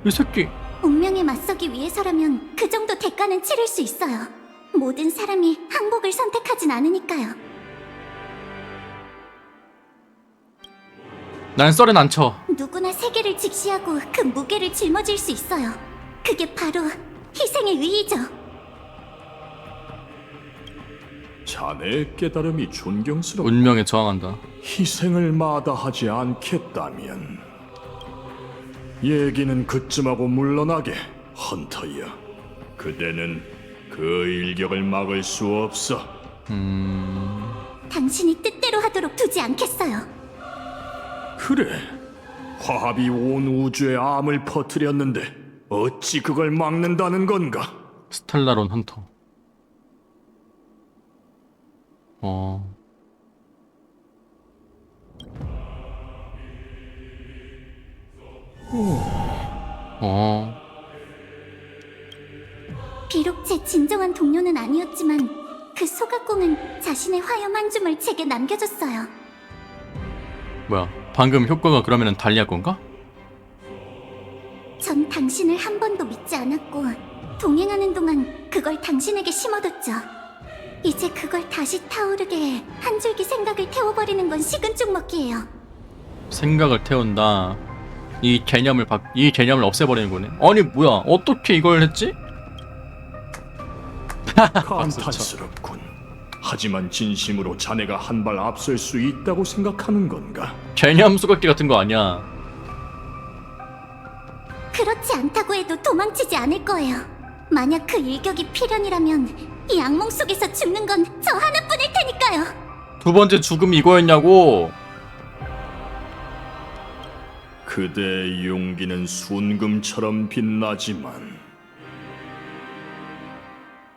이 새끼. 운명에 맞서기 위해서라면 그 정도 대가는 치를 수 있어요. 모든 사람이 항복을 선택하진 않으니까요. 난 썰은 안 쳐. 누구나 세계를 직시하고 그 무게를 짊어질 수 있어요. 그게 바로 희생의 의의죠. 자네의 깨달음이 존경스러워. 운명에 저항한다. 희생을 마다하지 않겠다면 얘기는 그쯤하고 물러나게, 헌터여. 그대는 그 일격을 막을 수 없어. 당신이 뜻대로 하도록 두지 않겠어요. 그래, 화합이 온 우주에 암을 퍼뜨렸는데 어찌 그걸 막는다는 건가? 스텔라론 헌터. 비록 제 진정한 동료는 아니었지만 그 소각공은 자신의 화염 한 줌을 제게 남겨줬어요. 뭐야? 방금 효과가 그러면은 달리할 건가? 전 당신을 한 번도 믿지 않았고 동행하는 동안 그걸 당신에게 심어뒀죠. 이제 그걸 다시 타오르게 한 줄기 생각을 태워버리는 건 식은 죽 먹기예요. 생각을 태운다. 이 개념을 없애버리는 거네. 아니 뭐야? 어떻게 이걸 했지? 감탄스럽군. 하지만 진심으로 자네가 한 발 앞설 수 있다고 생각하는 건가? 개념 수각기 같은 거 아니야. 그렇지 않다고 해도 도망치지 않을 거예요. 만약 그 일격이 필연이라면 이 악몽 속에서 죽는 건 저 하나뿐일 테니까요. 두 번째 죽음이 이거였냐고. 그대의 용기는 순금처럼 빛나지만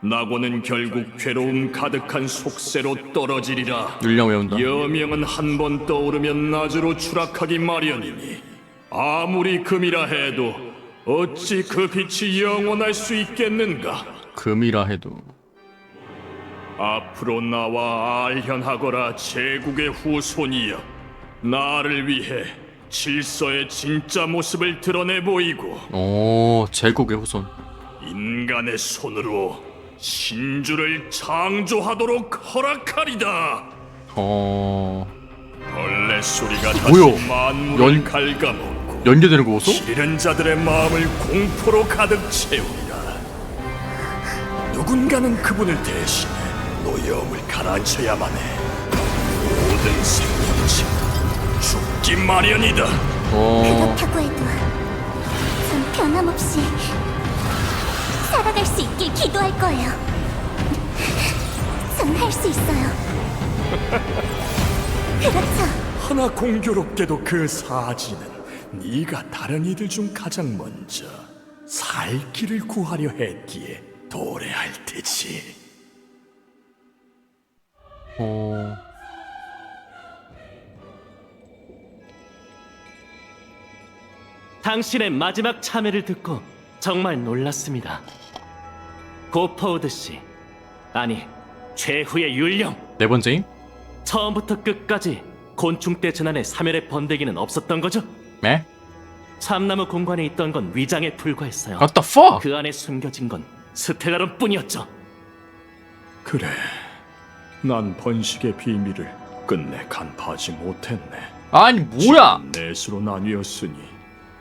낙원은 결국 괴로움 가득한 속세로 떨어지리라. 율령 외운다. 여명은 한 번 떠오르면 낮으로 추락하기 마련이니 아무리 금이라 해도 어찌 그 빛이 영원할 수 있겠는가? 금이라 해도. 앞으로 나와 알현하거라. 제국의 후손이여, 나를 위해 질서의 진짜 모습을 드러내 보이고 오, 제국의 후손. 인간의 손으로 신주를 창조하도록 허락하리다. 벌레 소리가 다시 뭐야? 만물을 갉아먹고 연계되는 거 보소? 잃은 자들의 마음을 공포로 가득 채우리라. 누군가는 그분을 대신해 노여움을 가라앉혀야만 해. 모든 생명체 죽기 마련이다. 그렇다고 해도 전 변함없이 살아갈 수 있길 기도할 거예요. 전 할 수 있어요. 그렇죠. 하나 공교롭게도 그 사지는 네가 다른 이들 중 가장 먼저 살 길을 구하려 했기에 도래할 테지. 당신의 마지막 참회를 듣고 정말 놀랐습니다. 고퍼우드 씨, 아니 최후의 율령. 네 번째임? 처음부터 끝까지 곤충떼 재난의 사멸의 번데기는 없었던 거죠? 네? 참나무 공간에 있던 건 위장에 불과했어요. What the fuck? 그 안에 숨겨진 건 스텔라론뿐이었죠. 그래, 난 번식의 비밀을 끝내 간파하지 못했네. 아니 뭐야? 넷으로 나뉘었으니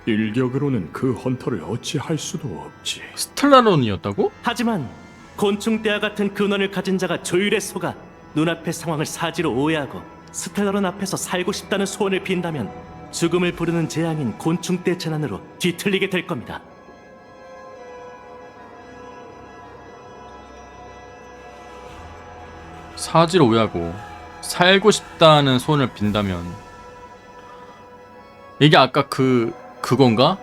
일격으로는 그 헌터를 어찌할 수도 없지. 스텔라론이었다고? 하지만 곤충떼와 같은 근원을 가진 자가 조율에 속아 눈앞의 상황을 사지로 오해하고 스텔라론 앞에서 살고 싶다는 소원을 빈다면 죽음을 부르는 재앙인 곤충떼 재난으로 뒤틀리게 될 겁니다. 사지를 오해하고 살고 싶다는 소원을 빈다면 이게 아까 그건가?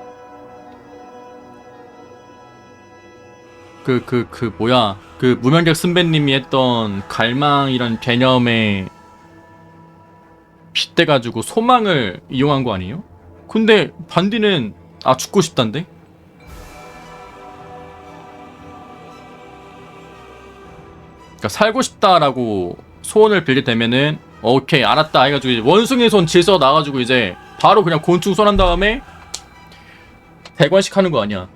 뭐야? 그 무명객 선배님이 했던 갈망이란 개념에 빗대가지고 소망을 이용한 거 아니에요? 근데 반디는 죽고 싶단데? 그러니까 살고 싶다라고 소원을 빌게 되면은 오케이 알았다 해가지고 이제 원숭이 손 질서 나가지고 이제 바로 그냥 곤충 손한 다음에 대관식 하는 거 아니야?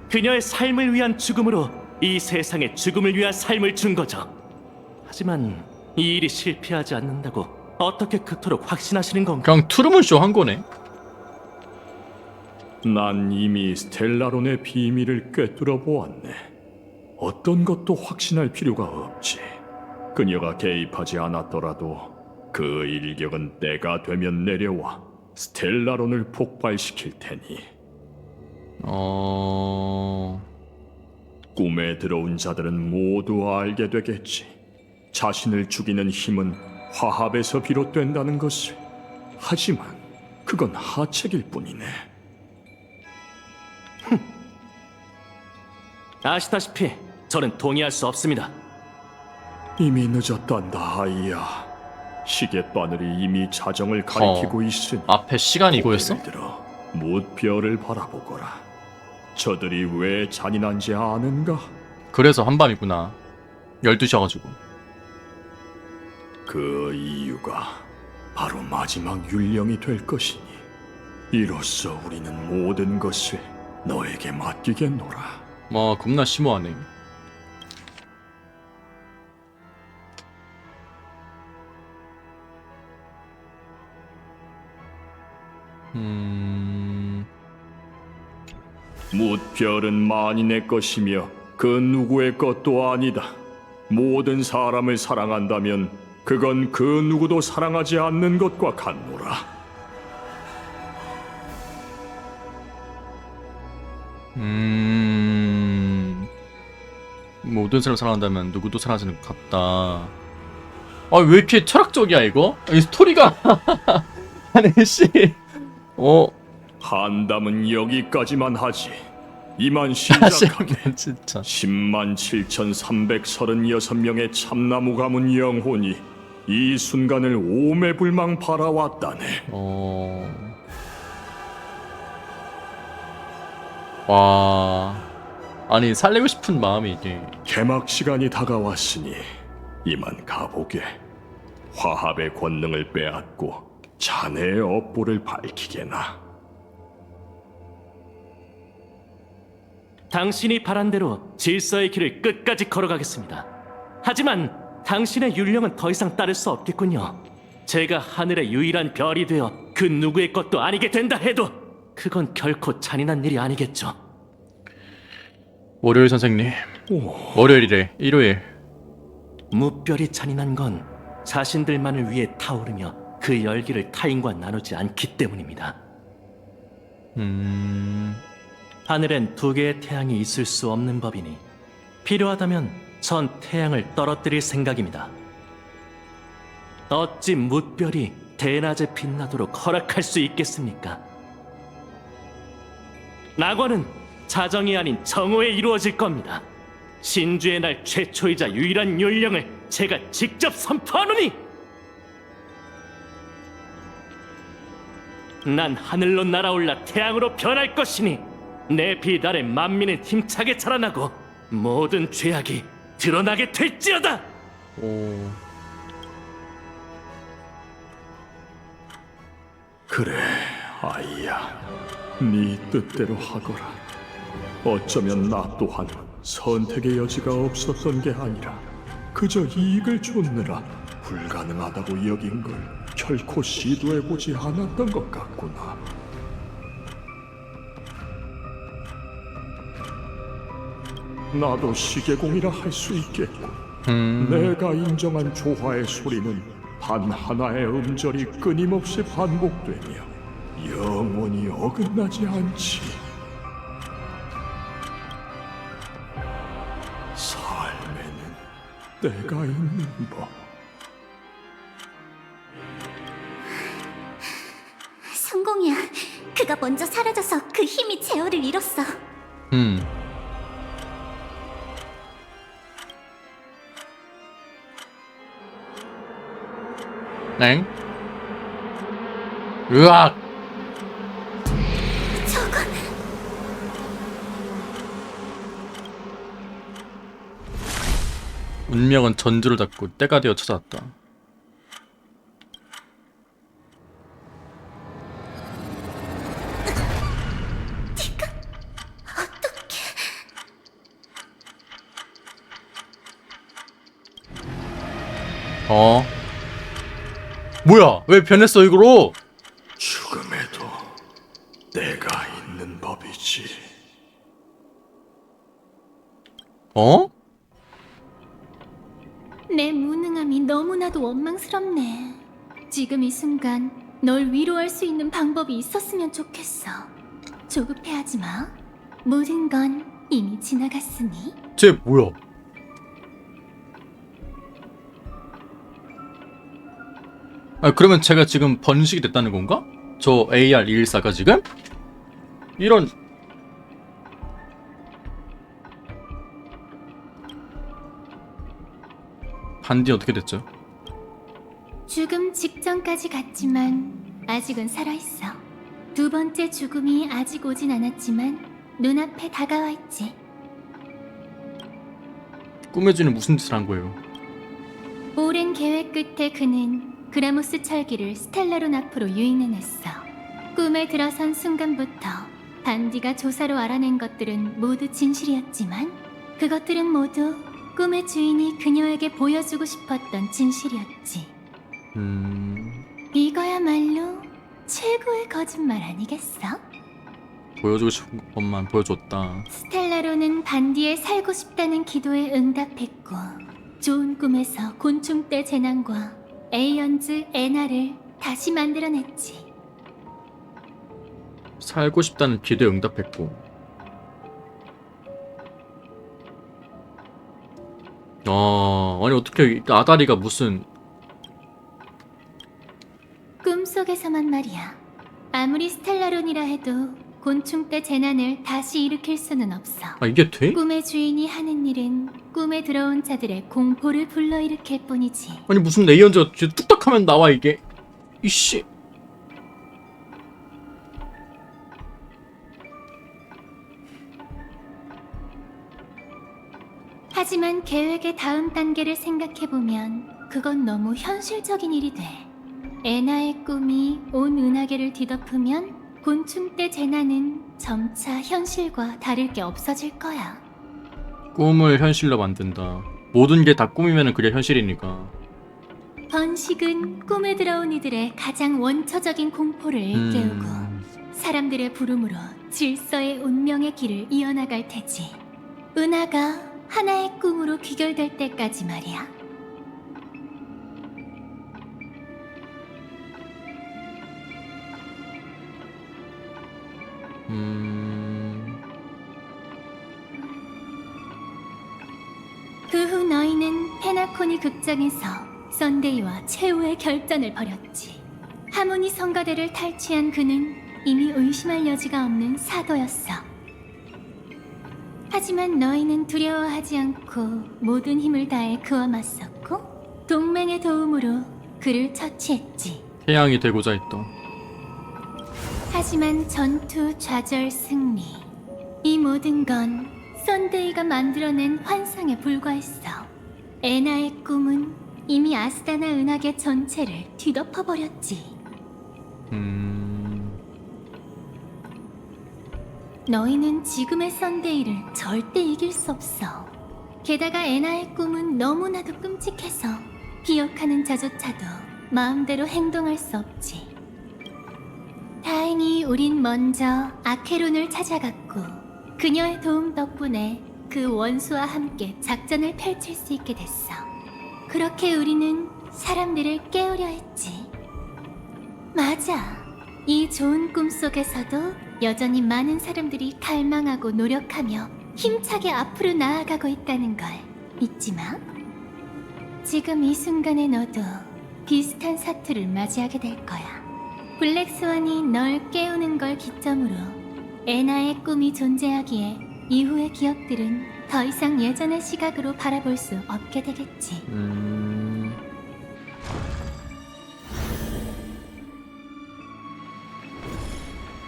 그녀의 삶을 위한 죽음으로 이 세상에 죽음을 위한 삶을 준 거죠. 하지만 이 일이 실패하지 않는다고 어떻게 그토록 확신하시는 건가? 그냥 트루먼쇼 한 거네. 난 이미 스텔라론의 비밀을 꿰뚫어 보았네. 어떤 것도 확신할 필요가 없지. 그녀가 개입하지 않았더라도 그 일격은 때가 되면 내려와 스텔라론을 폭발시킬 테니. 꿈에 들어온 자들은 모두 알게 되겠지. 자신을 죽이는 힘은 화합에서 비롯된다는 것을. 하지만 그건 하책일 뿐이네. 아시다시피 저는 동의할 수 없습니다. 이미 늦었단다, 아이야. 시계바늘이 이미 자정을 가리키고 있으니 앞에 시간이 이거였어? 고개를 들어 무별을 바라보거라. 저들이 왜 잔인한지 아는가? 그래서 한밤이구나. 12시여가지고. 그 이유가 바로 마지막 율령이 될 것이니 이로써 우리는 모든 것을 너에게 맡기겠노라. 와 겁나 심오하네. 무별은 만인의 것이며 그 누구의 것도 아니다. 모든 사람을 사랑한다면 그건 그 누구도 사랑하지 않는 것과 같노라. 모든 사람을 사랑한다면 누구도 사랑하지는 것 같다. 왜 이렇게 철학적이야 이거? 이 스토리가 아니 씨. 한담은 여기까지만 하지. 이만 시작하게. 진짜. 107,336명의 참나무 가문 영혼이 이 순간을 오매불망 바라왔다네. 와. 아니 살리고 싶은 마음이 이게. 개막 시간이 다가왔으니 이만 가보게. 화합의 권능을 빼앗고 자네의 업보를 밝히게나. 당신이 바란 대로 질서의 길을 끝까지 걸어가겠습니다. 하지만 당신의 율령은 더 이상 따를 수 없겠군요. 제가 하늘의 유일한 별이 되어 그 누구의 것도 아니게 된다 해도 그건 결코 잔인한 일이 아니겠죠. 월요일 선생님. 월요일이래. 일요일. 무별이 잔인한 건 자신들만을 위해 타오르며 그 열기를 타인과 나누지 않기 때문입니다. 하늘엔 두 개의 태양이 있을 수 없는 법이니 필요하다면 전 태양을 떨어뜨릴 생각입니다. 어찌 무별이 대낮에 빛나도록 허락할 수 있겠습니까? 낙원은 자정이 아닌 정오에 이루어질 겁니다. 신주의 날 최초이자 유일한 율령을 제가 직접 선포하노니! 난 하늘로 날아올라 태양으로 변할 것이니 내 빛 아래 만민은 힘차게 자라나고 모든 죄악이 드러나게 될지어다! 그래, 아이야. 네 뜻대로 하거라. 어쩌면 나 또한 선택의 여지가 없었던 게 아니라 그저 이익을 쫓느라 불가능하다고 여긴 걸 결코 시도해보지 않았던 것 같구나. 나도 시계공이라 할 수 있겠군. 내가 인정한 조화의 소리는 단 하나의 음절이 끊임없이 반복되며 영원히 어긋나지 않지. 삶에는 때가 있는 법. 성공이야. 그가 먼저 사라져서 그 힘이 제어를 잃었어. 엥? 으악! 저건 운명은 전주를 닫고 때가 되어 찾아왔다. 어? 뭐야? 왜 변했어 이거로? 죽음에도 때가 있는 법이지. 어? 내 무능함이 너무나도 원망스럽네. 지금 이 순간 널 위로할 수 있는 방법이 있었으면 좋겠어. 조급해하지 마. 모든 건 이미 지나갔으니. 쟤 뭐야? 아 그러면 제가 지금 번식이 됐다는 건가? 저 AR214가 지금? 이런 반디 어떻게 됐죠? 죽음 직전까지 갔지만 아직은 살아있어. 두 번째 죽음이 아직 오진 않았지만 눈앞에 다가와 있지. 꿈의 주인은 무슨 짓을 한 거예요? 오랜 계획 끝에 그는 그라모스 철기를 스텔라론 앞으로 유인해냈어. 꿈에 들어선 순간부터 반디가 조사로 알아낸 것들은 모두 진실이었지만 그것들은 모두 꿈의 주인이 그녀에게 보여주고 싶었던 진실이었지. 이거야말로 최고의 거짓말 아니겠어? 보여주고 싶은 것만 보여줬다. 스텔라로는 반디의 살고 싶다는 기도에 응답했고 좋은 꿈에서 곤충떼 재난과 에이언즈 에나를 다시 만들어냈지. 살고 싶다는 기도에 응답했고. 아니 어떻게 아다리가 무슨 꿈속에서만 말이야. 아무리 스텔라론이라 해도 곤충떼 재난을 다시 일으킬 수는 없어. 아 이게 돼? 꿈의 주인이 하는 일은 꿈에 들어온 자들의 공포를 불러일으킬 뿐이지. 아니 무슨 레이언즈가 뚝딱하면 나와 이게. 이씨. 하지만 계획의 다음 단계를 생각해보면 그건 너무 현실적인 일이 돼. 애나의 꿈이 온 은하계를 뒤덮으면 곤충 때 재난은 점차 현실과 다를 게 없어질 거야. 꿈을 현실로 만든다. 모든 게 다 꿈이면 그게 현실이니까. 번식은 꿈에 들어온 이들의 가장 원초적인 공포를 일깨우고 사람들의 부름으로 질서의 운명의 길을 이어나갈 테지. 은하가 하나의 꿈으로 귀결될 때까지 말이야. 그 후 너희는 페나코니 극장에서 썬데이와 최후의 결전을 벌였지. 하모니 성가대를 탈취한 그는 이미 의심할 여지가 없는 사도였어. 하지만 너희는 두려워하지 않고 모든 힘을 다해 그와 맞섰고 동맹의 도움으로 그를 처치했지. 태양이 되고자 했던. 하지만 전투, 좌절, 승리 이 모든 건 썬데이가 만들어낸 환상에 불과했어. 애나의 꿈은 이미 아스다나 은하계 전체를 뒤덮어버렸지. 너희는 지금의 썬데이를 절대 이길 수 없어. 게다가 애나의 꿈은 너무나도 끔찍해서 기억하는 자조차도 마음대로 행동할 수 없지. 다행히 우린 먼저 아케론을 찾아갔고 그녀의 도움 덕분에 그 원수와 함께 작전을 펼칠 수 있게 됐어. 그렇게 우리는 사람들을 깨우려 했지. 맞아. 이 좋은 꿈 속에서도 여전히 많은 사람들이 갈망하고 노력하며 힘차게 앞으로 나아가고 있다는 걸 잊지 마. 지금 이 순간에 너도 비슷한 사투를 맞이하게 될 거야. 블랙스완이 널 깨우는 걸 기점으로 애나의 꿈이 존재하기에 이후의 기억들은 더 이상 예전의 시각으로 바라볼 수 없게 되겠지.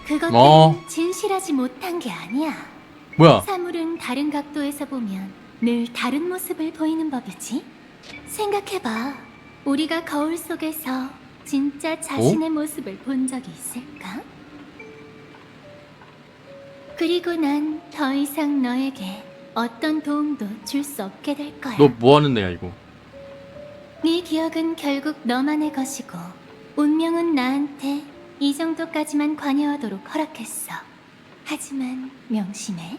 그것들은 진실하지 못한 게 아니야. 뭐야? 사물은 다른 각도에서 보면 늘 다른 모습을 보이는 법이지. 생각해봐. 우리가 거울 속에서 진짜 자신의 모습을 본 적이 있을까? 그리고 난 더 이상 너에게 어떤 도움도 줄 수 없게 될 거야. 너 뭐하는 애야 이거? 네 기억은 결국 너만의 것이고 운명은 나한테 이 정도까지만 관여하도록 허락했어. 하지만 명심해.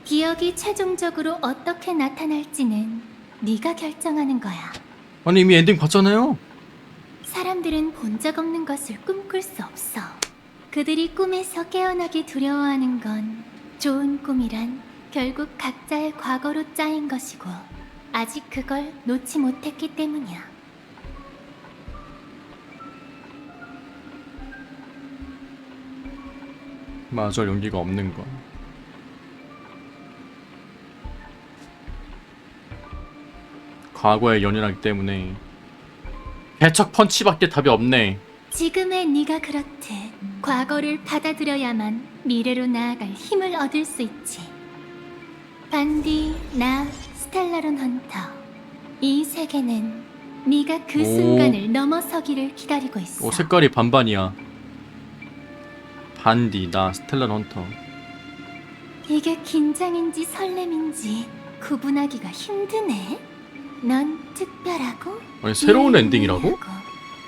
기억이 최종적으로 어떻게 나타날지는 네가 결정하는 거야. 아니 이미 엔딩 봤잖아요. 사람들은 본 적 없는 것을 꿈꿀 수 없어. 그들이 꿈에서 깨어나기 두려워하는 건 좋은 꿈이란 결국 각자의 과거로 짜인 것이고 아직 그걸 놓지 못했기 때문이야. 마저 용기가 없는 건. 과거에 연연하기 때문에 개척 펀치밖에 답이 없네. 지금의 네가 그렇듯 과거를 받아들여야만 미래로 나아갈 힘을 얻을 수 있지. 반디, 나, 스텔라론 헌터. 이 세계는 네가 그 순간을 넘어서기를 기다리고 있어. 색깔이 반반이야. 반디, 나, 스텔란 헌터. 이게 긴장인지 설렘인지 구분하기가 힘드네. 넌 특별하고 아니 새로운 엔딩이라고?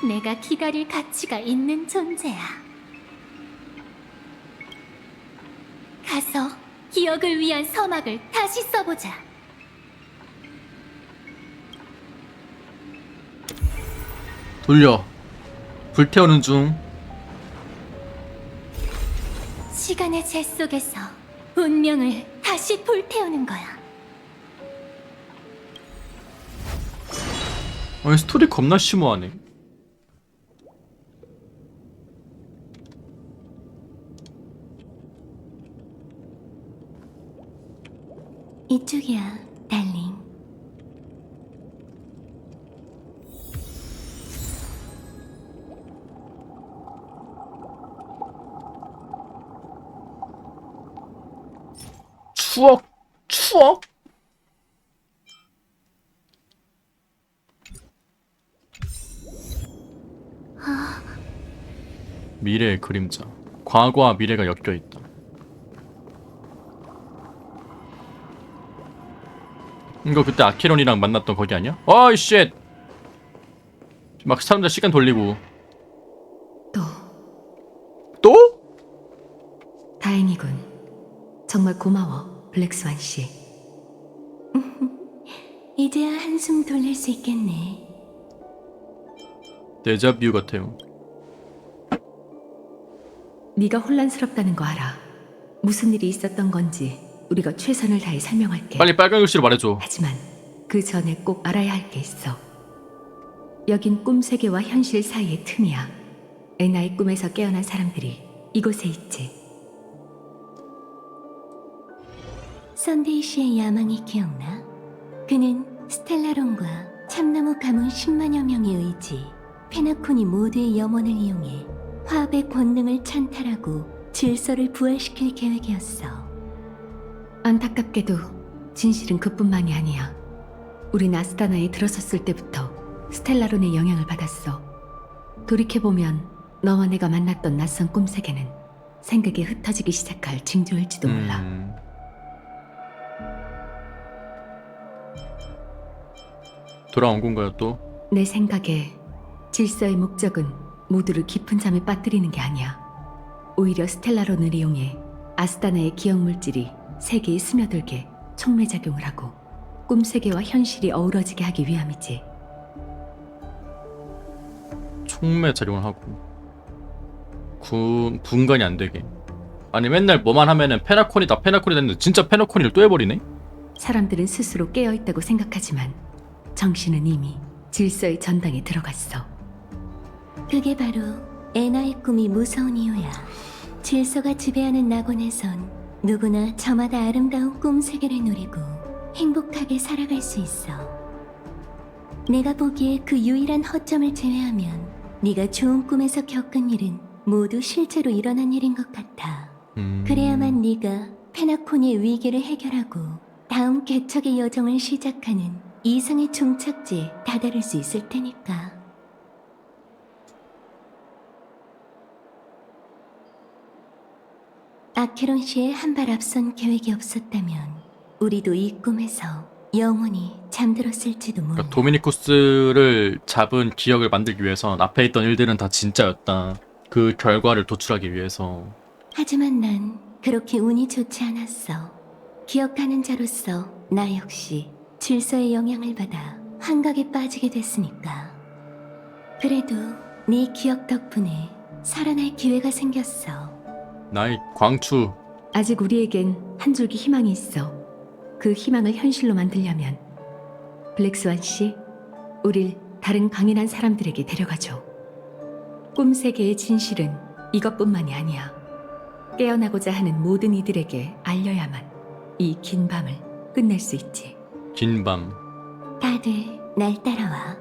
내가 기다릴 가치가 있는 존재야. 가서 기억을 위한 서막을 다시 써보자. 돌려. 불태우는 중. 시간의 재 속에서 운명을 다시 불태우는 거야. 아니 스토리 겁나 심오하네. 이쪽이야, 달링. 추억? 추억? 미래의 그림자. 과거와 미래가 엮여있다. 이거 그때 아케론이랑 만났던 거기 아니야? 어이 쉣! 막 사람들 시간 돌리고. 또? 다행이군. 정말 고마워, 블랙스완 씨. 이제야 한숨 돌릴 수 있겠네. 데자뷰 같아요. 네가 혼란스럽다는 거 알아. 무슨 일이 있었던 건지 우리가 최선을 다해 설명할게. 빨리 빨간 글씨로 말해줘. 하지만 그 전에 꼭 알아야 할 게 있어. 여긴 꿈 세계와 현실 사이의 틈이야. 애나의 꿈에서 깨어난 사람들이 이곳에 있지. 썬데이 씨의 야망이 기억나? 그는 스텔라론과 참나무 가문 10만여 명의 의지, 페나코니 모두의 염원을 이용해 화합의 권능을 찬탈하고 질서를 부활시킬 계획이었어. 안타깝게도 진실은 그뿐만이 아니야. 우린 아스타나에 들어섰을 때부터 스텔라론의 영향을 받았어. 돌이켜보면 너와 내가 만났던 낯선 꿈세계는 생각이 흩어지기 시작할 징조일지도 몰라. 돌아온 건가요 또? 내 생각에 질서의 목적은 모두를 깊은 잠에 빠뜨리는 게 아니야. 오히려 스텔라론을 이용해 아스타나의 기억물질이 세계에 스며들게 촉매작용을 하고 꿈세계와 현실이 어우러지게 하기 위함이지. 촉매 작용을 하고 분간이 안 되게. 아니 맨날 뭐만 하면은 페나코니다 됐는데 진짜 페나코니를 또 해버리네? 사람들은 스스로 깨어있다고 생각하지만 정신은 이미 질서의 전당에 들어갔어. 그게 바로 애나의 꿈이 무서운 이유야. 질서가 지배하는 낙원에선 누구나 저마다 아름다운 꿈 세계를 누리고 행복하게 살아갈 수 있어. 내가 보기에 그 유일한 허점을 제외하면 네가 좋은 꿈에서 겪은 일은 모두 실제로 일어난 일인 것 같아. 그래야만 네가 페나코니의 위기를 해결하고 다음 개척의 여정을 시작하는 이상의 종착지에 다다를 수 있을 테니까. 아케론 씨의 한 발 앞선 계획이 없었다면 우리도 이 꿈에서 영원히 잠들었을지도 몰라. 그러니까 도미니쿠스를 잡은 기억을 만들기 위해선 앞에 있던 일들은 다 진짜였다. 그 결과를 도출하기 위해서. 하지만 난 그렇게 운이 좋지 않았어. 기억하는 자로서 나 역시 질서의 영향을 받아 환각에 빠지게 됐으니까. 그래도 네 기억 덕분에 살아날 기회가 생겼어. 나의 광추. 아직 우리에겐 한 줄기 희망이 있어. 그 희망을 현실로 만들려면 블랙스완 씨, 우릴 다른 강인한 사람들에게 데려가줘. 꿈 세계의 진실은 이것뿐만이 아니야. 깨어나고자 하는 모든 이들에게 알려야만 이 긴 밤을 끝낼 수 있지. 긴 밤. 다들 날 따라와.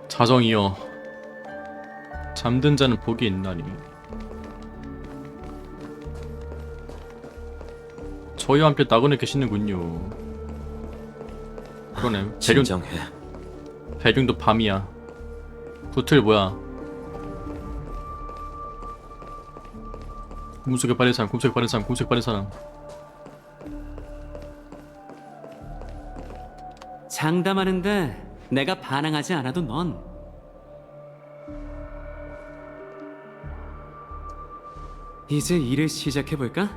자정이여. 잠든 자는 복이 있나니. 저희와 함께 낙원에 계시는군요. 그러네. 진정해. 배경도 밤이야. 구틀 뭐야? 꿈속에 빠른 사람, 꿈속에 빠른 사람, 꿈속에 빠른 사람. 장담하는데 내가 반항하지 않아도 넌 이제 일을 시작해볼까?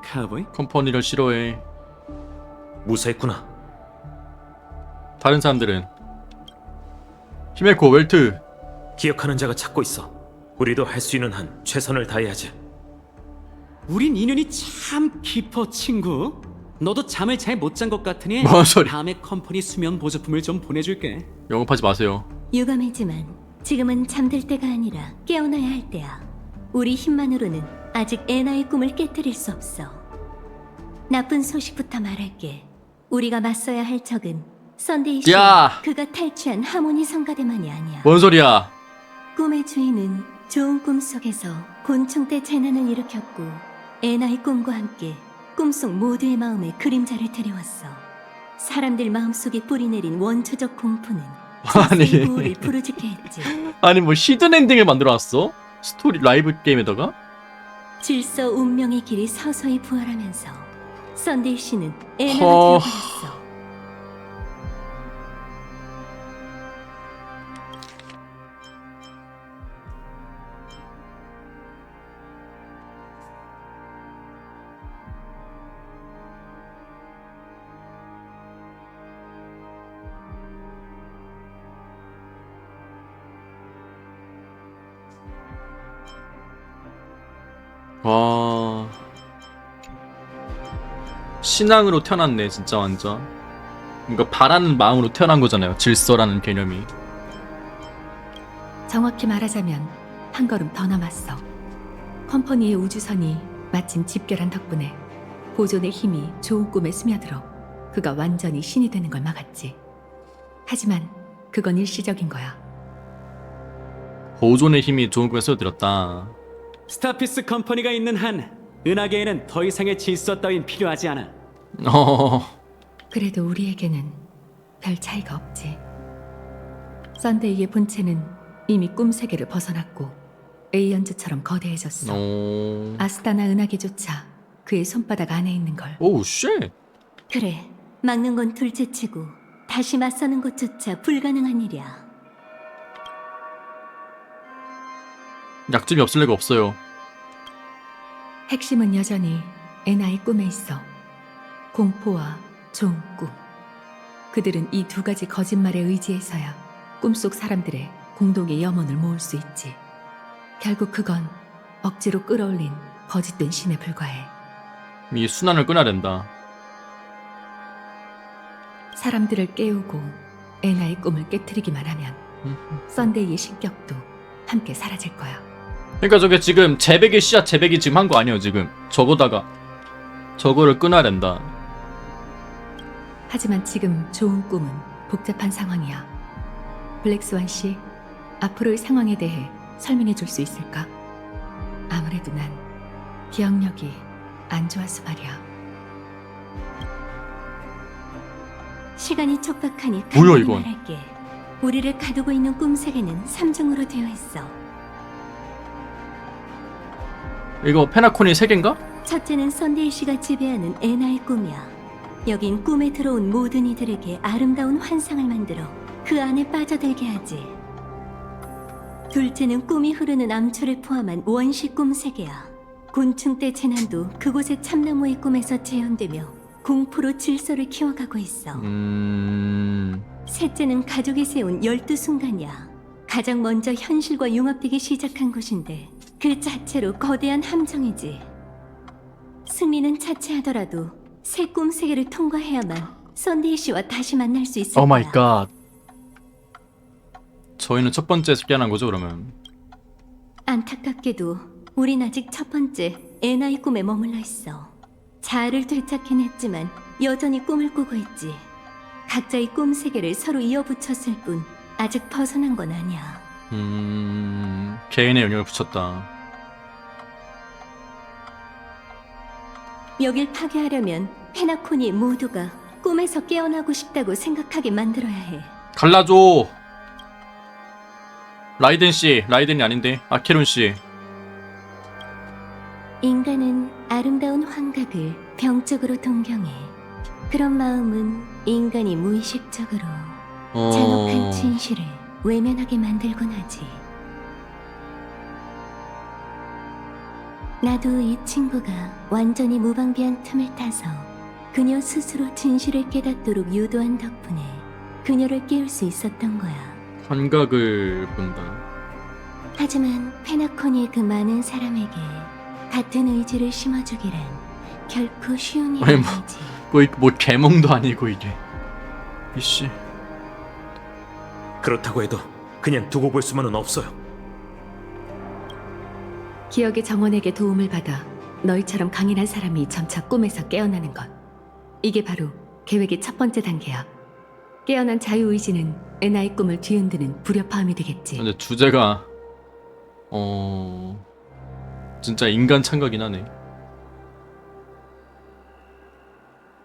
카우보이? 컴퍼니를 싫어해. 무사했구나. 다른 사람들은 히메코, 웰트. 기억하는 자가 찾고 있어. 우리도 할 수 있는 한 최선을 다해야지. 우린 인연이 참 깊어, 친구. 너도 잠을 잘 못 잔 것 같으니 뭔 소리. 다음에 컴퍼니 수면 보조품을 좀 보내줄게. 영업하지 마세요. 유감이지만 지금은 잠들 때가 아니라 깨어나야 할 때야. 우리 힘만으로는 아직 애나의 꿈을 깨뜨릴 수 없어. 나쁜 소식부터 말할게. 우리가 맞서야 할 적은 썬데이 씨, 그가 탈취한 하모니 성가대만이 아니야. 뭔 소리야? 꿈의 주인은 좋은 꿈 속에서 곤충 때 재난을 일으켰고 애나의 꿈과 함께 꿈속 모두의 마음에 그림자를 들여왔어. 사람들 마음속에 뿌리내린 원초적 공포는 아니. 구호를 부르짖게 했지. 아니 뭐 히든 엔딩을 만들어놨어? 스토리 라이브 게임에다가? 질서 운명의 길이 서서히 부활하면서 썬데이 씨는 애나가 허... 되어버렸어. 와... 신앙으로 태어났네 진짜 완전. 뭔가 바라는 마음으로 태어난 거잖아요. 질서라는 개념이. 정확히 말하자면 한 걸음 더 남았어. 컴퍼니의 우주선이 마침 집결한 덕분에 보존의 힘이 좋은 꿈에 스며들어 그가 완전히 신이 되는 걸 막았지. 하지만 그건 일시적인 거야. 보존의 힘이 좋은 꿈에 스며들었다. 스타피스 컴퍼니가 있는 한 은하계에는 더 이상의 질서 따윈 필요하지 않아. 그래도 우리에게는 별 차이가 없지. 썬데이의 본체는 이미 꿈 세계를 벗어났고 에이언즈처럼 거대해졌어. 아스타나 은하계조차 그의 손바닥 안에 있는 걸. 오우 쉣. 그래, 막는 건 둘째치고 다시 맞서는 것조차 불가능한 일이야. 약점이 없을 리가 없어요. 핵심은 여전히 에나의 꿈에 있어. 공포와 좋은 꿈. 그들은 이 두 가지 거짓말에 의지해서야 꿈속 사람들의 공동의 염원을 모을 수 있지. 결국 그건 억지로 끌어올린 거짓된 신에 불과해. 이 순환을 끊어야 된다. 사람들을 깨우고 에나의 꿈을 깨트리기만 하면 썬데이의 신격도 함께 사라질 거야. 그러니까 저게 지금 제백의 씨앗 제백이 지금 한 거 아니에요 지금. 저거다가 저거를 끊어야 된다. 하지만 지금 좋은 꿈은 복잡한 상황이야. 블랙스완 씨, 앞으로의 상황에 대해 설명해 줄 수 있을까? 아무래도 난 기억력이 안 좋아서 말이야. 시간이 촉박하니 뭐야, 이건? 말할게. 우리를 가두고 있는 꿈 세계는 3중으로 되어 있어. 이거 페나콘이 3개인가? 첫째는 썬데이 씨가 지배하는 에나의 꿈이야. 여긴 꿈에 들어온 모든 이들에게 아름다운 환상을 만들어 그 안에 빠져들게 하지. 둘째는 꿈이 흐르는 암초를 포함한 원시 꿈 세계야. 곤충 때 재난도 그곳의 참나무의 꿈에서 재현되며 공포로 질서를 키워가고 있어. 셋째는 가족이 세운 12순간이야. 가장 먼저 현실과 융합되기 시작한 곳인데 그 자체로 거대한 함정이지. 승리는 차치하더라도 새 꿈 세계를 통과해야만 썬데이 씨와 다시 만날 수 있을 오 거야. 마이 갓. 저희는 첫 번째에서 깨어난 거죠 그러면? 안타깝게도 우린 아직 첫 번째 에나의 꿈에 머물러 있어. 자아를 되찾긴 했지만 여전히 꿈을 꾸고 있지. 각자의 꿈 세계를 서로 이어붙였을 뿐 아직 벗어난 건 아니야. 개인의 영역을 붙였다. 여길 파괴하려면 페나코니 모두가 꿈에서 깨어나고 싶다고 생각하게 만들어야 해. 갈라줘. 라이덴 씨, 라이덴이 아닌데 아케론 씨. 인간은 아름다운 환각을 병적으로 동경해. 그런 마음은 인간이 무의식적으로 잔혹한 진실을 외면하게 만들곤 하지. 나도 이 친구가 완전히 무방비한 틈을 타서 그녀 스스로 진실을 깨닫도록 유도한 덕분에 그녀를 깨울 수 있었던 거야. 환각을 본다. 하지만 페나코니의 그 많은 사람에게 같은 의지를 심어주기란 결코 쉬운 일이 아니, 아니지. 뭐 개몽도 아니고 이게. 이씨. 그렇다고 해도 그냥 두고 볼 수만은 없어요. 기억의 정원에게 도움을 받아 너희처럼 강인한 사람이 점차 꿈에서 깨어나는 것. 이게 바로 계획의 첫 번째 단계야. 깨어난 자유의지는 에나의 꿈을 뒤흔드는 불협화음이 되겠지. 근데 주제가 진짜 인간 참가긴 하네.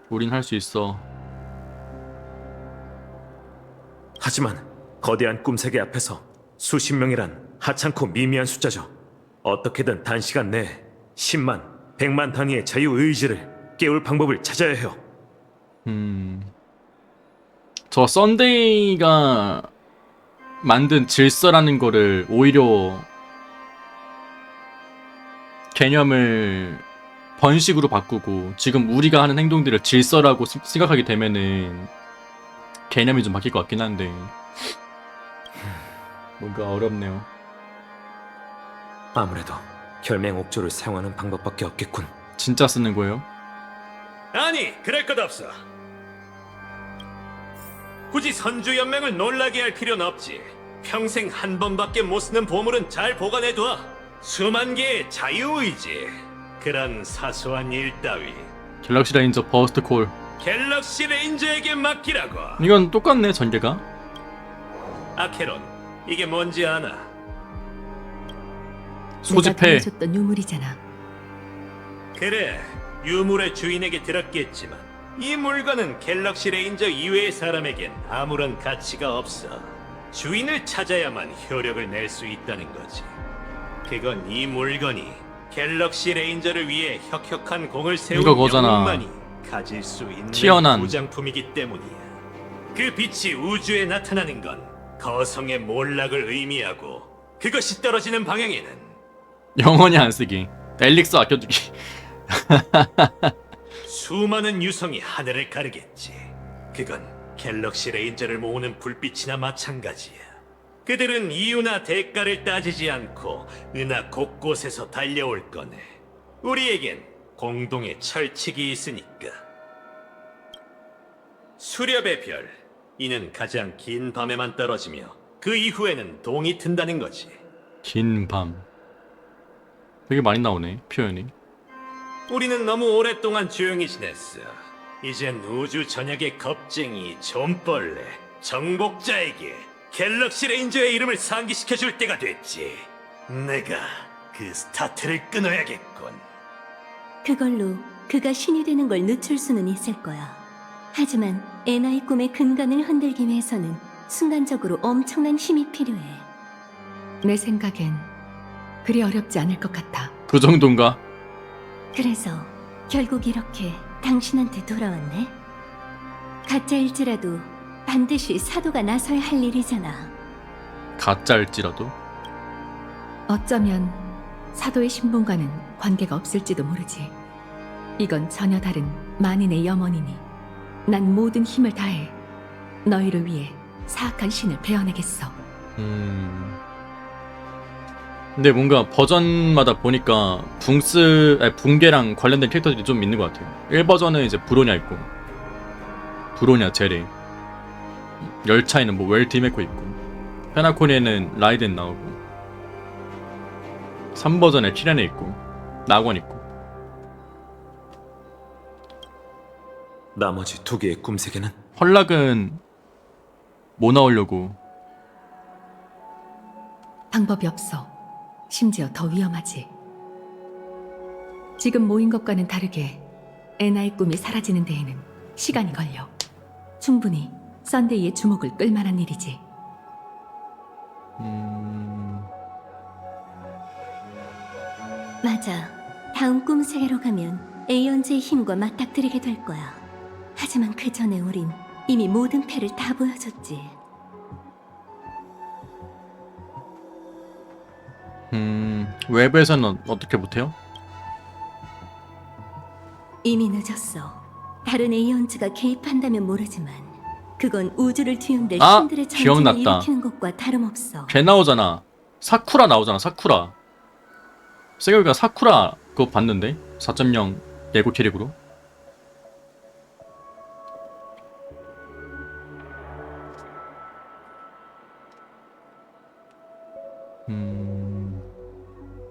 우린 할 수 있어. 하지만 거대한 꿈세계 앞에서 수십 명이란 하찮고 미미한 숫자죠. 어떻게든 단시간 내에 10만, 100만 단위의 자유의지를 깨울 방법을 찾아야 해요. 저 썬데이가 만든 질서라는 거를 오히려 개념을 번식으로 바꾸고 지금 우리가 하는 행동들을 질서라고 생각하게 되면은 개념이 좀 바뀔 것 같긴 한데 뭔가 어렵네요. 아무래도 결맹옥조를 사용하는 방법밖에 없겠군. 진짜 쓰는 거예요? 아니, 그럴 것 없어. 굳이 선주연맹을 놀라게 할 필요는 없지. 평생 한 번밖에 못 쓰는 보물은 잘 보관해둬. 수만 개의 자유의지. 그런 사소한 일 따위 갤럭시 레인저 버스트 콜. 갤럭시 레인저에게 맡기라고. 이건 똑같네 전개가. 아케론, 이게 뭔지 아나? 소집해. 내가 줬던 유물이잖아. 그래, 유물의 주인에게 들었겠지만 이 물건은 갤럭시 레인저 이외의 사람에겐 아무런 가치가 없어. 주인을 찾아야만 효력을 낼 수 있다는 거지. 그건 이 물건이 갤럭시 레인저를 위해 혁혁한 공을 세운 이거 거잖아. 영웅만이 가질 수 있는 튀어난. 부장품이기 때문이야. 그 빛이 우주에 나타나는 건 거성의 몰락을 의미하고 그것이 떨어지는 방향에는 영원히 안 쓰기. 엘릭스 아껴두기. 수많은 유성이 하늘을 가르겠지. 그건 갤럭시 레인저를 모으는 불빛이나 마찬가지야. 그들은 이유나 대가를 따지지 않고 은하 곳곳에서 달려올 거네. 우리에겐 공동의 철칙이 있으니까. 수렵의 별, 이는 가장 긴 밤에만 떨어지며 그 이후에는 동이 튼다는 거지. 긴 밤. 되게 많이 나오네 표현이. 우리는 너무 오랫동안 조용히 지냈어. 이젠 우주 전역의 겁쟁이, 좀벌레, 정복자에게 갤럭시 레인저의 이름을 상기시켜줄 때가 됐지. 내가 그 스타트를 끊어야겠군. 그걸로 그가 신이 되는 걸 늦출 수는 있을 거야. 하지만 에나의 꿈의 근간을 흔들기 위해서는 순간적으로 엄청난 힘이 필요해. 내 생각엔 그리 어렵지 않을 것 같아. 그 정도인가? 그래서 결국 이렇게 당신한테 돌아왔네. 가짜일지라도 반드시 사도가 나서야 할 일이잖아. 가짜일지라도. 어쩌면 사도의 신분과는 관계가 없을지도 모르지. 이건 전혀 다른 만인의 염원이니 난 모든 힘을 다해 너희를 위해 사악한 신을 베어내겠어. 근데 뭔가 버전마다 보니까 붕괴랑 관련된 캐릭터들이 좀 있는 것 같아요. 1버전은 이제 브로냐 있고, 브로냐, 제레. 열차에는 뭐 웰티메코 있고, 페나코니에는 라이덴 나오고, 3버전에 키레네 있고, 낙원 있고. 나머지 두 개의 꿈세계는? 헐락은 뭐 나오려고? 방법이 없어. 심지어 더 위험하지. 지금 모인 것과는 다르게 에나의 꿈이 사라지는 데에는 시간이 걸려. 충분히 썬데이의 주목을 끌만한 일이지. 맞아. 다음 꿈 세계로 가면 에이언즈의 힘과 맞닥뜨리게 될 거야. 하지만 그 전에 우린 이미 모든 패를 다 보여줬지. 웹에서는 어떻게 못해요? 이미 늦었어. 다른 에이언즈가 개입한다면 모르지만 그건 우주를 뒤흔들 아, 신들의 전쟁을 기억났다. 일으키는 것과 다름없어. 걔 나오잖아. 사쿠라 나오잖아. 사쿠라. 세계가 사쿠라 그거 봤는데 4.0 예고 캐릭으로.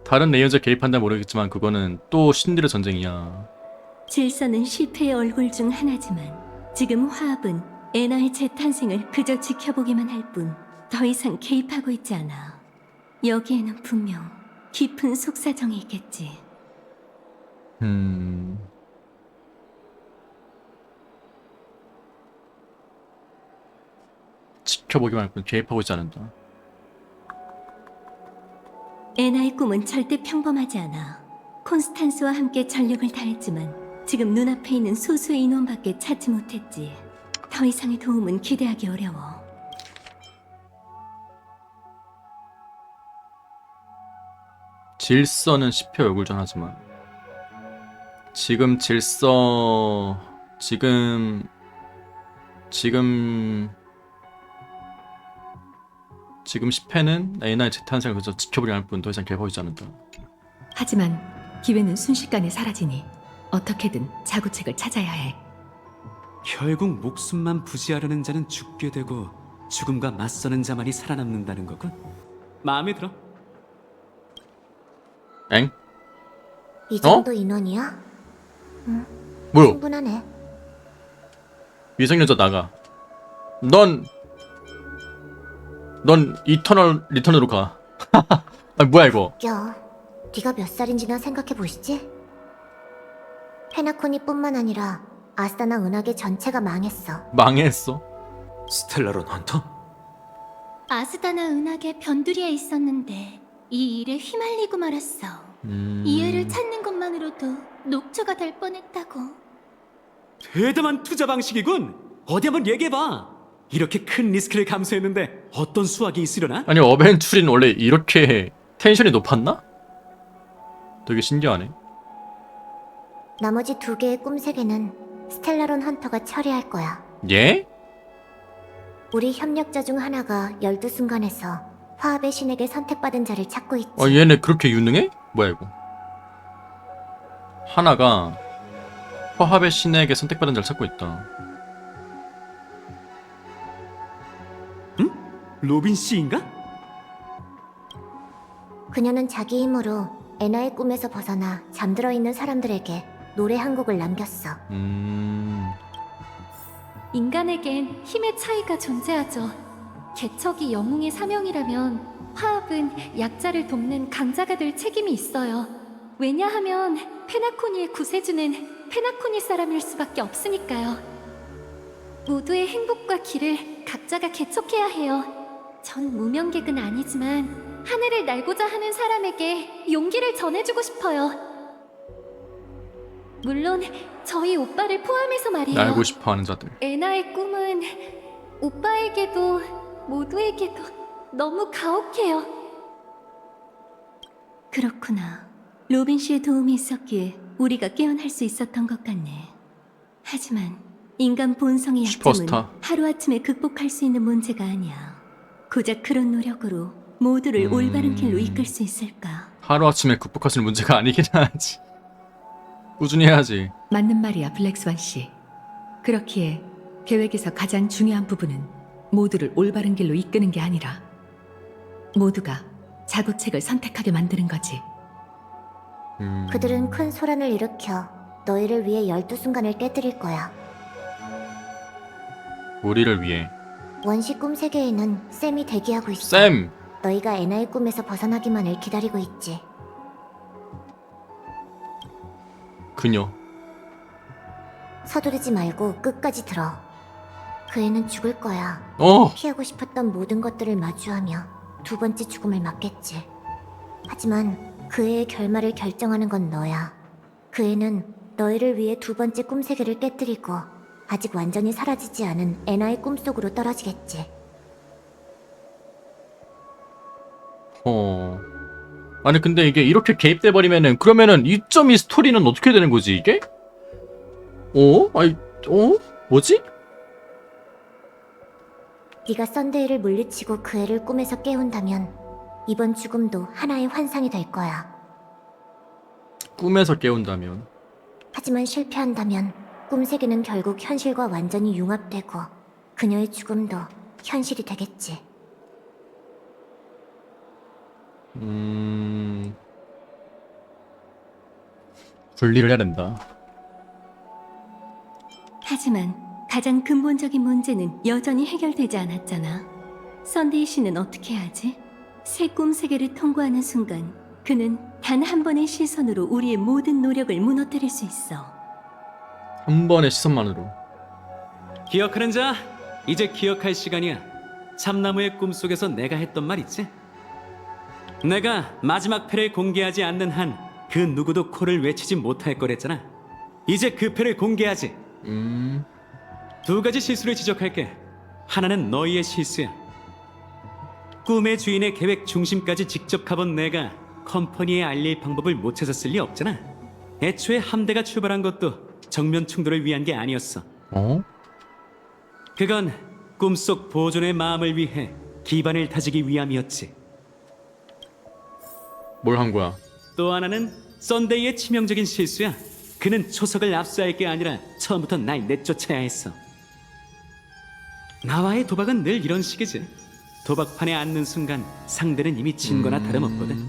다른 레이어즈 개입한다 모르겠지만 그거는 또 신들의 전쟁이야. 질서는 실패의 얼굴 중 하나지만 지금 화합은 에나의 재탄생을 그저 지켜보기만 할 뿐 더 이상 개입하고 있지 않아. 여기에는 분명 깊은 속사정이 있겠지. 지켜보기만 할 뿐 개입하고 있지 않는다. 애나의 꿈은 절대 평범하지 않아. 콘스탄스와 함께 전력을 다했지만 지금 눈앞에 있는 소수의 인원밖에 찾지 못했지. 더 이상의 도움은 기대하기 어려워. 질서는 10표 얼굴전하지만 지금 질서 지금 10회는 에이나의 재탄생을 그저 지켜보려 할 뿐 더 이상 개입하지 않는다. 하지만 기회는 순식간에 사라지니 어떻게든 자구책을 찾아야 해. 결국 목숨만 부지하려는 자는 죽게 되고 죽음과 맞서는 자만이 살아남는다는 거군. 마음에 들어. 엥? 이 정도 인원이야? 뭐야? 충분하네. 위생여자 나가. 넌 이터널 리턴으로 가. 아 뭐야 이거? 웃겨. 네가 몇 살인지나 생각해 보시지. 페나코니뿐만 아니라 아스타나 은하계 전체가 망했어. 망했어. 스텔라론 헌터? 아스다나 은하계 변두리에 있었는데 이 일에 휘말리고 말았어. 이 애를 찾는 것만으로도 녹초가 될 뻔했다고. 대담한 투자 방식이군. 어디 한번 얘기해봐. 이렇게 큰 리스크를 감수했는데 어떤 수확이 있으려나? 아니 어벤투린 원래 이렇게 텐션이 높았나? 되게 신기하네. 나머지 2개의 꿈 세계는 스텔라론 헌터가 처리할 거야. 예? 우리 협력자 중 하나가 12순간에서 화합의 신에게 선택받은 자를 찾고 있지. 얘네 그렇게 유능해? 뭐야 이거? 하나가 화합의 신에게 선택받은 자를 찾고 있다. 로빈 씨인가? 그녀는 자기 힘으로 에나의 꿈에서 벗어나 잠들어 있는 사람들에게 노래 한 곡을 남겼어. 인간에겐 힘의 차이가 존재하죠. 개척이 영웅의 사명이라면 화합은 약자를 돕는 강자가 될 책임이 있어요. 왜냐하면 페나코니의 구세주는 페나코니 사람일 수밖에 없으니까요. 모두의 행복과 길을 각자가 개척해야 해요. 전 무명객은 아니지만 하늘을 날고자 하는 사람에게 용기를 전해주고 싶어요. 물론 저희 오빠를 포함해서 말이에요. 날고 싶어하는 자들. 에나의 꿈은 오빠에게도 모두에게도 너무 가혹해요. 그렇구나. 로빈 씨의 도움이 있었기에 우리가 깨어날 수 있었던 것 같네. 하지만 인간 본성의 약점은 슈퍼스타. 하루아침에 극복할 수 있는 문제가 아니야. 고작 그런 노력으로 모두를 올바른 길로 이끌 수 있을까? 하루아침에 극복할 수 있는 문제가 아니긴 하지. 꾸준히 해야지. 맞는 말이야, 블랙스완 씨. 그렇기에 계획에서 가장 중요한 부분은 모두를 올바른 길로 이끄는 게 아니라 모두가 자구책을 선택하게 만드는 거지. 그들은 큰 소란을 일으켜 너희를 위해 12순간을 깨뜨릴 거야. 우리를 위해. 원시 꿈 세계에는 샘이 대기하고 있어. 샘! 너희가 에나의 꿈에서 벗어나기만을 기다리고 있지. 그녀. 서두르지 말고 끝까지 들어. 그 애는 죽을 거야. 피하고 싶었던 모든 것들을 마주하며 2번째 죽음을 맞겠지. 하지만 그 애의 결말을 결정하는 건 너야. 그 애는 너희를 위해 2번째 꿈 세계를 깨뜨리고 아직 완전히 사라지지 않은 에나의 꿈속으로 떨어지겠지. 아니 근데 이게 이렇게 개입돼 버리면은 그러면은 2.2 스토리는 어떻게 되는 거지 이게? 뭐지? 네가 썬데이를 물리치고 그 애를 꿈에서 깨운다면 이번 죽음도 하나의 환상이 될 거야. 꿈에서 깨운다면. 하지만 실패한다면 꿈 세계는 결국 현실과 완전히 융합되고 그녀의 죽음도 현실이 되겠지. 분리를 해야 된다. 하지만 가장 근본적인 문제는 여전히 해결되지 않았잖아. 썬데이 씨는 어떻게 하지? 새 꿈 세계를 통과하는 순간 그는 단 한 번의 시선으로 우리의 모든 노력을 무너뜨릴 수 있어. 한 번의 시선만으로. 기억하는 자, 이제 기억할 시간이야. 참나무의 꿈속에서 내가 했던 말 있지? 내가 마지막 패를 공개하지 않는 한 그 누구도 코를 외치지 못할 거랬잖아. 이제 그 패를 공개하지. 두 가지 실수를 지적할게. 하나는 너희의 실수야. 꿈의 주인의 계획 중심까지 직접 가본 내가 컴퍼니에 알릴 방법을 못 찾았을 리 없잖아. 애초에 함대가 출발한 것도 정면 충돌을 위한 게 아니었어. 그건 꿈속 보존의 마음을 위해 기반을 다지기 위함이었지. 뭘 한 거야? 또 하나는 썬데이의 치명적인 실수야. 그는 초석을 압수할 게 아니라 처음부터 날 내쫓아야 했어. 나와의 도박은 늘 이런 식이지. 도박판에 앉는 순간 상대는 이미 진 거나 다름없거든.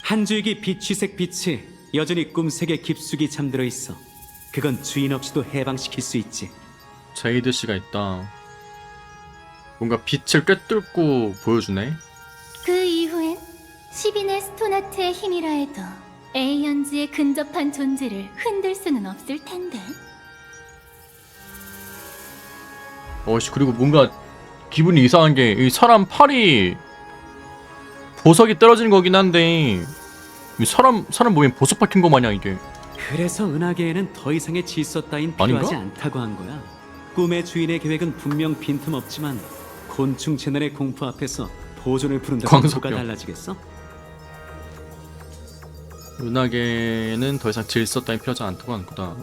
한 줄기 빛휘색 빛이 여전히 꿈색에 깊숙이 잠들어 있어. 그건 주인 없이도 해방시킬 수 있지. 제이드 씨가 있다. 뭔가 빛을 꿰뚫고 보여주네. 그 이후엔 10인의 스톤하트의 힘이라 해도 에이언즈에 근접한 존재를 흔들 수는 없을 텐데. 어씨, 그리고 뭔가 기분이 이상한 게 이 사람 팔이 보석이 떨어지는 거긴 한데 이 사람 몸에 보석 박힌 거 마냥 이게. 그래서 은하계에는 더 이상의 질서 따윈 필요하지 아닌가? 않다고 한 거야. 꿈의 주인의 계획은 분명 빈틈없지만 곤충 채널의 공포 앞에서 보존을 부른다고 광석병. 뭐가 달라지겠어? 은하계는 더 이상 질서 따윈 필요하지 않다고 한 거다.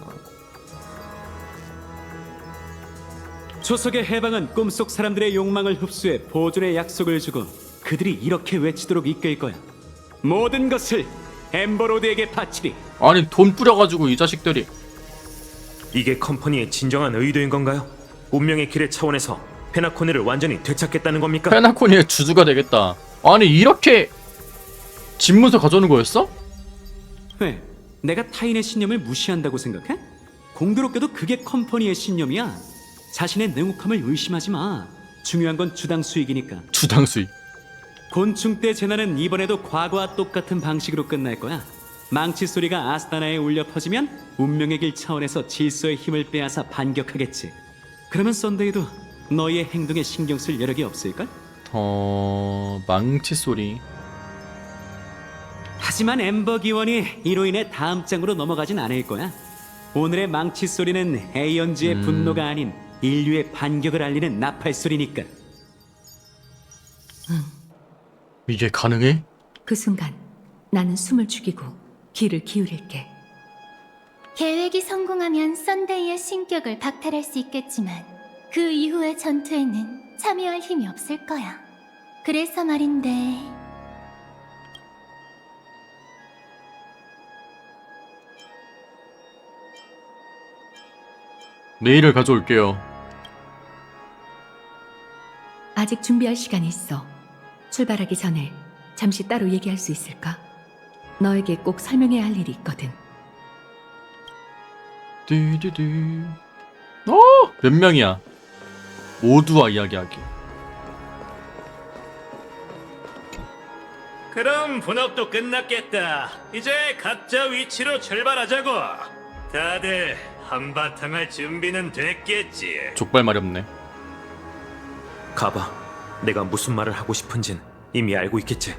초석의 해방은 꿈속 사람들의 욕망을 흡수해 보존의 약속을 주고 그들이 이렇게 외치도록 이끌 거야. 모든 것을 엠버로드에게 바치리. 아니 돈 뿌려가지고 이 자식들이. 이게 컴퍼니의 진정한 의도인 건가요? 운명의 길의 차원에서 페나코네를 완전히 되찾겠다는 겁니까? 페나코니의 주주가 되겠다. 아니 이렇게 집문서 가져오는 거였어? 왜? 내가 타인의 신념을 무시한다고 생각해? 공교롭게도 그게 컴퍼니의 신념이야. 자신의 냉혹함을 의심하지 마. 중요한 건 주당 수익이니까. 주당 수익. 곤충 때 재난은 이번에도 과거와 똑같은 방식으로 끝날 거야. 망치 소리가 아스타나에 울려 퍼지면 운명의 길 차원에서 질서의 힘을 빼앗아 반격하겠지. 그러면 썬데이도 너희의 행동에 신경 쓸 여력이 없을걸? 망치 소리. 하지만 엠버 기원이 이로 인해 다음 장으로 넘어가진 않을 거야. 오늘의 망치 소리는 에이언즈의 분노가 아닌 인류의 반격을 알리는 나팔 소리니까. 이게 가능해? 그 순간 나는 숨을 죽이고 귀를 기울일게. 계획이 성공하면 썬데이의 신격을 박탈할 수 있겠지만 그 이후의 전투에는 참여할 힘이 없을 거야. 그래서 말인데 메일을 가져올게요. 아직 준비할 시간이 있어. 출발하기 전에 잠시 따로 얘기할 수 있을까? 너에게 꼭 설명해야 할 일이 있거든. 띠디디. 몇 명이야? 모두와 이야기하기. 그럼 분업도 끝났겠다. 이제 각자 위치로 출발하자고. 다들 한바탕 할 준비는 됐겠지. 족발 마렵네. 가봐. 내가 무슨 말을 하고 싶은진 이미 알고 있겠지.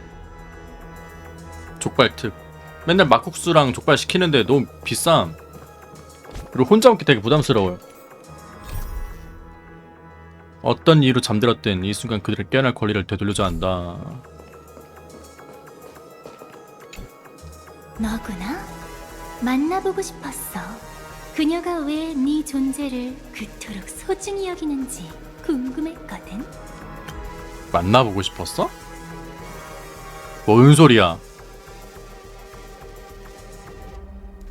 족발 특. 맨날 막국수랑 족발 시키는데 너무 비쌈. 그리고 혼자 먹기 되게 부담스러워요. 어떤 이유로 잠들었든 이 순간 그들을 깨어날 권리를 되돌려줘야 한다. 너구나? 만나보고 싶었어. 그녀가 왜 네 존재를 그토록 소중히 여기는지 궁금했거든. 만나보고 싶었어? 뭔 소리야?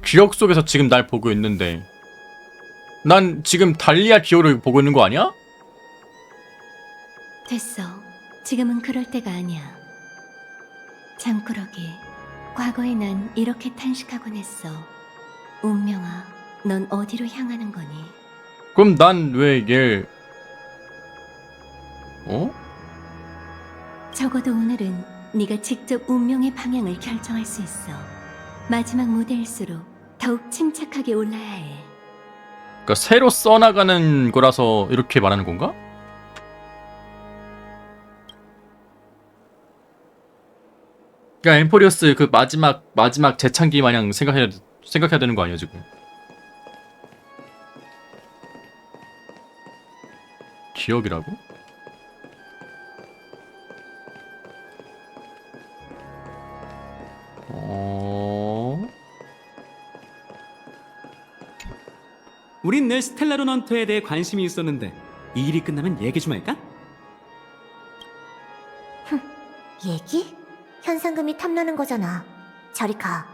기억 속에서 지금 날 보고 있는데 난 지금 달리아 기어를 보고 있는 거 아니야? 됐어. 지금은 그럴 때가 아니야. 잠꾸러기, 과거에 난 이렇게 탄식하곤 했어. 운명아, 넌 어디로 향하는 거니? 그럼 난 왜 얘... 적어도 오늘은 네가 직접 운명의 방향을 결정할 수 있어. 마지막 무대일수록 더욱 침착하게 올라야 해. 그러니까 새로 써나가는 거라서 이렇게 말하는 건가? 그러니까 엠포리어스 그 마지막 재창기 마냥 생각해야 되는 거 아니야 지금? 기억이라고? 우린 늘 스텔라론 헌터에 대해 관심이 있었는데 이 일이 끝나면 얘기 좀 할까? 얘기? 현상금이 탐나는 거잖아. 저리 가.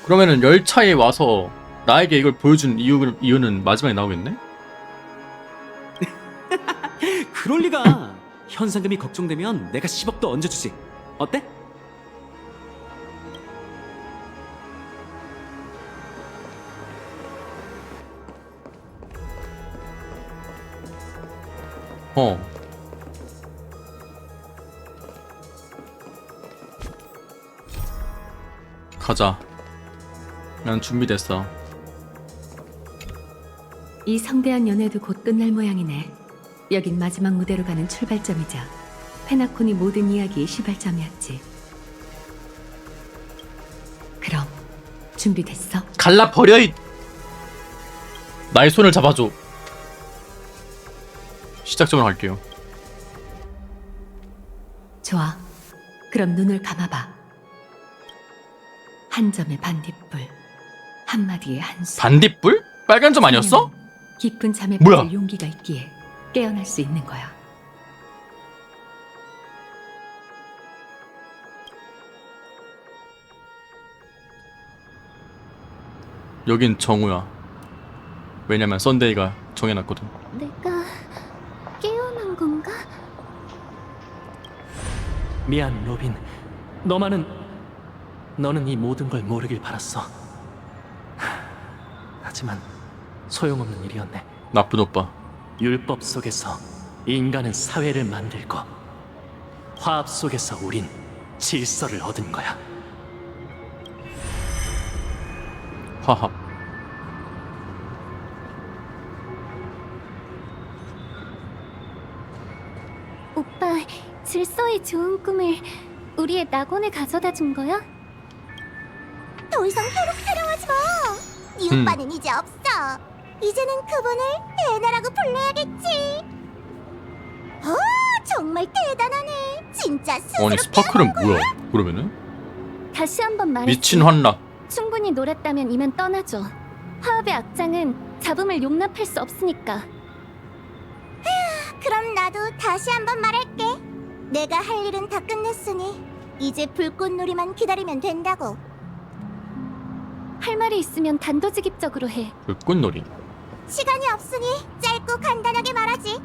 그러면은 열차에 와서 나에게 이걸 보여준 이유는 마지막에 나오겠네? 그럴 리가. 현상금이 걱정되면 내가 10억도 얹어주지. 어때? 가자. 난 준비됐어. 이 성대한 연애도 곧 끝날 모양이네. 여긴 마지막 무대로 가는 출발점이자 페나콘이 모든 이야기의 시발점이었지. 그럼 준비됐어? 갈라버려 이. 나의 손을 잡아줘. 시작점으로 갈게요. 좋아. 그럼 눈을 감아봐. 한 점의 반딧불, 한마디의 한숨. 반딧불? 빨간 점 아니었어? 깊은 잠에 뭐야? 빠질 용기가 있기에 깨어날 수 있는 거야. 여긴 정우야. 왜냐면 썬데이가 정해놨거든. 내가 깨어난 건가? 미안, 로빈. 너는 이 모든 걸 모르길 바랐어. 하지만 소용없는 일이었네. 나쁜 오빠. 율법 속에서 인간은 사회를 만들고 화합 속에서 우린 질서를 얻은 거야. 화합. 오빠, 질서의 좋은 꿈을 우리의 낙원에 가져다 준 거야? 더 이상 회로회로하지 마. 네 오빠는 이제 없어. 이제는 그분을 에나라고 불러야겠지. 정말 대단하네. 진짜 스스로 아니 스파클은 뭐야? 그러면은 다시 한번 말해. 미친 환락. 충분히 놀았다면 이만 떠나죠. 화합의 악장은 잡음을 용납할 수 없으니까. 그럼 나도 다시 한번 말할게. 내가 할 일은 다 끝냈으니 이제 불꽃놀이만 기다리면 된다고. 할 말이 있으면 단도직입적으로 해. 불꽃놀이. 시간이 없으니 짧고 간단하게 말하지.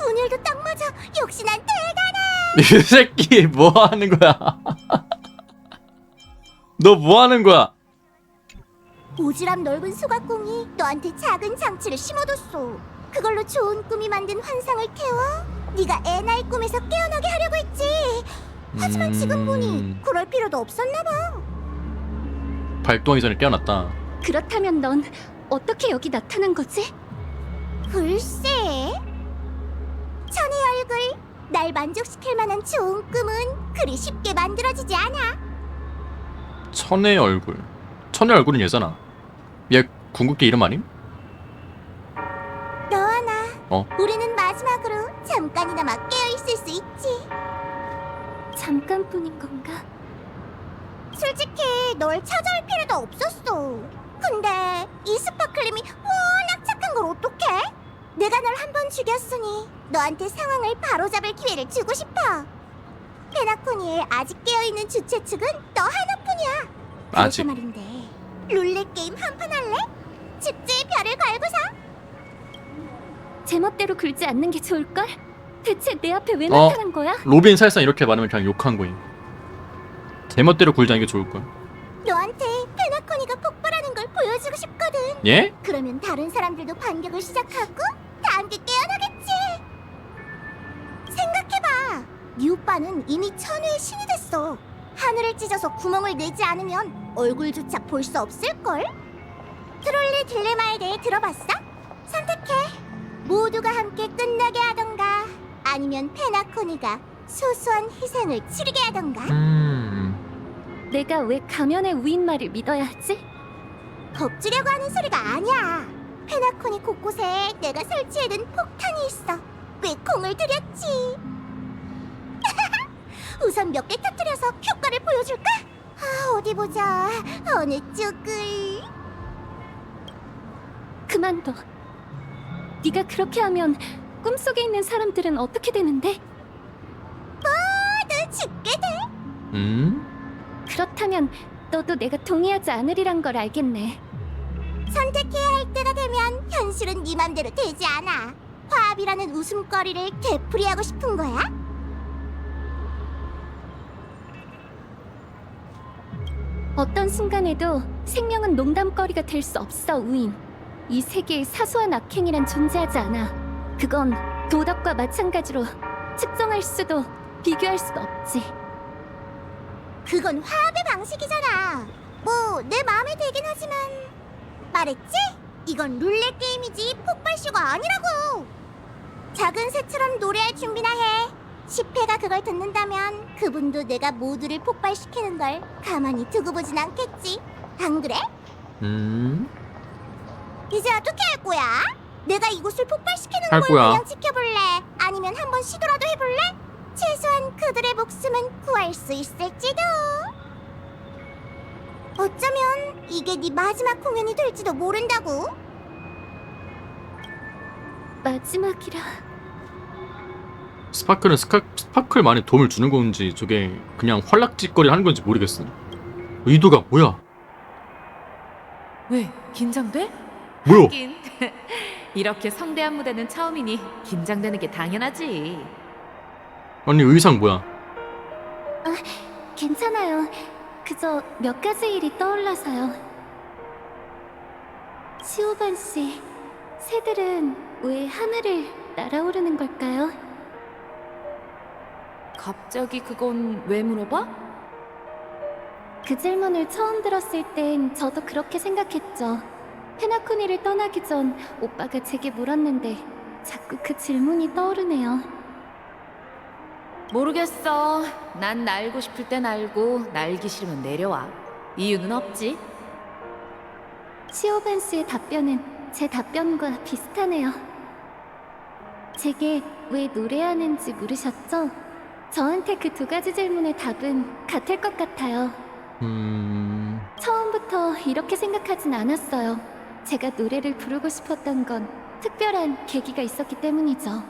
오늘도 딱 맞아. 역시 난 대단해. 이 새끼 뭐 하는 거야? 너 뭐 하는 거야? 오지랖 넓은 소각공이 너한테 작은 장치를 심어뒀어. 그걸로 좋은 꿈이 만든 환상을 태워 네가 에나의 꿈에서 깨어나게 하려고 했지. 하지만 지금 보니 그럴 필요도 없었나 봐. 발동하기 전에 깨어났다. 그렇다면 넌 어떻게 여기 나타난 거지? 글쎄, 천의 얼굴, 날 만족시킬 만한 좋은 꿈은 그리 쉽게 만들어지지 않아. 천의 얼굴. 천의 얼굴은 얘잖아. 얘 궁극기 이름 아님? 너와 나, 우리는 마지막으로 잠깐이나마 깨어있을 수 있지. 잠깐뿐인 건가? 솔직히 널 찾아올 필요도 없었어. 근데 이 스파클님이 워낙 착한 걸 어떡해? 내가 널 한 번 죽였으니 너한테 상황을 바로잡을 기회를 주고 싶어. 페나코니에 아직 깨어있는 주최 측은 너 하나뿐이야. 아직. 그래서 말인데 룰렛 게임 한 판 할래? 축제의 별을 걸고서. 제멋대로 굴지 않는 게 좋을걸? 대체 내 앞에 왜 나타난 거야? 로빈 사실상 이렇게 말하면 그냥 욕한 거임. 제멋대로 굴자는 게 좋을걸. 너한테 페나코니가 폭발하는 걸 보여주고 싶거든. 예? 그러면 다른 사람들도 반격을 시작하고 다 함께 깨어나겠지. 생각해봐. 네 오빠는 이미 천우의 신이 됐어. 하늘을 찢어서 구멍을 내지 않으면 얼굴조차 볼 수 없을걸? 트롤리 내 딜레마에 대해 들어봤어? 선택해. 모두가 함께 끝나게 하던가 아니면 페나코니가 소소한 희생을 치르게 하던가. 내가 왜 가면의 우인 말을 믿어야 하지? 겁주려고 하는 소리가 아니야. 페나코니 곳곳에 내가 설치해둔 폭탄이 있어. 꽤 공을 들였지. 우선 몇 개 터뜨려서 효과를 보여줄까? 어디 보자. 어느 쪽을... 그만둬. 네가 그렇게 하면 꿈속에 있는 사람들은 어떻게 되는데? 모두 죽게 돼. 그렇다면 너도 내가 동의하지 않으리란 걸 알겠네. 선택해야 할 때가 되면 현실은 네 맘대로 되지 않아. 화합이라는 웃음거리를 되풀이하고 싶은 거야? 어떤 순간에도 생명은 농담거리가 될 수 없어, 우인. 이 세계에 사소한 악행이란 존재하지 않아. 그건 도덕과 마찬가지로 측정할 수도 비교할 수도 없지. 그건 화합의 방식이잖아. 뭐 내 마음에 들긴 하지만 말했지? 이건 룰렛 게임이지 폭발쇼가 아니라고. 작은 새처럼 노래할 준비나 해. 10회가 그걸 듣는다면 그분도 내가 모두를 폭발시키는 걸 가만히 두고 보진 않겠지. 안 그래? 이제 어떻게 할 거야? 내가 이곳을 폭발시키는 걸 그냥 지켜볼래? 아니면 한번 시도라도 해볼래? 최소한 그들의 목숨은 구할 수 있을지도. 어쩌면 이게 네 마지막 공연이 될지도 모른다고. 마지막이라. 스파클은 스파클만의 도움을 주는 건지 저게 그냥 활락짓거리 하는 건지 모르겠어. 의도가 뭐야? 왜? 긴장돼? 뭐야? 하긴 이렇게 성대한 무대는 처음이니 긴장되는 게 당연하지. 아니 의상 뭐야? 괜찮아요. 그저 몇 가지 일이 떠올라서요. 시오반 씨, 새들은 왜 하늘을 날아오르는 걸까요? 갑자기 그건 왜 물어봐? 그 질문을 처음 들었을 땐 저도 그렇게 생각했죠. 페나코니를 떠나기 전 오빠가 제게 물었는데 자꾸 그 질문이 떠오르네요. 모르겠어. 난 날고 싶을 땐 날고 날기 싫으면 내려와. 이유는 없지. 시오반 씨의 답변은 제 답변과 비슷하네요. 제게 왜 노래하는지 물으셨죠? 저한테 그 두 가지 질문의 답은 같을 것 같아요. 처음부터 이렇게 생각하진 않았어요. 제가 노래를 부르고 싶었던 건 특별한 계기가 있었기 때문이죠.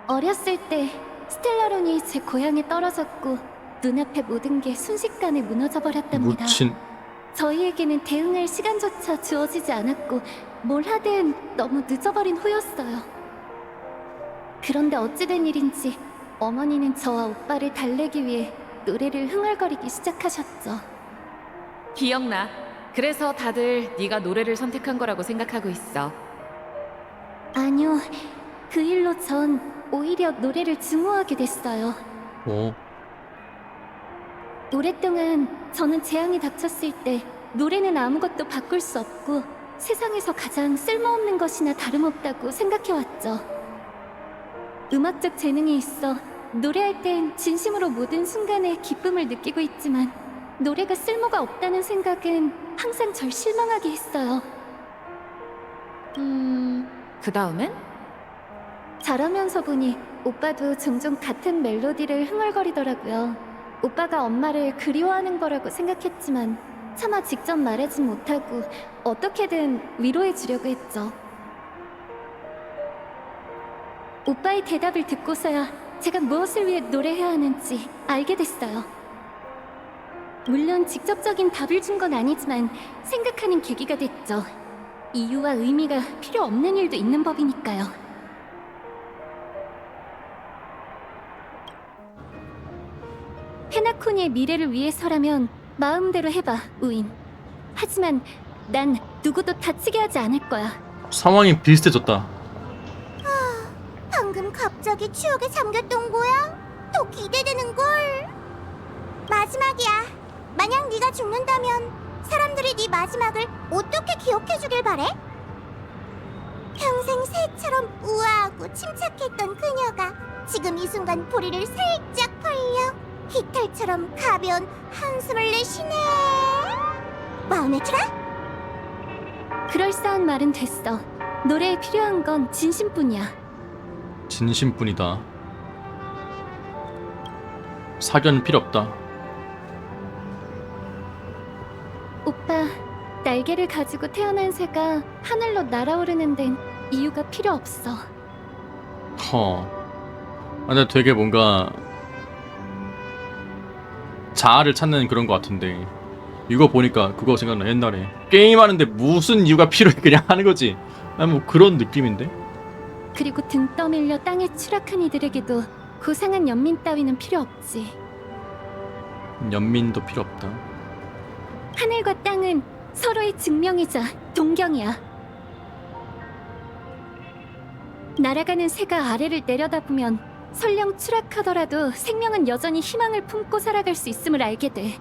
어렸을 때 스텔라론이 제 고향에 떨어졌고 눈앞의 모든 게 순식간에 무너져 버렸답니다. 저희에게는 대응할 시간조차 주어지지 않았고 뭘 하든 너무 늦어버린 후였어요. 그런데 어찌된 일인지 어머니는 저와 오빠를 달래기 위해 노래를 흥얼거리기 시작하셨죠. 기억나. 그래서 다들 네가 노래를 선택한 거라고 생각하고 있어. 아니요. 그 일로 전 오히려 노래를 증오하게 됐어요. 오랫동안 저는 재앙이 닥쳤을 때 노래는 아무것도 바꿀 수 없고 세상에서 가장 쓸모없는 것이나 다름없다고 생각해왔죠. 음악적 재능이 있어 노래할 땐 진심으로 모든 순간에 기쁨을 느끼고 있지만 노래가 쓸모가 없다는 생각은 항상 절 실망하게 했어요. 그 다음엔? 자라면서 보니 오빠도 종종 같은 멜로디를 흥얼거리더라고요. 오빠가 엄마를 그리워하는 거라고 생각했지만 차마 직접 말하진 못하고 어떻게든 위로해 주려고 했죠. 오빠의 대답을 듣고서야 제가 무엇을 위해 노래해야 하는지 알게 됐어요. 물론 직접적인 답을 준 건 아니지만 생각하는 계기가 됐죠. 이유와 의미가 필요 없는 일도 있는 법이니까요. 페나코니의 미래를 위해서라면 마음대로 해봐, 우인. 하지만 난 누구도 다치게 하지 않을 거야. 상황이 비슷해졌다. 방금 갑자기 추억에 잠겼던 거야? 더 기대되는걸. 마지막이야. 만약 네가 죽는다면 사람들이 네 마지막을 어떻게 기억해주길 바래? 평생 새처럼 우아하고 침착했던 그녀가 지금 이 순간 보리를 살짝 벌려 깃털처럼 가벼운 한숨을 내쉬네. 마음에 들어? 그럴싸한 말은 됐어. 노래에 필요한 건 진심뿐이야. 진심뿐이다. 사견 필요 없다. 오빠, 날개를 가지고 태어난 새가 하늘로 날아오르는 데는 이유가 필요 없어. 근데 되게 뭔가 자아를 찾는 그런 것 같은데 이거 보니까 그거 생각나. 옛날에 게임하는데 무슨 이유가 필요해 그냥 하는 거지. 뭐 그런 느낌인데. 그리고 등 떠밀려 땅에 추락한 이들에게도 고상한 연민 따위는 필요 없지. 연민도 필요 없다. 하늘과 땅은 서로의 증명이자 동경이야. 날아가는 새가 아래를 내려다보면 설령 추락하더라도 생명은 여전히 희망을 품고 살아갈 수 있음을 알게 돼.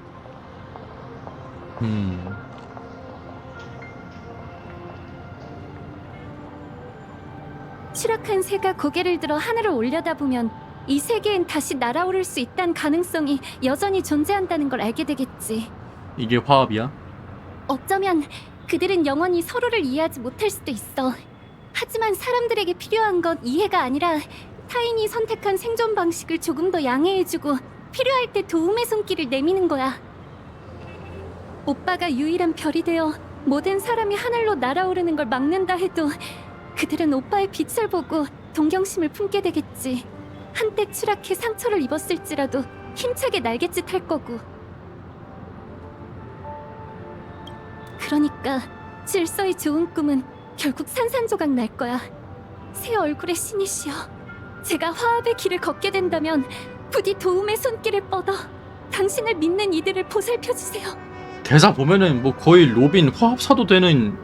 추락한 새가 고개를 들어 하늘을 올려다보면 이 세계엔 다시 날아오를 수 있다는 가능성이 여전히 존재한다는 걸 알게 되겠지. 이게 화합이야? 어쩌면 그들은 영원히 서로를 이해하지 못할 수도 있어. 하지만 사람들에게 필요한 건 이해가 아니라 타인이 선택한 생존 방식을 조금 더 양해해주고 필요할 때 도움의 손길을 내미는 거야. 오빠가 유일한 별이 되어 모든 사람이 하늘로 날아오르는 걸 막는다 해도 그들은 오빠의 빛을 보고 동경심을 품게 되겠지. 한때 추락해 상처를 입었을지라도 힘차게 날갯짓 할 거고. 그러니까 질서의 좋은 꿈은 결국 산산조각 날 거야. 새 얼굴의 신이시여, 제가 화합의 길을 걷게 된다면 부디 도움의 손길을 뻗어 당신을 믿는 이들을 보살펴주세요. 대사 보면은 뭐 거의 로빈 화합사도 되는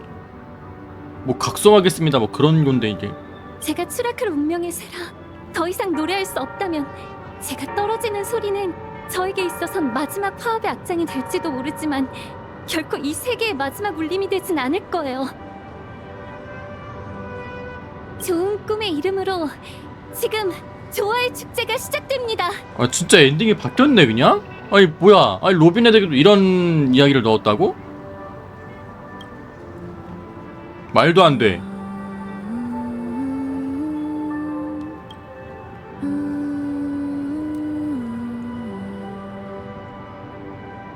뭐 각성하겠습니다 뭐 그런 건데 이게. 제가 추락할 운명의 새라 더 이상 노래할 수 없다면 제가 떨어지는 소리는 저에게 있어선 마지막 화합의 악장이 될지도 모르지만 결코 이 세계의 마지막 울림이 되진 않을 거예요. 좋은 꿈의 이름으로 지금 조화의 축제가 시작됩니다. 아 진짜 엔딩이 바뀌었네 그냥? 아니 뭐야? 아니 로빈에게도 이런 이야기를 넣었다고? 말도 안 돼.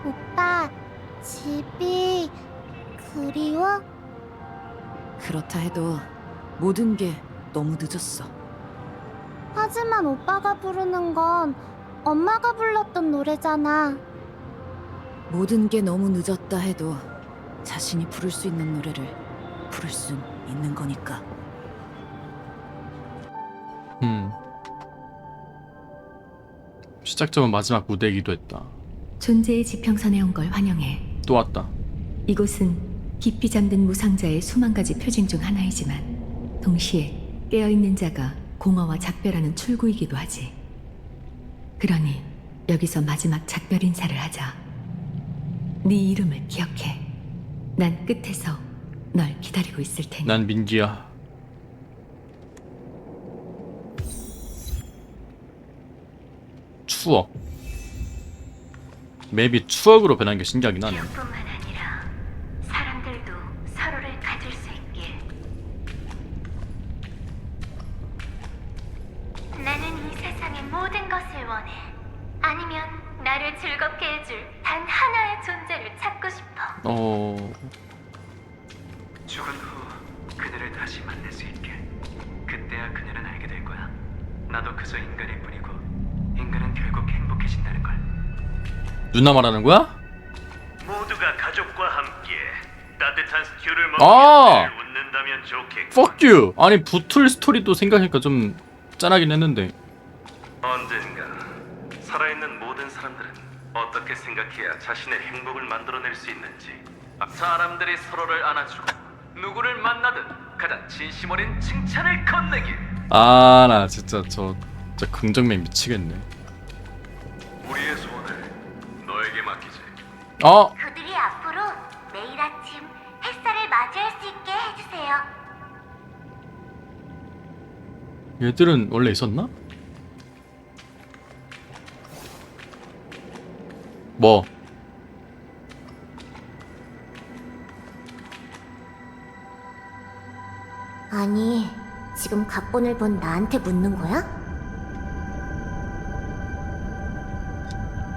오빠, 집이 그리워? 그렇다 해도 모든 게 너무 늦었어. 하지만 오빠가 부르는 건 엄마가 불렀던 노래잖아. 모든 게 너무 늦었다 해도 자신이 부를 수 있는 노래를 부를 순 있는 거니까. 시작점은 마지막 무대이기도 했다. 존재의 지평선에 온 걸 환영해. 또 왔다. 이곳은 깊이 잠든 무상자의 수만 가지 표징 중 하나이지만 동시에 깨어있는 자가 공허와 작별하는 출구이기도 하지. 그러니 여기서 마지막 작별 인사를 하자. 네 이름을 기억해. 난 끝에서 널 기다리고 있을 테니. 난 민기야. 추억. 맵이 추억으로 변한 게 신기하긴 하네. 뿐만 아니라 사람들도 서로를 가질 수 있길. 나는 이 세상의 모든 것을 원해. 아니면 나를 즐겁게 해줄 단 하나의 존재를 찾고 싶어. 죽은 후 그녀를 다시 만날 수 있게. 그때야 그녀는 알게 될 거야. 나도 그저 인간일 뿐이고 인간은 결국 행복해진다는 걸. 누나 말하는 거야? 모두가 가족과 함께 따뜻한 스튜를 아! 먹으며 웃는다면 좋겠고. Fuck you! 아니 부틀 스토리도 생각하니까 좀 짠하긴 했는데. 언젠가 살아있는 모든 사람들은 어떻게 생각해야 자신의 행복을 만들어낼 수 있는지. 사람들이 서로를 안아주고 누구를 만나든 가장 진심 어린 칭찬을 건네길. 아 나 진짜 진짜 긍정맨 미치겠네. 우리의 소원을 너에게 맡기지. 그들이 앞으로 아침 햇살을 맞이할 수 있게 해주세요. 얘들은 원래 있었나? 뭐? 아니, 지금 각본을 본 나한테 묻는 거야?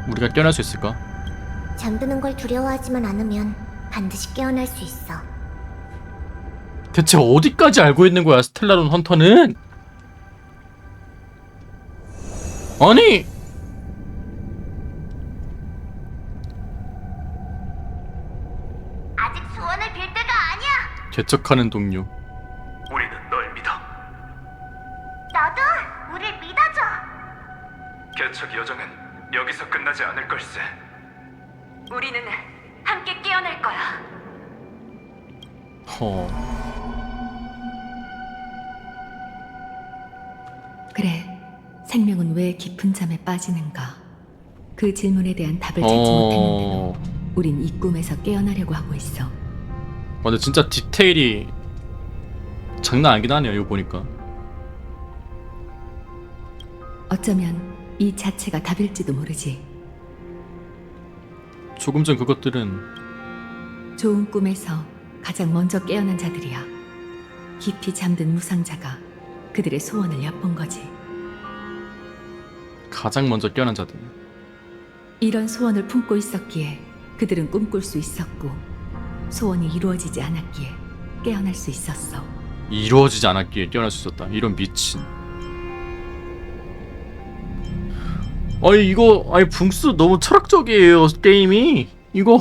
우리가 깨어날 수 있을까? 잠드는 걸 두려워하지만 않으면 반드시 깨어날 수 있어. 대체 어디까지 알고 있는 거야, 스텔라론 헌터는? 아니! 아직 소원을 빌 때가 아니야. 개척하는 동료. 우리는 널 믿어. 너도 우릴 믿어줘. 개척 여정은 여기서 끝나지 않을 걸세. 우리는 함께 깨어날 거야. 그래, 생명은 왜 깊은 잠에 빠지는가? 그 질문에 대한 답을 찾지 못했는데도 우린 이 꿈에서 깨어나려고 하고 있어. 근데 진짜 디테일이 장난 아니긴 하네요, 이거 보니까. 어쩌면 이 자체가 답일지도 모르지. 조금 전 그것들은 좋은 꿈에서 가장 먼저 깨어난 자들이야. 깊이 잠든 무상자가 그들의 소원을 엿본 거지. 가장 먼저 깨어난 자들. 이런 소원을 품고 있었기에 그들은 꿈꿀 수 있었고, 소원이 이루어지지 않았기에 깨어날 수 있었어. 이루어지지 않았기에 깨어날 수 있었다. 이런 미친. 아니 이거 아니 붕스 너무 철학적이에요, 게임이. 이거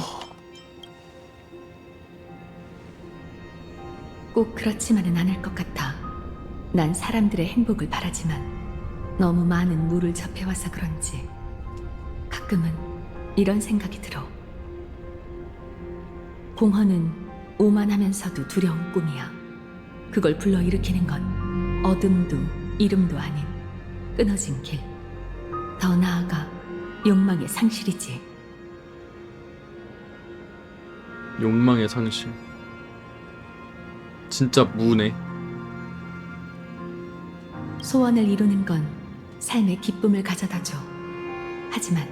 꼭 그렇지만은 않을 것 같아. 난 사람들의 행복을 바라지만 너무 많은 물을 접해와서 그런지 가끔은 이런 생각이 들어. 공허는 오만하면서도 두려운 꿈이야. 그걸 불러일으키는 건 어둠도 이름도 아닌 끊어진 길, 더 나아가 욕망의 상실이지. 욕망의 상실. 진짜 무네. 소원을 이루는 건 삶의 기쁨을 가져다줘. 하지만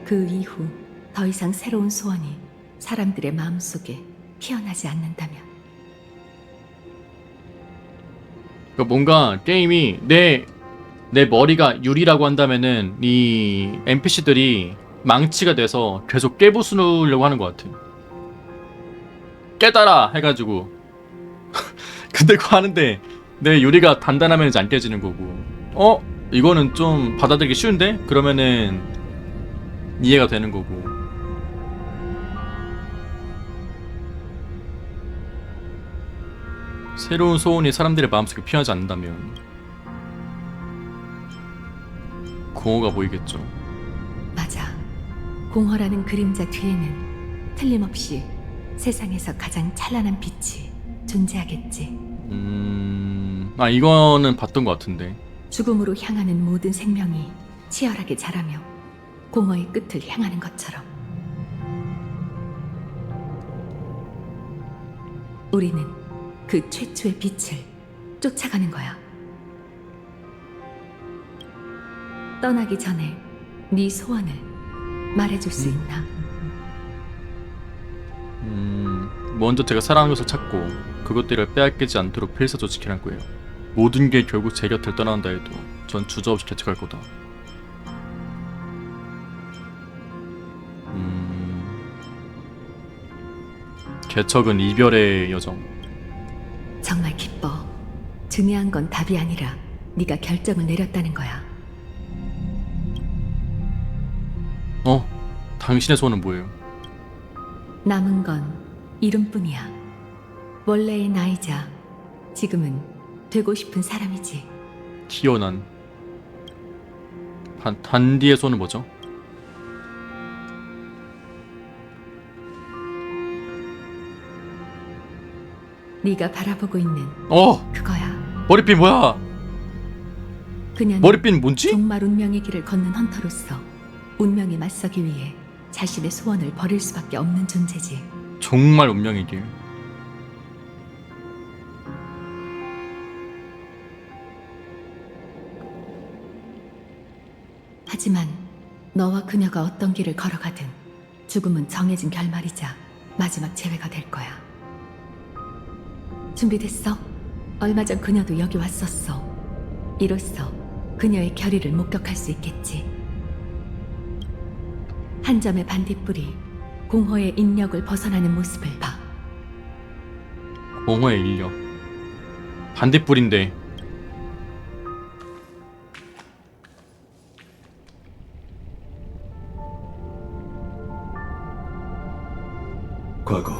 그 이후 더 이상 새로운 소원이 사람들의 마음속에 피어나지 않는다면, 그러니까 뭔가 게임이 내 머리가 유리라고 한다면은 이 NPC들이 망치가 돼서 계속 깨부수려고 하는 것 같아. 깨달아 해가지고 근데 그거 하는데 내 유리가 단단하면 이제 안 깨지는 거고, 이거는 좀 받아들이기 쉬운데? 그러면은 이해가 되는 거고. 새로운 소원이 사람들의 마음속에 피어나지 않는다면 공허가 보이겠죠. 맞아. 공허라는 그림자 뒤에는 틀림없이 세상에서 가장 찬란한 빛이 존재하겠지. 이거는 봤던 것 같은데. 죽음으로 향하는 모든 생명이 치열하게 자라며 공허의 끝을 향하는 것처럼 우리는 그 최초의 빛을 쫓아가는 거야. 떠나기 전에 네 소원을 말해줄 수 있나? 먼저 제가 사랑하는 것을 찾고 그것들을 빼앗기지 않도록 필사조 지키란 거예요. 모든 게 결국 제 곁을 떠난다 해도 전 주저없이 개척할 거다. 개척은 이별의 여정. 정말 기뻐. 중요한 건 답이 아니라 네가 결정을 내렸다는 거야. 당신의 소원은 뭐예요? 남은 건 이름뿐이야. 원래의 나이자 지금은 되고 싶은 사람이지. 티어난 단디의 소원은 뭐죠? 네가 바라보고 있는 그거야. 머리핀 뭐야? 그녀는 머리핀 뭔지? 정말 운명의 길을 걷는 헌터로서 운명에 맞서기 위해 자신의 소원을 버릴 수밖에 없는 존재지. 정말 운명이길. 하지만 너와 그녀가 어떤 길을 걸어가든 죽음은 정해진 결말이자 마지막 재회가 될 거야. 준비됐어? 얼마 전 그녀도 여기 왔었어. 이로써 그녀의 결의를 목격할 수 있겠지. 한 점의 반딧불이 공허의 인력을 벗어나는 모습을 봐. 공허의 인력. 반딧불인데. 과거,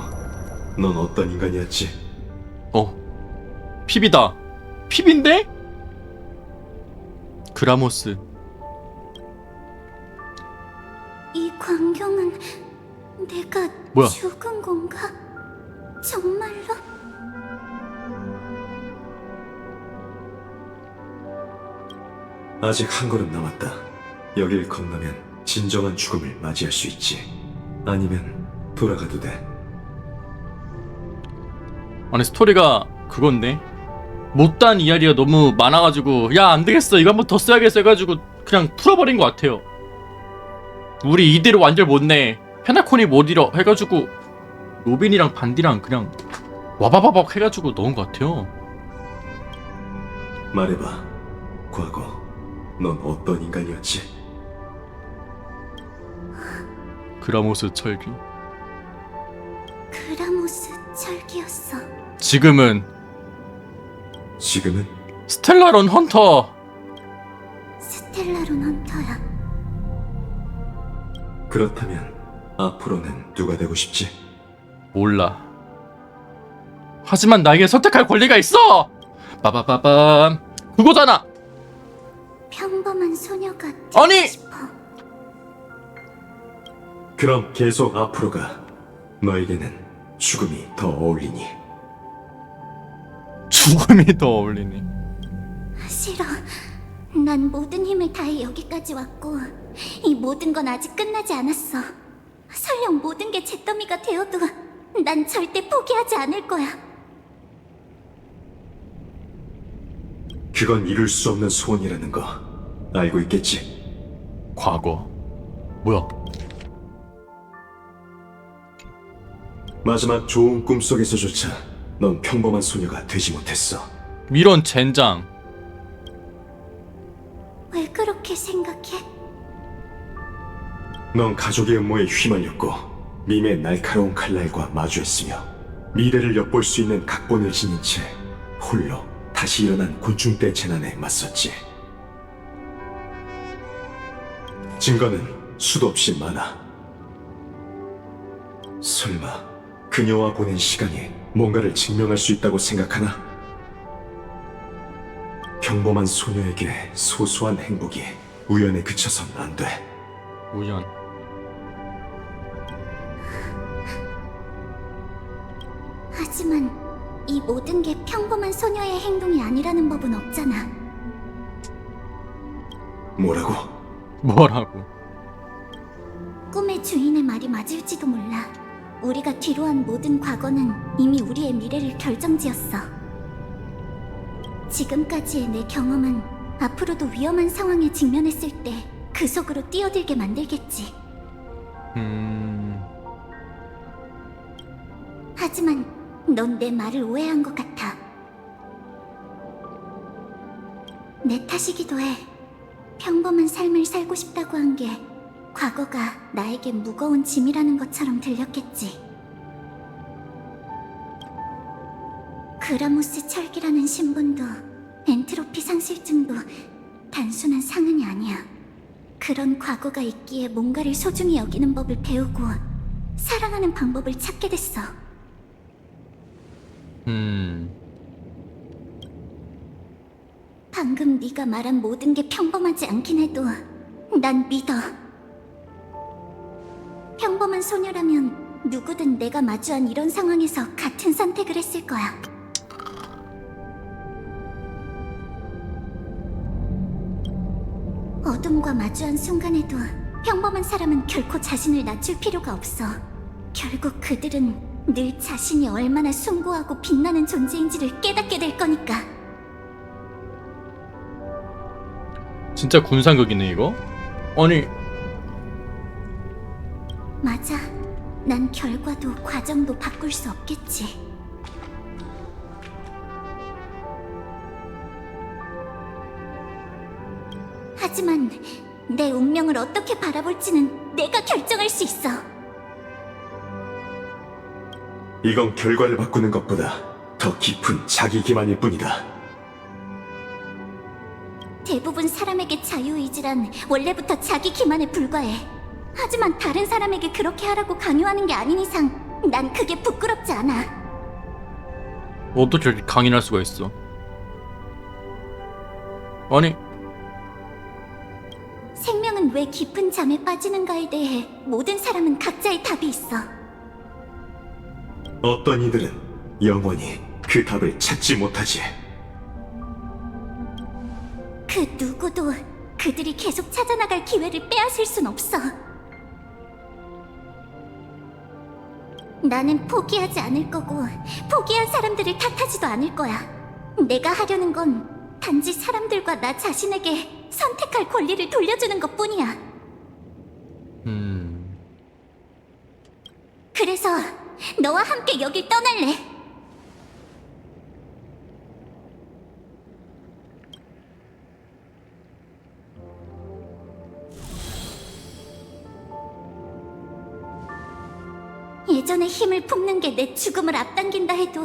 넌 어떤 인간이었지? 피비다. 피비인데? 그라모스. 이 광경은 내가 뭐야? 죽은 건가? 정말로? 아직 한 걸음 남았다. 여길 건너면 진정한 죽음을 맞이할 수 있지. 아니면 돌아가도 돼. 아니 스토리가 그건데 못다한 이야기가 너무 많아가지고 야 안되겠어 이거 한번 더 써야겠어 해가지고 그냥 풀어버린 것 같아요. 우리 이대로 완결 못내 페나콘이 못 잃어 해가지고 로빈이랑 반디랑 그냥 와바바박 해가지고 넣은 것 같아요. 말해봐. 과거, 넌 어떤 인간이었지? 그라모스 철기. 그라모스 철기였어. 지금은 스텔라론 헌터. 스텔라론 헌터야. 그렇다면 앞으로는 누가 되고 싶지? 몰라. 하지만 나에게 선택할 권리가 있어. 빠바바밤. 그거잖아. 평범한 소녀가 아니! 되고 싶어. 그럼 계속 앞으로 가. 너에게는 죽음이 더 어울리니. 죽음이 더 어울리니. 싫어. 난 모든 힘을 다해 여기까지 왔고 이 모든 건 아직 끝나지 않았어. 설령 모든 게 잿더미가 되어도 난 절대 포기하지 않을 거야. 그건 이룰 수 없는 소원이라는 거 알고 있겠지? 과거. 뭐야? 마지막 좋은 꿈속에서조차 넌 평범한 소녀가 되지 못했어. 이런 젠장. 왜 그렇게 생각해? 넌 가족의 음모에 휘말렸고 밈의 날카로운 칼날과 마주했으며 미래를 엿볼 수 있는 각본을 지닌 채 홀로 다시 일어난 곤충대 재난에 맞섰지. 증거는 수도 없이 많아. 설마 그녀와 보낸 시간이 뭔가를 증명할 수 있다고 생각하나? 평범한 소녀에게 소소한 행복이 우연에 그쳐선 안 돼. 우연. 하지만 이 모든 게 평범한 소녀의 행동이 아니라는 법은 없잖아. 뭐라고? 뭐라고? 꿈의 주인의 말이 맞을지도 몰라. 우리가 뒤로 한 모든 과거는 이미 우리의 미래를 결정지었어. 지금까지의 내 경험은 앞으로도 위험한 상황에 직면했을 때 그 속으로 뛰어들게 만들겠지. 하지만 넌 내 말을 오해한 것 같아. 내 탓이기도 해. 평범한 삶을 살고 싶다고 한 게 과거가 나에게 무거운 짐이라는 것처럼 들렸겠지. 그라모스 철기라는 신분도 엔트로피 상실증도 단순한 상흔이 아니야. 그런 과거가 있기에 뭔가를 소중히 여기는 법을 배우고 사랑하는 방법을 찾게 됐어. 방금 네가 말한 모든 게 평범하지 않긴 해도 난 믿어. 평범한 소녀라면 누구든 내가 마주한 이런 상황에서 같은 선택을 했을 거야. 어둠과 마주한 순간에도 평범한 사람은 결코 자신을 낮출 필요가 없어. 결국 그들은 늘 자신이 얼마나 숭고하고 빛나는 존재인지를 깨닫게 될 거니까. 진짜 군상극이네 이거. 아니 맞아. 난 결과도 과정도 바꿀 수 없겠지. 하지만 내 운명을 어떻게 바라볼지는 내가 결정할 수 있어. 이건 결과를 바꾸는 것보다 더 깊은 자기 기만일 뿐이다. 대부분 사람에게 자유의지란 원래부터 자기 기만에 불과해. 하지만 다른 사람에게 그렇게 하라고 강요하는 게 아닌 이상 난 그게 부끄럽지 않아. 어떻게 이렇게 강인할 수가 있어? 아니 생명은 왜 깊은 잠에 빠지는가에 대해 모든 사람은 각자의 답이 있어. 어떤 이들은 영원히 그 답을 찾지 못하지. 그 누구도 그들이 계속 찾아나갈 기회를 빼앗을 순 없어. 나는 포기하지 않을 거고 포기한 사람들을 탓하지도 않을 거야. 내가 하려는 건 단지 사람들과 나 자신에게 선택할 권리를 돌려주는 것뿐이야. 그래서 너와 함께 여길 떠날래. 예전의 힘을 품는 게 내 죽음을 앞당긴다 해도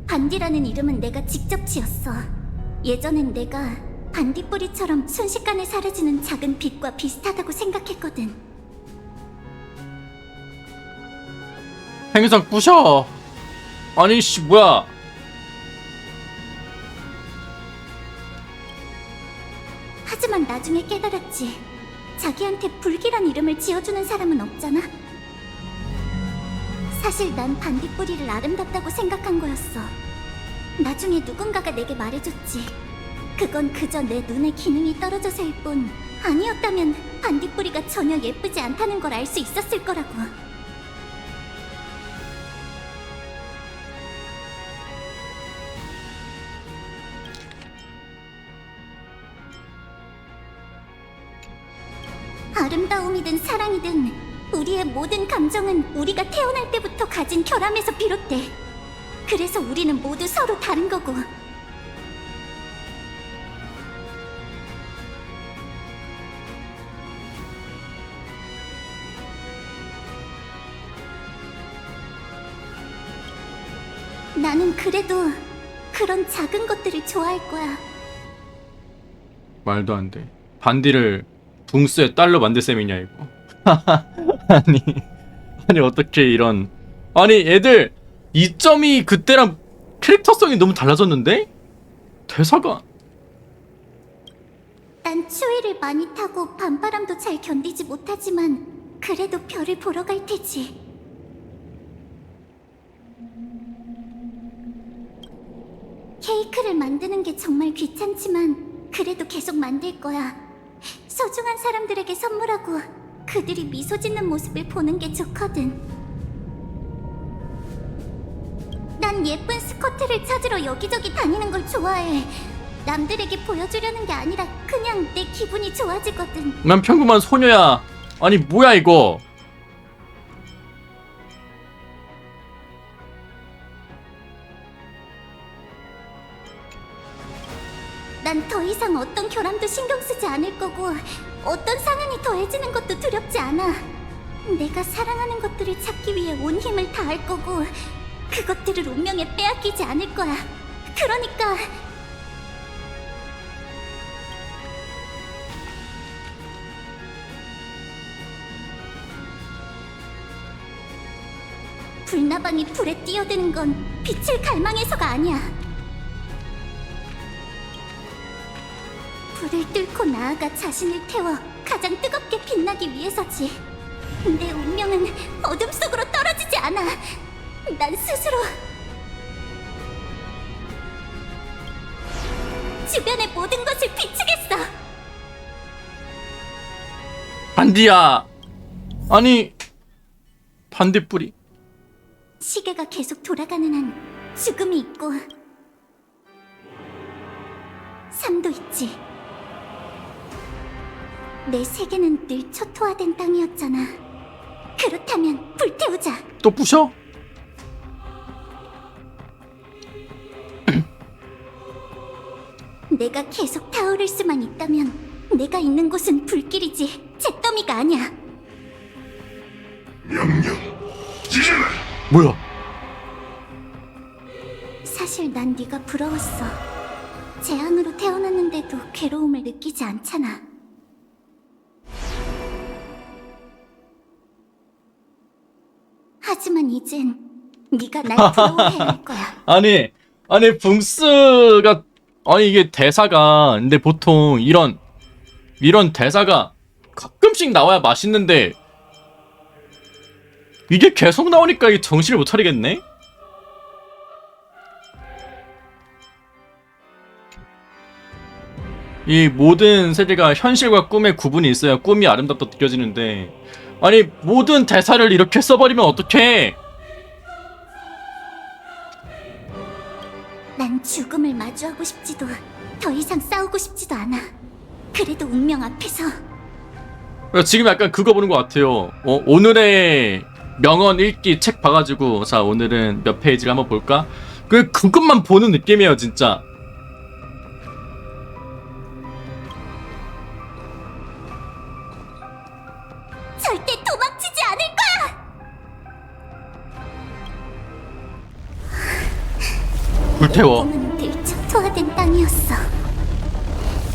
반디라는 이름은 내가 직접 지었어. 예전엔 내가 반딧불이처럼 순식간에 사라지는 작은 빛과 비슷하다고 생각했거든. 행상 부셔. 아니 씨 뭐야? 하지만 나중에 깨달았지. 자기한테 불길한 이름을 지어주는 사람은 없잖아. 사실 난 반딧불이를 아름답다고 생각한 거였어. 나중에 누군가가 내게 말해줬지. 그건 그저 내 눈의 기능이 떨어져서일 뿐, 아니었다면 반딧불이가 전혀 예쁘지 않다는 걸 알 수 있었을 거라고. 아름다움이든 사랑이든 우리의 모든 감정은 우리가 태어날 때부터 가진 결함에서 비롯돼. 그래서 우리는 모두 서로 다른 거고. 나는 그래도 그런 작은 것들을 좋아할 거야. 말도 안 돼. 반디를 붕스의 딸로 만들 셈이냐 이거. 아니 어떻게 이런. 아니 애들 2점이 그때랑 캐릭터성이 너무 달라졌는데? 대사가. 난 추위를 많이 타고 밤바람도 잘 견디지 못하지만 그래도 별을 보러 갈 테지. 케이크를 만드는 게 정말 귀찮지만 그래도 계속 만들 거야. 소중한 사람들에게 선물하고 그들이 미소 짓는 모습을 보는 게 좋거든. 난 예쁜 스커트를 찾으러 여기저기 다니는 걸 좋아해. 남들에게 보여주려는 게 아니라 그냥 내 기분이 좋아지거든. 난 평범한 소녀야. 아니 뭐야 이거. 난 더 이상 어떤 결함도 신경 쓰지 않을 거고 어떤 상황이 더해지는 것도 두렵지 않아. 내가 사랑하는 것들을 찾기 위해 온 힘을 다할 거고 그것들을 운명에 빼앗기지 않을 거야. 그러니까 불나방이 불에 뛰어드는 건 빛을 갈망해서가 아니야. 불을 뚫고 나아가 자신을 태워 가장 뜨겁게 빛나기 위해서지. 내 운명은 어둠 속으로 떨어지지 않아. 난 스스로 주변의 모든 것을 비추겠어. 반디야. 아니 반딧불이. 시계가 계속 돌아가는 한 죽음이 있고 삶도 있지. 내 세계는 늘 초토화된 땅이었잖아. 그렇다면 불태우자. 또 부셔? 내가 계속 타오를 수만 있다면 내가 있는 곳은 불길이지 잿더미가 아니야. 뭐야? 사실 난 네가 부러웠어. 재앙으로 태어났는데도 괴로움을 느끼지 않잖아. 하지만 이젠 네가 날 부러워해야 할 거야. 아니 붕스가 아니 이게 대사가 근데 보통 이런 대사가 가끔씩 나와야 맛있는데 이게 계속 나오니까 이게 정신을 못 차리겠네? 이 모든 세계가 현실과 꿈의 구분이 있어야 꿈이 아름답다 느껴지는데 아니 모든 대사를 이렇게 써버리면 어떡해? 난 죽음을 마주하고 싶지도 더 이상 싸우고 싶지도 않아. 그래도 운명 앞에서 지금 약간 그거 보는 것 같아요. 오늘의 명언 읽기 책 봐가지고 자 오늘은 몇 페이지를 한번 볼까? 그것만 보는 느낌이에요 진짜. 절대 도망치지 않을 거야. 불태워. 꿈은 늘 초토화된 땅이었어.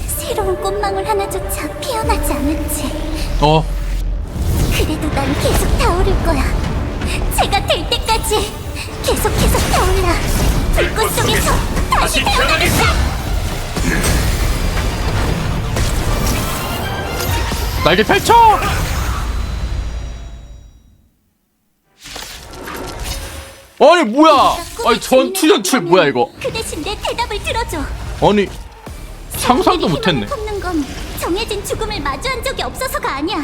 새로운 꽃망울 하나조차 피어나지 않았지. 그래도 난 계속 타오를 거야. 제가 될 때까지 계속 타올라. 불꽃 속에서 다시 태어나겠어. 날개 펼쳐! 아니 뭐야? 아니 전투 연출 뭐야 이거? 그 대신 내 대답을 들어줘. 아니 상상도 못했네. 뽑는 건 정해진 죽음을 마주한 적이 없어서가 아니야.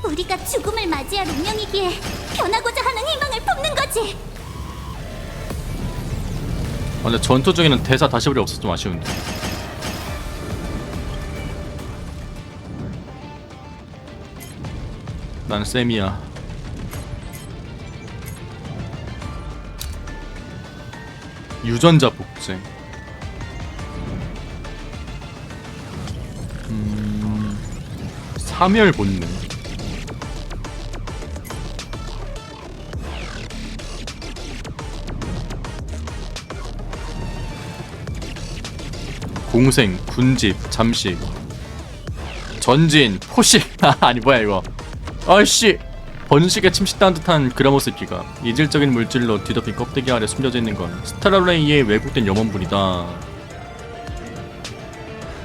우리가 죽음을 맞이할 운명이기에 변하고자 하는 희망을 품는 거지. 근데 전투 중에는 대사 다시 버리 없어서 좀 아쉬운데. 난 쌤이야. 유전자 복제. 사멸 본능. 공생, 군집, 잠식, 전진, 포식. 아니 뭐야 이거. 아이씨. 번식에 침식당한 듯한 그라모스기가 이질적인 물질로 뒤덮인 껍데기 아래 숨겨져 있는 건 스텔라로네이의 왜곡된 염원물이다.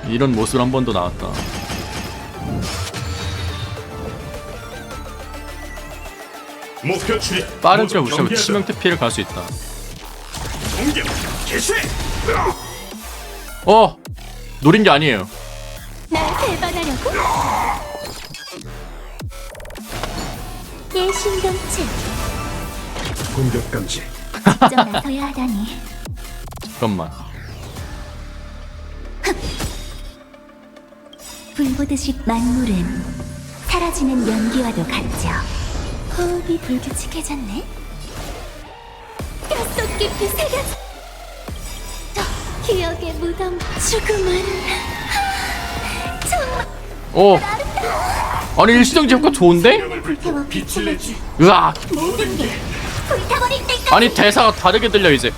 이런 모습을 한 번 더 나왔다. 목표 출입. 빠른 지를 무시하고 치명타 피해를 갈 수 있다. 공격 개시. 노린 게 아니에요. 날 배반하려고? 내 신경체 공격 감지. 직접 나서야 하다니. 잠깐만. 불보듯이 만물은 사라지는 연기와도 같죠. 호흡이 불규칙해졌네. 뼛속 깊이 새겨져. 기억의 무덤 죽음은 정말 아니 일시정지 효과 좋은데? 불태워 빛을 내지. 으악. 모든 게 불타버릴 때까지. 아니 대사가 다르게 들려 이제.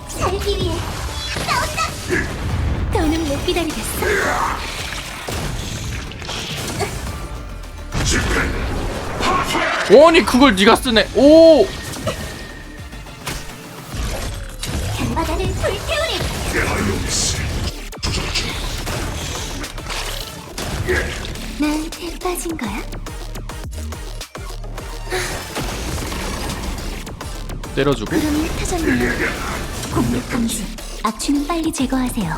살기 위해 싸운다. 더는 못 기다리겠어. 아니 그걸 네가 쓰네. 오. 바다를 불태우리. 나한테 빠진 거야? 때려주고. 구름이 흩어졌네. 공격 감지. 악취는 빨리 제거하세요.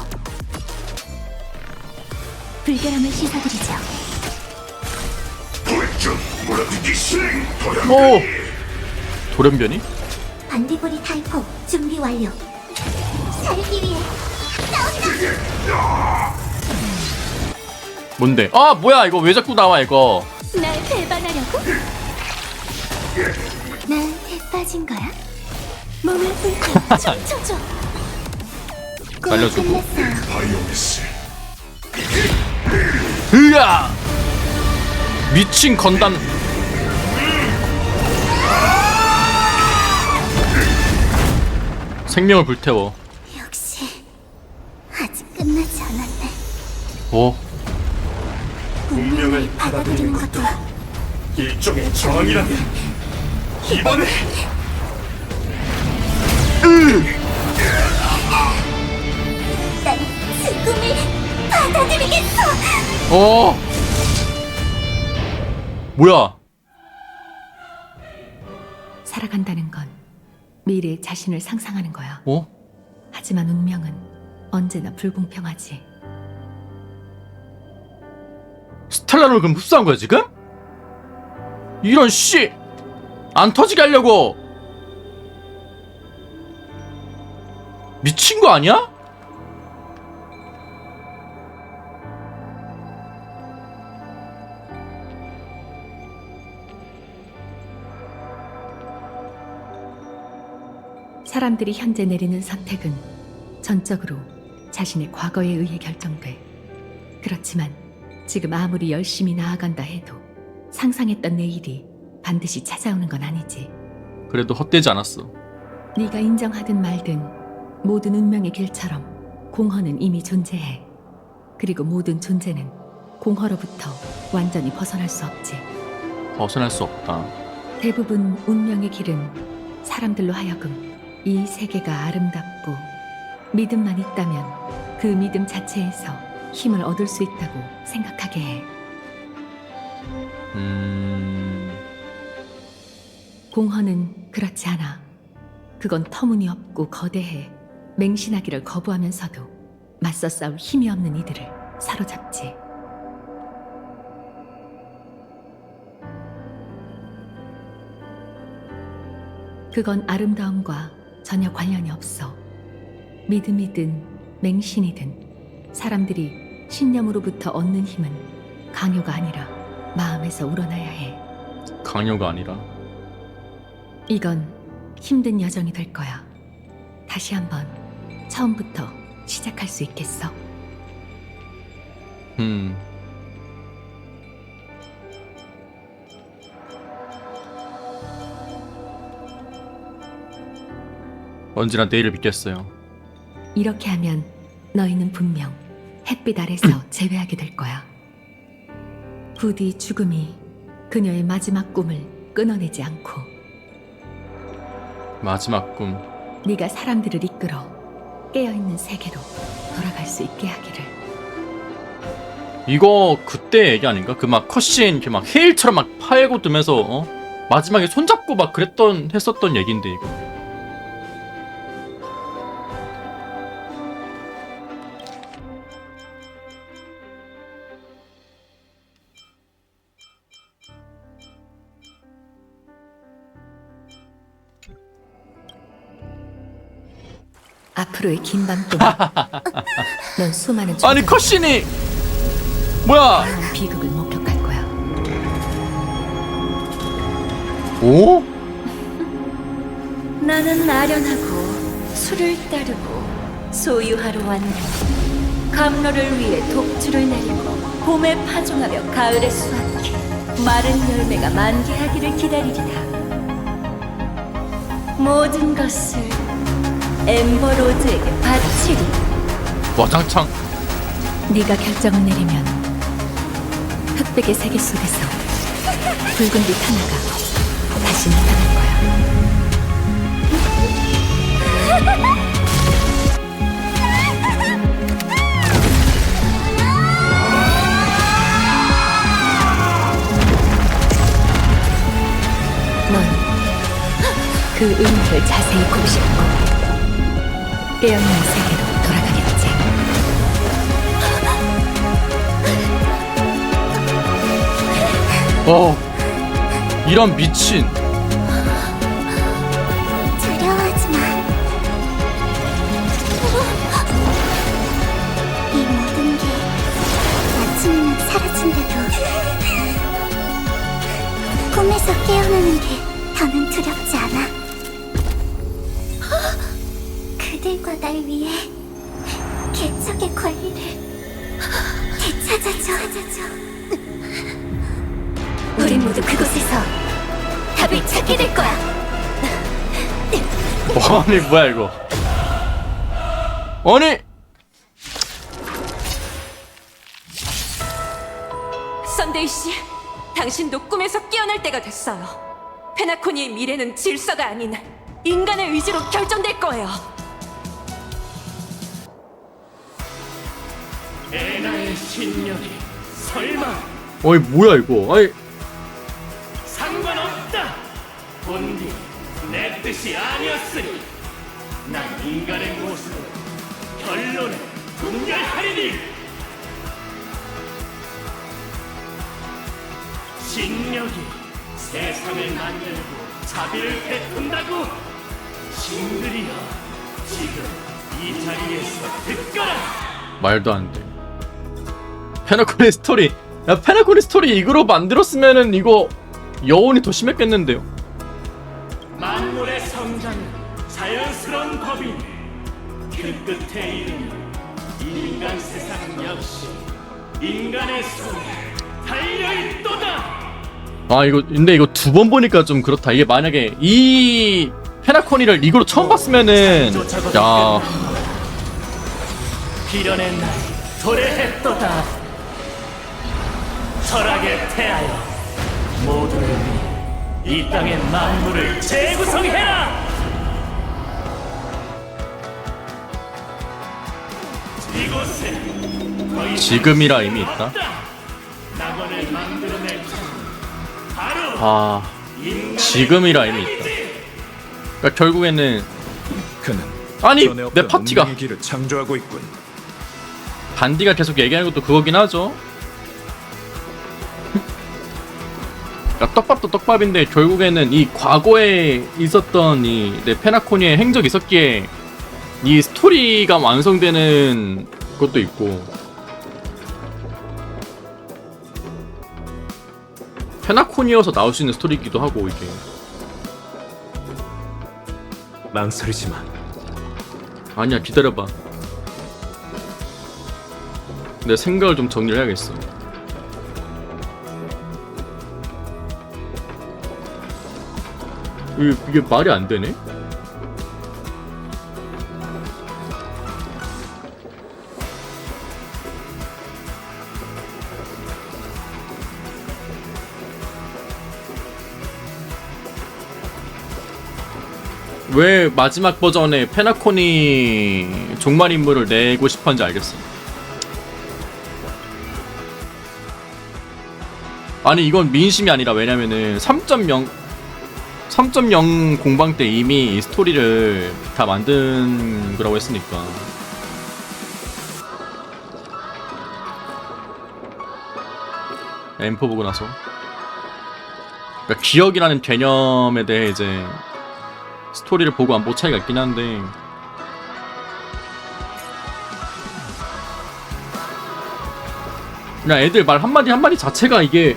불결함을 씻어드리죠. 오! 돌연변이? 반딧불이 타이포 준비 완료. 살기 위해 싸운다. 뭔데? 아 뭐야 이거 왜 자꾸 나와 이거? 날 배반하려고? 나한테 빠진 거야? 몸을 불켜 춤춰줘. 날려주고. 바이오메스. 으야! 미친 건담. 생명을 불태워. 역시 아직 끝나지 않았네. 오. 운명을 받아들이는 것도 일종의 저항이라면 이번에 난 죽음을 받아들이겠어. 어. 뭐야? 살아간다는 건 미래의 자신을 상상하는 거야. 어? 하지만 운명은 언제나 불공평하지. 스텔라를 그럼 흡수한 거야 지금? 이런 씨! 안 터지게 하려고! 미친 거 아니야? 사람들이 현재 내리는 선택은 전적으로 자신의 과거에 의해 결정돼. 그렇지만 지금 아무리 열심히 나아간다 해도 상상했던 내일이 반드시 찾아오는 건 아니지. 그래도 헛되지 않았어. 네가 인정하든 말든 모든 운명의 길처럼 공허는 이미 존재해. 그리고 모든 존재는 공허로부터 완전히 벗어날 수 없지. 벗어날 수 없다. 대부분 운명의 길은 사람들로 하여금 이 세계가 아름답고 믿음만 있다면 그 믿음 자체에서 힘을 얻을 수 있다고 생각하게 해. 공허는 그렇지 않아. 그건 터무니없고 거대해 맹신하기를 거부하면서도 맞서 싸울 힘이 없는 이들을 사로잡지. 그건 아름다움과 전혀 관련이 없어. 믿음이든 맹신이든 사람들이 신념으로부터 얻는 힘은 강요가 아니라 마음에서 우러나야 해. 강요가 아니라. 이건 힘든 여정이 될 거야. 다시 한번 처음부터 시작할 수 있겠어? 언제나 내일을 믿겠어요. 이렇게 하면 너희는 분명 햇빛 아래서 재회하게 될 거야. 부디 죽음이 그녀의 마지막 꿈을 끊어내지 않고 마지막 꿈. 네가 사람들을 이끌어 깨어있는 세계로 돌아갈 수 있게 하기를. 이거 그때 얘기 아닌가? 그 막 컷신 이렇게 막 헤일처럼 막 팔고 뜨면서 마지막에 손잡고 막 했었던 얘긴데 이거. 앞으로의 긴 밤 동안 넌 수많은 아니 컷신이 뭐야? 비극을 목격할 거야. 오? 나는 아련하고 술을 따르고 소유하러 왔네. 감로를 위해 독주를 내리고 봄에 파종하며 가을에 수확해 마른 열매가 만개하기를 기다리리라. 모든 것을 엠버로즈에게 바치리. 와장창. 네가 결정을 내리면 흑백의 세계 속에서 붉은 빛 하나가 다시 나타날 거야. 넌 그 의미를 자세히 곱씹고 깨어있는 세계로 이런 미친. 두려워하지 마. 이 모든 게 아침이면 사라진다도 꿈에서 깨어나는 게 더는 두렵지 않아. 그들과 날 위해 개척의 권리를 되찾아줘. 우린 모두 그곳에서 답을 찾게 될 거야. 아니 뭐야 이거. 아니 썬데이 씨, 당신도 꿈에서 깨어날 때가 됐어요. 페나코니의 미래는 질서가 아닌 인간의 의지로 결정될 거예요. 에나의 신념이 설마 어이 뭐야 이거. 아이 상관없다. 본디 내 뜻이 아니었으니 난 인간의 모습으로 결론을 분별하리니. 신력이 세상을 만들고 자비를 베푼다고. 신들이여, 지금 이 자리에서 듣거라. 말도 안 돼. 페나코니 스토리. 야 페나코니 스토리 이거로 만들었으면은 이거 여운이 더 심했겠는데요. 만물의 성장은 자연스러운 법이니 그 끝에 이르니 인간 세상 역시 인간의 손에 달려있도다. 아 이거 근데 이거 두 번 보니까 좀 그렇다. 이게 만약에 이 페나코니를 이거로 처음 봤으면은 야 비련의 날 도래했도다. 철학에 태하여 모두를 위해 이 땅의 만물을 재구성해라. 이곳에 더 이상 지금이라 의미 있다. 낙원을 만들어낼 바로 아 지금이라 의미 있다. 그러니까 결국에는 그는 아니 전에 내 없던 파티가 운명의 길을 창조하고 있군. 반디가 계속 얘기하는 것도 그거긴 하죠. 그러니까 떡밥도 떡밥인데 결국에는 이 과거에 있었던 이 내 페나코니의 행적이 있었기에 이 스토리가 완성되는 것도 있고 페나코니여서 나올 수 있는 스토리이기도 하고 이게 망설이지 마. 아니야 기다려봐. 내 생각을 좀 정리를 해야겠어. 이게 말이 안 되네? 왜 마지막 버전에 페나코니 종말 인물을 내고 싶었는지 알겠어. 아니 이건 민심이 아니라 왜냐면은 3.0 공방 때 이미 이 스토리를 다 만든 거라고 했으니까. M4 보고 나서 그러니까 기억이라는 개념에 대해 이제 스토리를 보고 안 보고 차이가 있긴 한데 그냥 애들 말 한마디 한마디 자체가 이게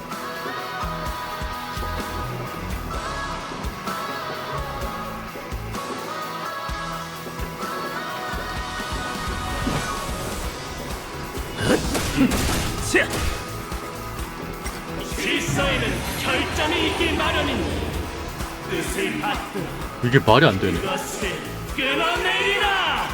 실서에는 결점이 있길 마련이니 뜻을 받들어 이게 말이 안 되네. 그것을 끊어내리라.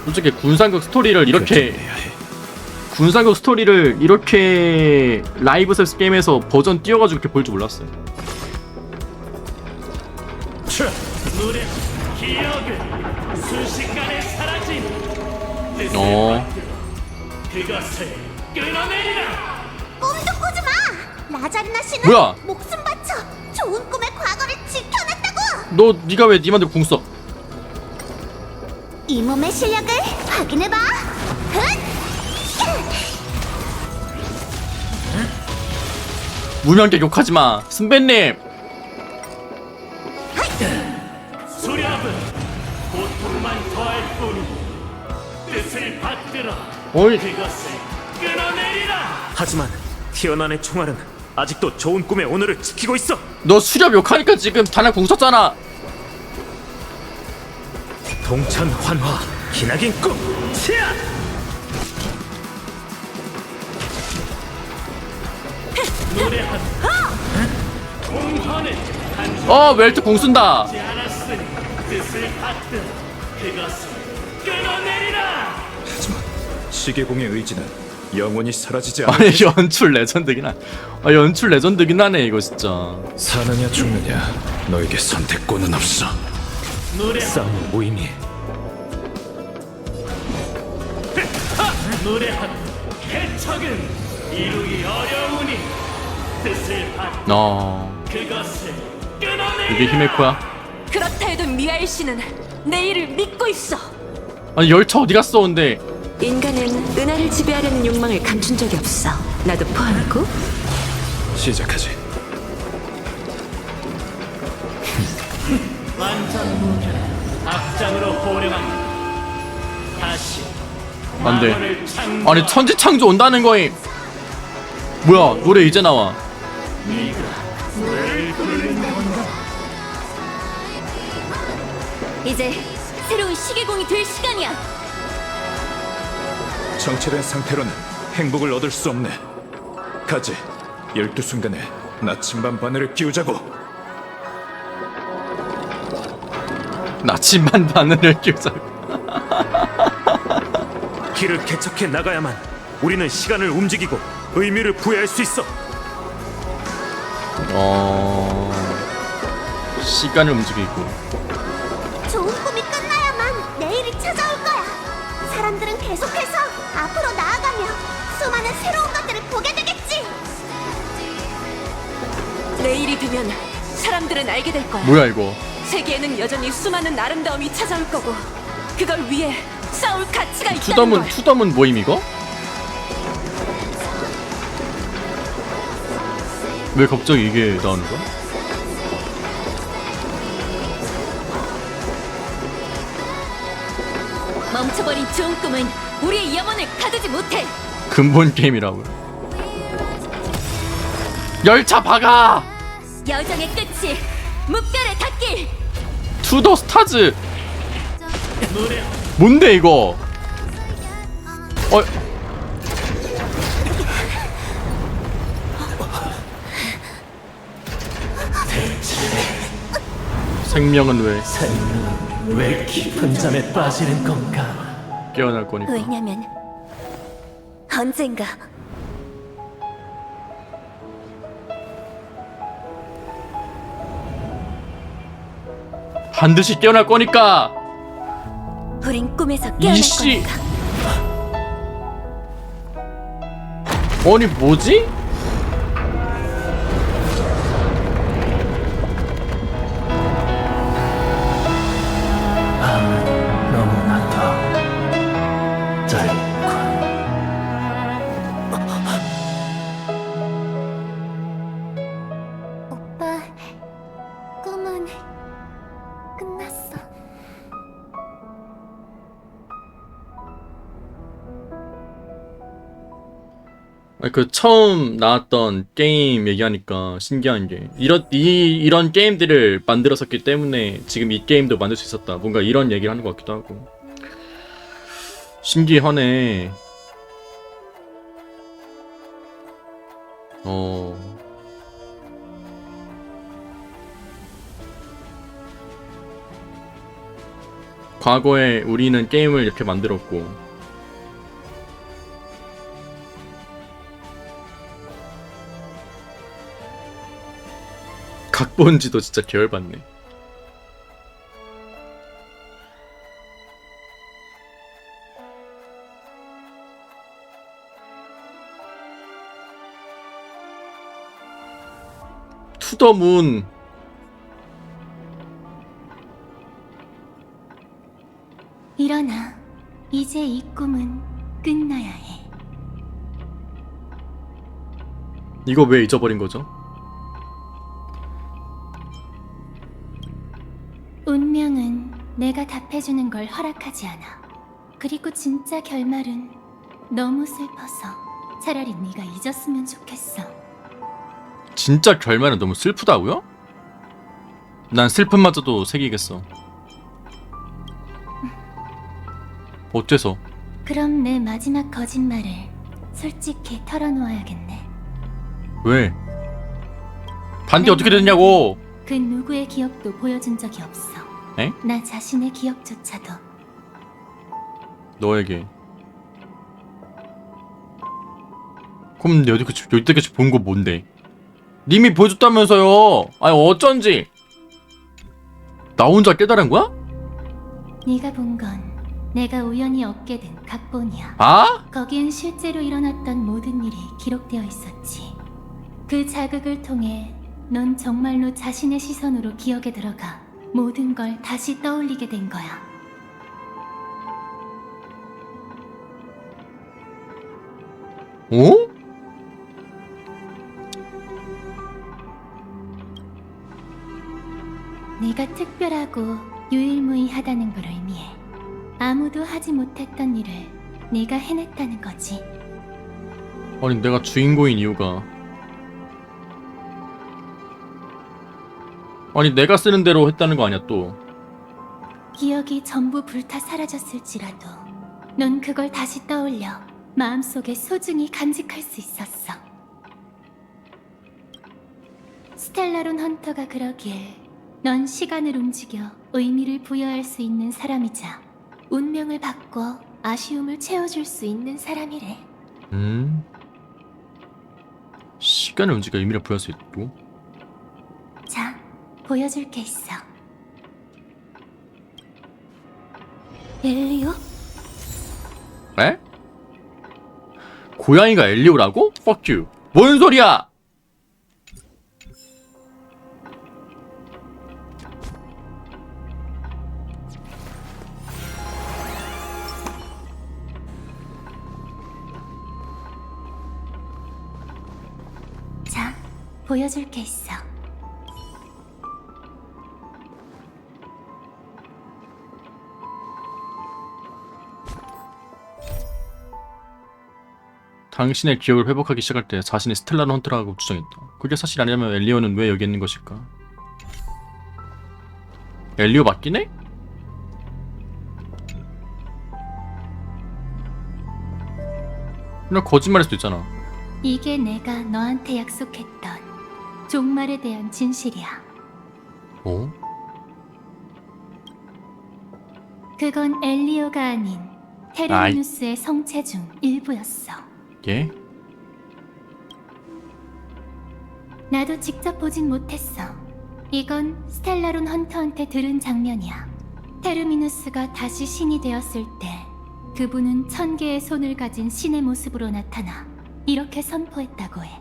솔직히 군상극 스토리를 이렇게 라이브 서비스 게임에서 버전 띄워가지고 이렇게 볼 줄 몰랐어요. 무력, 기억은 순식간에 사라진 뜻을 어. 받들어 그것을 끊어내리라. 꿈도 꾸지 마. 라자리나 씨는 뭐야? 목숨 바쳐 좋은 꿈의 과거를 너 네가 왜 네 맘대로 궁 써? 이 몸의 실력을 확인해봐. 무면객 욕하지 마. 선배님. 수렵은 고통만 더할 뿐이니 뜻을 받들어 어이. 그것을 끊어내리라. 하지만 티어난의 총알은 아직도 좋은 꿈의 오늘을 지키고 있어. 너 수렵 욕하니까 지금 단약 궁 썼잖아. 동천 환화 기나긴 꿈. 치아. 노래한 공헌은 웰트 궁 쓴다. 하지 않았으니 뜻을 받들어 그것을 끊어내리라. 하지만 시계공의 의지는 영원히 사라지지 않아. 아니 연출 레전드긴 하. 연출 레전드긴 하네 이거 진짜. 사느냐 죽느냐 너에게 선택권은 없어. 싸움은 무의미해. 노래한 해척은 이루기 어려우니 뜻을 받들어 그것을 끊어내리라. 이게 히메코야? 그렇다 해도 미아일 씨는 내일을 믿고 있어. 아니 열차 어디 갔어 근데? 인간은 은하를 지배하려는 욕망을 감춘 적이 없어. 나도 포함이고. 시작하지. 완전무결 악장으로 호령한다. 다시 안돼. 만원을 창조. 아니 천지창조 온다는 거임. 뭐야 노래 이제 나와. 네가 노래를 부르는 건가? 이제 새로운 시계공이 될 시간이야. 정체된 상태로는 행복을 얻을 수 없네. 가지. 12순간에 나침반 바늘을 끼우자고. 나침반 바늘을 끼우자. 길을 개척해 나가야만 우리는 시간을 움직이고 의미를 부여할 수 있어. 시간을 움직이고. 좋은 꿈이 끝나야만 내일이 찾아올 거야. 사람들은 계속해서 앞으로 나아가며 수많은 새로운 것들을 보게 되겠지. 내일이 되면 사람들은 알게 될 거야. 뭐야 이거? 세계에는 여전히 수많은 아름다움이 찾아올 거고 그걸 위해 싸울 가치가 있다는 투더문 걸. 투더문 모임 이거? 왜 갑자기 이게 나오는 거야? 멈춰버린 좋은 꿈은 우리의 영혼을 가두지 못해. 근본 게임이라고요. 열차 박아! 여정의 끝이 목표를 닿길. 투더 스타즈! 뭔데 이거? 생명은 왜 깊은 잠에 빠지는 건가? 깨어날 거니까. 왜냐면 언젠가 반드시 깨어날 거니까. 우린 꿈에서 깨어날 이씨. 거니까. 아니 뭐지? 너무나도 짧군. 오빠, 꿈은 끝났어. 아니, 그 처음 나왔던 게임 얘기하니까 신기한 게 이런 게임들을 만들었었기 때문에 지금 이 게임도 만들 수 있었다. 뭔가 이런 얘기를 하는 것 같기도 하고. 신기하네. 과거에 우리는 게임을 이렇게 만들었고 각본지도 진짜 계열받네. 투더문 이제 이 꿈은 끝나야 해. 이거 왜 잊어버린 거죠? 운명은 내가 답해주는 걸 허락하지 않아. 그리고 진짜 결말은 너무 슬퍼서 차라리 네가 잊었으면 좋겠어. 진짜 결말은 너무 슬프다고요? 난 슬픔마저도 새기겠어. 어째서? 그럼 내 마지막 거짓말을 솔직히 털어놓아야겠네. 왜? 반디 어떻게 됐냐고! 그 누구의 기억도 보여준 적이 없어. 에? 나 자신의 기억조차도. 너에게. 그럼 여태까지 본 거 뭔데? 님이 보여줬다면서요! 아니 어쩐지! 나 혼자 깨달은 거야? 네가 본 건 내가 우연히 얻게 된 각본이야. 아? 거기엔 실제로 일어났던 모든 일이 기록되어 있었지. 그 자극을 통해 넌 정말로 자신의 시선으로 기억에 들어가 모든 걸 다시 떠올리게 된 거야. 어? 네가 특별하고 유일무이하다는 걸 의미해. 아무도 하지 못했던 일을 네가 해냈다는 거지. 아니 내가 주인공인 이유가 아니 내가 쓰는 대로 했다는 거 아니야 또. 기억이 전부 불타 사라졌을지라도 넌 그걸 다시 떠올려 마음속에 소중히 간직할 수 있었어. 스텔라론 헌터가 그러길 넌 시간을 움직여 의미를 부여할 수 있는 사람이자 운명을 바꿔 아쉬움을 채워줄 수 있는 사람이래. 시간을 움직여 의미를 부여할 수 있고. 자, 보여줄 게 있어. 엘리오? 에? 고양이가 엘리오라고? Fuck you. 뭔 소리야! 자, 보여줄 게 있어. 당신의 기억을 회복하기 시작할 때 자신이 스텔라론 헌터라고 주장했다. 그게 사실 아니라면 엘리오는 왜 여기 있는 것일까? 엘리오 맞긴 해? 그냥 거짓말일 수도 있잖아. 이게 내가 너한테 약속했던 종말에 대한 진실이야. 어? 그건 엘리오가 아닌 테르미누스의 성체 중 일부였어. 예? 나도 직접 보진 못했어. 이건 스텔라론 헌터한테 들은 장면이야. 테르미누스가 다시 신이 되었을 때 그분은 1000개의 손을 가진 신의 모습으로 나타나 이렇게 선포했다고 해.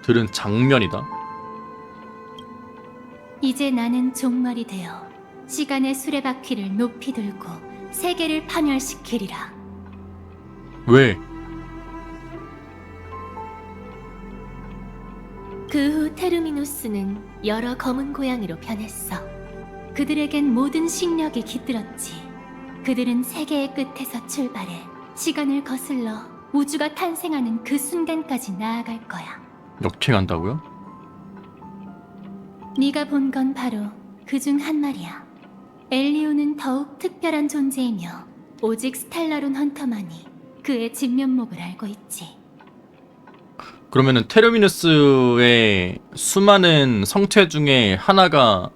들은 장면이다. 이제 나는 종말이 되어 시간의 수레바퀴를 높이 들고 세계를 파멸시키리라. 왜? 그 후 테르미누스는 여러 검은 고양이로 변했어. 그들에겐 모든 식력이 깃들었지. 그들은 세계의 끝에서 출발해 시간을 거슬러 우주가 탄생하는 그 순간까지 나아갈 거야. 역행한다고요? 네가 본 건 바로 그 중 한 마리야. 엘리오는 더욱 특별한 존재이며 오직 스텔라론 헌터만이 그의 진면목을 알고 있지. 그러면은 테르미누스의 수많은 성체 중에 하나가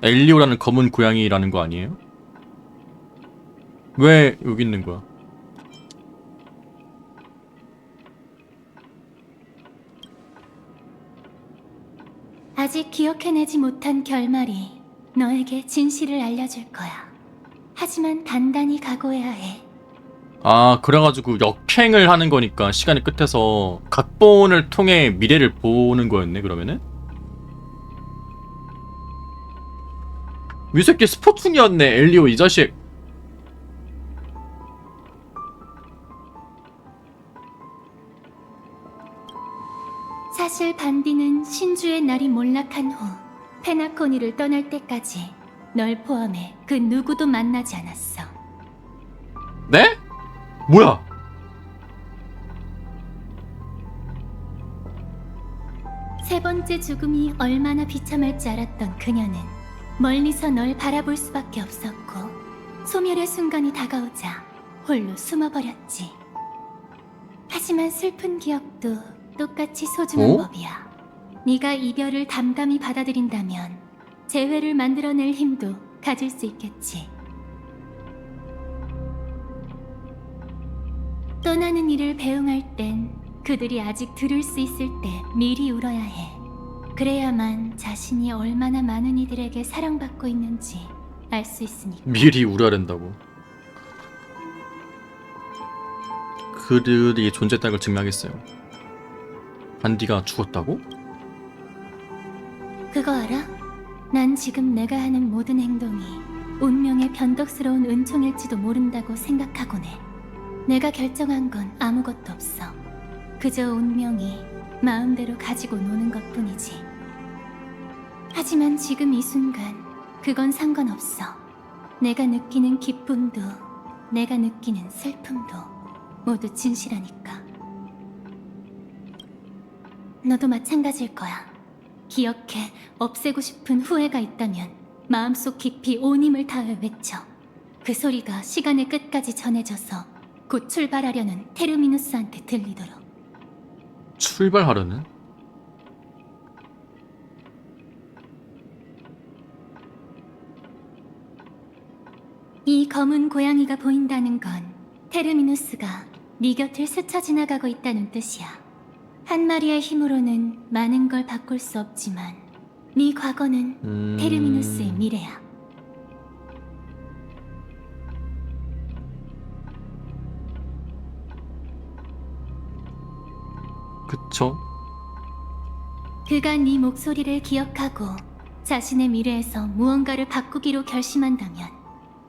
엘리오라는 검은 고양이라는 거 아니에요? 왜 여기 있는 거야? 아직 기억해내지 못한 결말이 너에게 진실을 알려줄 거야. 하지만 단단히 각오해야 해. 아, 그래가지고 역행을 하는 거니까 시간의 끝에서 각본을 통해 미래를 보는 거였네, 그러면은? 이 새끼 스포충이었네. 엘리오 이 자식. 사실 반디는 신주의 날이 몰락한 후 페나코니를 떠날 때까지 널 포함해 그 누구도 만나지 않았어. 네? 뭐야? 세 번째 죽음이 얼마나 비참할지 알았던 그녀는 멀리서 널 바라볼 수밖에 없었고 소멸의 순간이 다가오자 홀로 숨어버렸지. 하지만 슬픈 기억도 똑같이 소중한 법이야. 네가 이별을 담담히 받아들인다면 재회를 만들어낼 힘도 가질 수 있겠지. 떠나는 이를 배웅할 땐 그들이 아직 들을 수 있을 때 미리 울어야 해. 그래야만 자신이 얼마나 많은 이들에게 사랑받고 있는지 알 수 있으니까. 미리 울어야 된다고. 그들이 존재했다는 걸 증명하겠어요. 반디가 죽었다고? 그거 알아? 난 지금 내가 하는 모든 행동이 운명의 변덕스러운 은총일지도 모른다고 생각하곤 해. 내가 결정한 건 아무것도 없어. 그저 운명이 마음대로 가지고 노는 것뿐이지. 하지만 지금 이 순간 그건 상관없어. 내가 느끼는 기쁨도 내가 느끼는 슬픔도 모두 진실하니까. 너도 마찬가지일 거야. 기억해, 없애고 싶은 후회가 있다면 마음속 깊이 온 힘을 다해 외쳐. 그 소리가 시간의 끝까지 전해져서 곧 출발하려는 테르미누스한테 들리도록. 출발하려는? 이 검은 고양이가 보인다는 건 테르미누스가 네 곁을 스쳐 지나가고 있다는 뜻이야. 한 마리의 힘으로는 많은 걸 바꿀 수 없지만 네 과거는 테르미누스의 미래야. 그쵸? 그가 네 목소리를 기억하고 자신의 미래에서 무언가를 바꾸기로 결심한다면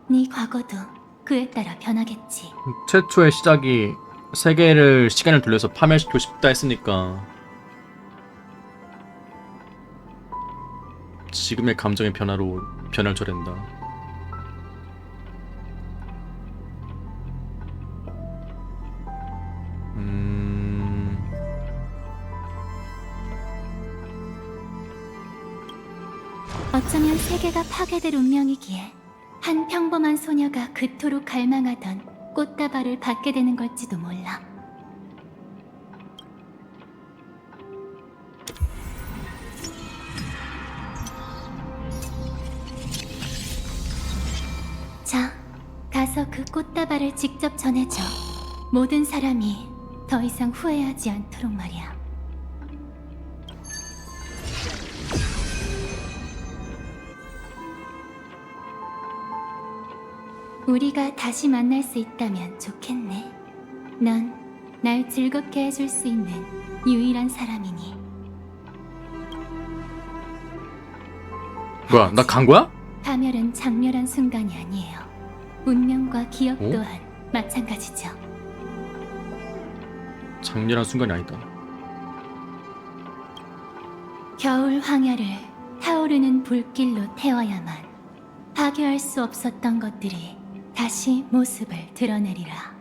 네 과거도 그에 따라 변하겠지. 최초의 시작이 세계를 시간을 돌려서 파멸시키고 싶다 했으니까 지금의 감정의 변화로 변화를 줘댄다. 어쩌면 세계가 파괴될 운명이기에 한 평범한 소녀가 그토록 갈망하던 꽃다발을 받게 되는 걸지도 몰라. 자, 가서 그 꽃다발을 직접 전해줘. 모든 사람이 더 이상 후회하지 않도록 말이야. 우리가 다시 만날 수 있다면 좋겠네. 넌 날 즐겁게 해줄 수 있는 유일한 사람이니. 뭐야, 나 간 거야? 파멸은 장렬한 순간이 아니에요. 운명과 기억 어? 또한 마찬가지죠. 장렬한 순간이 아니다. 겨울 황야를 타오르는 불길로 태워야만 파괴할 수 없었던 것들이 다시 모습을 드러내리라.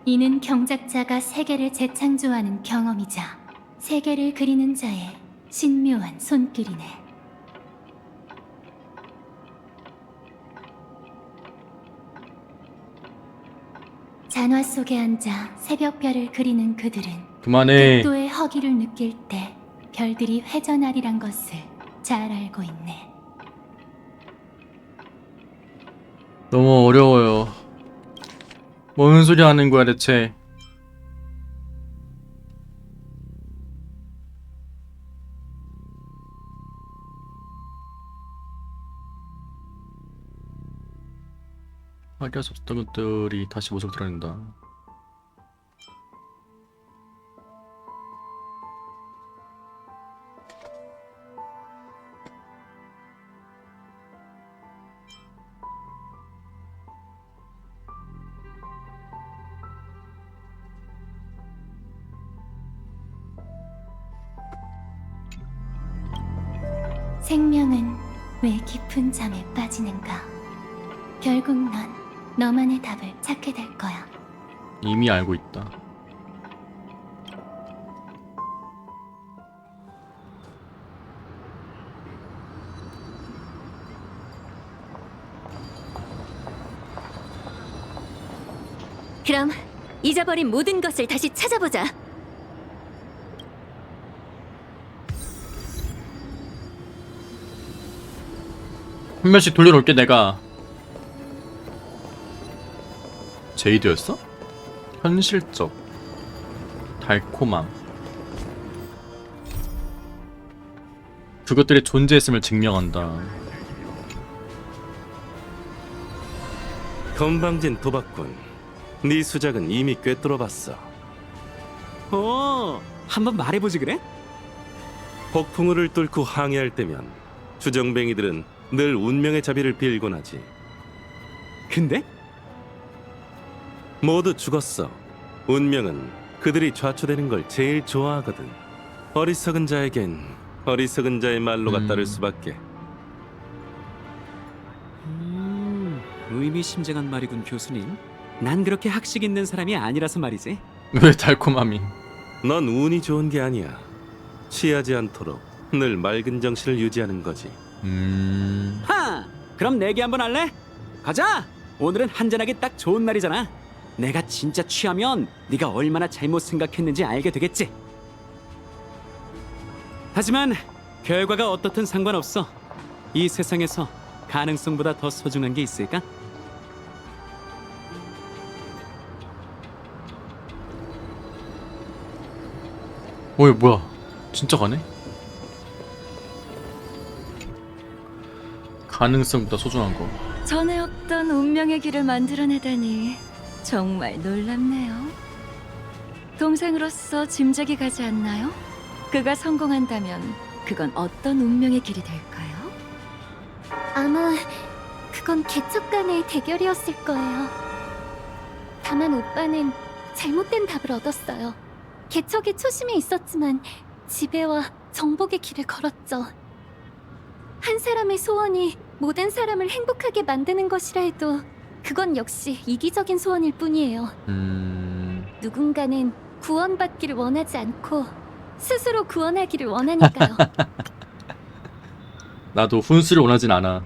이는 경작자가 세계를 재창조하는 경험이자 세계를 그리는 자의 신묘한 손길이네. 잔화 속에 앉아 새벽별을 그리는 그들은 그만해. 극도의 허기를 느낄 때 별들이 회전하리란 것을 잘 알고 있네. 너무 어려워요. 뭔 소리 하는 거야 대체. 확인할 수 없었던 것들이 다시 모습을 드러낸다. 생명은 왜 깊은 잠에 빠지는가? 결국 넌 너만의 답을 찾게 될 거야. 이미 알고 있다. 그럼 잊어버린 모든 것을 다시 찾아보자. 한 명씩 돌려놓을게 내가. 제이드였어? 현실적, 달콤함. 그것들의 존재했음을 증명한다. 건방진 도박꾼. 네 수작은 이미 꿰뚫어봤어. 한번 말해보지 그래? 폭풍우를 뚫고 항해할 때면 주정뱅이들은 늘 운명의 자비를 빌곤 하지. 근데? 모두 죽었어. 운명은 그들이 좌초되는 걸 제일 좋아하거든. 어리석은 자에겐 어리석은 자의 말로가 따를 수밖에. 의미심장한 말이군 교수님. 난 그렇게 학식 있는 사람이 아니라서 말이지. 왜 달콤함이? 넌 운이 좋은 게 아니야. 취하지 않도록 늘 맑은 정신을 유지하는 거지. 하! 그럼 내기 한번 할래? 가자! 오늘은 한잔하기 딱 좋은 날이잖아. 내가 진짜 취하면 네가 얼마나 잘못 생각했는지 알게 되겠지. 하지만 결과가 어떻든 상관없어. 이 세상에서 가능성보다 더 소중한 게 있을까? 어이 뭐야? 진짜 가네? 가능성보다 소중한 거. 전에 없던 운명의 길을 만들어내다니 정말 놀랍네요. 동생으로서 짐작이 가지 않나요? 그가 성공한다면 그건 어떤 운명의 길이 될까요? 아마 그건 개척 간의 대결이었을 거예요. 다만 오빠는 잘못된 답을 얻었어요. 개척의 초심에 있었지만 지배와 정복의 길을 걸었죠. 한 사람의 소원이 모든 사람을 행복하게 만드는 것이라 해도 그건 역시 이기적인 소원일 뿐이에요. 누군가는 구원받기를 원하지 않고 스스로 구원하기를 원하니까요. 나도 훈수를 원하진 않아.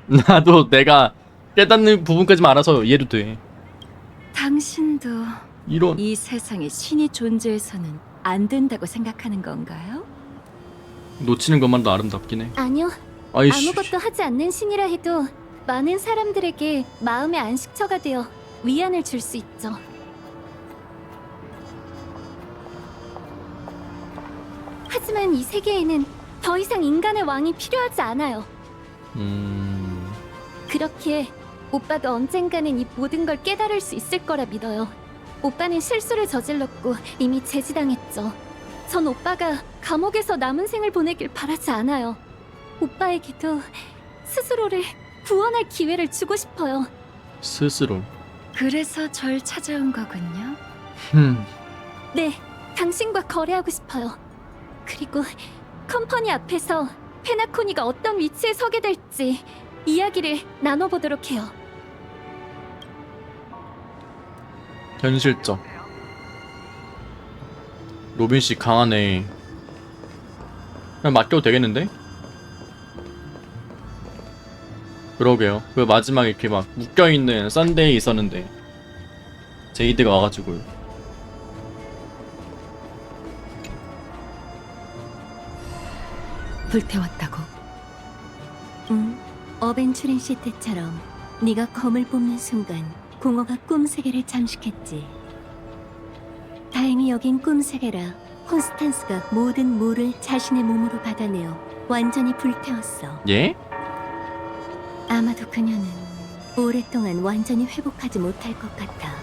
나도 내가 깨닫는 부분까지만 알아서 이해도 돼. 당신도 이런 이 세상에 신이 존재해서는 안 된다고 생각하는 건가요? 놓치는 것만도 아름답긴 해. 아니요. 아이씨. 아무것도 하지 않는 신이라 해도 많은 사람들에게 마음의 안식처가 되어 위안을 줄 수 있죠. 하지만 이 세계에는 더 이상 인간의 왕이 필요하지 않아요. 그렇기에 오빠도 언젠가는 이 모든 걸 깨달을 수 있을 거라 믿어요. 오빠는 실수를 저질렀고 이미 제지당했죠. 전 오빠가 감옥에서 남은 생을 보내길 바라지 않아요. 오빠에게도 스스로를 구원할 기회를 주고 싶어요. 스스로. 그래서 절 찾아온 거군요. 네, 당신과 거래하고 싶어요. 그리고 컴퍼니 앞에서 페나코니가 어떤 위치에 서게 될지 이야기를 나눠보도록 해요. 현실적. 로빈 씨 강하네. 그냥 맡겨도 되겠는데? 그러게요. 그 마지막에 이렇게 막 묶여있는 썬데이 있었는데 제이드가 와가지고 불태웠다고? 응, 어벤츄린 씨 때처럼 네가 검을 뽑는 순간 공허가 꿈세계를 잠식했지. 다행히 여긴 꿈세계라 콘스탄스가 모든 물을 자신의 몸으로 받아내어 완전히 불태웠어. 예? 아마도 그녀는 오랫동안 완전히 회복하지 못할 것 같아.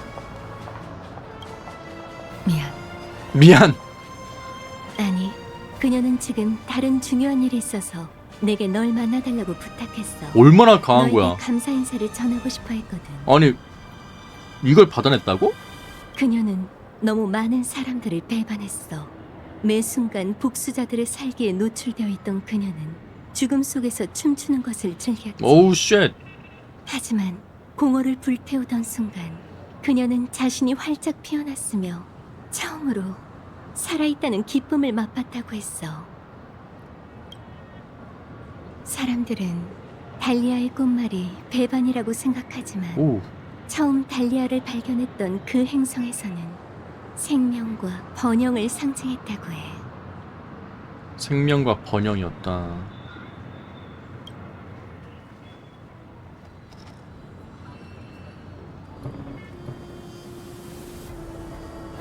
미안. 아니, 그녀는 지금 다른 중요한 일이 있어서 내게 널 만나달라고 부탁했어. 얼마나 강한 너에게 거야? 감사 인사를 전하고 싶어 했거든. 아니 이걸 받아냈다고? 그녀는 너무 많은 사람들을 배반했어. 매 순간 복수자들의 살기에 노출되어 있던 그녀는 죽음 속에서 춤추는 것을 즐겼지. 오우 쉣. 하지만 공허를 불태우던 순간 그녀는 자신이 활짝 피어났으며 처음으로 살아있다는 기쁨을 맛봤다고 했어. 사람들은 달리아의 꽃말이 배반이라고 생각하지만 오. 처음 달리아를 발견했던 그 행성에서는 생명과 번영을 상징했다고 해. 생명과 번영이었다.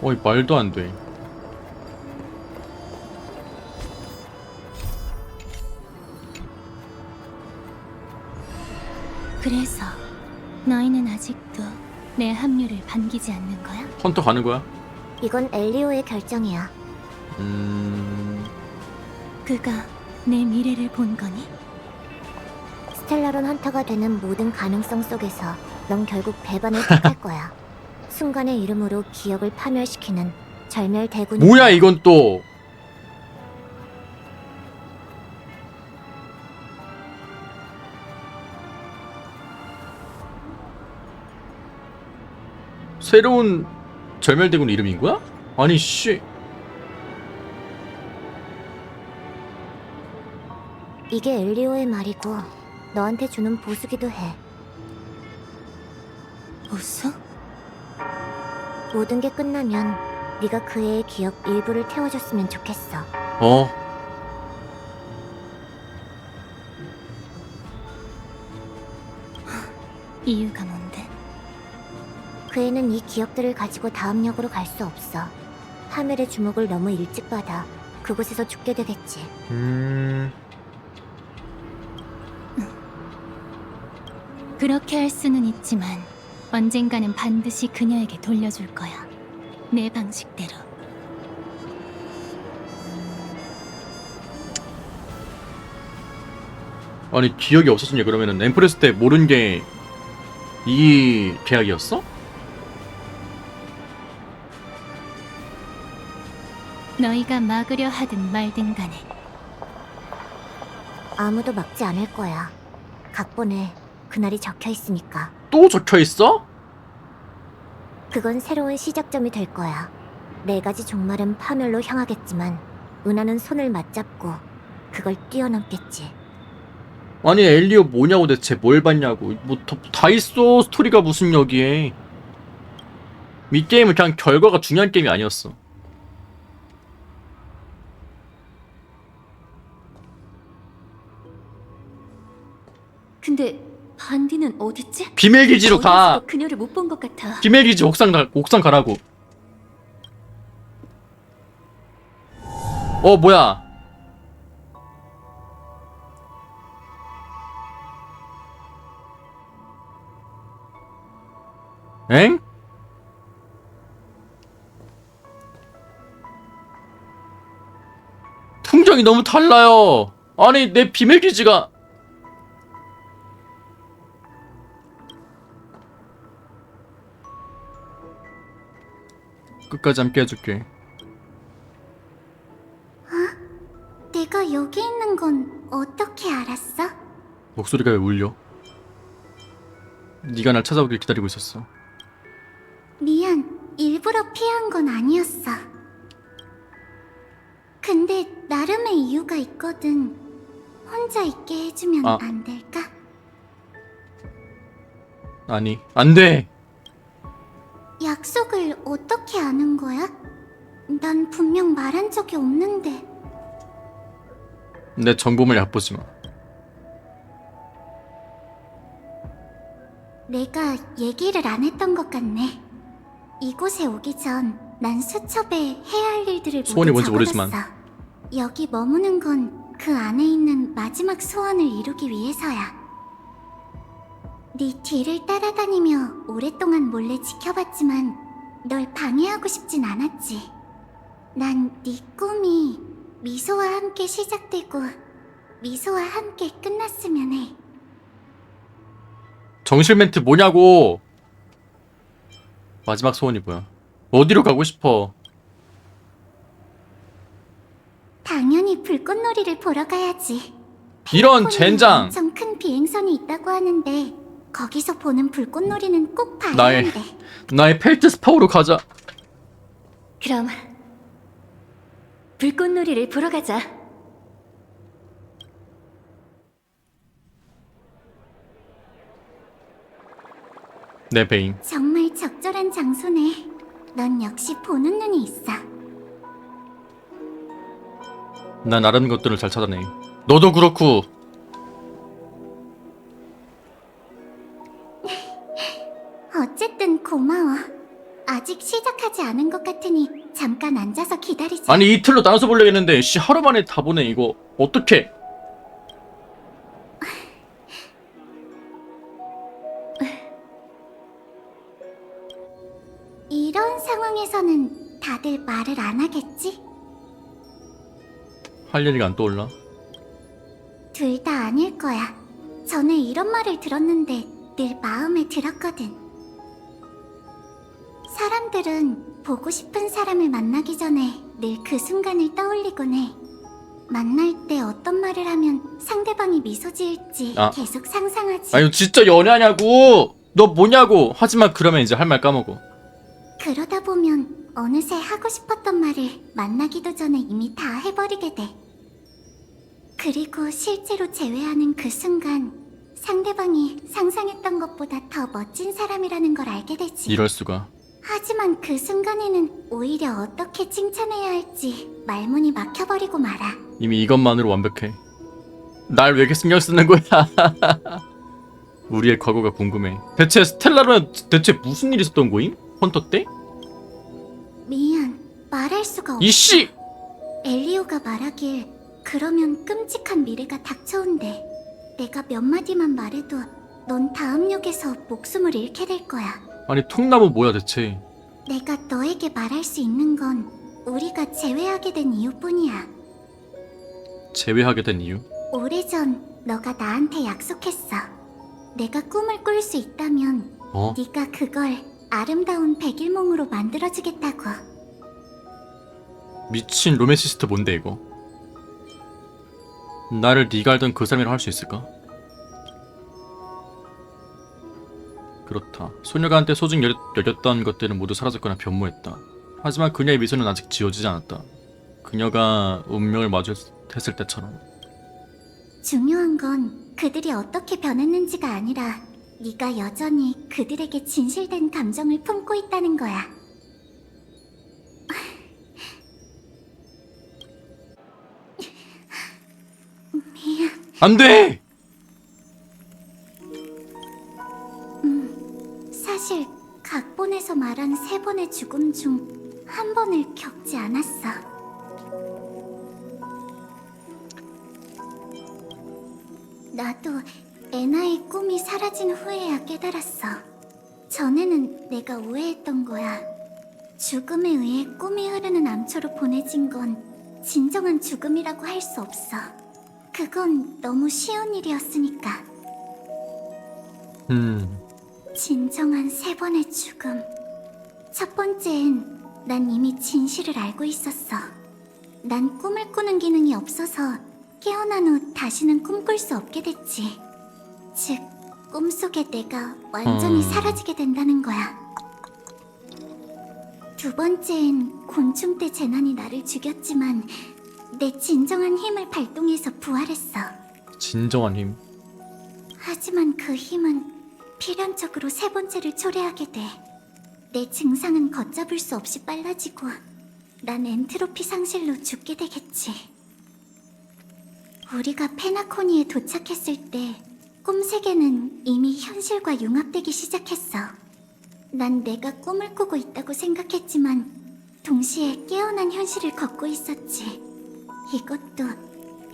어이 말도 안 돼. 그래서 너희는 아직도 내 합류를 반기지 않는 거야? 헌터 가는 거야? 이건 엘리오의 결정이야. 그가 내 미래를 본 거니? 스텔라론 헌터가 되는 모든 가능성 속에서 넌 결국 배반을 택할 거야. 순간의 이름으로 기억을 파멸시키는 절멸대군. 뭐야 이건 또. 새로운 절멸대군 이름인 거야? 아니 씨. 이게 엘리오의 말이고 너한테 주는 보수기도 해. 보수? 모든 게 끝나면 네가 그 애의 기억 일부를 태워줬으면 좋겠어. 이유가 뭔데? 그 애는 이 기억들을 가지고 다음 역으로 갈 수 없어. 파멸의 주목을 너무 일찍 받아 그곳에서 죽게 되겠지. 그렇게 할 수는 있지만 언젠가는 반드시 그녀에게 돌려줄 거야. 내 방식대로. 아니 기억이 없었으니 그러면은 엠프레스 때 모른 게 이 계약이었어? 너희가 막으려 하든 말든 간에 아무도 막지 않을 거야. 각본에 그날이 적혀 있으니까. 또 적혀 있어? 그건 새로운 시작점이 될 거야. 네 가지 종말은 파멸로 향하겠지만 은하는 손을 맞잡고 그걸 뛰어넘겠지. 아니 엘리오 뭐냐고 대체 뭘 봤냐고. 뭐 다 있어 스토리가 무슨 여기에. 이 게임은 그냥 결과가 중요한 게임이 아니었어. 근데 반디는 어딨지? 비밀기지로 가. 어디서 그녀를 못 본 것 같아. 비밀기지 옥상 가라고. 뭐야. 엥? 풍경이 너무 달라요. 아니 내 비밀기지가. 끝까지 함께 해줄게. 내가 여기 있는 건 어떻게 알았어? 목소리가 왜 울려? 네가 날 찾아오길 기다리고 있었어. 미안, 일부러 피한 건 아니었어. 근데 나름의 이유가 있거든. 혼자 있게 해주면 안 될까? 아니, 안 돼. 약속을 어떻게 아는 거야? 난 분명 말한 적이 없는데. 내 정보물 얕보지 마. 내가 얘기를 안 했던 것 같네. 이곳에 오기 전 난 수첩에 해야 할 일들을 소원이 모두 뭔지 적어뒀어. 모르지만. 여기 머무는 건 그 안에 있는 마지막 소원을 이루기 위해서야. 네 뒤를 따라다니며 오랫동안 몰래 지켜봤지만 널 방해하고 싶진 않았지. 난 네 꿈이 미소와 함께 시작되고 미소와 함께 끝났으면 해. 정실 멘트 뭐냐고. 마지막 소원이 뭐야? 어디로 가고 싶어? 당연히 불꽃놀이를 보러 가야지. 이런 페나콘에 젠장. 엄청 큰 비행선이 있다고 하는데 거기서 보는 불꽃놀이는 꼭 봐야 나의 한대. 나의 펠트 스파우로 가자. 그럼 불꽃놀이를 보러 가자. 내 베인. 정말 적절한 장소네. 넌 역시 보는 눈이 있어. 난 다른 것들을 잘 찾아내. 너도 그렇고. 어쨌든 고마워. 아직 시작하지 않은 것 같으니 잠깐 앉아서 기다리자. 아니 이틀로 나눠서 보려겠는데 씨 하루 만에 다 보내. 이거 어떡해. 이런 상황에서는 다들 말을 안 하겠지? 할 얘기가 안 떠올라. 둘 다 아닐 거야. 전에 이런 말을 들었는데 늘 마음에 들었거든. 사람들은 보고 싶은 사람을 만나기 전에 늘 그 순간을 떠올리곤 해. 만날 때 어떤 말을 하면 상대방이 미소 지을지 아. 계속 상상하지. 아니 진짜 연애하냐고. 너 뭐냐고. 하지만 그러면 이제 할 말 까먹어. 그러다 보면 어느새 하고 싶었던 말을 만나기도 전에 이미 다 해버리게 돼. 그리고 실제로 재회하는 그 순간 상대방이 상상했던 것보다 더 멋진 사람이라는 걸 알게 되지. 이럴 수가. 하지만 그 순간에는 오히려 어떻게 칭찬해야 할지 말문이 막혀버리고 말아. 이미 이것만으로 완벽해. 날 왜 이렇게 신경 쓰는 거야? 우리의 과거가 궁금해. 대체 스텔라는 대체 무슨 일이 있었던 거임? 헌터 때? 미안, 말할 수가 없어. 이씨! 엘리오가 말하길 그러면 끔찍한 미래가 닥쳐온대. 내가 몇 마디만 말해도 넌 다음 역에서 목숨을 잃게 될 거야. 아니 통나무 뭐야 대체. 내가 너에게 말할 수 있는 건 우리가 재회하게 된 이유뿐이야. 재회하게 된 이유? 오래전 너가 나한테 약속했어. 내가 꿈을 꿀 수 있다면 어? 네가 그걸 아름다운 백일몽으로 만들어주겠다고. 미친 로맨시스트 뭔데 이거? 나를 네가 알던 그 사람이라 할 수 있을까? 그렇다. 소녀가 한때 소중 여겼던 것들은 모두 사라졌거나 변모했다. 하지만 그녀의 미소는 아직 지워지지 않았다. 그녀가 운명을 마주했을 때처럼. 중요한 건 그들이 어떻게 변했는지가 아니라 네가 여전히 그들에게 진실된 감정을 품고 있다는 거야. 미안. 안 돼! 사실 각본에서 말한 3번의 죽음 중 한 번을 겪지 않았어. 나도 애나의 꿈이 사라진 후에야 깨달았어. 전에는 내가 오해했던 거야. 죽음에 의해 꿈이 흐르는 암초로 보내진 건 진정한 죽음이라고 할 수 없어. 그건 너무 쉬운 일이었으니까. 진정한 3번의 죽음. 첫 번째엔 난 이미 진실을 알고 있었어. 난 꿈을 꾸는 기능이 없어서 깨어난 후 다시는 꿈꿀 수 없게 됐지. 즉, 꿈속에 내가 완전히 사라지게 된다는 거야. 두 번째엔 곤충 때 재난이 나를 죽였지만 내 진정한 힘을 발동해서 부활했어. 진정한 힘. 하지만 그 힘은 필연적으로 3번째를 초래하게 돼. 내 증상은 걷잡을 수 없이 빨라지고 난 엔트로피 상실로 죽게 되겠지. 우리가 페나코니에 도착했을 때 꿈세계는 이미 현실과 융합되기 시작했어. 난 내가 꿈을 꾸고 있다고 생각했지만 동시에 깨어난 현실을 걷고 있었지. 이것도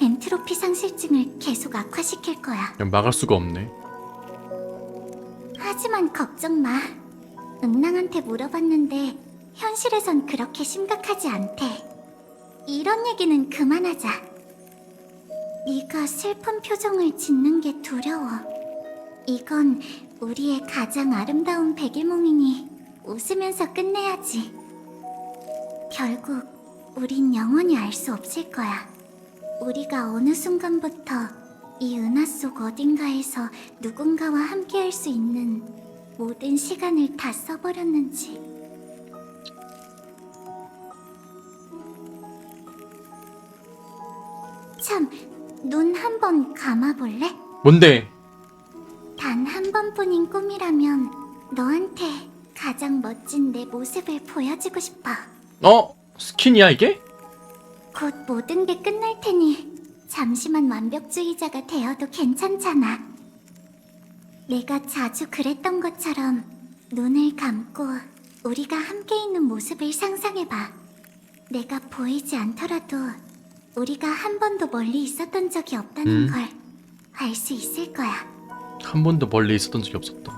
엔트로피 상실증을 계속 악화시킬 거야. 그냥 막을 수가 없네. 하지만 걱정 마. 은랑한테 물어봤는데 현실에선 그렇게 심각하지 않대. 이런 얘기는 그만하자. 네가 슬픈 표정을 짓는 게 두려워. 이건 우리의 가장 아름다운 백일몽이니 웃으면서 끝내야지. 결국 우린 영원히 알 수 없을 거야. 우리가 어느 순간부터 이 은하 속 어딘가에서 누군가와 함께할 수 있는 모든 시간을 다 써버렸는지. 참, 눈 한 번 감아볼래? 뭔데? 단 한 번뿐인 꿈이라면 너한테 가장 멋진 내 모습을 보여주고 싶어. 스킨이야 이게? 곧 모든 게 끝날 테니 잠시만 완벽주의자가 되어도 괜찮잖아. 내가 자주 그랬던 것처럼 눈을 감고 우리가 함께 있는 모습을 상상해봐. 내가 보이지 않더라도 우리가 한 번도 멀리 있었던 적이 없다는 걸 알 수 있을 거야. 한 번도 멀리 있었던 적이 없었다.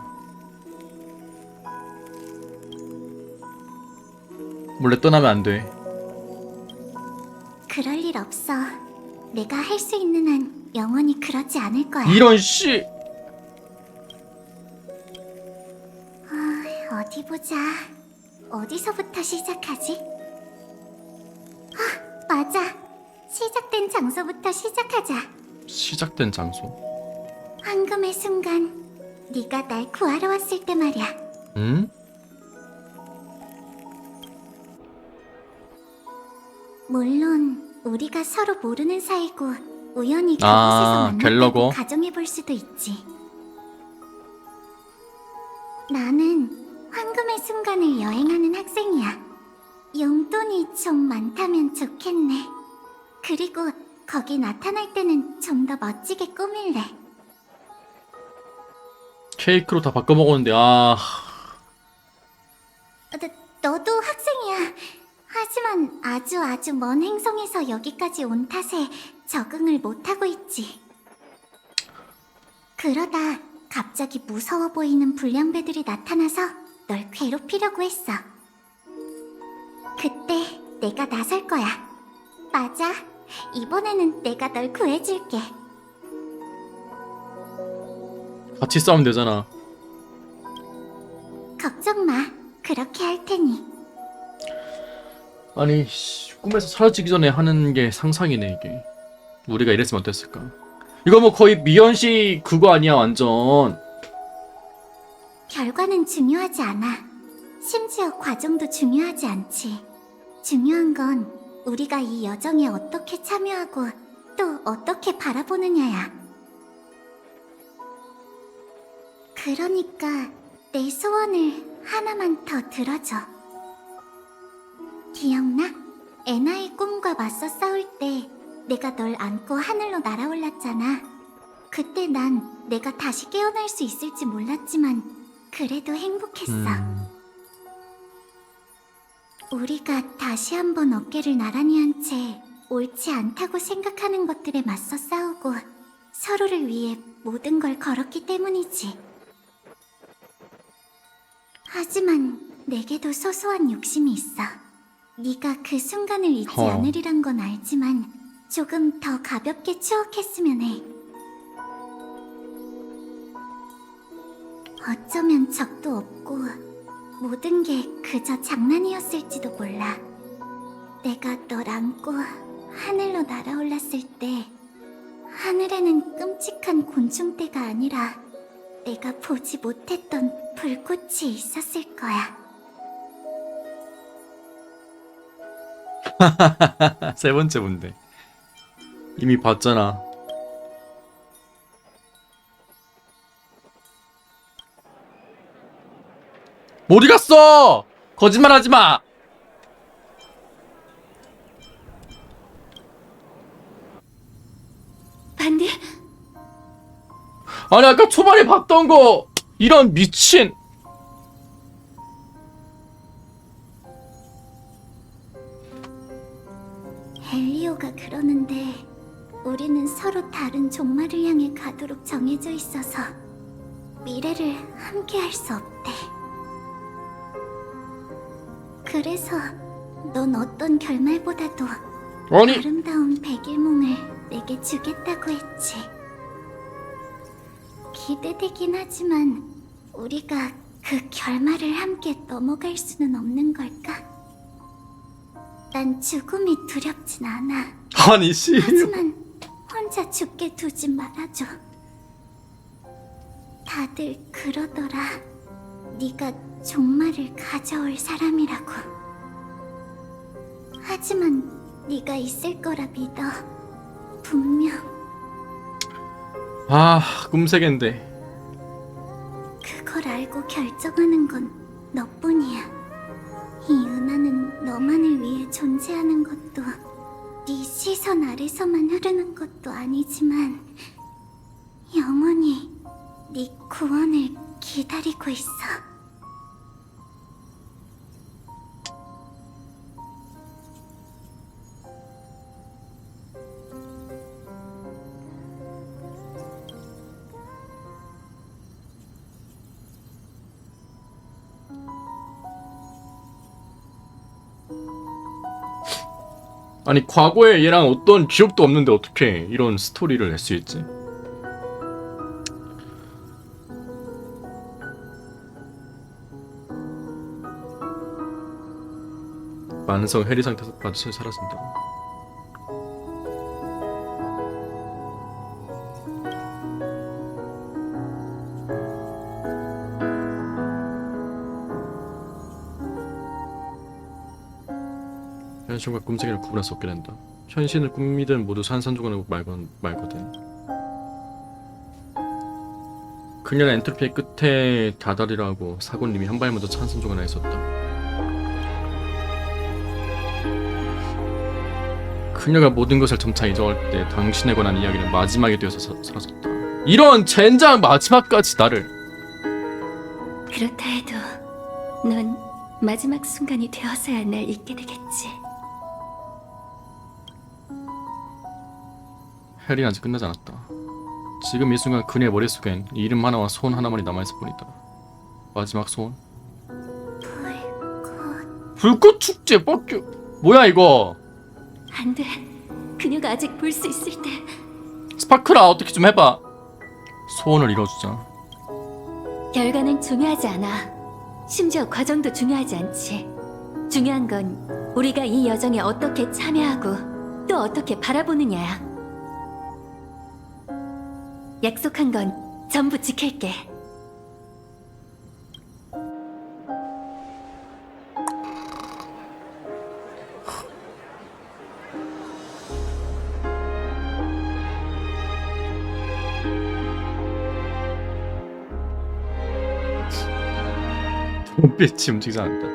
몰래 떠나면 안 돼. 그럴 일 없어. 내가 할 수 있는 한 영원히 그러지 않을 거야. 이런 씨. 어디 보자. 어디서부터 시작하지? 맞아. 시작된 장소부터 시작하자. 시작된 장소? 황금의 순간, 네가 날 구하러 왔을 때 말이야. 응? 물론 우리가 서로 모르는 사이고 우연히 그곳에서 만났다고 가정해볼 수도 있지. 나는 황금의 순간을 여행하는 학생이야. 용돈이 좀 많다면 좋겠네. 그리고 거기 나타날 때는 좀 더 멋지게 꾸밀래. 케이크로 다 바꿔먹었는데 너도 학생이야. 하지만 아주 먼 행성에서 여기까지 온 탓에 적응을 못하고 있지. 그러다 갑자기 무서워 보이는 불량배들이 나타나서 널 괴롭히려고 했어. 그때 내가 나설 거야. 맞아. 이번에는 내가 널 구해줄게. 같이 싸우면 되잖아. 걱정 마. 그렇게 할 테니. 아니 꿈에서 사라지기 전에 하는 게 상상이네 이게. 우리가 이랬으면 어땠을까. 이거 뭐 거의 미연씨 그거 아니야 완전. 결과는 중요하지 않아. 심지어 과정도 중요하지 않지. 중요한 건 우리가 이 여정에 어떻게 참여하고 또 어떻게 바라보느냐야. 그러니까 내 소원을 하나만 더 들어줘. 기억나? 애나의 꿈과 맞서 싸울 때 내가 널 안고 하늘로 날아올랐잖아. 그때 난 내가 다시 깨어날 수 있을지 몰랐지만 그래도 행복했어. 우리가 다시 한번 어깨를 나란히 한 채 옳지 않다고 생각하는 것들에 맞서 싸우고 서로를 위해 모든 걸 걸었기 때문이지. 하지만 내게도 소소한 욕심이 있어. 네가 그 순간을 잊지 않으리란 건 알지만 조금 더 가볍게 추억했으면 해. 어쩌면 적도 없고 모든 게 그저 장난이었을지도 몰라. 내가 널 안고 하늘로 날아올랐을 때 하늘에는 끔찍한 곤충떼가 아니라 내가 보지 못했던 불꽃이 있었을 거야. 세 번째 문제. 이미 봤잖아. 어디 갔어? 거짓말 하지 마. 반디? 아니 아까 초반에 봤던 거 이런 미친. 엘리오가 그러는데 우리는 서로 다른 종말을 향해 가도록 정해져 있어서 미래를 함께 할 수 없대. 그래서 넌 어떤 결말보다도 아름다운 백일몽을 내게 주겠다고 했지. 기대되긴 하지만 우리가 그 결말을 함께 넘어갈 수는 없는 걸까? 난 죽음이 두렵진 않아. 아니 씨. 하지만 혼자 죽게 두지 말아줘. 다들 그러더라. 네가 종말을 가져올 사람이라고. 하지만 네가 있을 거라 믿어. 분명. 아, 꿈세계인데. 그걸 알고 결정하는 건 너뿐이야. 이 은하는 너만을 위해 존재하는 것도 네 시선 아래서만 흐르는 것도 아니지만 영원히 네 구원을 기다리고 있어. 아니 과거에 얘랑 어떤 기억도 없는데 어떻게 이런 스토리를 낼 수 있지? 만성 해리 상태에서 빠져 살았습니다. 현실과 꿈세계를 구분할 수 없게 된다. 현실은 꿈이든 모두 산산조각이고 말거든. 그녀는 엔트로피의 끝에 다다리라고 사고님이 한 발 먼저 산산조각을 했었다. 그녀가 모든 것을 점차 잊어갈 때 당신에 관한 이야기는 마지막에 되어서 사라졌다. 이런 젠장 마지막까지 나를. 그렇다 해도 넌 마지막 순간이 되어서야 날 잊게 되겠지. 헬린 아직 끝나지 않았다. 지금 이 순간 그녀의 머릿속엔 이름 하나와 소원 하나만이 남아있을 뿐이다. 마지막 소원? 불꽃 축제 뻑큐. 뭐야 이거? 안 돼. 그녀가 아직 볼 수 있을 때. 스파크라 어떻게 좀 해봐. 소원을 이뤄주자. 결과는 중요하지 않아. 심지어 과정도 중요하지 않지. 중요한 건 우리가 이 여정에 어떻게 참여하고 또 어떻게 바라보느냐야. 약속한 건 전부 지킬게. 눈빛이 움직이지 않는다.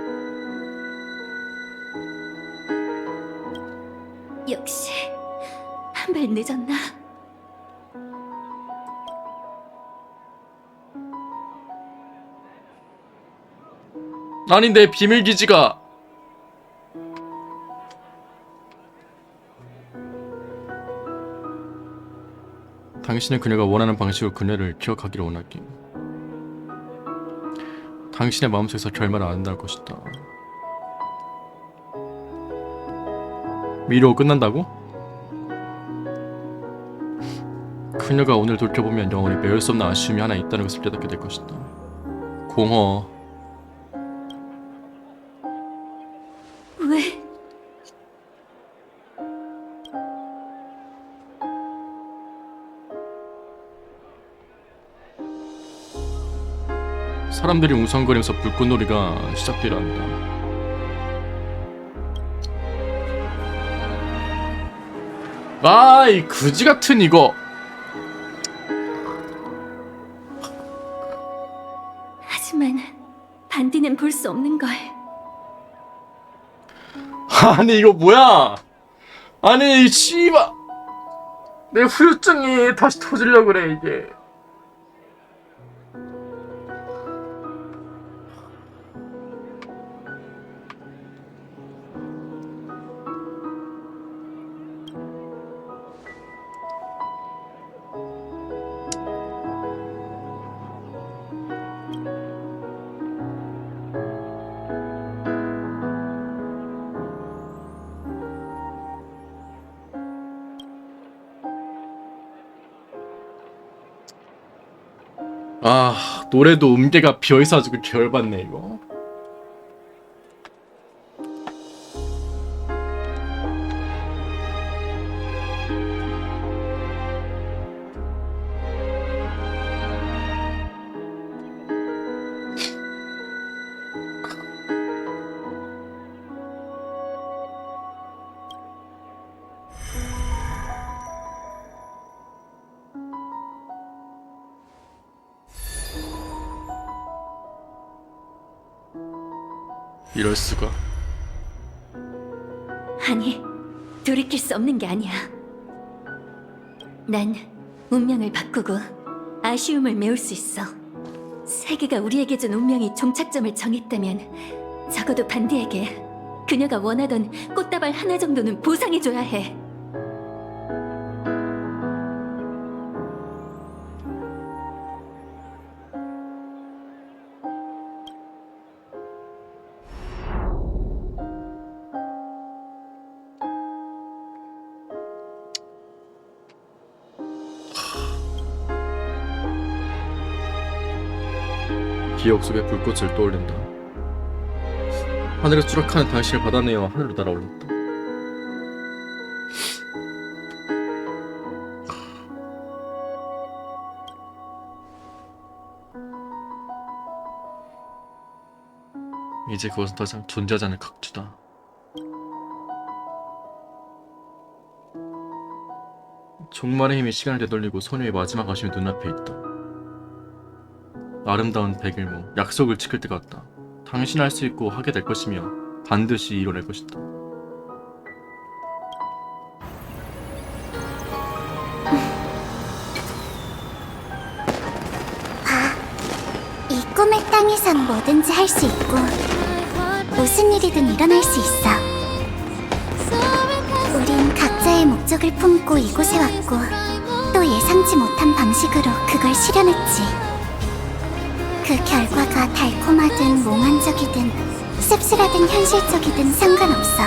역시 한 발 늦었나? 아니 내 비밀기지가 당신은 그녀가 원하는 방식으로 그녀를 기억하기를 원할게. 당신의 마음속에서 결말을 안다는 것이다. 미로 끝난다고? 그녀가 오늘 돌이켜보면 영원히 메울 수 없는 아쉬움이 하나 있다는 것을 깨닫게 될 것이다. 공허. 왜? 사람들이 웅성거리면서 불꽃놀이가 시작되려 합니다. 아, 이 그지 같은 이거. 하지만 반디는 볼 수 없는 걸. 아니 이거 뭐야? 아니 이 씨발 내 후유증이 다시 터지려고 그래 이게. 아, 노래도 음계가 비어있어가지고 개열받네 이거. 이럴 수가. 아니, 돌이킬 수 없는 게 아니야. 난 운명을 바꾸고 아쉬움을 메울 수 있어. 세계가 우리에게 준 운명이 종착점을 정했다면 적어도 반디에게 그녀가 원하던 꽃다발 하나 정도는 보상해줘야 해. 기억 속에 불꽃을 떠올린다. 하늘에 추락하는 당신을 받아내어 하늘로 날아올렸다. 이제 그것은 더 이상 존재하지 않을 각주다. 종말의 힘이 시간을 되돌리고 소녀의 마지막 아쉬움이 눈앞에 있다. 아름다운 백일모, 약속을 지킬 때가 왔다. 당신 할 수 있고 하게 될 것이며 반드시 이뤄낼 것이다. 이 꿈의 땅에선 뭐든지 할 수 있고 무슨 일이든 일어날 수 있어. 우린 각자의 목적을 품고 이곳에 왔고 또 예상치 못한 방식으로 그걸 실현했지. 그 결과가 달콤하든 몽환적이든 씁쓸하든 현실적이든 상관없어.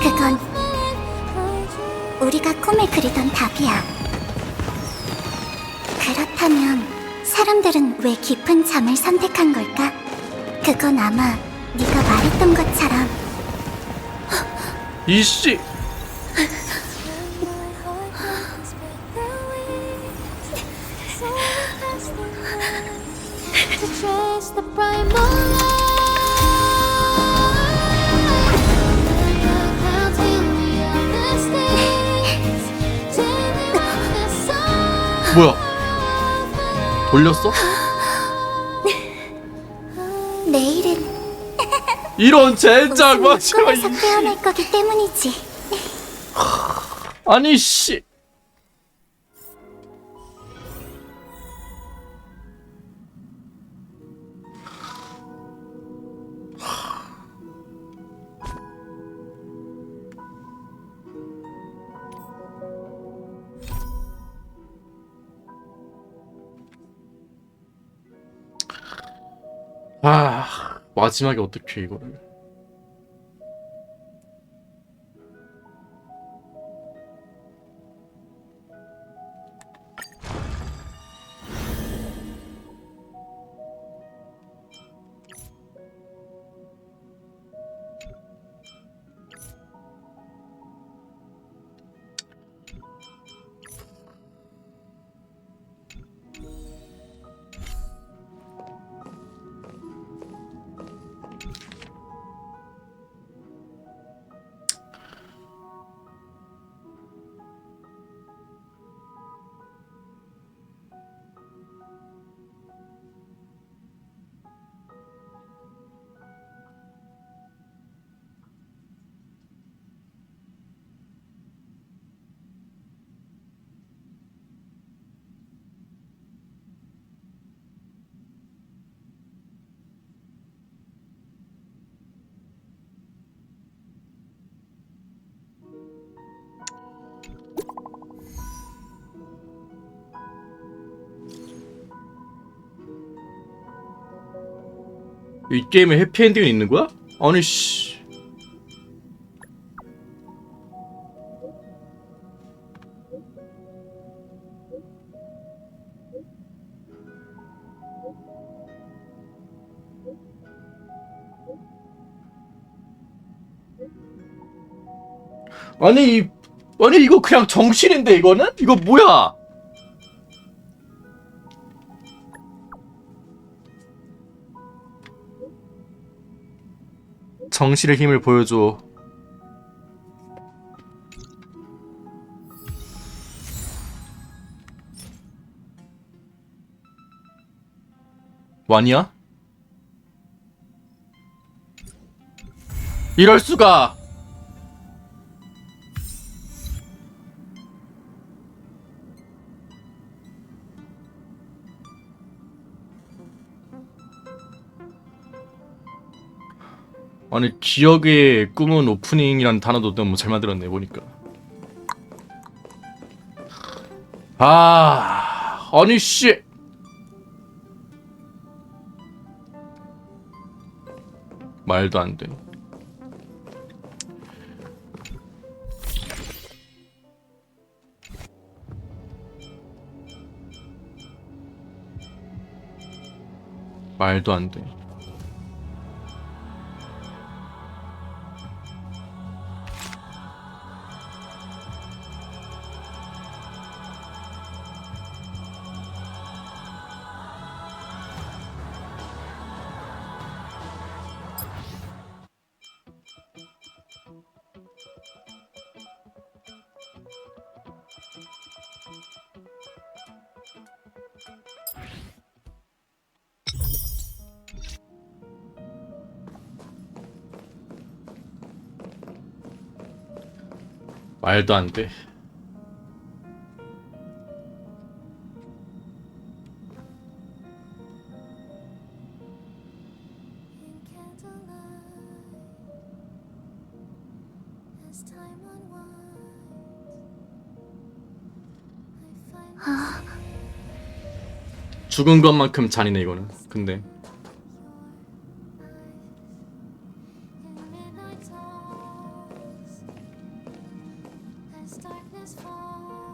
그건 우리가 꿈에 그리던 답이야. 그렇다면 사람들은 왜 깊은 잠을 선택한 걸까? 그건 아마 네가 말했던 것처럼 이씨! 뭐야? 돌렸어? 내일은 이런 젠장 마지막 꿈에서 깨어날 거기 때문이지. 아니 씨. 아, 마지막에 어떻게 이거를. 이 게임에 해피엔딩이 있는 거야? 아니 씨. 아니 이거 그냥 정실인데 이거는? 이거 뭐야? 정실의 힘을 보여줘. 완이야? 이럴 수가. 아니 기억의 꿈은 오프닝이라는 단어도 너무 잘 만들었네 보니까. 아니 씨. 말도 안 돼. 말도 안 돼. 말도 안 돼. 죽은 것만큼 잔인해 이거는. 근데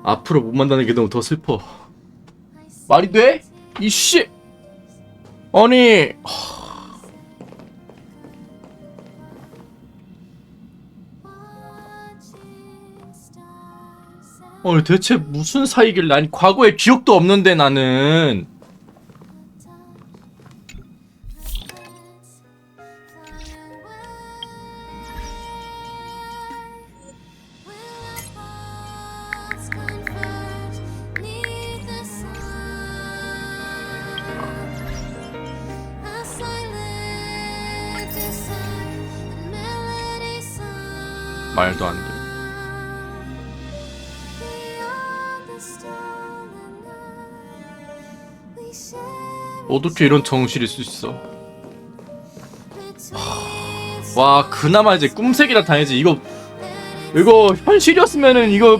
앞으로 못 만나는 게 너무 더 슬퍼. 말이 돼? 이씨. 아니. 아니 대체 무슨 사이길래. 아니 과거에 기억도 없는데 나는. 말도 안 돼. 어떻게 이런 정신이 있을 수 있어? 와 그나마 이제 꿈색이라 다행이지. 이거 현실이었으면은 이거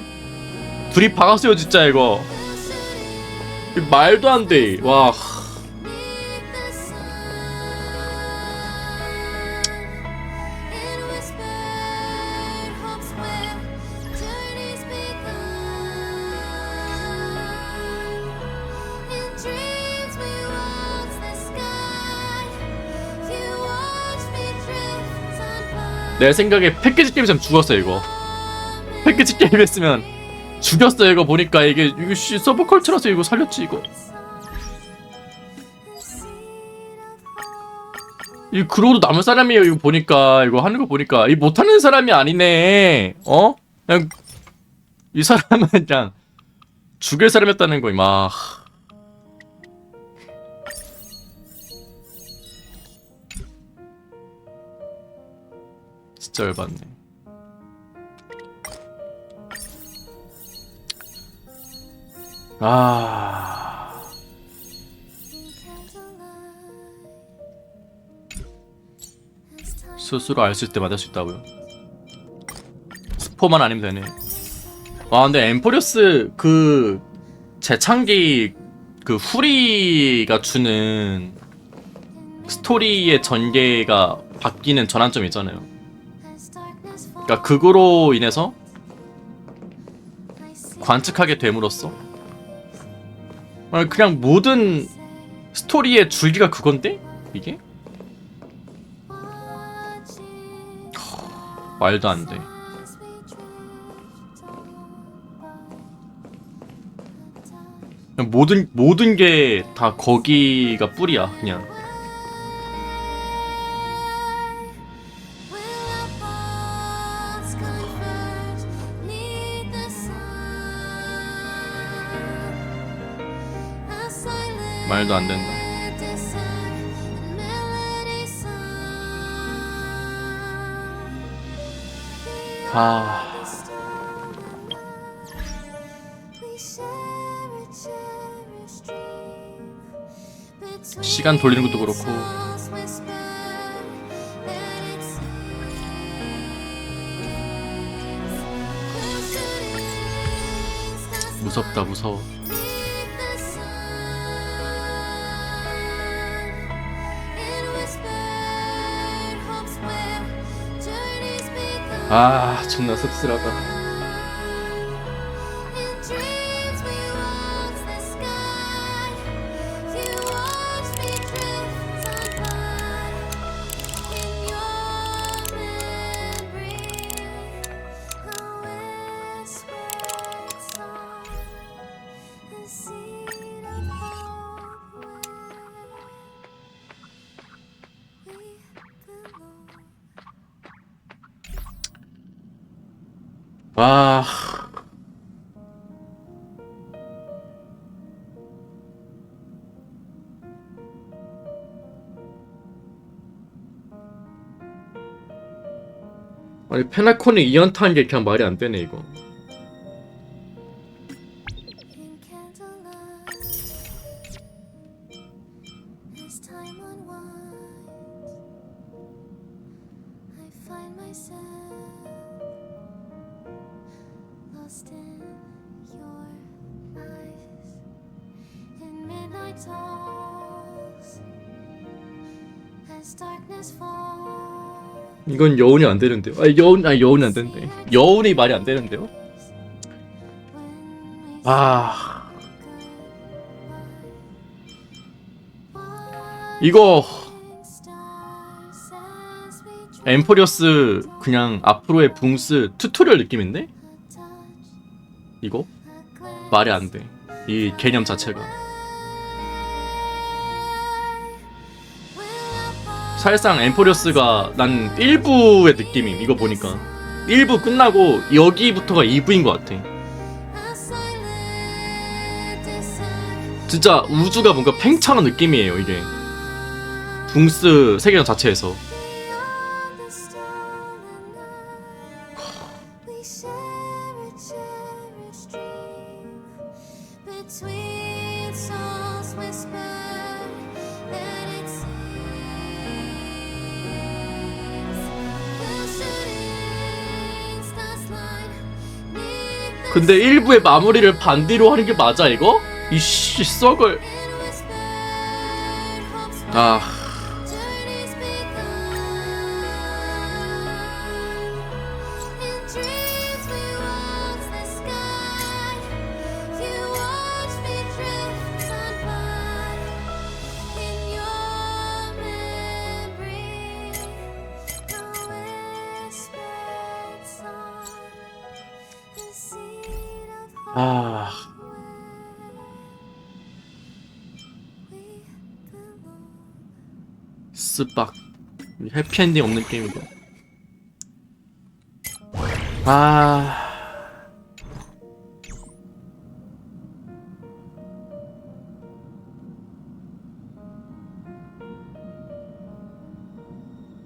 둘이 박았어요 진짜 이거. 말도 안 돼. 와. 내 생각에 패키지 게임이면 죽었어 이거. 패키지 게임 했으면 죽였어 이거. 보니까 이게 씨 서브컬처라서 이거 살렸지 이거. 이 그러고도 남은 사람이에요 이거 보니까. 이거 하는 거 보니까 이 못하는 사람이 아니네. 그냥 이 사람은 그냥 죽일 사람이었다는 거 막. 진짜 열받네. 스스로 알 수 있을 때 맞을 수 있다고요? 스포만 아니면 되네. 근데 엠포리어스 그 재창기 그 후리가 주는 스토리의 전개가 바뀌는 전환점이 있잖아요. 그러니까 그거로 인해서 관측하게 됨으로써 그냥 모든 스토리의 줄기가 그건데? 이게? 말도 안 돼. 그냥 모든 게 다 거기가 뿌리야 그냥. 말도 안 된다. 아 시간 돌리는 것도 그렇고 무섭다 무서워. 아 존나 씁쓸하다. 와 아니 페나콘이 2연타 한 게 그냥 말이 안 되네 이거. 이건 여운이 안 되는데요. 여운이 안 되는데. 여운이 말이 안 되는데요. 아 이거 엠포리어스 그냥 앞으로의 붕스 튜토리얼 느낌인데? 이거? 말이 안 돼. 이 개념 자체가. 사실상 엠포리어스가 난 1부의 느낌임. 이거 보니까 1부 끝나고 여기부터가 2부인 것 같아. 진짜 우주가 뭔가 팽창한 느낌이에요 이게. 붕스 세계관 자체에서. 근데 1부의 마무리를 반디로 하는 게 맞아 이거? 이씨 썩을. 아 아. 스빡. 해피엔딩 없는 게임이고. 아.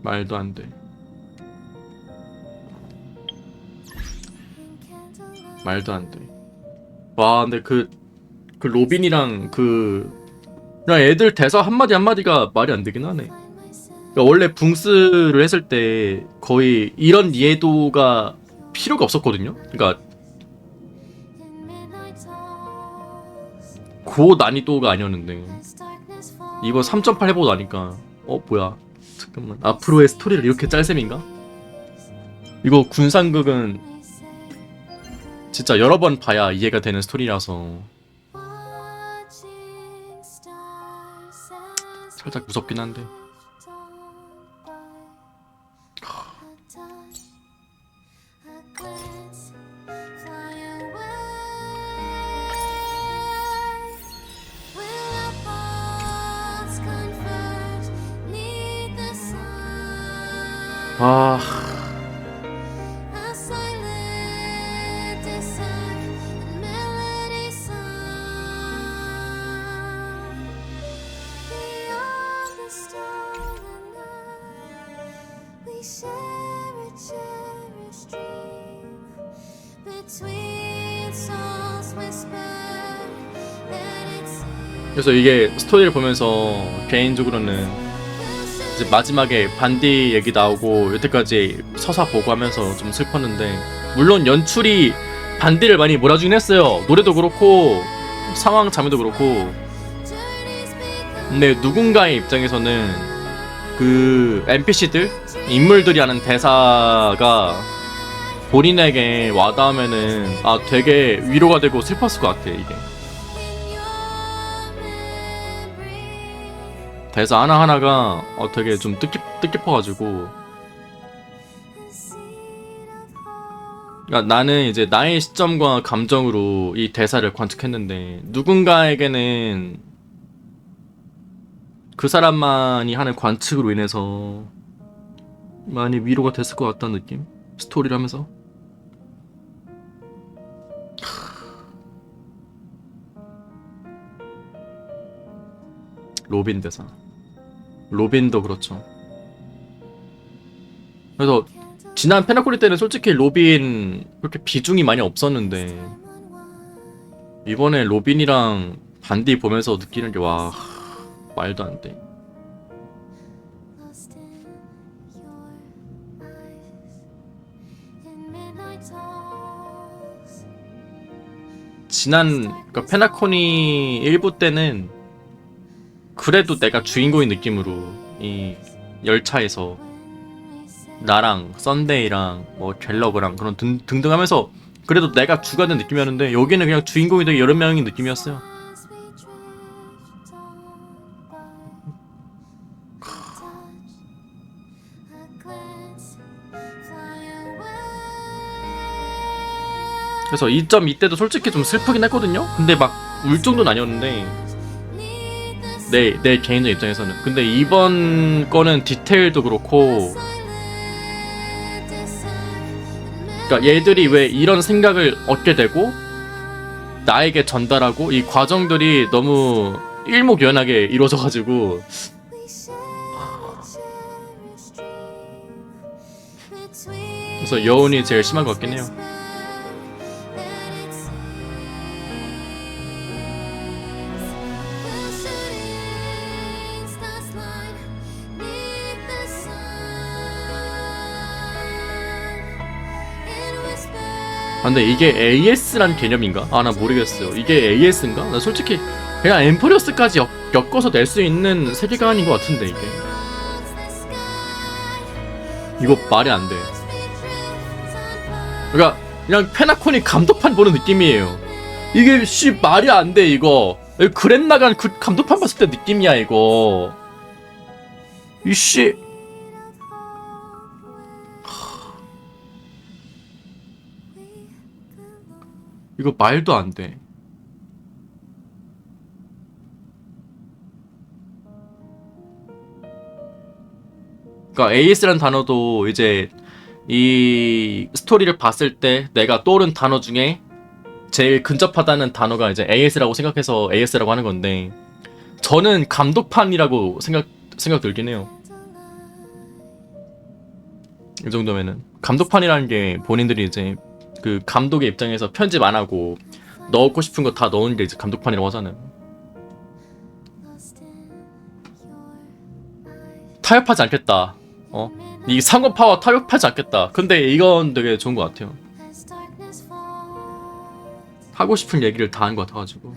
말도 안 돼. 말도 안 돼. 와, 근데 그 로빈이랑 그냥 애들 대사 한마디 한마디가 말이 안 되긴 하네. 그러니까 원래 붕스를 했을 때 거의 이런 이해도가 필요가 없었거든요. 그러니까 고 난이도가 아니었는데 이번 3.8 해보고 나니까 뭐야 잠깐만 앞으로의 스토리를 이렇게 짤 셈인가? 이거 군상극은 진짜 여러 번 봐야 이해가 되는 스토리라서 살짝 무섭긴 한데. 아. We share a cherished dream 그래서 이게 스토리를 보면서 개인적으로는 이제 마지막에 반디 얘기 나오고 여태까지 서사 보고 하면서 좀 슬펐는데, 물론 연출이 반디를 많이 몰아주긴 했어요. 노래도 그렇고 상황 장면도 그렇고. 근데 누군가의 입장에서는 그 NPC들, 인물들이 하는 대사가 본인에게 와닿으면은 되게 위로가 되고 슬펐을 것 같아. 이게 대사 하나하나가 되게 좀 뜻깊어가지고. 그러니까 나는 이제 나의 시점과 감정으로 이 대사를 관측했는데, 누군가에게는 그 사람만이 하는 관측으로 인해서 많이 위로가 됐을 것 같다는 느낌? 스토리를 하면서. 로빈 대사. 로빈도 그렇죠. 그래서 지난 페나코리 때는 솔직히 로빈 그렇게 비중이 많이 없었는데, 이번에 로빈이랑 반디 보면서 느끼는 게 와, 말도 안 돼. 지난 그러니까 페나코니 1부 때는 그래도 내가 주인공인 느낌으로 이 열차에서 나랑 썬데이랑 뭐 갤러그랑 그런 등등 하면서 그래도 내가 주가 된 느낌이었는데, 여기는 그냥 주인공이 되게 여러 명인 느낌이었어요. 그래서 2.2 때도 솔직히 좀 슬프긴 했거든요? 근데 막 울 정도는 아니었는데, 내 개인적 입장에서는. 근데 이번 거는 디테일도 그렇고, 그러니까 얘들이 왜 이런 생각을 얻게 되고 나에게 전달하고, 이 과정들이 너무 일목요연하게 이루어져가지고 그래서 여운이 제일 심한 것 같긴 해요. 근데 이게 AS란 개념인가? 나 모르겠어요. 이게 AS인가? 나 솔직히 그냥 엠퍼리어스까지 엮어서 낼 수 있는 세계관인 것 같은데, 이게. 이거 말이 안 돼. 그러니까 그냥 페나코니 감독판 보는 느낌이에요. 이게 말이 안 돼, 이거. 그랜나간 그 감독판 봤을 때 느낌이야, 이거. 이거 말도 안 돼. 그러니까 AS라는 단어도 이제 이 스토리를 봤을 때 내가 떠오른 단어 중에 제일 근접하다는 단어가 이제 AS라고 생각해서 AS라고 하는 건데, 저는 감독판이라고 생각 들긴 해요. 이 정도면은 감독판이라는 게 본인들이 이제 그 감독의 입장에서 편집 안 하고 넣고 싶은 거 다 넣은 게 이제 감독판이라고 하잖아요. 타협하지 않겠다. 이 상업화와 타협하지 않겠다. 근데 이건 되게 좋은 것 같아요. 하고 싶은 얘기를 다 한 것 같아가지고.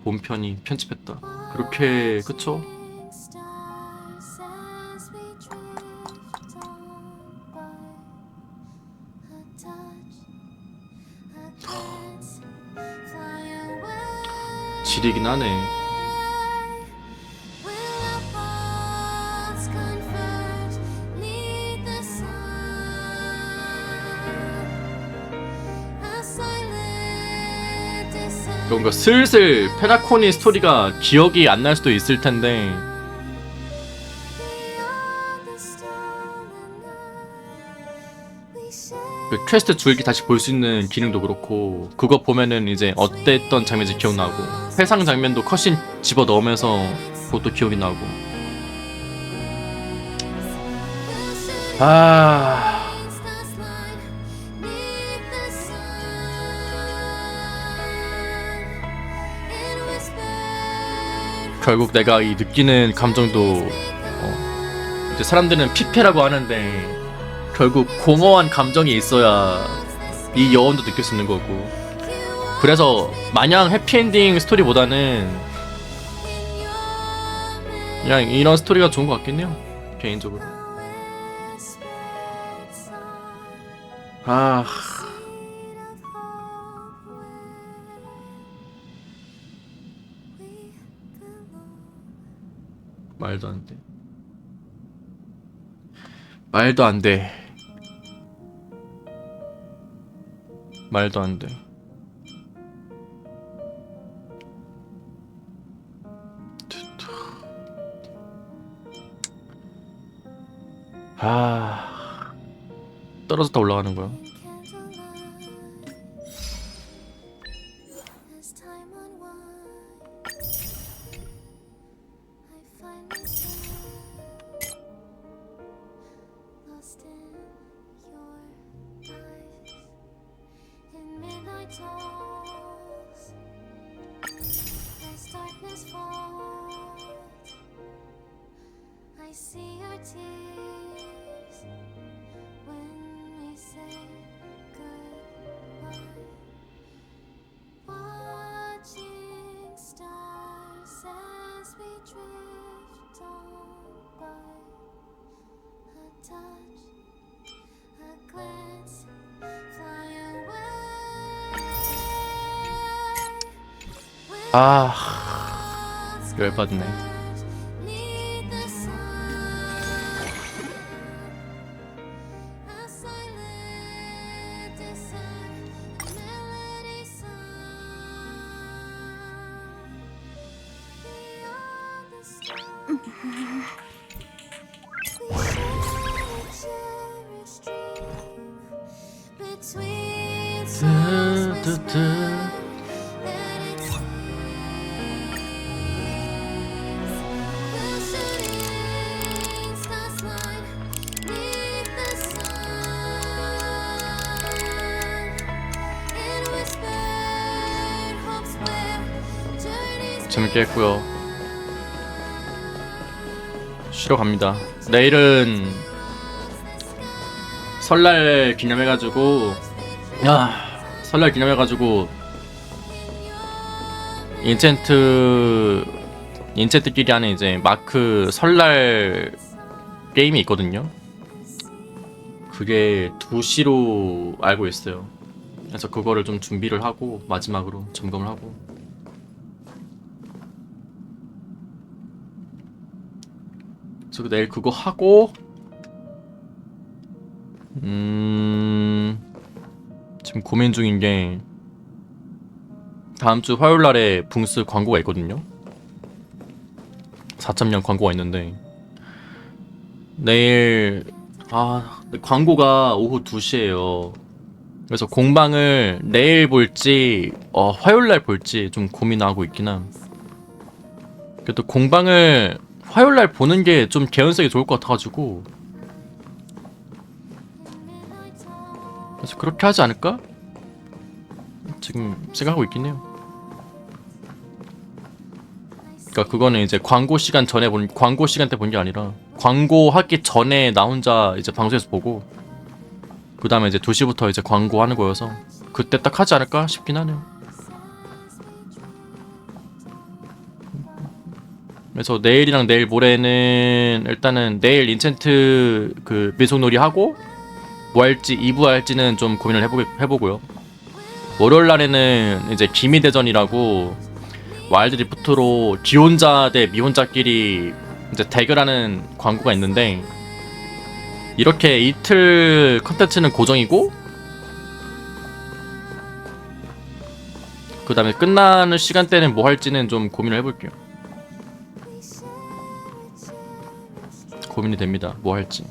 본편이 편집했다. 그렇게 그쵸? 지리긴 하네. 뭔가 슬슬 페나코니 스토리가 기억이 안 날 수도 있을 텐데, 그 퀘스트 줄기 다시 볼 수 있는 기능도 그렇고, 그거 보면은 이제 어땠던 장면인지 기억나고, 회상 장면도 컷신 집어 넣으면서 그것도 기억이 나고. 결국 내가 이 느끼는 감정도 이제 사람들은 피폐라고 하는데 결국 공허한 감정이 있어야 이 여운도 느낄 수 있는 거고. 그래서 마냥 해피엔딩 스토리보다는 그냥 이런 스토리가 좋은 것 같긴 해요, 개인적으로. 아, 말도 안 돼. 말도 안 돼. 말도 안 돼. 아, 떨어졌다 올라가는 거야. I see your tears when we say goodbye. Watching stars as we drift on by. A touch, a glance, fly away. 아, 열받네. 재밌게 했고요. 쉬러 갑니다. 내일은 설날 기념해가지고, 설날 기념해가지고 인챈트끼리 하는 이제 마크 설날 게임이 있거든요. 그게 2시로 알고 있어요. 그래서 그거를 좀 준비를 하고 마지막으로 점검을 하고. 그래서 내일 그거 하고 지금 고민 중인 게 다음 주 화요일 날에 붕스 광고가 있거든요. 4.0 광고가 있는데 내일 광고가 오후 2시에요. 그래서 공방을 내일 볼지 화요일 날 볼지 좀 고민하고 있긴 함. 그래도 공방을 화요일 날 보는 게 좀 개연성이 좋을 것 같아가지고 그래서 그렇게 하지 않을까? 지금 생각하고 있긴 해요. 그러니까 그거는 이제 광고 시간 때 본 게 아니라 광고 하기 전에 나 혼자 이제 방송에서 보고 그 다음에 이제 2시부터 이제 광고 하는 거여서 그때 딱 하지 않을까 싶긴 하네요. 그래서 내일이랑 내일 모레는 일단은 내일 인챈트 그 민속놀이 하고 뭐 할지 2부 할지는 좀 고민을 해보고요. 월요일 날에는 이제 기미대전이라고 와일드 리프트로 기혼자 대 미혼자끼리 이제 대결하는 광고가 있는데 이렇게 이틀 컨텐츠는 고정이고 그 다음에 끝나는 시간대는 뭐 할지는 좀 고민을 해볼게요. 고민이 됩니다. 뭐 할지.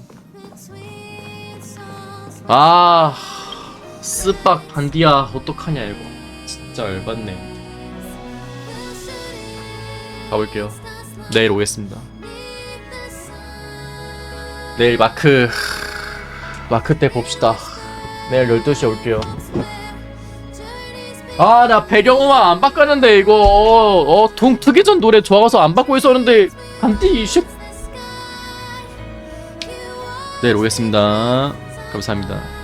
스빡 반디야 어떡하냐 이거. 진짜 열받네. 가볼게요. 내일 오겠습니다. 내일 마크 때 봅시다. 내일 12시에 올게요. 아, 나 배경음악 안 바꿨는데 이거 동트기 전 노래 좋아서 안 바꾸고 있었는데 감기 슉. 내일 오겠습니다. 감사합니다.